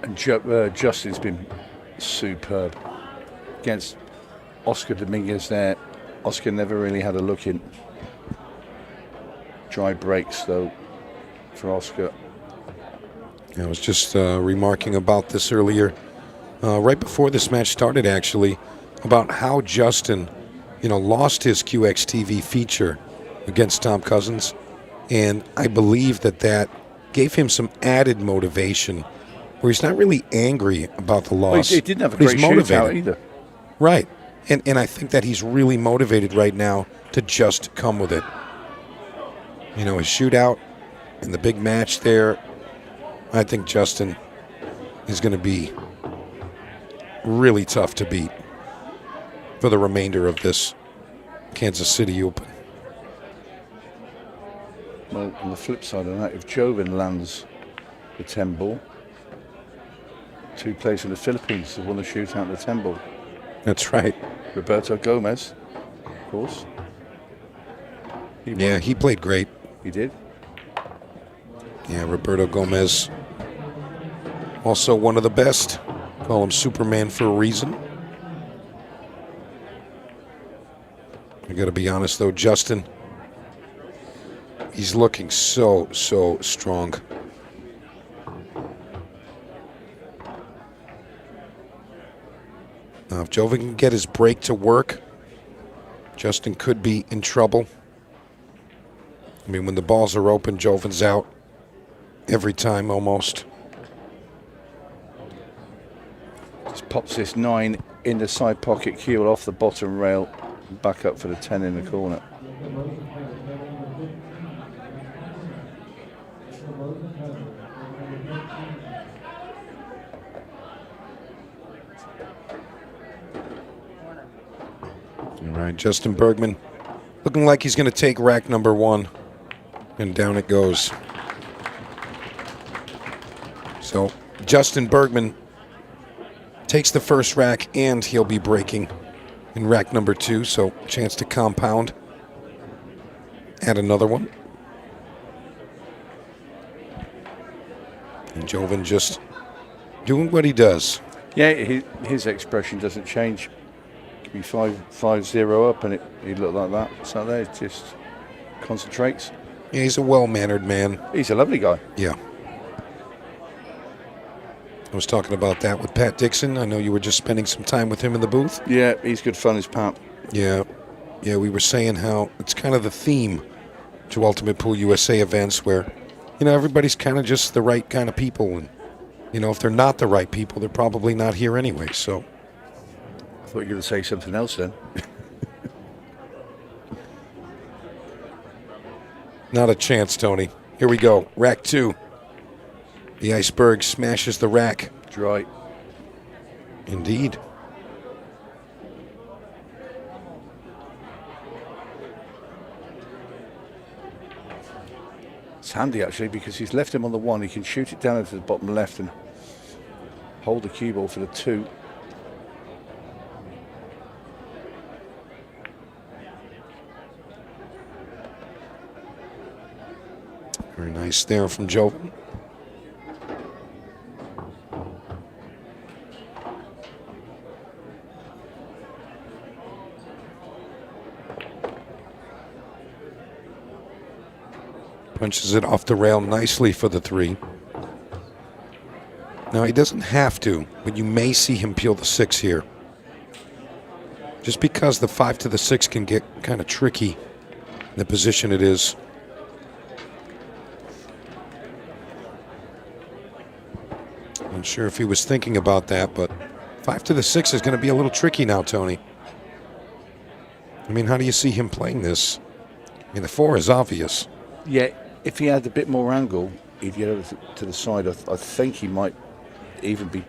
And Justin's been superb. Against Oscar Dominguez there, Oscar never really had a look in. Dry breaks, though, for Oscar. I was just remarking about this earlier, right before this match started, actually, about how Justin, you know, lost his QXTV feature against Tom Cousins, and I believe that that gave him some added motivation, where he's not really angry about the loss. Well, he didn't have a great shootout either. Right, and I think that he's really motivated right now to just come with it. You know, his shootout and the big match there, I think Justin is going to be really tough to beat for the remainder of this Kansas City Open. Well, on the flip side of that, if Joven lands the 10 ball, two players from the Philippines have won the shootout in the 10 ball. That's right. Roberto Gomez, of course. Yeah, he played great. He did. Yeah, Roberto Gomez, also one of the best. Call him Superman for a reason. I got to be honest, though, Justin, he's looking so strong. Now, if Joven can get his break to work, Justin could be in trouble. I mean, when the balls are open, Joven's out every time almost. Just pops this 9 in the side pocket, keel off the bottom rail, back up for the 10 in the corner. All right, Justin Bergman looking like he's going to take rack number 1. And down it goes. So Justin Bergman takes the first rack, and he'll be breaking in rack number 2. So chance to compound. Add another one. And Joven just doing what he does. Yeah, his expression doesn't change. Could be 5-0 up, and he looked like that. So there, just concentrates. Yeah, he's a well-mannered man. He's a lovely guy. Yeah. I was talking about that with Pat Dixon. I know you were just spending some time with him in the booth. Yeah, he's good fun as Pat. Yeah. Yeah, we were saying how it's kind of the theme to Ultimate Pool USA events where, you know, everybody's kind of just the right kind of people. And, you know, if they're not the right people, they're probably not here anyway, so. I thought you were going to say something else then. Not a chance, Tony. Here we go. Rack 2. The iceberg smashes the rack. Dry. Indeed. It's handy actually because he's left him on the 1. He can shoot it down into the bottom left and hold the cue ball for the 2. Very nice there from Joven. Punches it off the rail nicely for the 3. Now, he doesn't have to, but you may see him peel the 6 here. Just because the 5 to the 6 can get kind of tricky in the position it is. I'm not sure if he was thinking about that, but 5 to the 6 is going to be a little tricky now, Tony. I mean, how do you see him playing this? I mean, the 4 is obvious. Yeah, if he had a bit more angle, he'd get over to the side. I think he might even be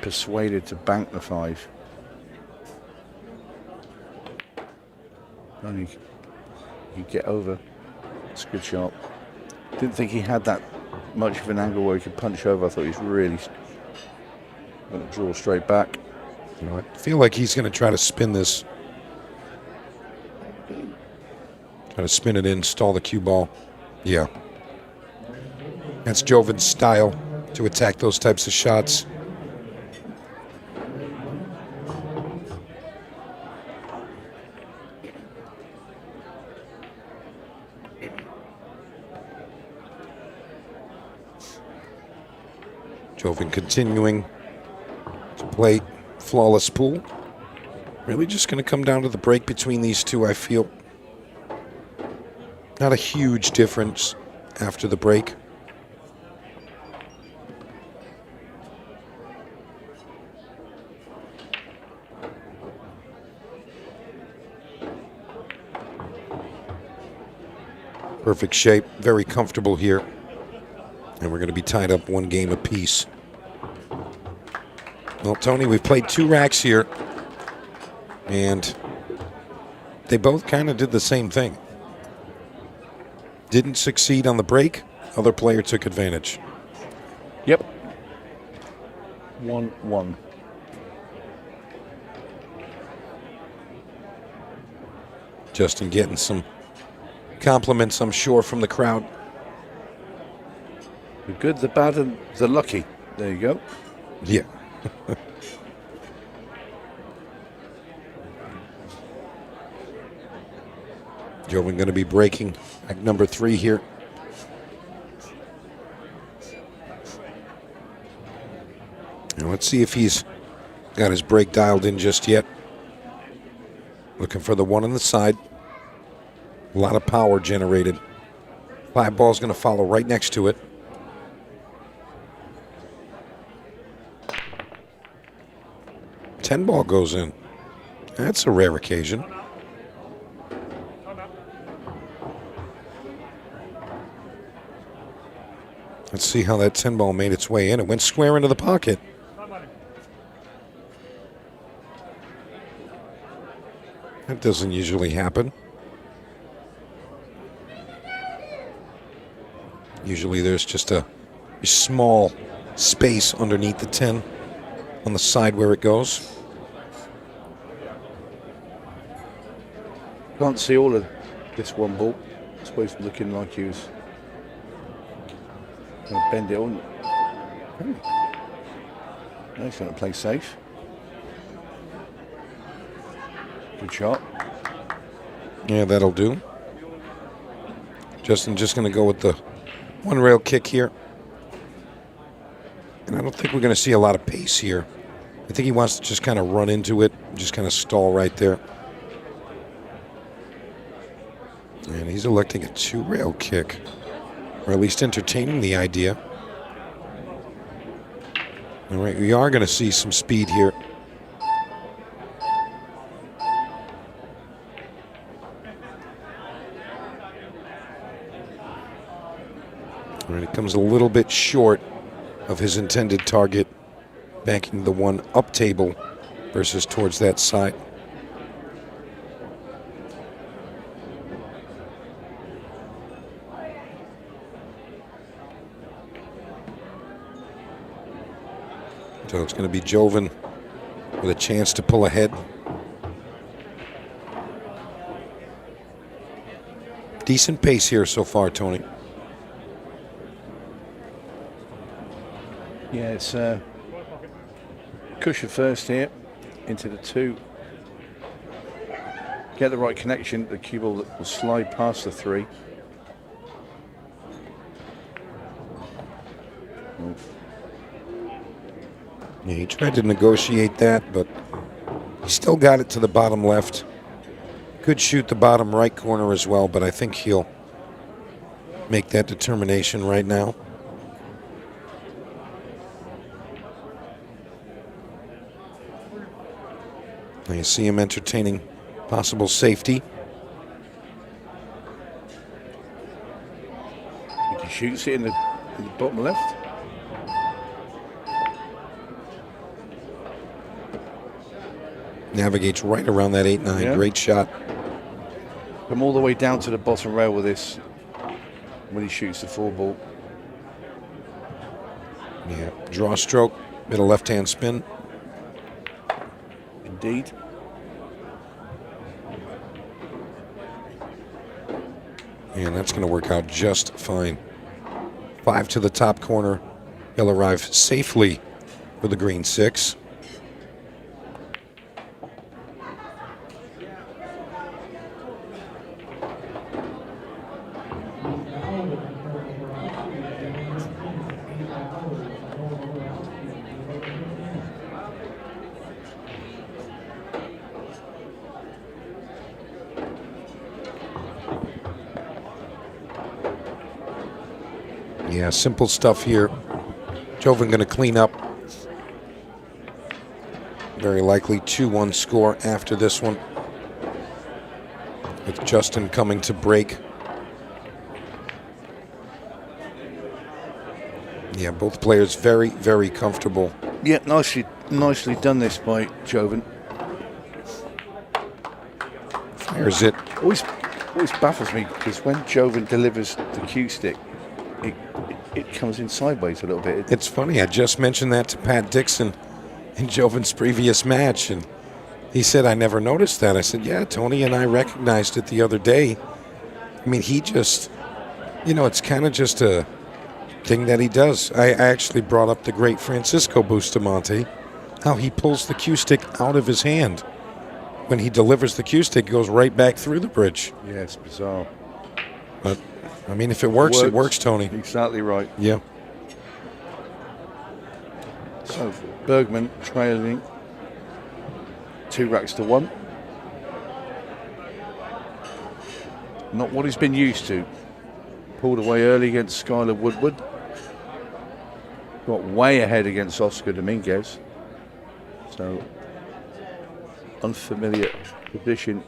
persuaded to bank the 5. And he get over. It's a good shot. Didn't think he had that much of an angle where he could punch over. I thought he was really going to draw straight back. You know, I feel like he's going to try to spin this. Try to spin it in, stall the cue ball. Yeah. That's Joven's style to attack those types of shots. Joven continuing to play flawless pool. Really just going to come down to the break between these two, I feel. Not a huge difference after the break. Perfect shape, very comfortable here. And we're going to be tied up 1 game apiece. Well, Tony, we've played 2 racks here. And they both kind of did the same thing. Didn't succeed on the break. Other player took advantage. Yep. 1-1. Justin getting some compliments, I'm sure, from the crowd. The good, the bad, and the lucky. There you go. Yeah. Joven going to be breaking at number 3 here. Now let's see if he's got his break dialed in just yet. Looking for the 1 on the side. A lot of power generated. 5 ball's going to follow right next to it. 10 ball goes in. That's a rare occasion. Let's see how that 10 ball made its way in. It went square into the pocket. That doesn't usually happen. Usually there's just a small space underneath the 10 on the side where it goes. Can't see all of this one ball. I suppose looking like he was going to bend it on. No, he's going to play safe. Good shot. Yeah, that'll do. Justin just going to go with the one rail kick here. And I don't think we're going to see a lot of pace here. I think he wants to just kind of run into it, just kind of stall right there. And he's electing a 2-rail kick, or at least entertaining the idea. All right, we are going to see some speed here. All right, it comes a little bit short of his intended target, banking the one up table versus towards that side. So it's going to be Joven with a chance to pull ahead. Decent pace here so far, Tony. Yeah, it's cushion first here into the 2. Get the right connection. The cue ball will slide past the 3. Yeah, he tried to negotiate that, but he still got it to the bottom left. Could shoot the bottom right corner as well, but I think he'll make that determination right now. Now you see him entertaining possible safety. He shoots it in the bottom left. Navigates right around that 8-9. Yeah. Great shot. Come all the way down to the bottom rail with this when he shoots the 4 ball. Yeah, draw stroke, middle left-hand spin. Indeed. And that's going to work out just fine. 5 to the top corner. He'll arrive safely for the green 6. Yeah, simple stuff here. Joven going to clean up. Very likely 2-1 score after this one, with Justin coming to break. Yeah, both players very, very comfortable. Yeah, nicely done this by Joven. Fires it. Always baffles me because when Joven delivers the cue stick, it comes in sideways a little bit. It's funny, I just mentioned that to Pat Dixon in Joven's previous match, and he said, I never noticed that. I said, yeah, Tony and I recognized it the other day. I mean, he just, it's kind of just a thing that he does. I actually brought up the great Francisco Bustamante, how he pulls the cue stick out of his hand. When he delivers the cue stick, it goes right back through the bridge. Yeah, it's bizarre. But, I mean, if it works, it works, Tony. Exactly right. Yeah. So, Bergman trailing 2 racks to 1. Not what he's been used to. Pulled away early against Skyler Woodward. Got way ahead against Oscar Dominguez. So, unfamiliar position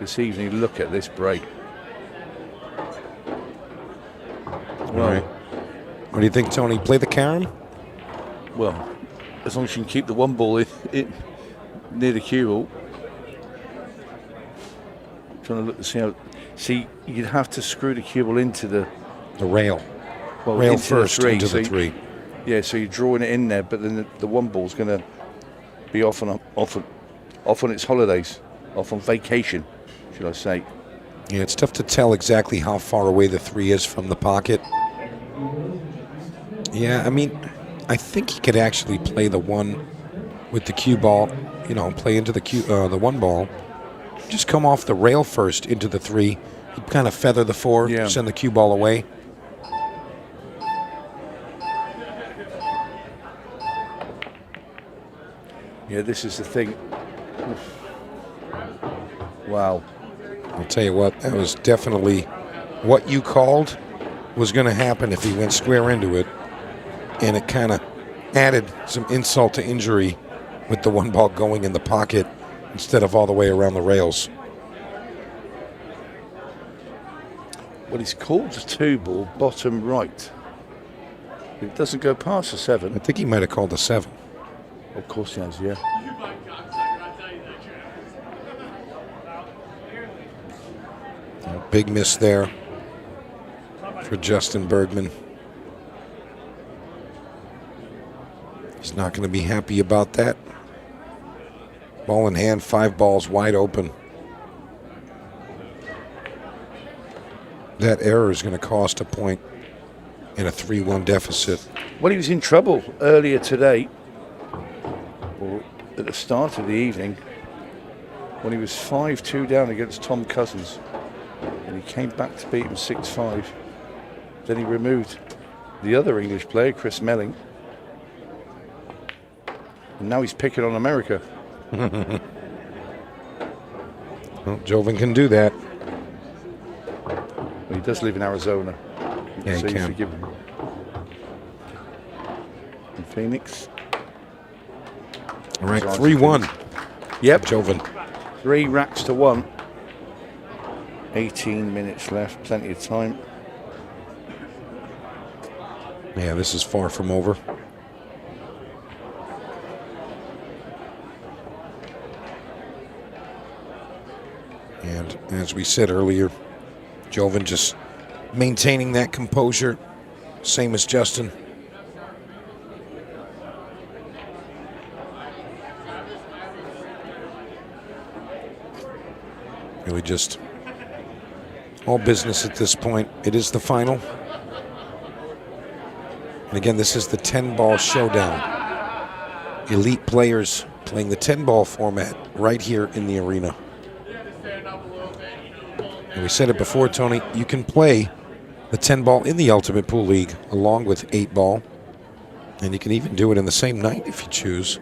this evening. Look at this break. Well, All right. What do you think, Tony? Play the carom? Well, as long as you can keep the one ball in near the cue ball. Trying to look to see how. See, you'd have to screw the cue ball into the rail. Well, Rail into first, the three. into the So three. Yeah, so you're drawing it in there, but then the one ball's going to be off on its holidays, off on vacation, should I say? Yeah, it's tough to tell exactly how far away the three is from the pocket. Yeah, I mean, I think he could actually play the one with the cue ball. You know, play into the one ball. Just come off the rail first into the three. He'd kind of feather the four, send the cue ball away. Yeah, this is the thing. Wow. I'll tell you what, that was definitely what you called was going to happen if he went square into it. And it kind of added some insult to injury with the one ball going in the pocket instead of all the way around the rails. Well, he's called the two ball bottom right. It doesn't go past the 7. I think he might have called the 7. Of course he has, yeah. Big miss there for Justin Bergman. He's not going to be happy about that. Ball in hand, 5 balls wide open. That error is going to cost a point in a 3-1 deficit. Well, he was in trouble earlier today, or at the start of the evening, when he was 5-2 down against Tom Cousins. And he came back to beat him 6-5. Then he removed the other English player, Chris Melling. And now he's picking on America. Well, Joven can do that. Well, he does live in Arizona. Yeah, he so you can. forgive him. In Phoenix. All right, 3-1. Yep. Joven. 3 racks to 1. 18 minutes left, plenty of time. Yeah, this is far from over. And as we said earlier, Joven just maintaining that composure, same as Justin. Really just all business at this point. It is the final. And again, this is the 10-ball showdown. Elite players playing the 10-ball format right here in the arena. And we said it before, Tony, you can play the 10-ball in the Ultimate Pool League along with 8-ball. And you can even do it in the same night if you choose.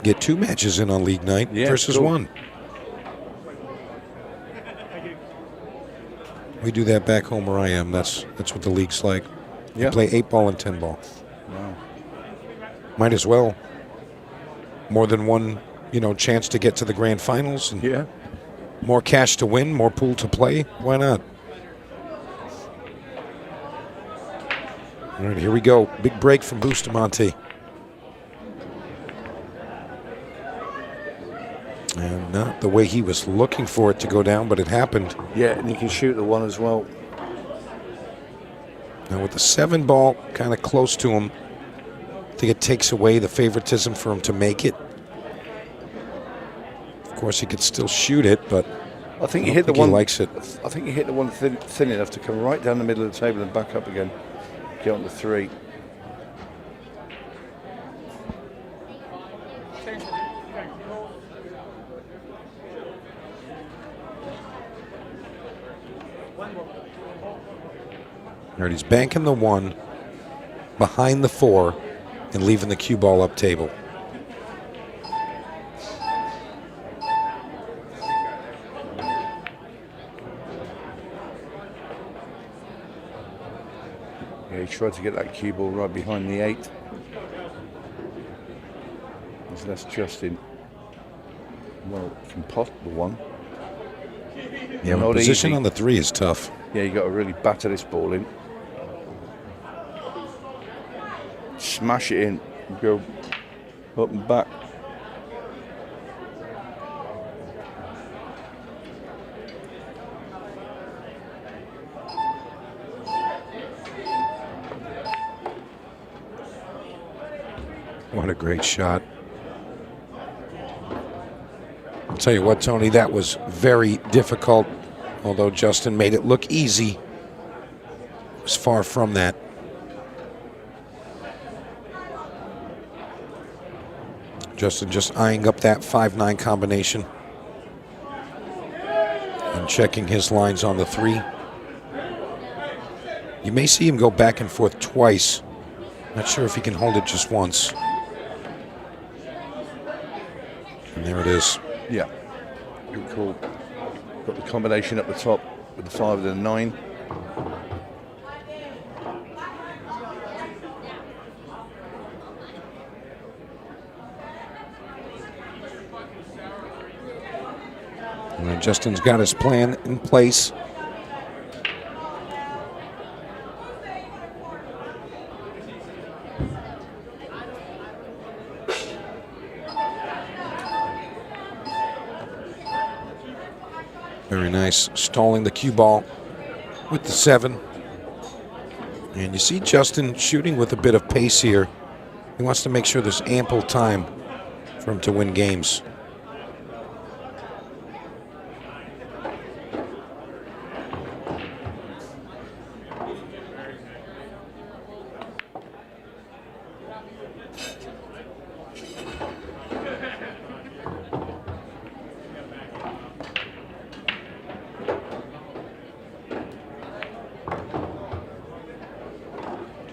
Get 2 matches in on league night versus cool. 1. We do that back home where I am. That's what the league's like. You play 8-ball and 10-ball. Wow. Might as well. More than one, chance to get to the grand finals. And more cash to win, more pool to play. Why not? All right, here we go. Big break from Bustamante. And not the way he was looking for it to go down, but it happened. Yeah, and he can shoot the 1 as well. Now with the 7-ball kind of close to him, I think it takes away the favoritism for him to make it. Of course, he could still shoot it, but I think he hit the one. He likes it. I think he hit the one thin enough to come right down the middle of the table and back up again. Get on the 3. All right, he's banking the 1 behind the 4 and leaving the cue ball up table. Yeah, he tried to get that cue ball right behind the 8. So that's Justin. Well, you can pot the one. Yeah, but position on the 3 is tough. Yeah, you got to really batter this ball in. Smash it in. Go up and back. What a great shot. I'll tell you what, Tony, that was very difficult. Although Justin made it look easy, it was far from that. Justin just eyeing up that 5-9 combination and checking his lines on the 3. You may see him go back and forth twice. Not sure if he can hold it just once. And there it is. Yeah, good call. Got the combination up the top with the 5 and the 9. And Justin's got his plan in place. Very nice, stalling the cue ball with the 7. And you see Justin shooting with a bit of pace here. He wants to make sure there's ample time for him to win games.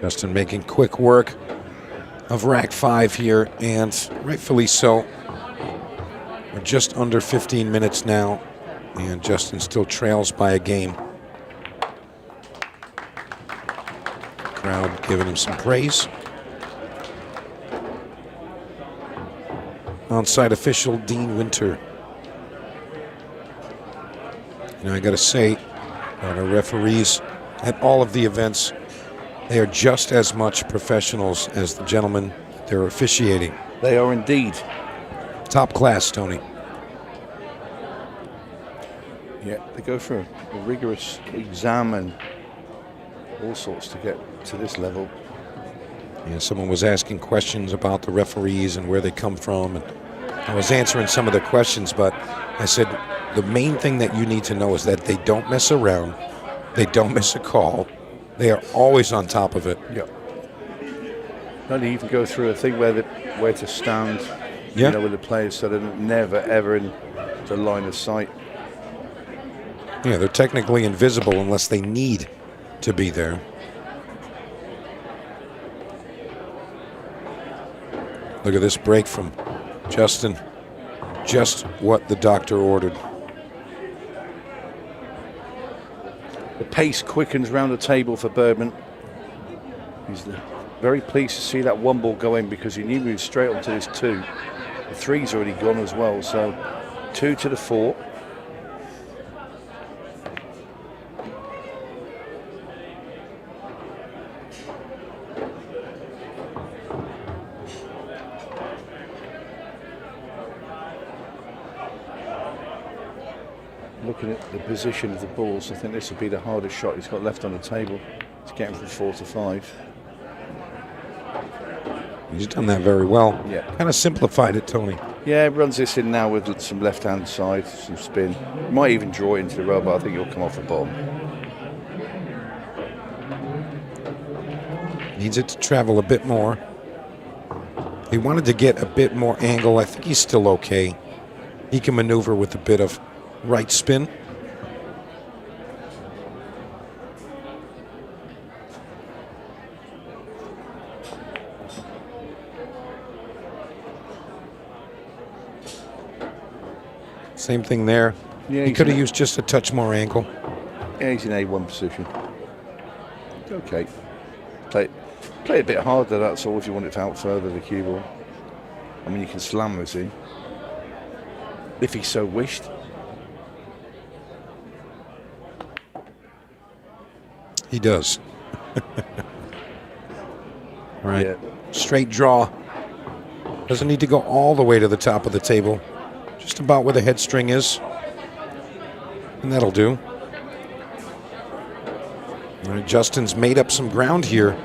Justin making quick work of rack 5 here, and rightfully so. We're just under 15 minutes now, and Justin still trails by a game. Crowd giving him some praise. Onside official Dean Winter. You know, I got to say, our referees at all of the events, they are just as much professionals as the gentlemen they're officiating. They are indeed. Top class, Tony. Yeah, they go through a rigorous exam and all sorts to get to this level. Yeah, someone was asking questions about the referees and where they come from, and I was answering some of the questions, but I said the main thing that you need to know is that they don't mess around, they don't miss a call. They are always on top of it. Yeah. Not even go through a thing where to stand, yeah, you know, with the players, so they're never ever in the line of sight. Yeah, they're technically invisible unless they need to be there. Look at this break from Justin. Just what the doctor ordered. The pace quickens round the table for Bergman. He's very pleased to see that 1 ball go in because he knew he was straight onto this 2. The 3's already gone as well, so 2 to the 4. Looking at the position of the balls, I think this would be the hardest shot he's got left on the table. He's getting from 4 to 5. He's done that very well. Yeah. Kind of simplified it, Tony. Yeah, runs this in now with some left-hand side, some spin. Might even draw it into the rail, but I think he'll come off the bottom. Needs it to travel a bit more. He wanted to get a bit more angle. I think he's still okay. He can maneuver with a bit of right spin. Same thing there. Yeah, he could have used just a touch more angle. Yeah, he's in A1 position. Okay. Play a bit harder, that's all, if you want it out further, the cue ball. I mean, you can slam this in. if he so wished. He does. All right. Straight draw. Doesn't need to go all the way to the top of the table. Just about where the head string is. And that'll do. All right, Justin's made up some ground here.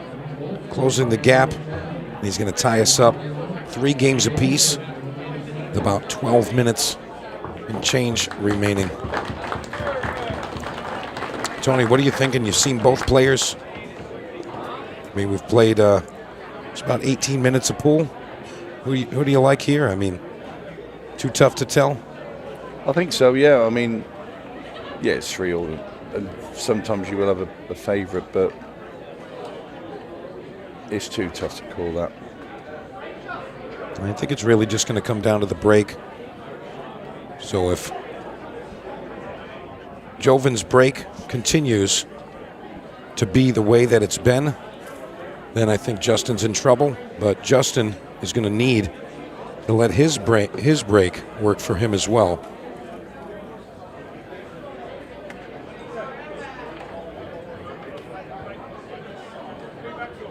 Closing the gap. And he's going to tie us up 3 games apiece. With about 12 minutes and change remaining. Tony, what are you thinking? You've seen both players. I mean, we've played it's about 18 minutes of pool. Who do you like here? I mean, too tough to tell? I think so, yeah. I mean, yeah, it's 3-all. And sometimes you will have a favourite, but it's too tough to call that. I think it's really just going to come down to the break. So if Joven's break continues to be the way that it's been, then I think Justin's in trouble. But Justin is going to need to let his break work for him as well.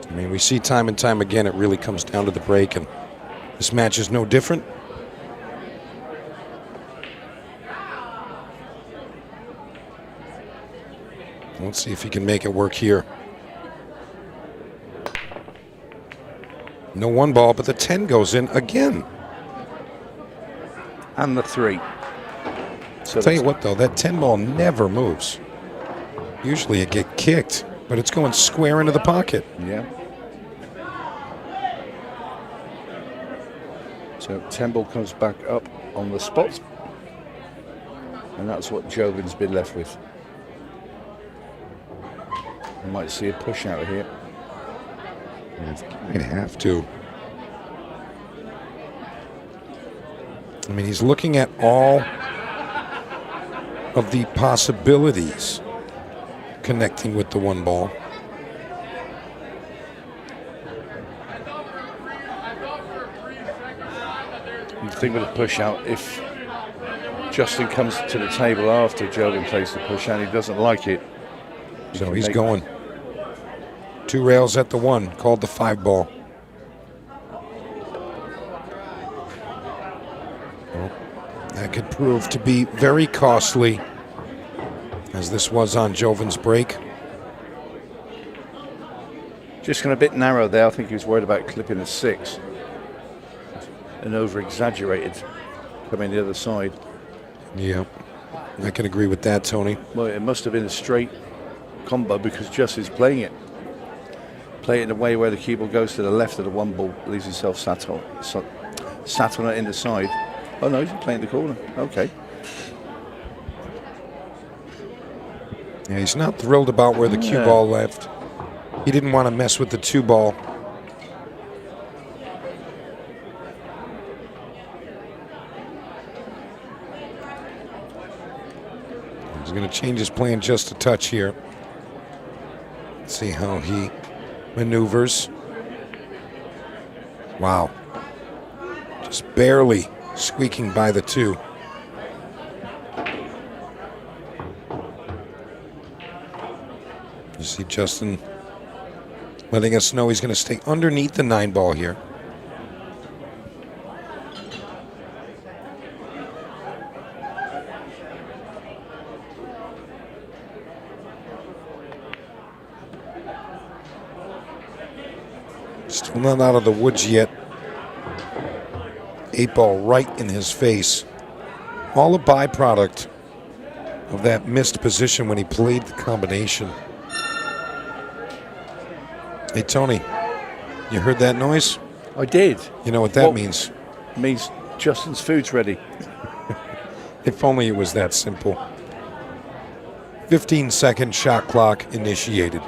I mean, we see time and time again it really comes down to the break, and this match is no different. Let's see if he can make it work here. No 1 ball, but the 10 goes in again. And the 3. So I'll tell you what, though, that 10 ball never moves. Usually it get kicked, but it's going square into the pocket. Yeah. So 10 ball comes back up on the spot. And that's what Joven's been left with. We might see a push out of here. He'd have to. I mean, he's looking at all of the possibilities connecting with the 1 ball. The thing with a push out, if Justin comes to the table after Joven plays the push out, he doesn't like it. So he's going. 2 rails at the 1, called the 5 ball. Well, that could prove to be very costly, as this was on Joven's break. Just going a bit narrow there. I think he was worried about clipping a 6. And over-exaggerated coming the other side. Yeah, I can agree with that, Tony. Well, it must have been a straight combo because Justin's playing it. Play it in a way where the cue ball goes to the left of the 1 ball, leaves himself sat on it in the side. Oh no, he's playing the corner. Okay. Yeah, he's not thrilled about where the cue ball left. He didn't want to mess with the 2 ball. He's going to change his plan just a touch here. Let's see how he maneuvers. Wow. Just barely squeaking by the 2. You see Justin letting us know he's going to stay underneath the 9 ball here. Still not out of the woods yet. 8 ball right in his face. All a byproduct of that missed position when he played the combination. Hey, Tony, you heard that noise? I did. You know what that means? It means Justin's food's ready. If only it was that simple. 15-second shot clock initiated.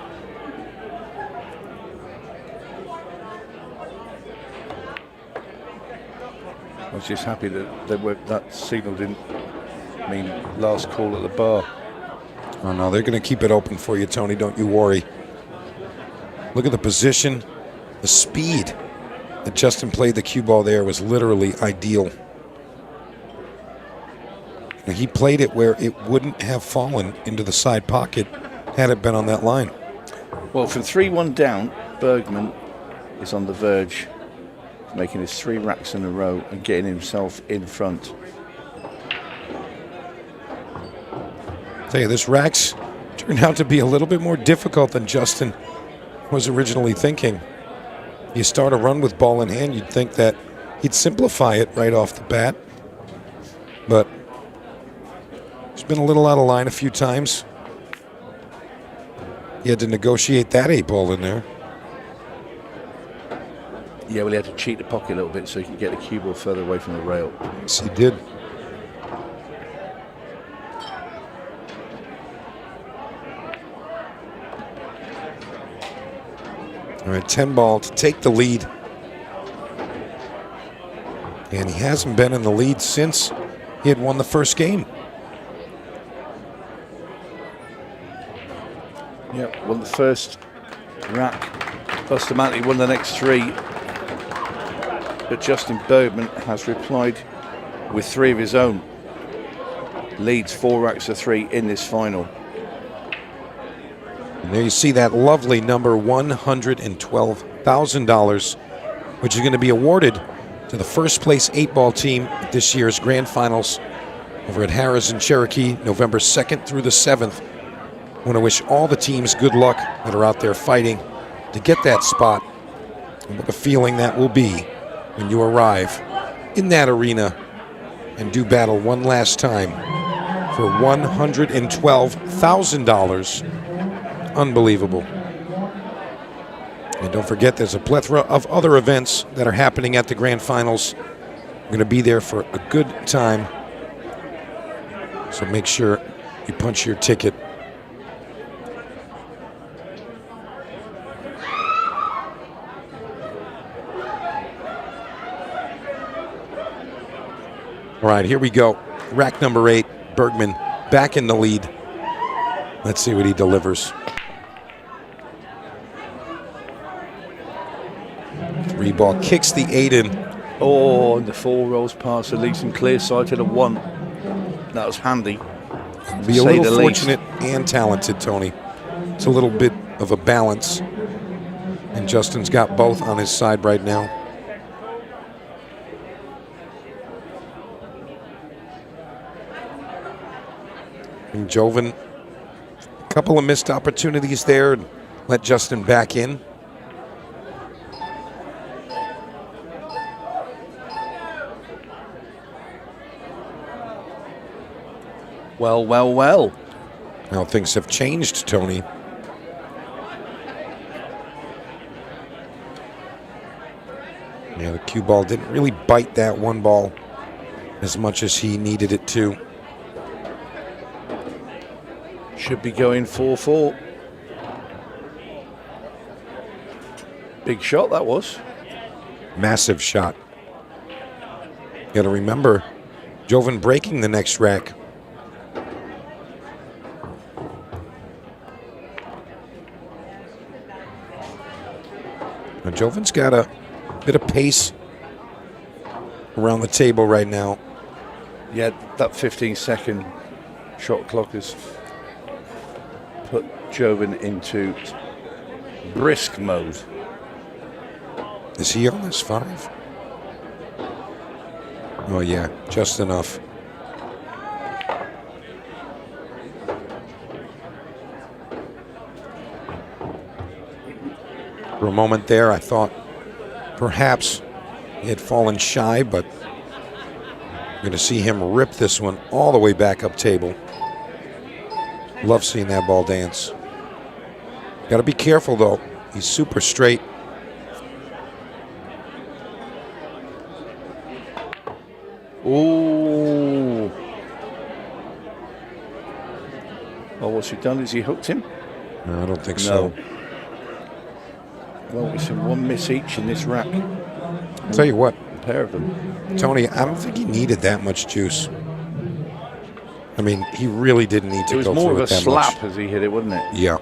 I was just happy that that signal didn't mean last call at the bar. Oh, no, they're going to keep it open for you, Tony. Don't you worry. Look at the position, the speed that Justin played the cue ball there was literally ideal. He played it where it wouldn't have fallen into the side pocket had it been on that line. Well, from 3-1 down, Bergman is on the verge of making his 3 racks in a row and getting himself in front. Tell you, this racks turned out to be a little bit more difficult than Justin was originally thinking. You start a run with ball in hand, you'd think that he'd simplify it right off the bat. But he's been a little out of line a few times. He had to negotiate that 8-ball in there. Yeah, well, he had to cheat the pocket a little bit so he could get the cue ball further away from the rail. Yes, he did. All right, 10-ball to take the lead. And he hasn't been in the lead since he had won the first game. Yep, won the first rack. Bustamante won the next 3. But Justin Bergman has replied with 3 of his own. Leads 4 racks to 3 in this final. And there you see that lovely number, $112,000, which is going to be awarded to the first place 8-ball team at this year's Grand Finals over at Harrah's in Cherokee, November 2nd through the 7th. I want to wish all the teams good luck that are out there fighting to get that spot. And what a feeling that will be when you arrive in that arena and do battle one last time for $112,000. Unbelievable. And don't forget, there's a plethora of other events that are happening at the Grand Finals. We're going to be there for a good time. So make sure you punch your ticket. All right, here we go. Rack number 8, Bergman back in the lead. Let's see what he delivers. 3-ball kicks the 8 in. Oh, and the 4 rolls past the leads and clear side to the 1. That was handy. Be a little fortunate and talented, Tony. It's a little bit of a balance. And Justin's got both on his side right now. And Joven, a couple of missed opportunities there and let Justin back in. Well, well, well. Now things have changed, Tony. Yeah, the cue ball didn't really bite that 1 ball as much as he needed it to. Should be going 4-4. Big shot that was. Massive shot. Got to remember, Joven breaking the next rack. Now Joven's got a bit of pace around the table right now. Yeah, that 15-second shot clock has put Joven into brisk mode. Is he on his 5? Oh yeah, just enough. For a moment there, I thought perhaps he had fallen shy, but I'm going to see him rip this one all the way back up table. Love seeing that ball dance. Got to be careful, though. He's super straight. Ooh. Well, what's he done? Has he hooked him? No, I don't think so. Well, it's in 1 miss each in this rack. I'll tell you what. A pair of them. Tony, I don't think he needed that much juice. I mean, he really didn't need to go through it that much. It was more of a slap as he hit it, wasn't it? Yeah.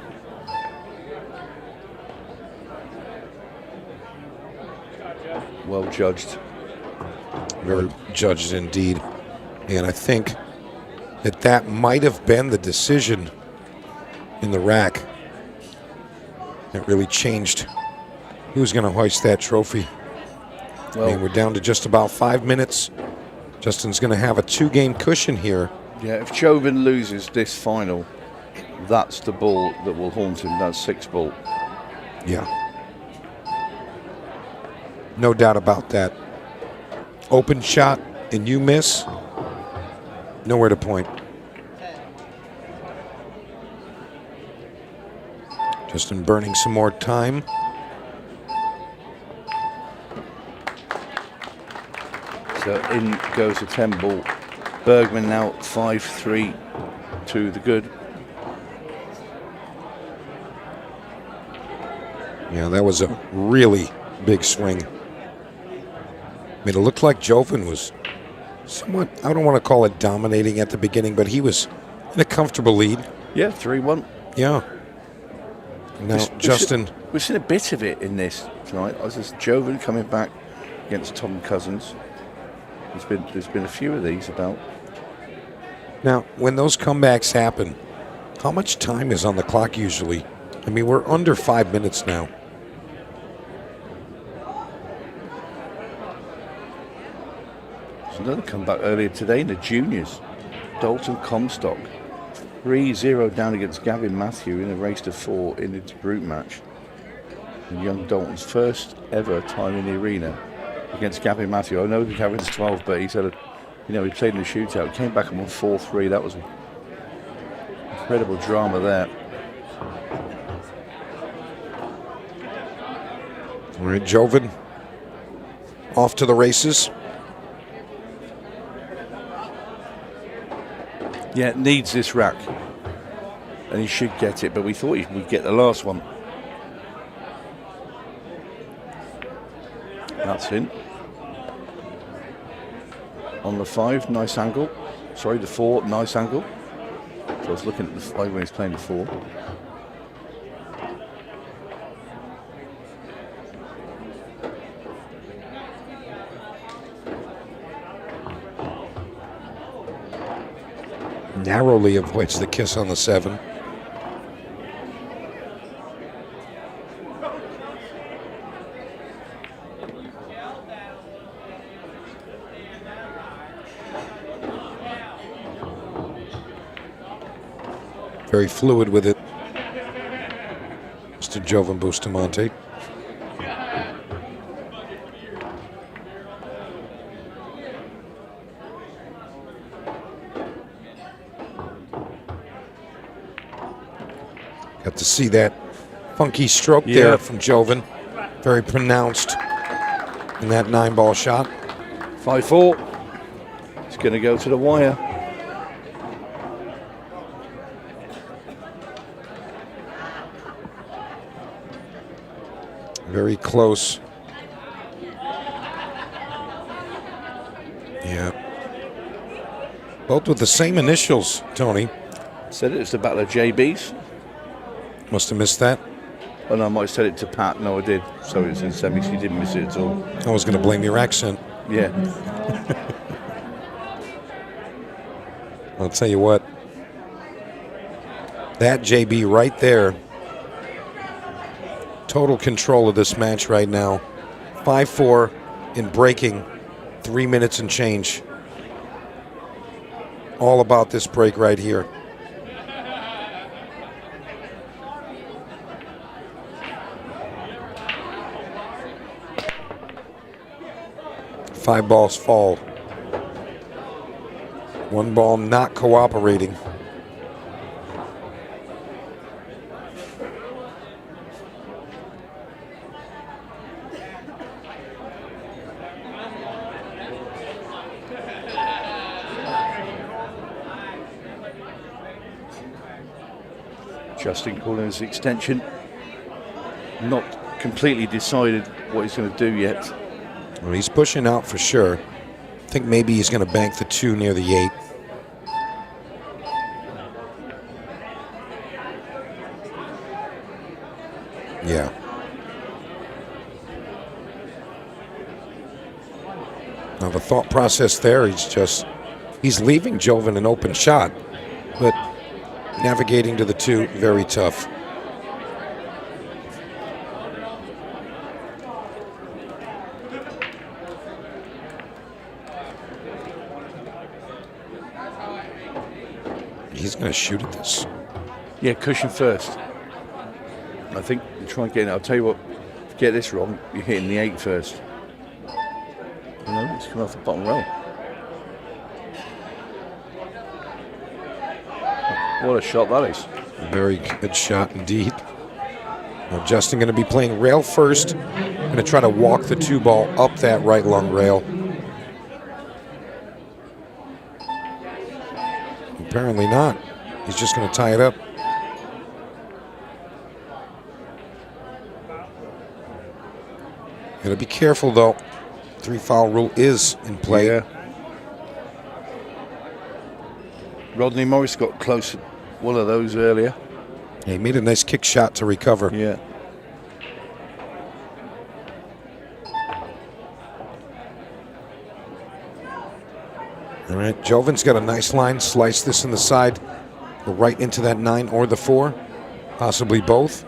Well judged. Very judged indeed. And I think that might have been the decision in the rack that really changed who's going to hoist that trophy. Well, I mean, we're down to just about 5 minutes. Justin's going to have a 2-game cushion here. Yeah, if Joven loses this final, that's the ball that will haunt him. That's 6 ball. Yeah. No doubt about that. Open shot and you miss, nowhere to point. Justin burning some more time. So in goes the 10 ball. Bergman now 5-3 to the good. Yeah, that was a really big swing. I mean, it looked like Joven was somewhat, I don't want to call it dominating at the beginning, but he was in a comfortable lead. Yeah, 3-1. Yeah. Now, Justin. We've seen a bit of it in this tonight. As this Joven coming back against Tom Cousins. There's been a few of these about. Now, when those comebacks happen, how much time is on the clock usually? I mean, we're under 5 minutes now. There's another comeback earlier today in the juniors. Dalton Comstock, 3-0 down against Gavin Matthew in a race to 4 in its brute match. And young Dalton's first ever time in the arena against Gavin Matthew. I know Gavin's 12, but he said, he played in the shootout, came back and won 4-3. That was incredible drama there. All right, Joven off to the races. Yeah, it needs this rack. And he should get it, but we thought he would get the last one. That's in. On the 5, nice angle. Sorry, the 4, nice angle. So I was looking at the 5 when he's playing the 4. Narrowly avoids the kiss on the 7. Very fluid with it, Mr. Joven Bustamante. Got to see that funky stroke there from Joven. Very pronounced in that 9-ball shot. 5-4. It's going to go to the wire. Very close. Yeah. Both with the same initials, Tony. Said it was the battle of JBs. Must have missed that. Oh no, I might have said it to Pat. No, I did. So it's in semis. He didn't miss it at all. I was going to blame your accent. Yeah. I'll tell you what. That JB right there. Total control of this match right now. 5-4 in breaking. 3 minutes and change. All about this break right here. Five balls fall. 1 ball not cooperating. Justin calling his extension. Not completely decided what he's going to do yet. Well, he's pushing out for sure. I think maybe he's going to bank the 2 near the 8. Yeah. Now the thought process there, he's just He's leaving Joven an open shot, but navigating to the 2, very tough. He's going to shoot at this. Yeah, cushion first. I think you try and get it. I'll tell you what, if you get this wrong, you're hitting the 8 first. No, it's coming off the bottom row. What a shot that is. Very good shot indeed. Now Justin going to be playing rail first. Going to try to walk the 2 ball up that right long rail. Apparently not. He's just going to tie it up. Got to be careful though. 3 foul rule is in play. Yeah. Rodney Morris got close to one of those earlier. He made a nice kick shot to recover. Yeah. All right, Joven's got a nice line. Slice this in the side. Go right into that 9 or the 4. Possibly both.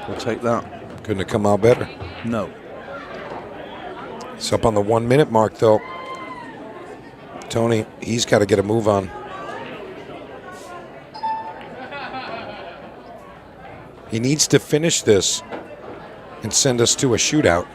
We'll take that. Couldn't have come out better. No. It's up on the 1 minute mark though. Tony, he's got to get a move on. He needs to finish this and send us to a shootout.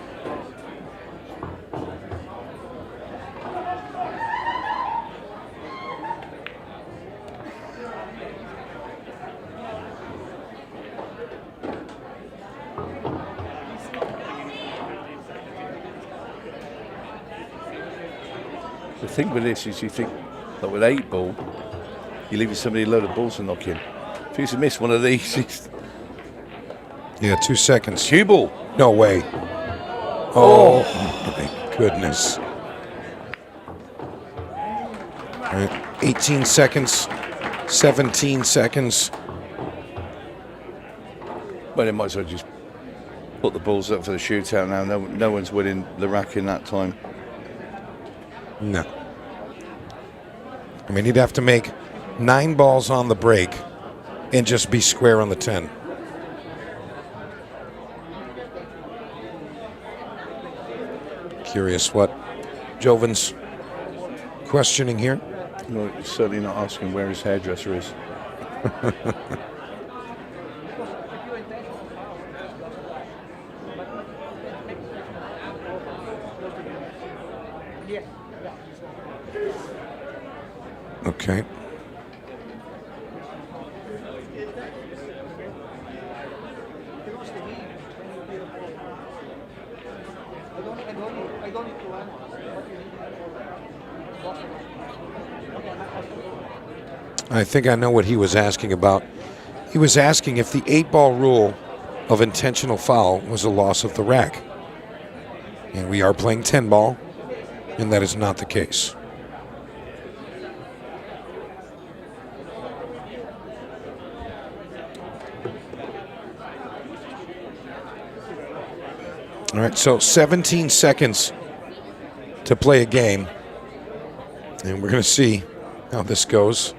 The thing with this is you think that with 8 ball, you're leaving somebody a load of balls to knock in. If he's to miss one of these, it's... Yeah, 2 seconds. Cue ball. No way. Oh, my goodness. All right, 18 seconds, 17 seconds. Well, they might as well just put the balls up for the shootout now. No one's winning the rack in that time. No. I mean, he'd have to make 9 balls on the break and just be square on the 10. Curious what Joven's questioning here. Well, he's certainly not asking where his hairdresser is. Okay. I think I know what he was asking about. He was asking if the 8-ball rule of intentional foul was a loss of the rack. And we are playing 10-ball, and that is not the case. All right, so 17 seconds to play a game. And we're going to see how this goes.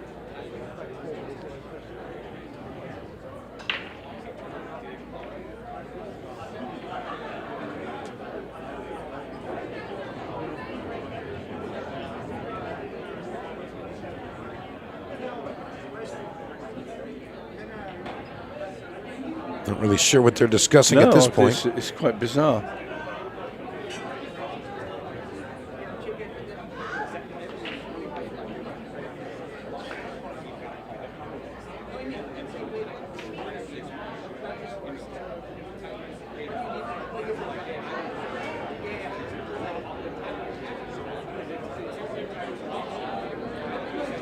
Not really sure what they're discussing at this point. It's quite bizarre.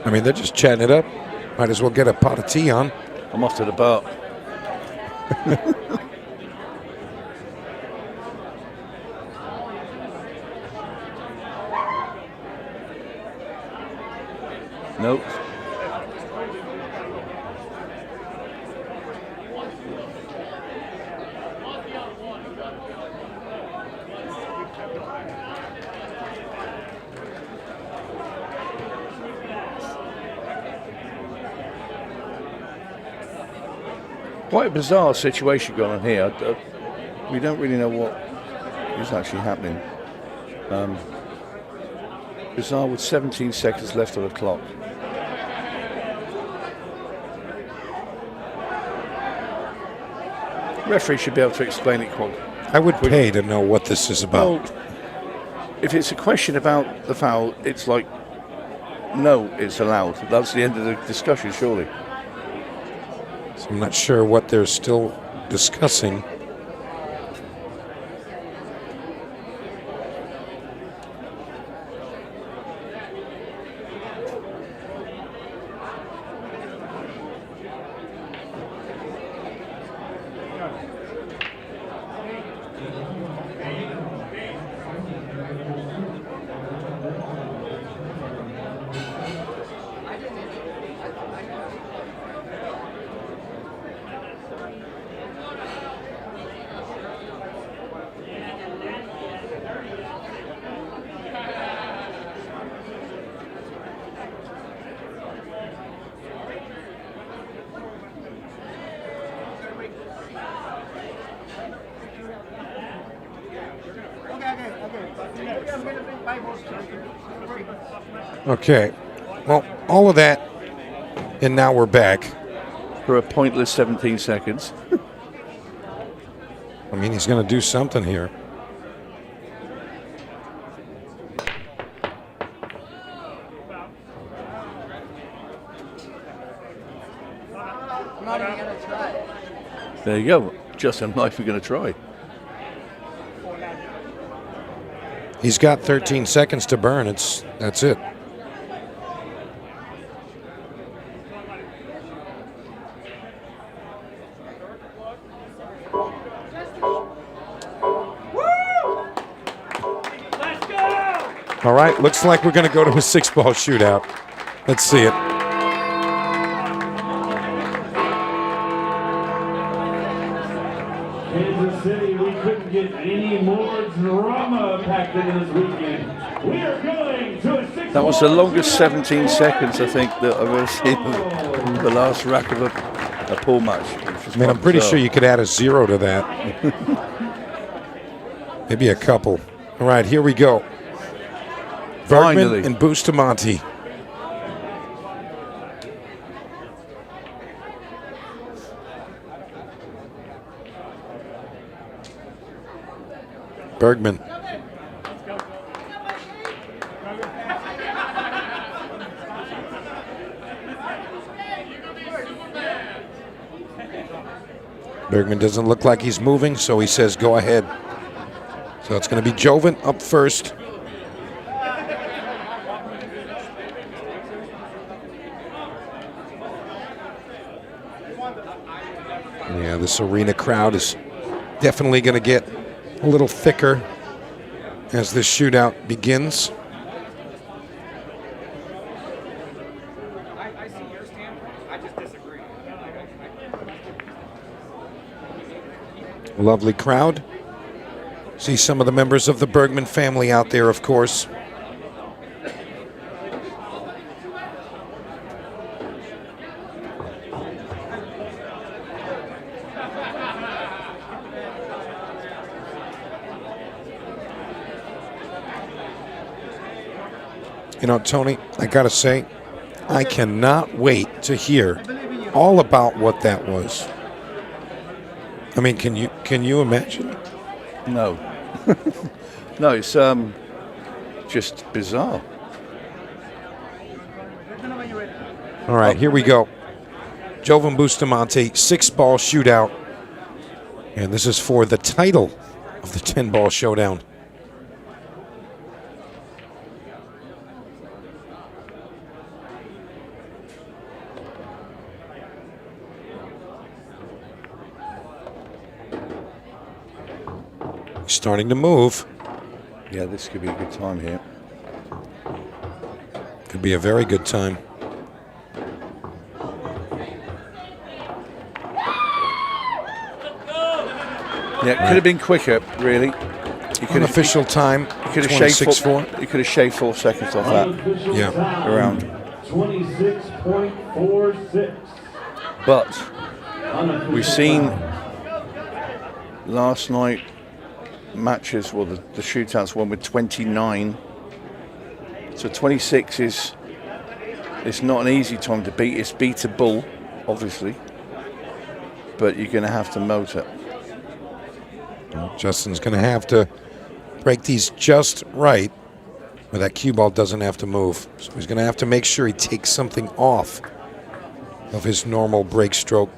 I mean, they're just chatting it up. Might as well get a pot of tea on. I'm off to the bar. Nope. quite a bizarre situation going on here. We don't really know what is actually happening. Bizarre with 17 seconds left on the clock. Referee should be able to explain it quite. I would pay to know what this is about. Well, if it's a question about the foul, it's like, no, it's allowed. That's the end of the discussion, surely. So I'm not sure what they're still discussing. Okay, well, all of that, and now we're back. For a pointless 17 seconds. I mean, he's going to do something here. I'm not even going to try it. There you go. Just a knife we're going to try. He's got 13 seconds to burn. That's it. All right, looks like we're going to go to a 6-ball shootout. Let's see it. Kansas City, we couldn't get any more drama packed into this weekend. We are going to a 6-ball. That was the longest 17 seconds, I think, that I've ever seen. The last rack of a pool match. I mean, I'm pretty sure you could add a 0 to that. Maybe a couple. All right, here we go. Bergman and Bustamante. Bergman. Bergman doesn't look like he's moving, so he says go ahead. So it's going to be Joven up first. Yeah, this arena crowd is definitely going to get a little thicker as this shootout begins. Lovely crowd. See some of the members of the Bergman family out there, of course. You know, Tony, I gotta say, I cannot wait to hear all about what that was. I mean, can you imagine? No. No, it's just bizarre. All right, here we go. Joven Bustamante, 6-ball shootout. And this is for the title of the 10-ball showdown. Starting to move. Yeah, this could be a good time here. Could be a very good time. Yeah, it could have been quicker, really. Unofficial time, 26-4. You could have shaved 4 seconds off that. Yeah. Around. 26.46. But We've seen last night matches, well, the shootouts won with 29. So 26 is, it's not an easy time to beat. It's beatable, obviously, but you're going to have to motor. Justin's going to have to break these just right, where that cue ball doesn't have to move. So he's going to have to make sure he takes something off of his normal break stroke.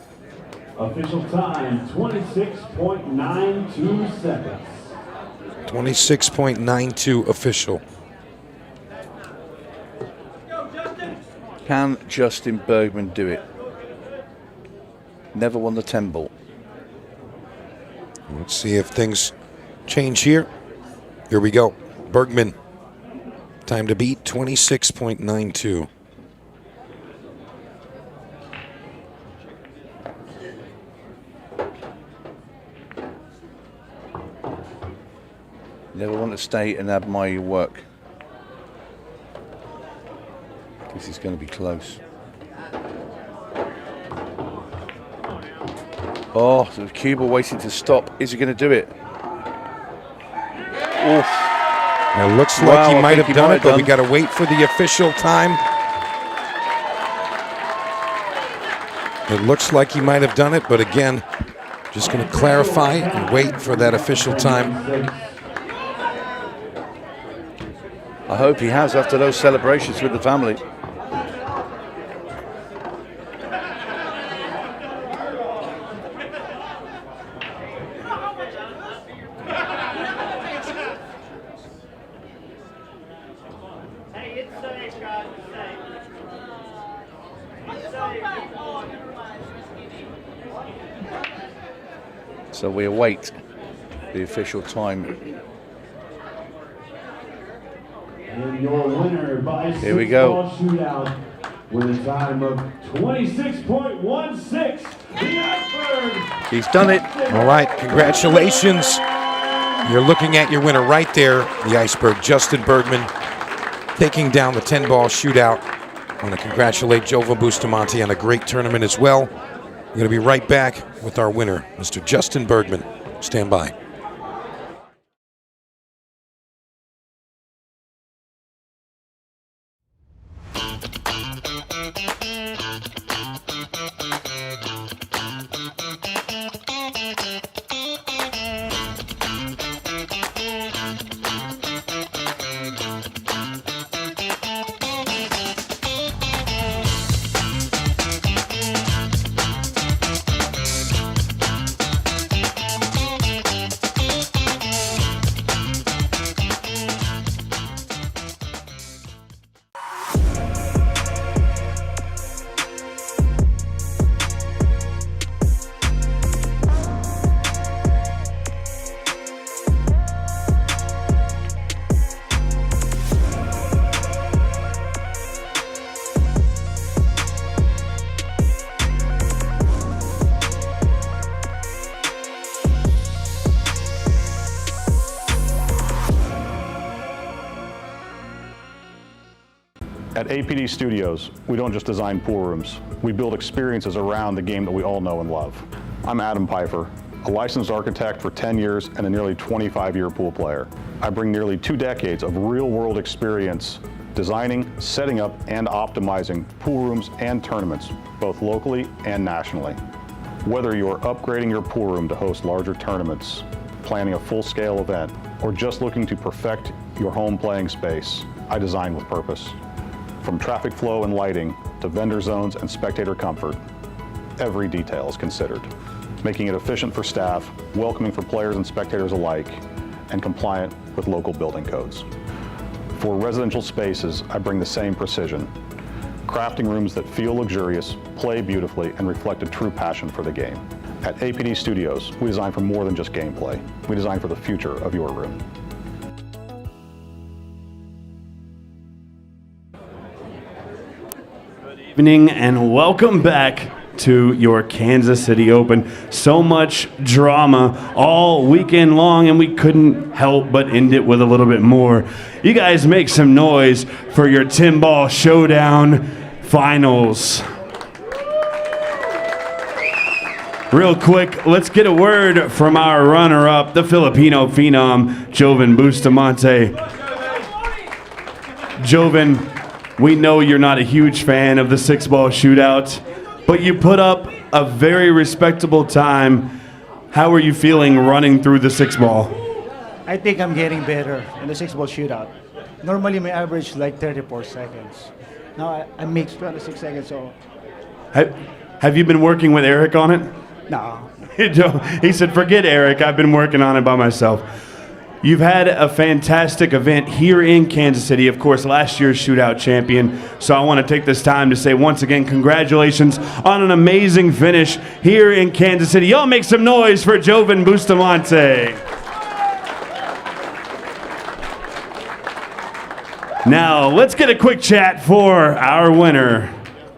Official time, 26.92 seconds. 26.92 official. Can Justin Bergman do it? Never won the 10 ball. Let's see if things change here. Here we go. Bergman. Time to beat 26.92. Never want to stay and admire your work. This is going to be close. Oh, the cue ball waiting to stop. Is he going to do it? Oof. It looks like he might have done it, but we got to wait for the official time. It looks like he might have done it, but again, just going to clarify and wait for that official time. I hope he has after those celebrations with the family. So we await the official time. And your winner by Here we go. Shootout with a time of 26.16. The Iceberg. He's done it. All right, congratulations. You're looking at your winner right there, the Iceberg, Justin Bergman, taking down the 10-ball shootout. I want to congratulate Joven Bustamante on a great tournament as well. We're going to be right back with our winner, Mr. Justin Bergman. Stand by. At APD Studios, we don't just design pool rooms. We build experiences around the game that we all know and love. I'm Adam Pfeiffer, a licensed architect for 10 years and a nearly 25-year pool player. I bring nearly 2 decades of real-world experience designing, setting up, and optimizing pool rooms and tournaments, both locally and nationally. Whether you're upgrading your pool room to host larger tournaments, planning a full-scale event, or just looking to perfect your home playing space, I design with purpose. From traffic flow and lighting to vendor zones and spectator comfort, every detail is considered, making it efficient for staff, welcoming for players and spectators alike, and compliant with local building codes. For residential spaces, I bring the same precision, crafting rooms that feel luxurious, play beautifully, and reflect a true passion for the game. At APD Studios, we design for more than just gameplay. We design for the future of your room. Evening and welcome back to your Kansas City Open. So much drama all weekend long, and we couldn't help but end it with a little bit more. You guys make some noise for your 10-ball Showdown finals. Real quick, let's get a word from our runner-up, the Filipino phenom, Joven Bustamante. Joven, we know you're not a huge fan of the 6-ball shootout, but you put up a very respectable time. How are you feeling running through the 6-ball? I think I'm getting better in the 6-ball shootout. Normally my average is like 34 seconds. Now I make 26 seconds, so... Have you been working with Eric on it? No. He said, forget Eric, I've been working on it by myself. You've had a fantastic event here in Kansas City, of course, last year's Shootout Champion. So I want to take this time to say once again, congratulations on an amazing finish here in Kansas City. Y'all make some noise for Joven Bustamante. Now, let's get a quick chat for our winner,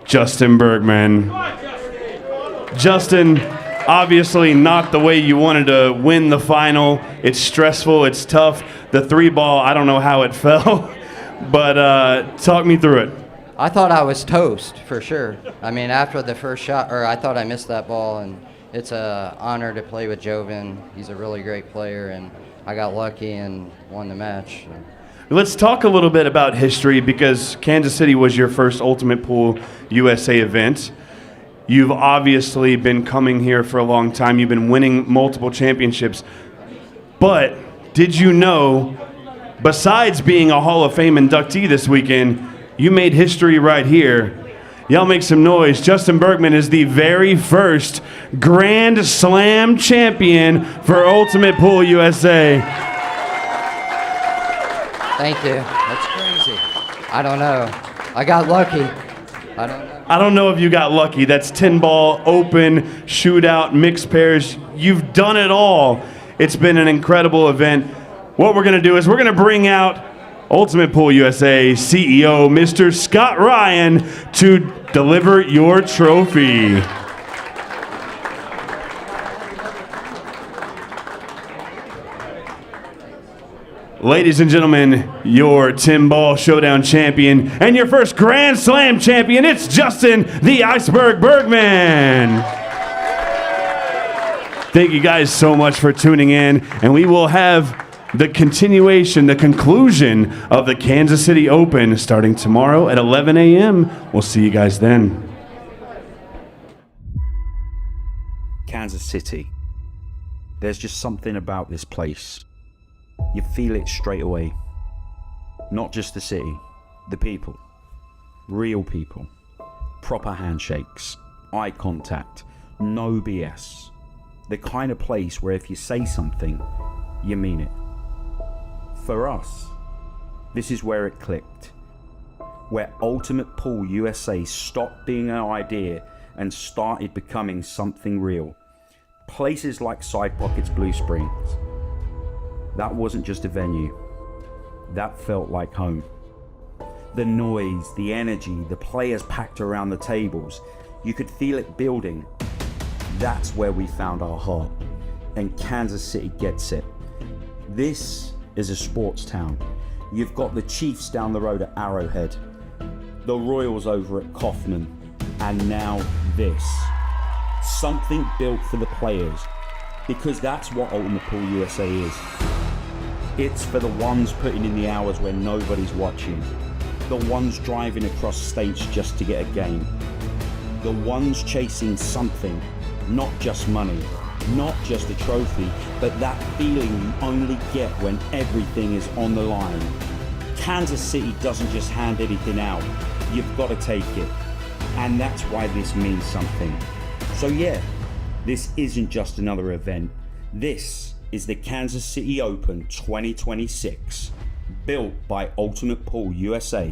Justin Bergman. Justin, obviously not the way you wanted to win the final. It's stressful, it's tough. The 3-ball, I don't know how it fell, but talk me through it. I thought I was toast, for sure. I mean, after the first shot, I thought I missed that ball, and it's an honor to play with Joven. He's a really great player, and I got lucky and won the match. Let's talk a little bit about history, because Kansas City was your first Ultimate Pool USA event. You've obviously been coming here for a long time. You've been winning multiple championships. But did you know, besides being a Hall of Fame inductee this weekend, you made history right here. Y'all make some noise. Justin Bergman is the very first Grand Slam champion for Ultimate Pool USA. Thank you. That's crazy. I don't know. I got lucky. I don't know if you got lucky. That's 10-ball, open, shootout, mixed pairs. You've done it all. It's been an incredible event. What we're going to do is we're going to bring out Ultimate Pool USA CEO, Mr. Scott Ryan, to deliver your trophy. Ladies and gentlemen, your 10-ball Showdown champion and your first Grand Slam champion, it's Justin the Iceberg Bergman. Thank you guys so much for tuning in, and we will have the continuation, the conclusion of the Kansas City Open starting tomorrow at 11 a.m. We'll see you guys then. Kansas City. There's just something about this place. You feel it straight away. Not just the city, the people. Real people. Proper handshakes. Eye contact. No BS. The kind of place where if you say something, you mean it. For us, this is where it clicked. Where Ultimate Pool USA stopped being an idea and started becoming something real. Places like Side Pockets Blue Springs. That wasn't just a venue. That felt like home. The noise, the energy, the players packed around the tables, you could feel it building. That's where we found our heart, and Kansas City gets it. This is a sports town. You've got the Chiefs down the road at Arrowhead, the Royals over at Kaufman, and now this. Something built for the players, because that's what Ultimate Pool USA is. It's for the ones putting in the hours when nobody's watching, the ones driving across states just to get a game, the ones chasing something, not just money, not just a trophy, but that feeling you only get when everything is on the line. Kansas City doesn't just hand anything out, you've got to take it, and that's why this means something. So yeah, this isn't just another event. This is the Kansas City Open 2026, built by Ultimate Pool USA.